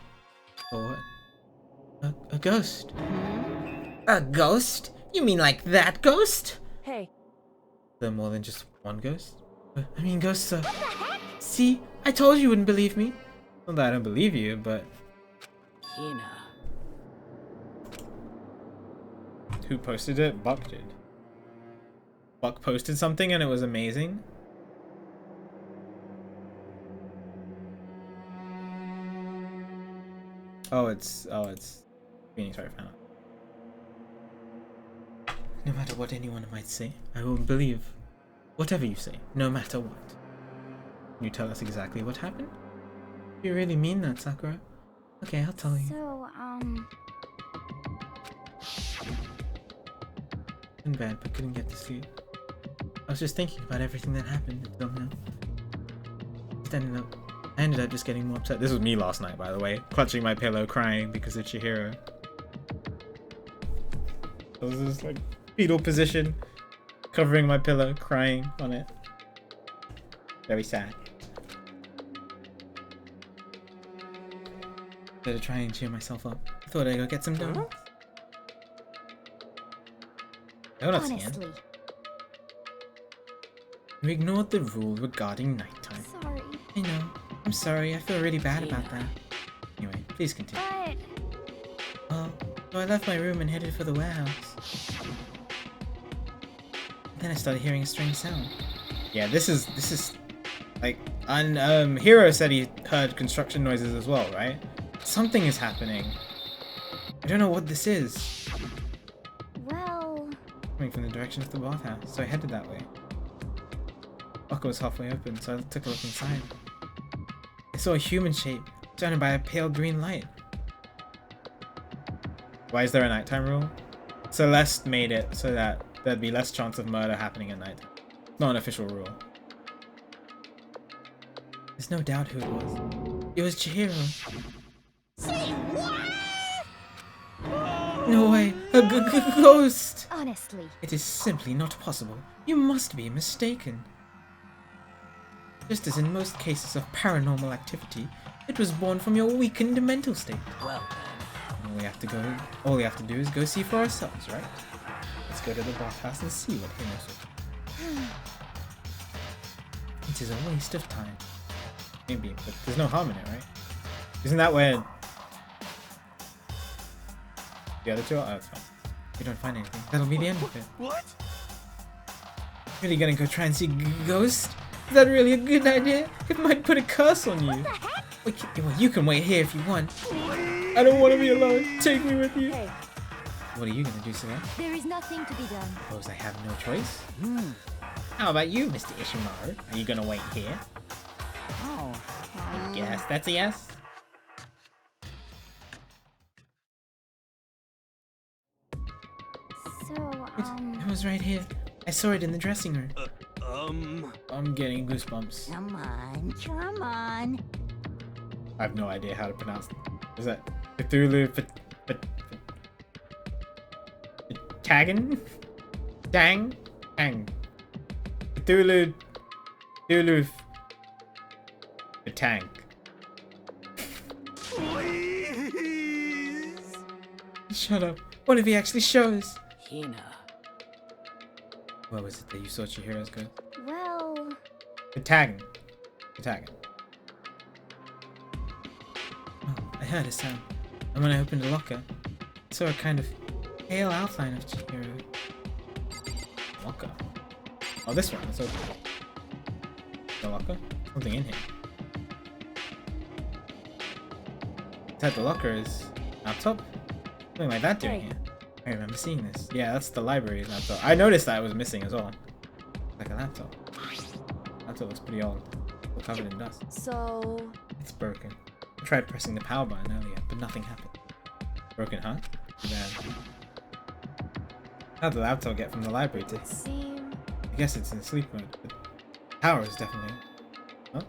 Or what? A ghost. A ghost? You mean like that ghost? Hey, There more than just one ghost? I mean, ghosts are... See? I told you wouldn't believe me. Not that I don't believe you, but Hina. who posted it? Buck did. Buck posted something and it was amazing. Oh, it's Phoenix right found it. No matter what anyone might say, I will believe whatever you say, no matter what. Can you tell us exactly what happened? You really mean that, Sakura? Okay, I'll tell you. so, Been bad, but couldn't get to sleep. I was just thinking about everything that happened until now. I ended up just getting more upset. This was me last night, by the way, clutching my pillow, crying because of Chihiro. I was just like fetal position, covering my pillow, crying on it. Very sad. To try and cheer myself up, I thought I'd go get some donuts. Donuts again. honestly, You ignored the rule regarding nighttime. sorry. I know. I'm sorry. I feel really bad about that. Anyway, please continue. But Well, so I left my room and headed for the warehouse. Then I started hearing a strange sound. Yeah, this is like, and Hiro said he heard construction noises as well, right? Something is happening. I don't know what this is. well, Coming from the direction of the bathhouse, so I headed that way. Locker was halfway open, so I took a look inside. I saw a human shape, surrounded by a pale green light. Why is there a nighttime rule? Celeste made it so that there'd be less chance of murder happening at night. Not an official rule. There's no doubt who it was. It was Chihiro. Say what? No way! A ghost! honestly, It is simply not possible. You must be mistaken. Just as in most cases of paranormal activity, it was born from your weakened mental state. Well All we have to do is go see for ourselves, right? Let's go to the bathhouse and see what he knows. It is a waste of time. Maybe, but there's no harm in it, right? Isn't that where the other two are? Oh, that's fine. If we don't find anything, that'll be the end of it. What? Really gonna go try and see Ghost? Is that really a good idea? It might put a curse on you. Well, you can wait here if you want. I don't want to be alone. Take me with you. hey, What are you gonna do, Celeste? there is nothing to be done. Suppose I have no choice? How about you, Mr. Ishimaru? Are you gonna wait here? Oh, Yes, that's a yes. so, It was right here. I saw it in the dressing room. I'm getting goosebumps. Come on. I have no idea how to pronounce it. Is that Cthulhu? Taggin? Dang? Tang. Cthulhu. Cthulhu. The tank. Shut up. What if he actually shows? Hina. What was it that you saw Chihiro's ghost? well, The tagging. The tagging. Oh, I heard a sound. And when I opened the locker, I saw a kind of pale outline of Chihiro. Locker. Oh, this one. It's open. The locker? Something in here. Inside the locker is laptop? Something like that doing Hey. here. I remember seeing this. Yeah, that's the library laptop. I noticed that it was missing as well. Like a laptop. Laptop looks pretty old. all covered in dust. So... It's broken. I tried pressing the power button earlier, but nothing happened. Broken, huh? Too bad. How'd the laptop get from the library to... I guess it's in sleep mode, but power is definitely... Huh?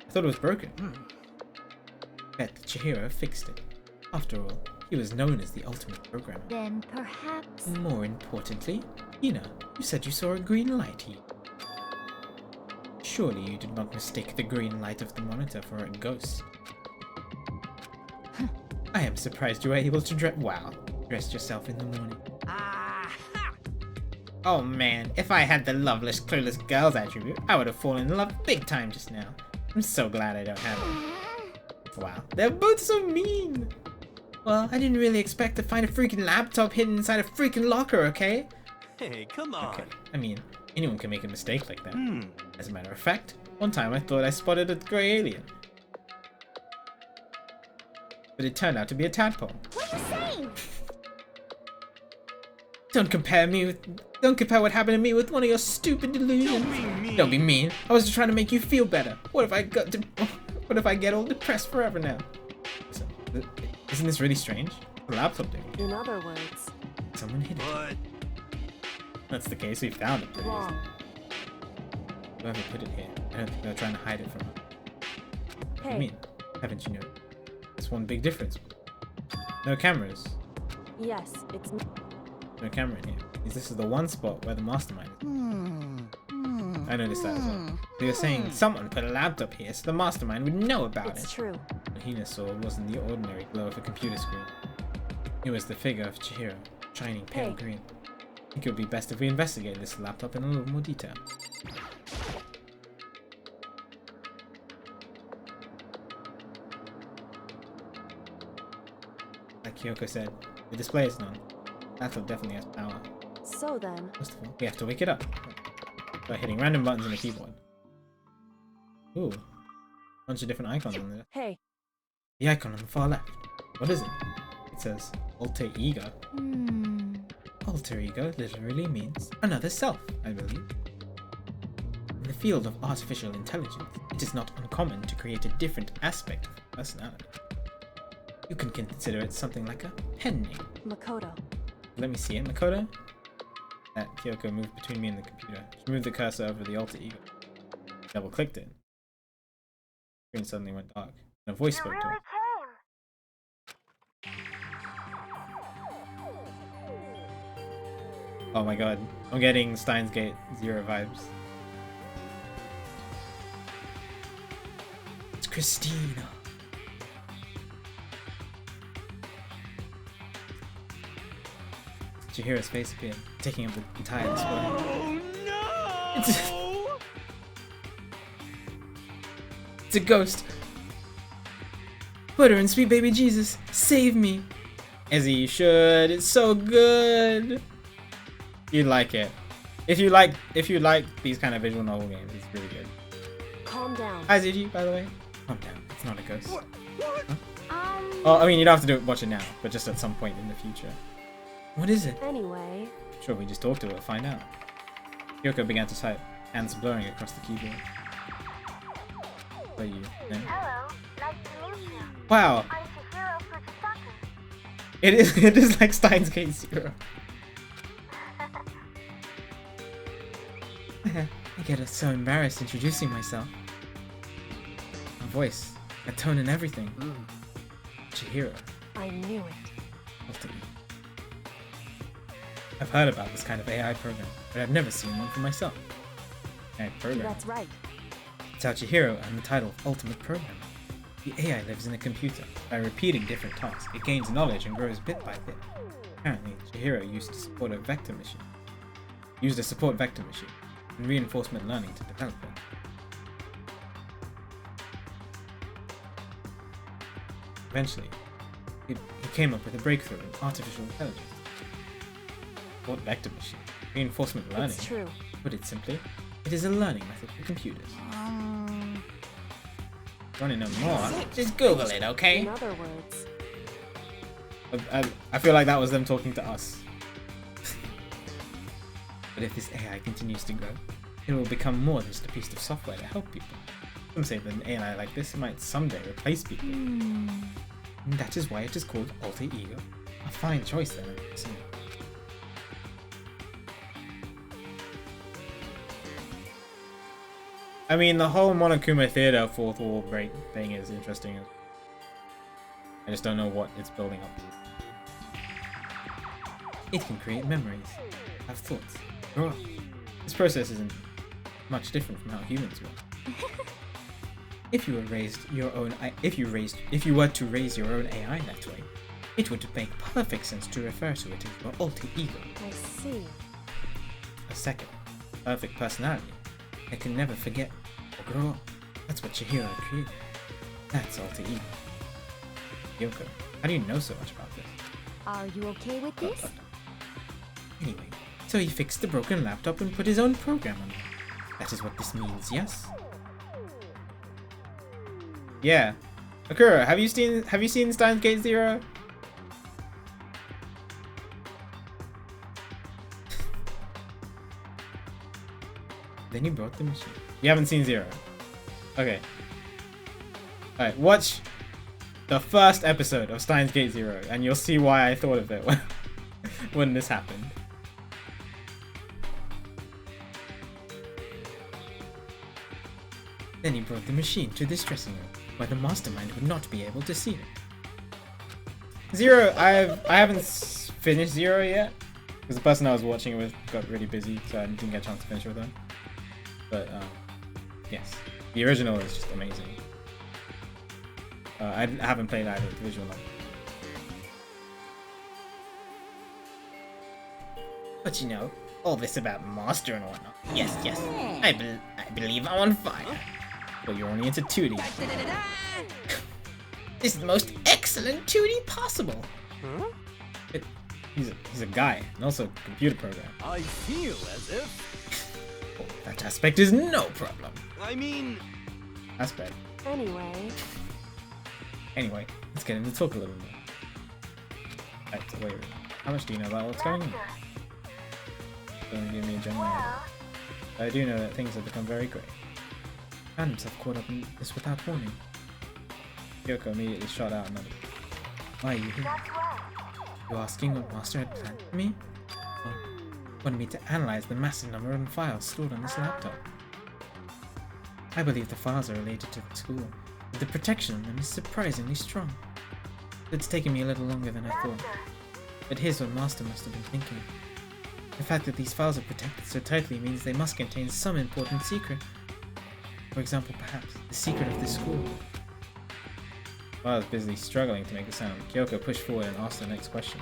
I thought it was broken. Bet that Chihiro fixed it. After all, he was known as the ultimate programmer. Then perhaps... More importantly, Hina, you said you saw a green light here. Surely you did not mistake the green light of the monitor for a ghost. I am surprised you were able to dress yourself in the morning. Oh man, if I had the loveless, clueless girls attribute, I would have fallen in love big time just now. I'm so glad I don't have it. Wow, they're both so mean. Well, I didn't really expect to find a freaking laptop hidden inside a freaking locker, okay? Hey, come on. Okay, I mean, anyone can make a mistake like that. As a matter of fact, one time I thought I spotted a grey alien. But it turned out to be a tadpole. What are you saying? Don't compare what happened to me with one of your stupid delusions. Don't be mean. I was just trying to make you feel better. What if I get all depressed forever now? So, isn't this really strange? The laptop doing it. In other words... Someone hid it. What? That's the case, we found it. Wrong. Whoever put it here, I don't think they're trying to hide it from us. What do you mean? Haven't you noticed? There's one big difference. No cameras. Yes, it's... No camera in here. This is the one spot where the mastermind is. I noticed that as well. So you're saying someone put a laptop here so the mastermind would know about it. It's true. What Hina saw wasn't the ordinary glow of a computer screen. It was the figure of Chihiro, shining pale green. I think it would be best if we investigate this laptop in a little more detail. Like Kyoko said, the display is none. Laptop definitely has power. So then... First of all, we have to wake it up by hitting random buttons on the keyboard. Ooh, bunch of different icons on there. Hey. The icon on the far left. What is it? It says alter ego. Alter ego literally means another self, I believe. In the field of artificial intelligence, it is not uncommon to create a different aspect of personality. You can consider it something like a pen name. Makoto. Let me see it, Makoto. Kyoko moved between me and the computer. She moved the cursor over the alter ego. Double clicked it. The screen suddenly went dark. And a voice spoke to her. Oh my god. I'm getting Steins Gate Zero vibes. It's Christina. Chihiro's face appeared, taking up the entire display. Oh no! It's a ghost. Butter and sweet baby Jesus, save me. As you should. It's so good. You'd like it. If you like these kind of visual novel games, it's really good. Calm down. Hi Ziji, by the way. Calm down. It's not a ghost. What? Huh? Oh, I mean, you don't have to watch it now, but just at some point in the future. What is it? Anyway... Sure, we just talk to her, find out. Kyoko began to type, hands blurring across the keyboard. What are you, then? Hello, nice to meet you. Wow! I'm Chihiro Fujisaka. It is like Steins Gate Zero. I get so embarrassed introducing myself. My voice, my tone and everything. Chihiro. I knew it. Alter ego. I've heard about this kind of AI program, but I've never seen one for myself. AI program. That's right. It's how Chihiro earned the title of Ultimate Programmer. The AI lives in a computer. By repeating different tasks, it gains knowledge and grows bit by bit. Apparently, Chihiro used a support vector machine and reinforcement learning to develop it. Eventually, he came up with a breakthrough in artificial intelligence. Support vector machine, reinforcement learning. It's true. Put it simply, it is a learning method for computers. Want to know more? Just Google it, okay? In other words... I feel like that was them talking to us. But if this AI continues to grow, it will become more than just a piece of software to help people. Some say that an AI like this might someday replace people. Hmm. And that is why it is called alter ego. A fine choice then, isn't it? I mean, the whole Monokuma Theater fourth wall break thing is interesting. I just don't know what it's building up to. It can create memories, have thoughts, grow up. This process isn't much different from how humans work. If you were to raise your own AI that way, it would make perfect sense to refer to it as your alter ego. I see. A second, perfect personality that can never forget or grow up. That's what Chihiro created. That's alter ego. Yoko, how do you know so much about this? Are you okay with this? Anyway, so he fixed the broken laptop and put his own program on it. That is what this means, yes? Yeah. Akira, have you seen Steins Gate Zero? Then you brought the machine. You haven't seen Zero. Okay. Alright, watch the first episode of Steins Gate Zero and you'll see why I thought of it when this happened. Then he brought the machine to this dressing room, where the mastermind would not be able to see it. Zero, I haven't finished Zero yet, because the person I was watching it with got really busy, so I didn't get a chance to finish with them. But yes, the original is just amazing. I haven't played either the visual novel. But you know, all this about master and whatnot. Yes, I believe I'm on fire. But you're only into 2D. This is the most excellent 2D possible. Huh? He's a guy, and also a computer program. I feel as if... Oh, that aspect is no problem. I mean... Aspect. Anyway, let's get into talk a little more. Right, so wait. How much do you know about what's going on? Don't give me a general idea. I do know that things have become very great. Phantoms have caught up in this without warning. Yoko immediately shot out another. Why are you here? You asking what Master had planned for me? Well, wanted me to analyze the massive number of files stored on this laptop. I believe the files are related to the school, but the protection on them is surprisingly strong. It's taken me a little longer than I thought. But here's what Master must have been thinking. The fact that these files are protected so tightly means they must contain some important secret. For example, perhaps the secret of this school. While I was busily struggling to make a sound, Kyoko pushed forward and asked the next question.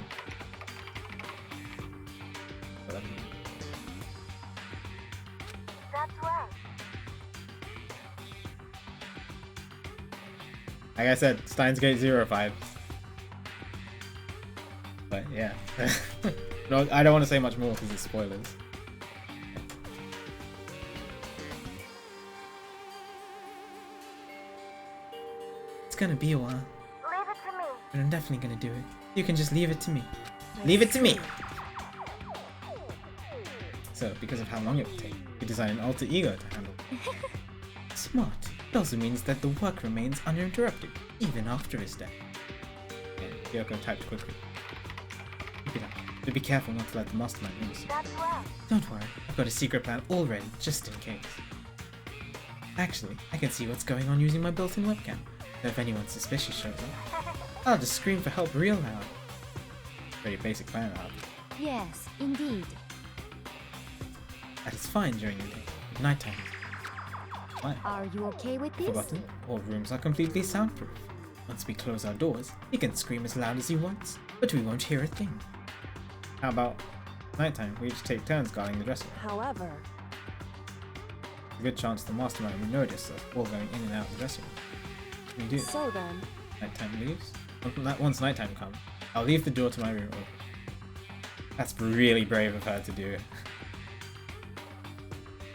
That's right. Like I said, Steins Gate 0 vibes. But yeah. No, I don't want to say much more because it's spoilers. It's gonna be a while. Leave it to me. But I'm definitely gonna do it. You can just leave it to me. Leave it to me! So, because of how long it would take, we designed an alter ego to handle it. Smart. It also means that the work remains uninterrupted, even after his death. And Kyoko typed quickly. Keep it up. But be careful not to let the mastermind lose. That's right. Don't worry, I've got a secret plan all ready, just in case. Actually, I can see what's going on using my built-in webcam. So if anyone suspicious shows up, I'll just scream for help real loud. Pretty basic plan, I'll be. Yes, indeed. That is fine during the day, but nighttime. Why? Are you okay with this? Forgotten? All rooms are completely soundproof. Once we close our doors, he can scream as loud as he wants, but we won't hear a thing. How about nighttime? We each take turns guarding the dressing room. However, There's a good chance the mastermind will notice us all going in and out of the dressing room. We do. so then, Nighttime leaves. Once nighttime comes, I'll leave the door to my room open. That's really brave of her to do.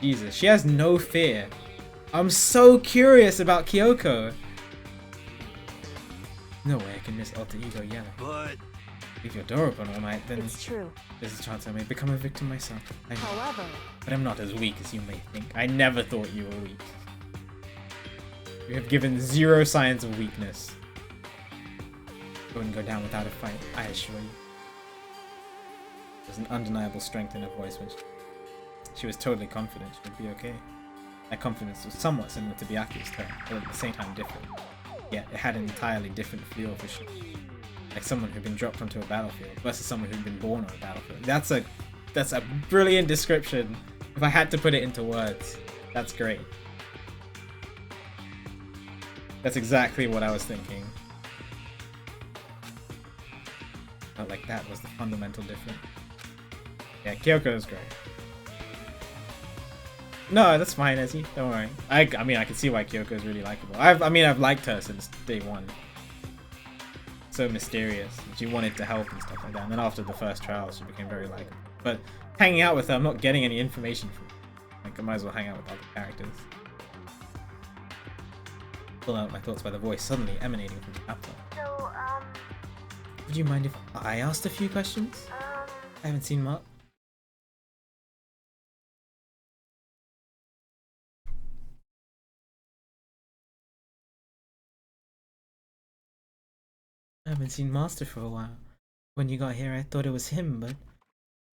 Jesus, she has no fear. I'm so curious about Kyoko. No way I can miss alter ego yelling. But... Leave your door open all night, then it's true. there's a chance I may become a victim myself. I know. However, But I'm not as weak as you may think. I never thought you were weak. You have given zero signs of weakness. You wouldn't go down without a fight, I assure you. There's an undeniable strength in her voice when she was totally confident she would be okay. That confidence was somewhat similar to Byaku's tone, but at the same time different. Yet it had an entirely different feel for sure. Like someone who'd been dropped onto a battlefield versus someone who'd been born on a battlefield. That's a brilliant description. If I had to put it into words, that's great. That's exactly what I was thinking. Felt like that was the fundamental difference. Yeah, Kyoko is great. No, that's fine, Ezzy. Don't worry. I mean, I can see why Kyoko is really likable. I've liked her since day one. So mysterious. She wanted to help and stuff like that. And then after the first trial, she became very likable. But hanging out with her, I'm not getting any information from her. Like, I might as well hang out with other characters. Pull out my thoughts by the voice suddenly emanating from the laptop. So, Would you mind if I asked a few questions? I haven't seen Mark. I haven't seen Master for a while. When you got here, I thought it was him, but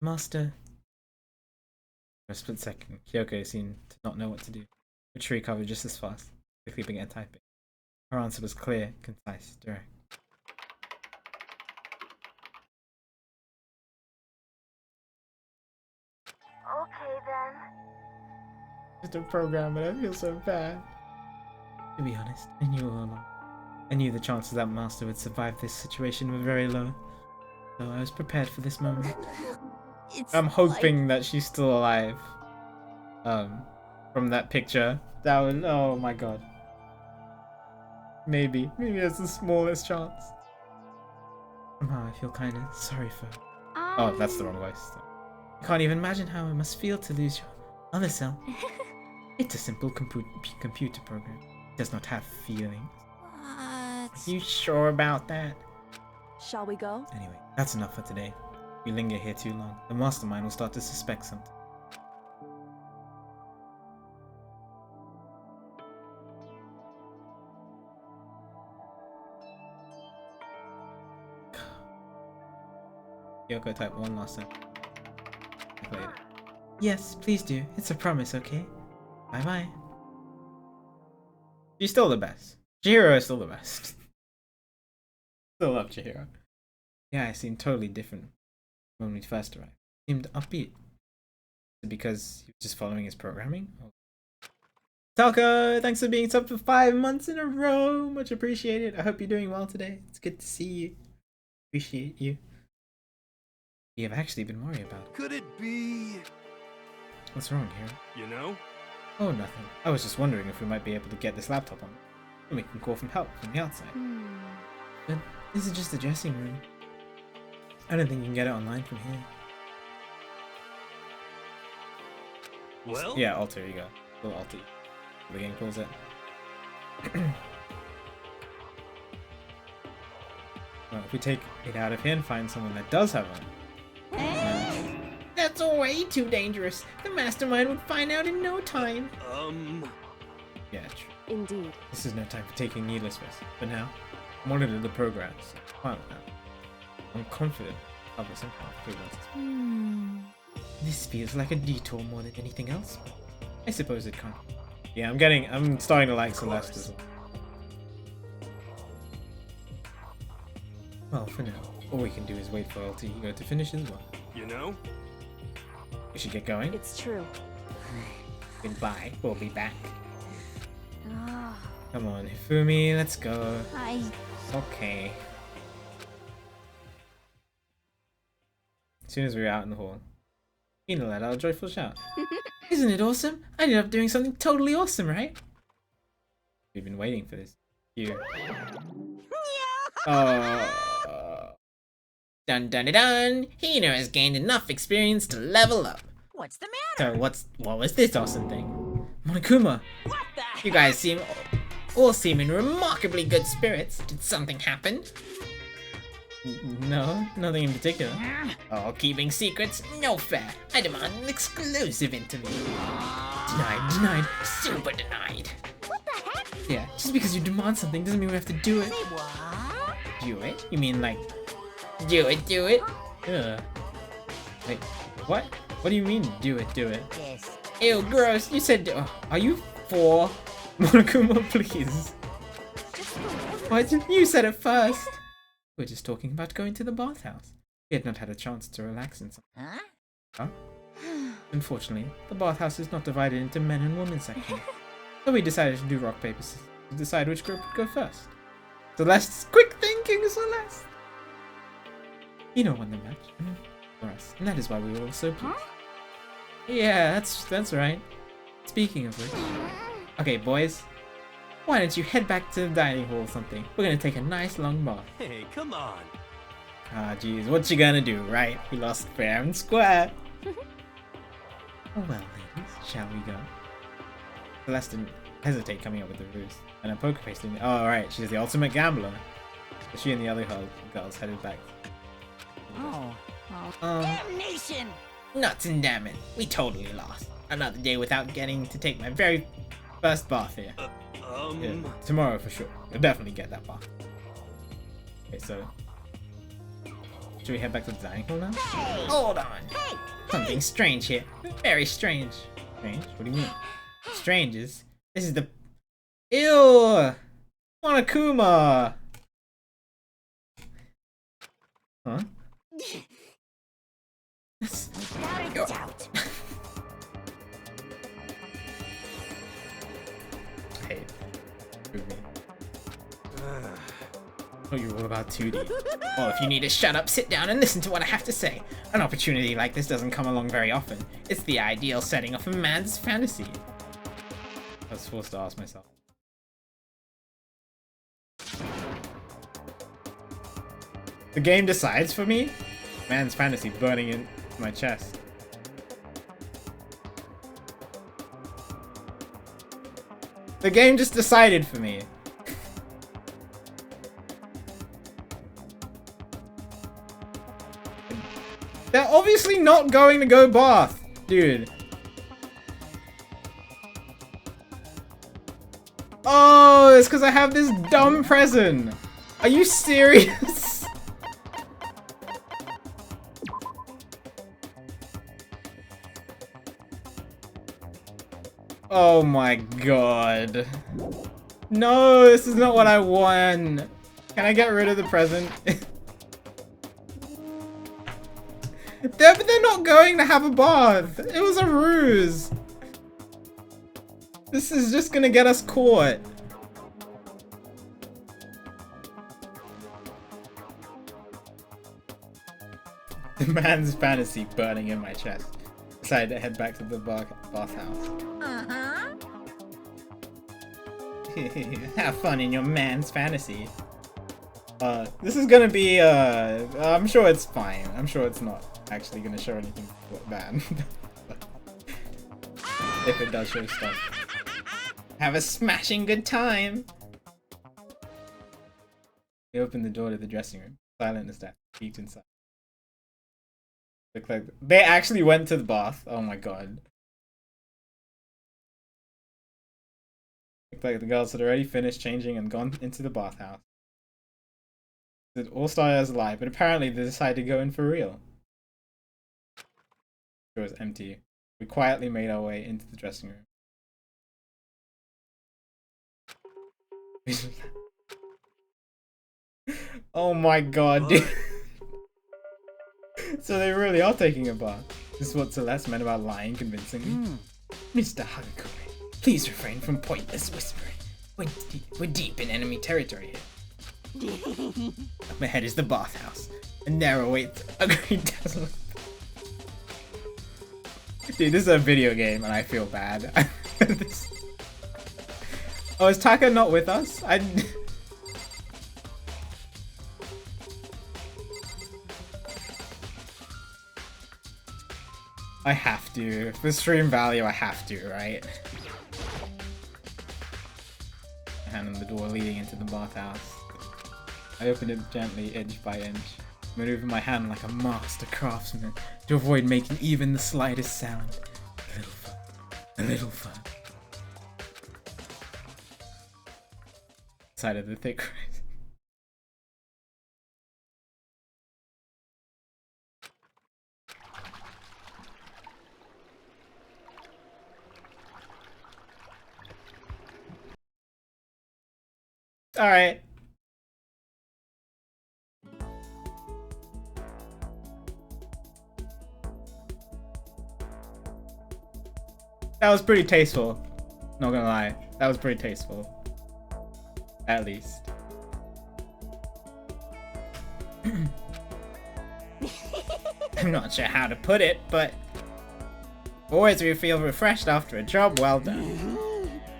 Master... For a split second, Kyoko seemed to not know what to do, but she recovered just as fast, quickly began typing. Her answer was clear, concise, direct. okay then. Just a program, but I feel so bad. To be honest, I knew all along. I knew the chances that Master would survive this situation were very low, so I was prepared for this moment. I'm hoping that she's still alive. From that picture. That was, oh my god. Maybe there's the smallest chance. Somehow I feel kinda sorry for her. Oh, that's the wrong voice. I can't even imagine how it must feel to lose your other self. It's a simple computer program. It does not have feelings. Are you sure about that? Shall we go? Anyway, that's enough for today. If we linger here too long, the mastermind will start to suspect something. Kyoko type one last time. Later. Yes, please do. It's a promise, okay? Bye-bye. She's still the best. Chihiro is still the best. Still love Chihiro. Yeah, I seemed totally different when we first arrived. Seemed upbeat. Is it because he was just following his programming? Oh. Talco, thanks for being sub for 5 months in a row. Much appreciated. I hope you're doing well today. It's good to see you. Appreciate you. You have actually been worried about it. Could it be... What's wrong here? You know? Oh, nothing. I was just wondering if we might be able to get this laptop on. And we can call from help from the outside. But this is just a dressing room. I don't think you can get it online from here. Well? Yeah, alter, you go. Little alter. The game calls it. Well, if we take it out of here and find someone that does have one. That's way too dangerous. The mastermind would find out in no time. Yeah, true. Indeed. This is no time for taking needless risks. But now, monitor the progress. Well, I'm confident of this impact. This feels like a detour more than anything else. I suppose it can't. Yeah, I'm starting to like Celeste as well. Well, for now, all we can do is wait for Alter Ego to finish his work. You know? We should get going. It's true. Goodbye. We'll be back. Come on, Hifumi, let's go. It's okay. As soon as we were out in the hall, Mina let out a joyful shout. Isn't it awesome? I ended up doing something totally awesome, right? We've been waiting for this. You. Dun dun dun dun! Hino has gained enough experience to level up. What's the matter? So what was this awesome thing? Monokuma! What the You guys all seem in remarkably good spirits. Did something happen? No, nothing in particular. Oh, keeping secrets? No fair. I demand an exclusive interview. Denied, super denied. What the heck? Yeah, just because you demand something doesn't mean we have to do it. Say what? Do it? You mean like, do it? Ugh. Wait, what? What do you mean, do it? Yes. Ew, gross. You said, are you 4? Monokuma, please. What? You said it first. We're just talking about going to the bathhouse. We had not had a chance to relax in some. Huh? Unfortunately, the bathhouse is not divided into men and women sections. So we decided to do rock, paper, scissors to decide which group would go first. Celeste's quick thinking, Celeste! You know won the match. For us. And that is why we were all so pleased. Yeah, that's right. Speaking of which. Okay, boys. Why don't you head back to the dining hall or something? We're gonna take a nice long bath. Hey, come on. Ah, jeez, what you gonna do, right? We lost fair and square. Oh well, ladies, shall we go? Celeste didn't hesitate coming up with the ruse. And a poker face didn't. Oh, right, she's the ultimate gambler. So she and the other girls headed back. Oh. Damnation! Nuts and damn it, we totally lost. Another day without getting to take my very First bath here. Yeah, tomorrow for sure. You'll definitely get that bath. Okay, so should we head back to the dining hall now? Hold on. Something strange here. Very strange. Strange? What do you mean? Strange is this is the ew Monokuma. Huh? Without a doubt. Hey. Oh, you're all about 2D. Well, if you need to shut up, sit down and listen to what I have to say. An opportunity like this doesn't come along very often. It's the ideal setting of a man's fantasy. I was forced to ask myself. The game decides for me? Man's fantasy burning in my chest. The game just decided for me. They're obviously not going to go bath, dude. Oh, it's because I have this dumb present. Are you serious? Oh my god. No, this is not what I want. Can I get rid of the present? They're not going to have a bath. It was a ruse. This is just gonna get us caught. The man's fantasy burning in my chest. Decided to head back to the bathhouse. Have fun in your man's fantasy. This is gonna be, I'm sure it's fine. I'm sure it's not actually gonna show anything bad. If it does show stuff. Have a smashing good time! They opened the door to the dressing room. Silent as death. Peeked inside. Looked like they actually went to the bath. Oh my god. Looked like the girls had already finished changing and gone into the bathhouse. It all started as a lie, but apparently they decided to go in for real. It was empty. We quietly made our way into the dressing room. Oh my god, dude. So they really are taking a bath. This is what Celeste meant about lying convincingly. Mr. Hagakure, please refrain from pointless whispering. We're deep in enemy territory here. Up ahead is the bathhouse, and there awaits a great dazzling. Dude, this is a video game and I feel bad. Oh, is Taka not with us? I have to. For stream value, I have to, right? Hand on the door leading into the bathhouse. I opened it gently, inch by inch, maneuvering my hand like a master craftsman to avoid making even the slightest sound. A little fun. A little fun. outside of the thick rice. Alright. That was pretty tasteful. Not gonna lie. That was pretty tasteful. At least. I'm not sure how to put it, but boys, we feel refreshed after a job well done.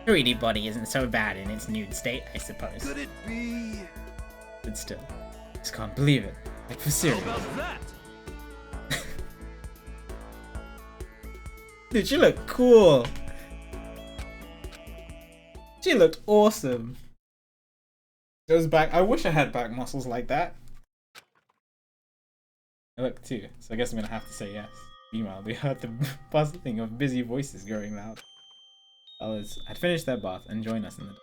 3D body isn't so bad in its nude state, I suppose. Could it be? But still, just can't believe it. Like for serious. How about that? Dude, she looked cool. She looked awesome. Those back. I wish I had back muscles like that. I look too, so I guess I'm gonna have to say yes. Meanwhile, we heard the buzzing of busy voices growing loud. Others had finished their bath and joined us in the.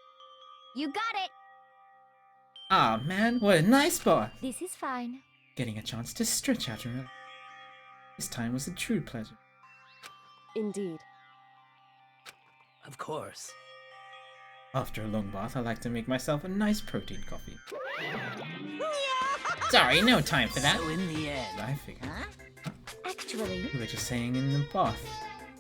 You got it. Ah man, what a nice bath! This is fine. Getting a chance to stretch out and relax. This time was a true pleasure. Indeed. Of course. After a long bath, I like to make myself a nice protein coffee. Sorry, no time for that. So in the end, I figured. Actually, You were just saying in the bath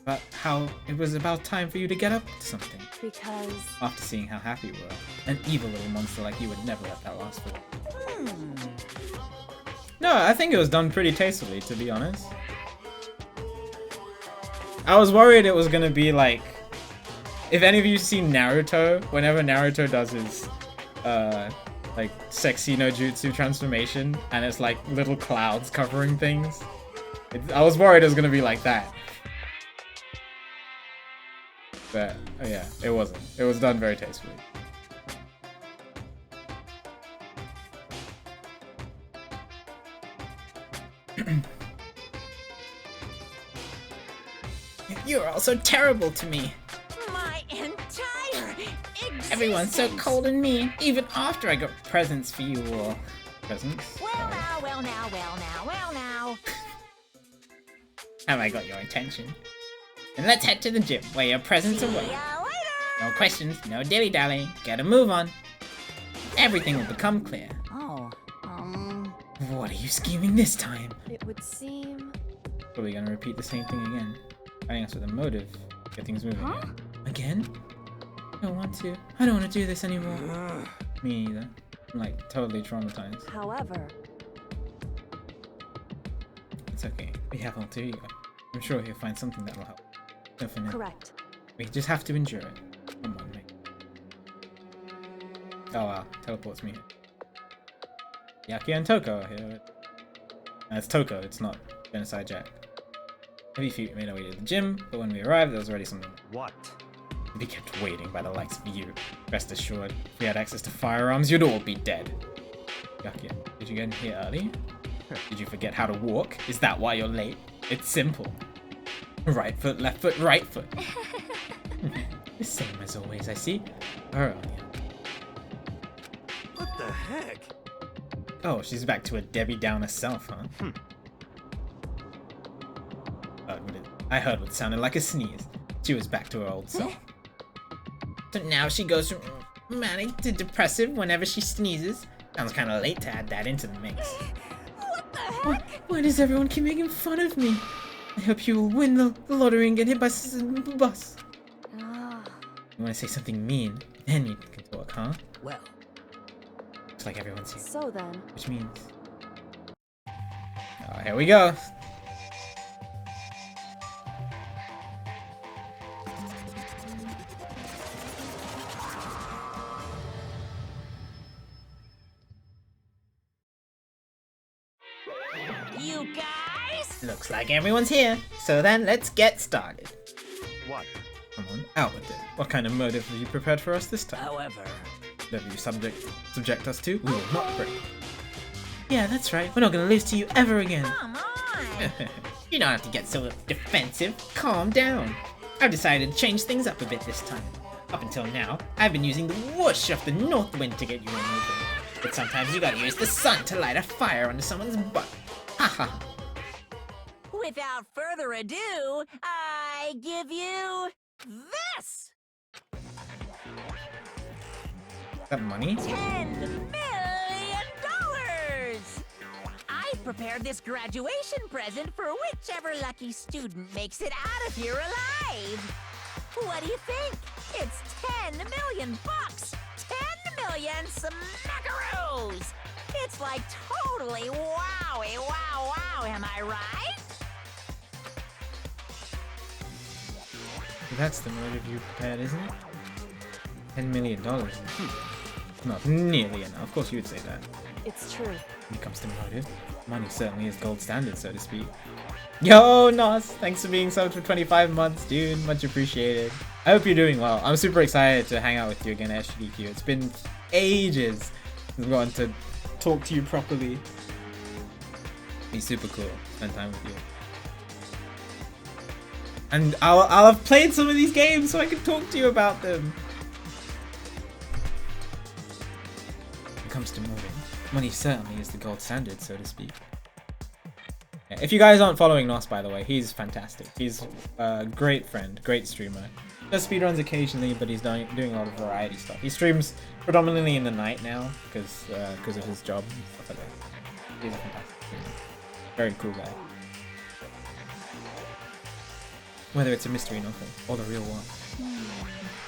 about how it was about time for you to get up to something. Because After seeing how happy you were, an evil little monster like you would never let that last for. No, I think it was done pretty tastefully, to be honest. I was worried it was gonna be like, if any of you seen Naruto, whenever Naruto does his like sexy no jutsu transformation and it's like little clouds covering things, I was worried it was gonna be like that. But oh yeah, it wasn't. It was done very tastefully. You're all so terrible to me. My entire existence. Everyone's so cold and mean, even after I got presents for you all. Presents? Well now, well now, well now, well now. Have I got your attention? Then let's head to the gym where your presents are See waiting. ya later. No questions, no dilly-dallying. Gotta move on. Everything will become clear. Oh, What are you scheming this time? it would seem. Probably gonna repeat the same thing again. Finding us with a motive. Get things moving again. I don't want to. I don't want to do this anymore. Me neither. I'm like totally traumatized. However, It's okay. We have alter ego. I'm sure he'll find something that will help. So for now, correct. we just have to endure it. Come on, mate. Oh wow, teleports me. Yaki and Toko are here. And it's Toko, it's not Genocide Jack. Heavy feet made our way to the gym, but when we arrived, there was already something. What? We kept waiting by the likes of you. Rest assured, if we had access to firearms, you'd all be dead. Yaki, did you get in here early? Did you forget how to walk? Is that why you're late? It's simple. Right foot, left foot, right foot. The same as always, I see. Her on you. What the heck? Oh, she's back to a Debbie Downer self, huh? I heard what sounded like a sneeze. She was back to her old self. So now she goes from manic to depressive whenever she sneezes. Sounds kind of late to add that into the mix. What the heck? Why does everyone keep making fun of me? I hope you will win the lottery and get hit by a bus. Ah, You want to say something mean, then you can talk, huh? well, It's like everyone's here. so then, Which means... Oh, here we go. You guys? Looks like everyone's here. So then, let's get started. What? Come on, out with it. What kind of motive have you prepared for us this time? however, Whatever you subject us to, we will not break. Yeah, that's right. We're not gonna lose to you ever again. Come on. You don't have to get so defensive. Calm down. I've decided to change things up a bit this time. Up until now, I've been using the whoosh of the north wind to get you in moving. But sometimes you gotta use the sun to light a fire under someone's butt. Haha. Without further ado, I give you this! Is that money? $10 million! I prepared this graduation present for whichever lucky student makes it out of here alive. What do you think? It's 10 million bucks! 10 million smackaroos! It's like totally wowie, wow, wow, am I right? That's the motive you prepared, isn't it? $10 million. Not nearly enough. Of course you would say that. It's true. When it comes to motive, money certainly is gold standard, so to speak. Yo, Nos! Thanks for being subbed for 25 months, dude. Much appreciated. I hope you're doing well. I'm super excited to hang out with you again at SGDQ. It's been ages since I've gotten to talk to you properly. It'd be super cool. Spend time with you. And I'll have played some of these games so I can talk to you about them. When it comes to moving, money certainly is the gold standard, so to speak. Yeah, if you guys aren't following Nos, by the way, he's fantastic. He's a great friend, great streamer. Does speedruns occasionally, but he's doing a lot of variety stuff. He streams predominantly in the night now because of his job and stuff like that. He's a fantastic streamer. Very cool guy. Whether it's a mystery novel or the real one.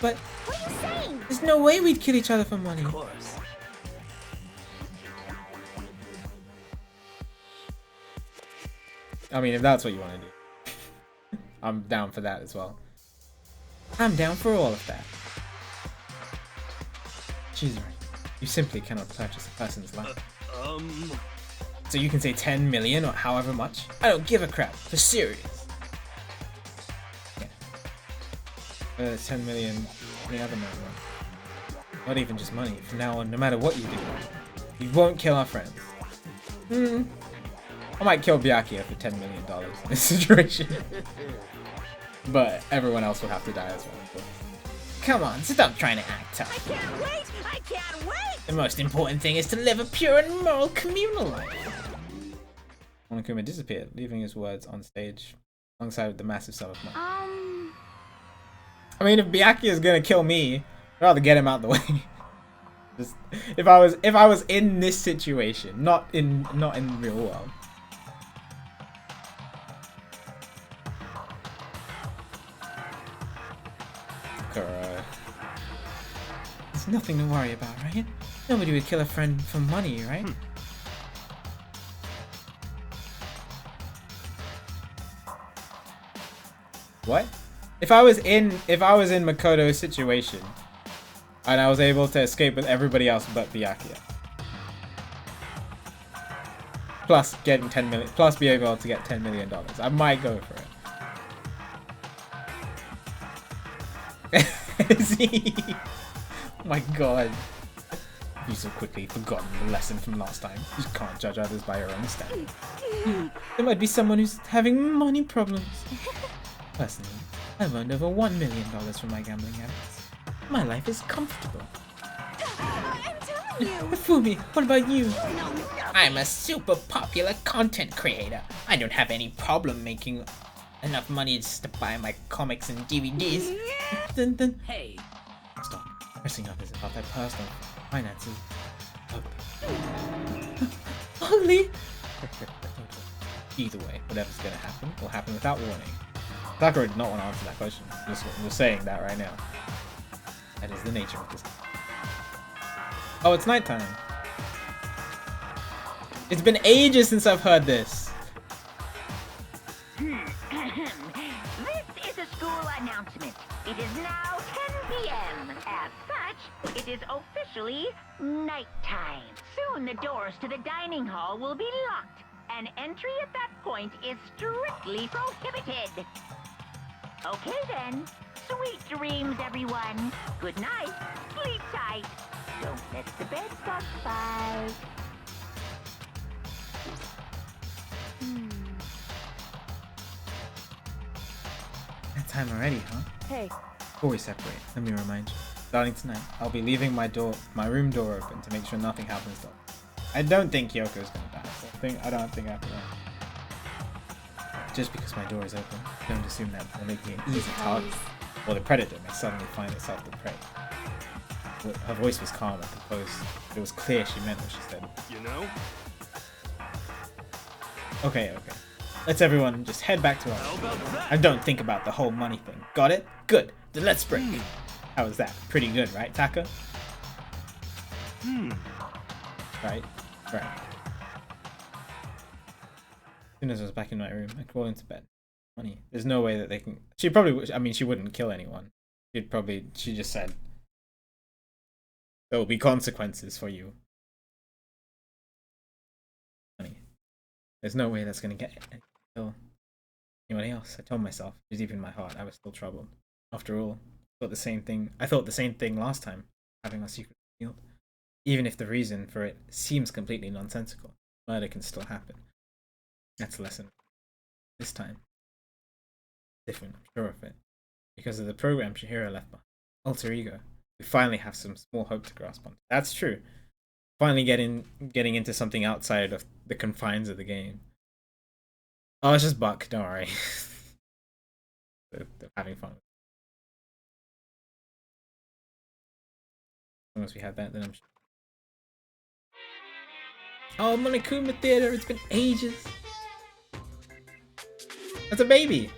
But What are you saying? there's no way we'd kill each other for money. Of course. I mean, if that's what you want to do. I'm down for that as well. I'm down for all of that. She's right. You simply cannot purchase a person's life. So you can say 10 million or however much. I don't give a crap. For serious. Yeah. 10 million. Any other money. Not even just money. From now on, no matter what you do, you won't kill our friends. I might kill Byakuya for $10 million in this situation. But everyone else will have to die as well, of course. Come on, stop trying to act tough. I can't wait! I can't wait! The most important thing is to live a pure and moral communal life. Monokuma disappeared, leaving his words on stage alongside with the massive sum of money. I mean, if Byakuya is gonna kill me, I'd rather get him out the way. Just if I was in this situation, not in real world. There's nothing to worry about, right? Nobody would kill a friend for money, right? What? If I was in Makoto's situation and I was able to escape with everybody else but Byakuya, plus getting 10 million, plus be able to get $10 million, I might go for it. Oh my god. You so quickly forgotten the lesson from last time. You can't judge others by your own standards. There might be someone who's having money problems. Personally, I've earned over $1 million from my gambling habits. My life is comfortable. I'm telling you. Fumi, what about you? I'm a super popular content creator. I don't have any problem making enough money just to buy my comics and DVDs. Then Hey, stop. Pressing others about their personal finances. Ugly. Either way, whatever's gonna happen will happen without warning. Sakura did not want to answer that question. I'm just saying that right now. That is the nature of this. Oh, it's nighttime. It's been ages since I've heard this. This is a school announcement. It is now 10 p.m. As such, it is officially nighttime. Soon the doors to the dining hall will be locked, and entry at that point is strictly prohibited. Okay then. Sweet dreams, everyone. Good night. Sleep tight. Don't let the bed bugs bite. That time already, huh? Hey, Before we separate, let me remind you. Starting tonight, I'll be leaving my room door open to make sure nothing happens to her. I don't think Kyoko's gonna die. So I don't think I have to run. Just because my door is open, don't assume that will make me an easy target, or the predator may suddenly find itself the prey. Her voice was calm and composed. It was clear she meant what she said. You know? Okay. Let's everyone just head back to our room. And don't think about the whole money thing. Got it? Good. Then let's break. How was that? Pretty good, right, Taka? Right. As soon as I was back in my room, I crawled into bed. Money. There's no way that they can. She probably. I mean, she wouldn't kill anyone. She just said there will be consequences for you. Money. There's no way that's gonna kill anyone else. I told myself, just deep in my heart, I was still troubled. After all, I thought the same thing last time, having our secret revealed. Even if the reason for it seems completely nonsensical, murder can still happen. That's a lesson. This time, different, I'm sure of it. Because of the program Chihiro left behind. Alter ego. We finally have some small hope to grasp on. That's true. Finally getting into something outside of the confines of the game. Oh, it's just Buck, don't worry. They're having fun. As long as we have that, then I'm sure. Oh, Monokuma Theater, it's been ages. That's a baby.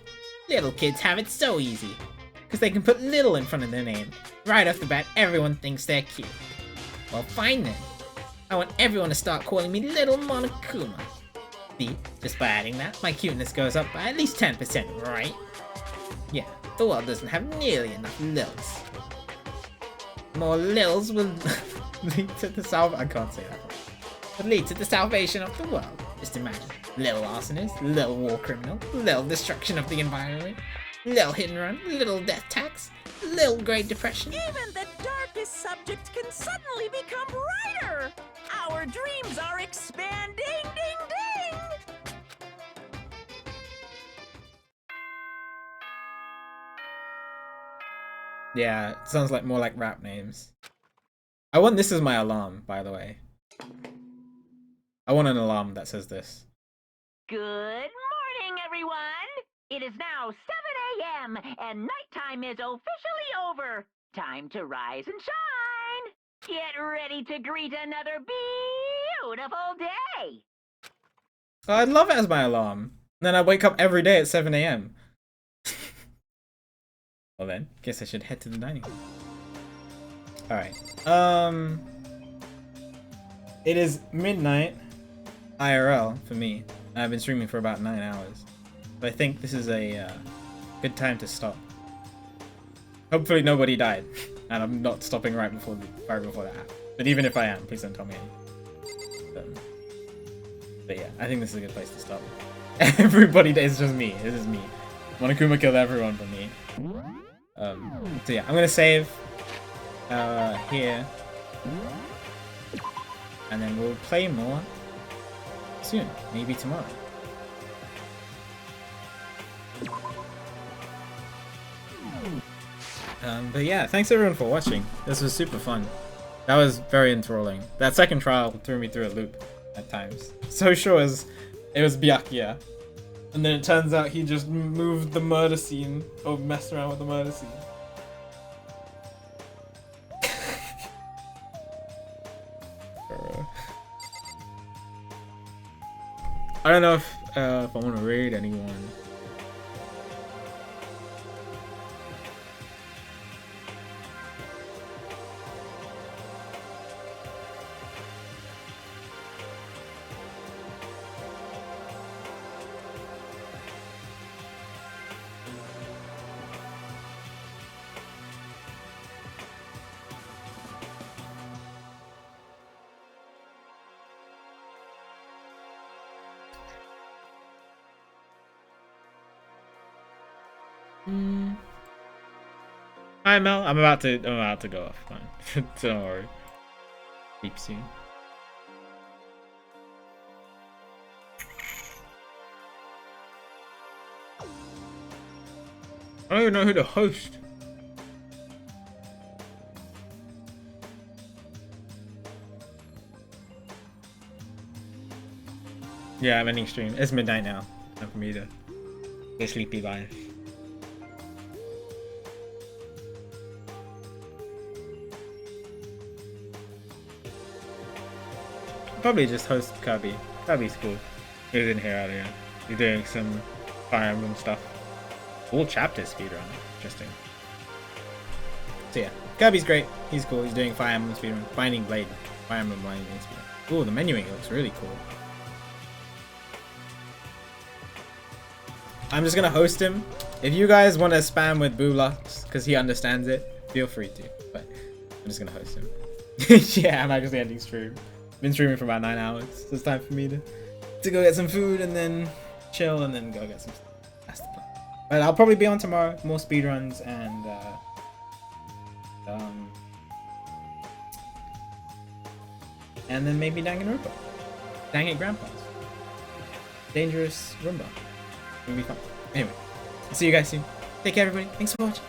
Little kids have it so easy. Because they can put little in front of their name. Right off the bat, everyone thinks they're cute. Well, fine then. I want everyone to start calling me Little Monokuma. See, just by adding that, my cuteness goes up by at least 10%, right? Yeah, the world doesn't have nearly enough Lils. More Lils will lead to the I can't say that one. Would lead to the salvation of the world. Just imagine. Little arsonist, little war criminal, little destruction of the environment, little hit and run, little death tax, little Great Depression. Even the darkest subject can suddenly become brighter. Our dreams are expanding, ding ding. Yeah, it sounds like more like rap names. I want this as my alarm, by the way. I want an alarm that says this. Good morning, everyone. It is now 7 a.m. and nighttime is officially over. Time to rise and shine. Get ready to greet another beautiful day. I'd love it as my alarm. And then I wake up every day at 7 a.m. Well then, guess I should head to the dining room. Alright. It is midnight IRL for me. I've been streaming for about 9 hours. But I think this is a good time to stop. Hopefully nobody died. And I'm not stopping right before that happens. But even if I am, please don't tell me anything. But yeah, I think this is a good place to stop. Everybody, it's just me. It is me. Monokuma killed everyone but me. So yeah, I'm gonna save here. And then we'll play more soon. Maybe tomorrow. But yeah, thanks everyone for watching. This was super fun. That was very enthralling. That second trial threw me through a loop at times. So sure as it was Byakuya. And then it turns out he just moved the murder scene, or messed around with the murder scene. I don't know if I want to raid anyone. Hi Mel, I'm about to go off. Fine. Don't worry. Sleep soon. I don't even know who to host. Yeah, I'm ending stream. It's midnight now. Time for me to go sleepy bye. Probably just host Kirby. Kirby's cool. He was in here earlier. He's doing some Fire Emblem stuff. All chapters speedrun. Interesting. So yeah, Kirby's great. He's cool. He's doing Fire Emblem speedrun. Binding Blade. Fire Emblem Binding speedrun. Ooh, the menuing looks really cool. I'm just gonna host him. If you guys want to spam with Boo Lux, because he understands it, feel free to. But I'm just gonna host him. Yeah, I'm actually ending stream. Been streaming for about 9 hours, so it's time for me to go get some food and then chill and then go get some stuff. That's the plan. But I'll probably be on tomorrow, more speedruns and then maybe Danganronpa. Dang it, Grandpas. Dangerous Roomba. It'll be fun. Anyway, I'll see you guys soon. Take care, everybody. Thanks for watching.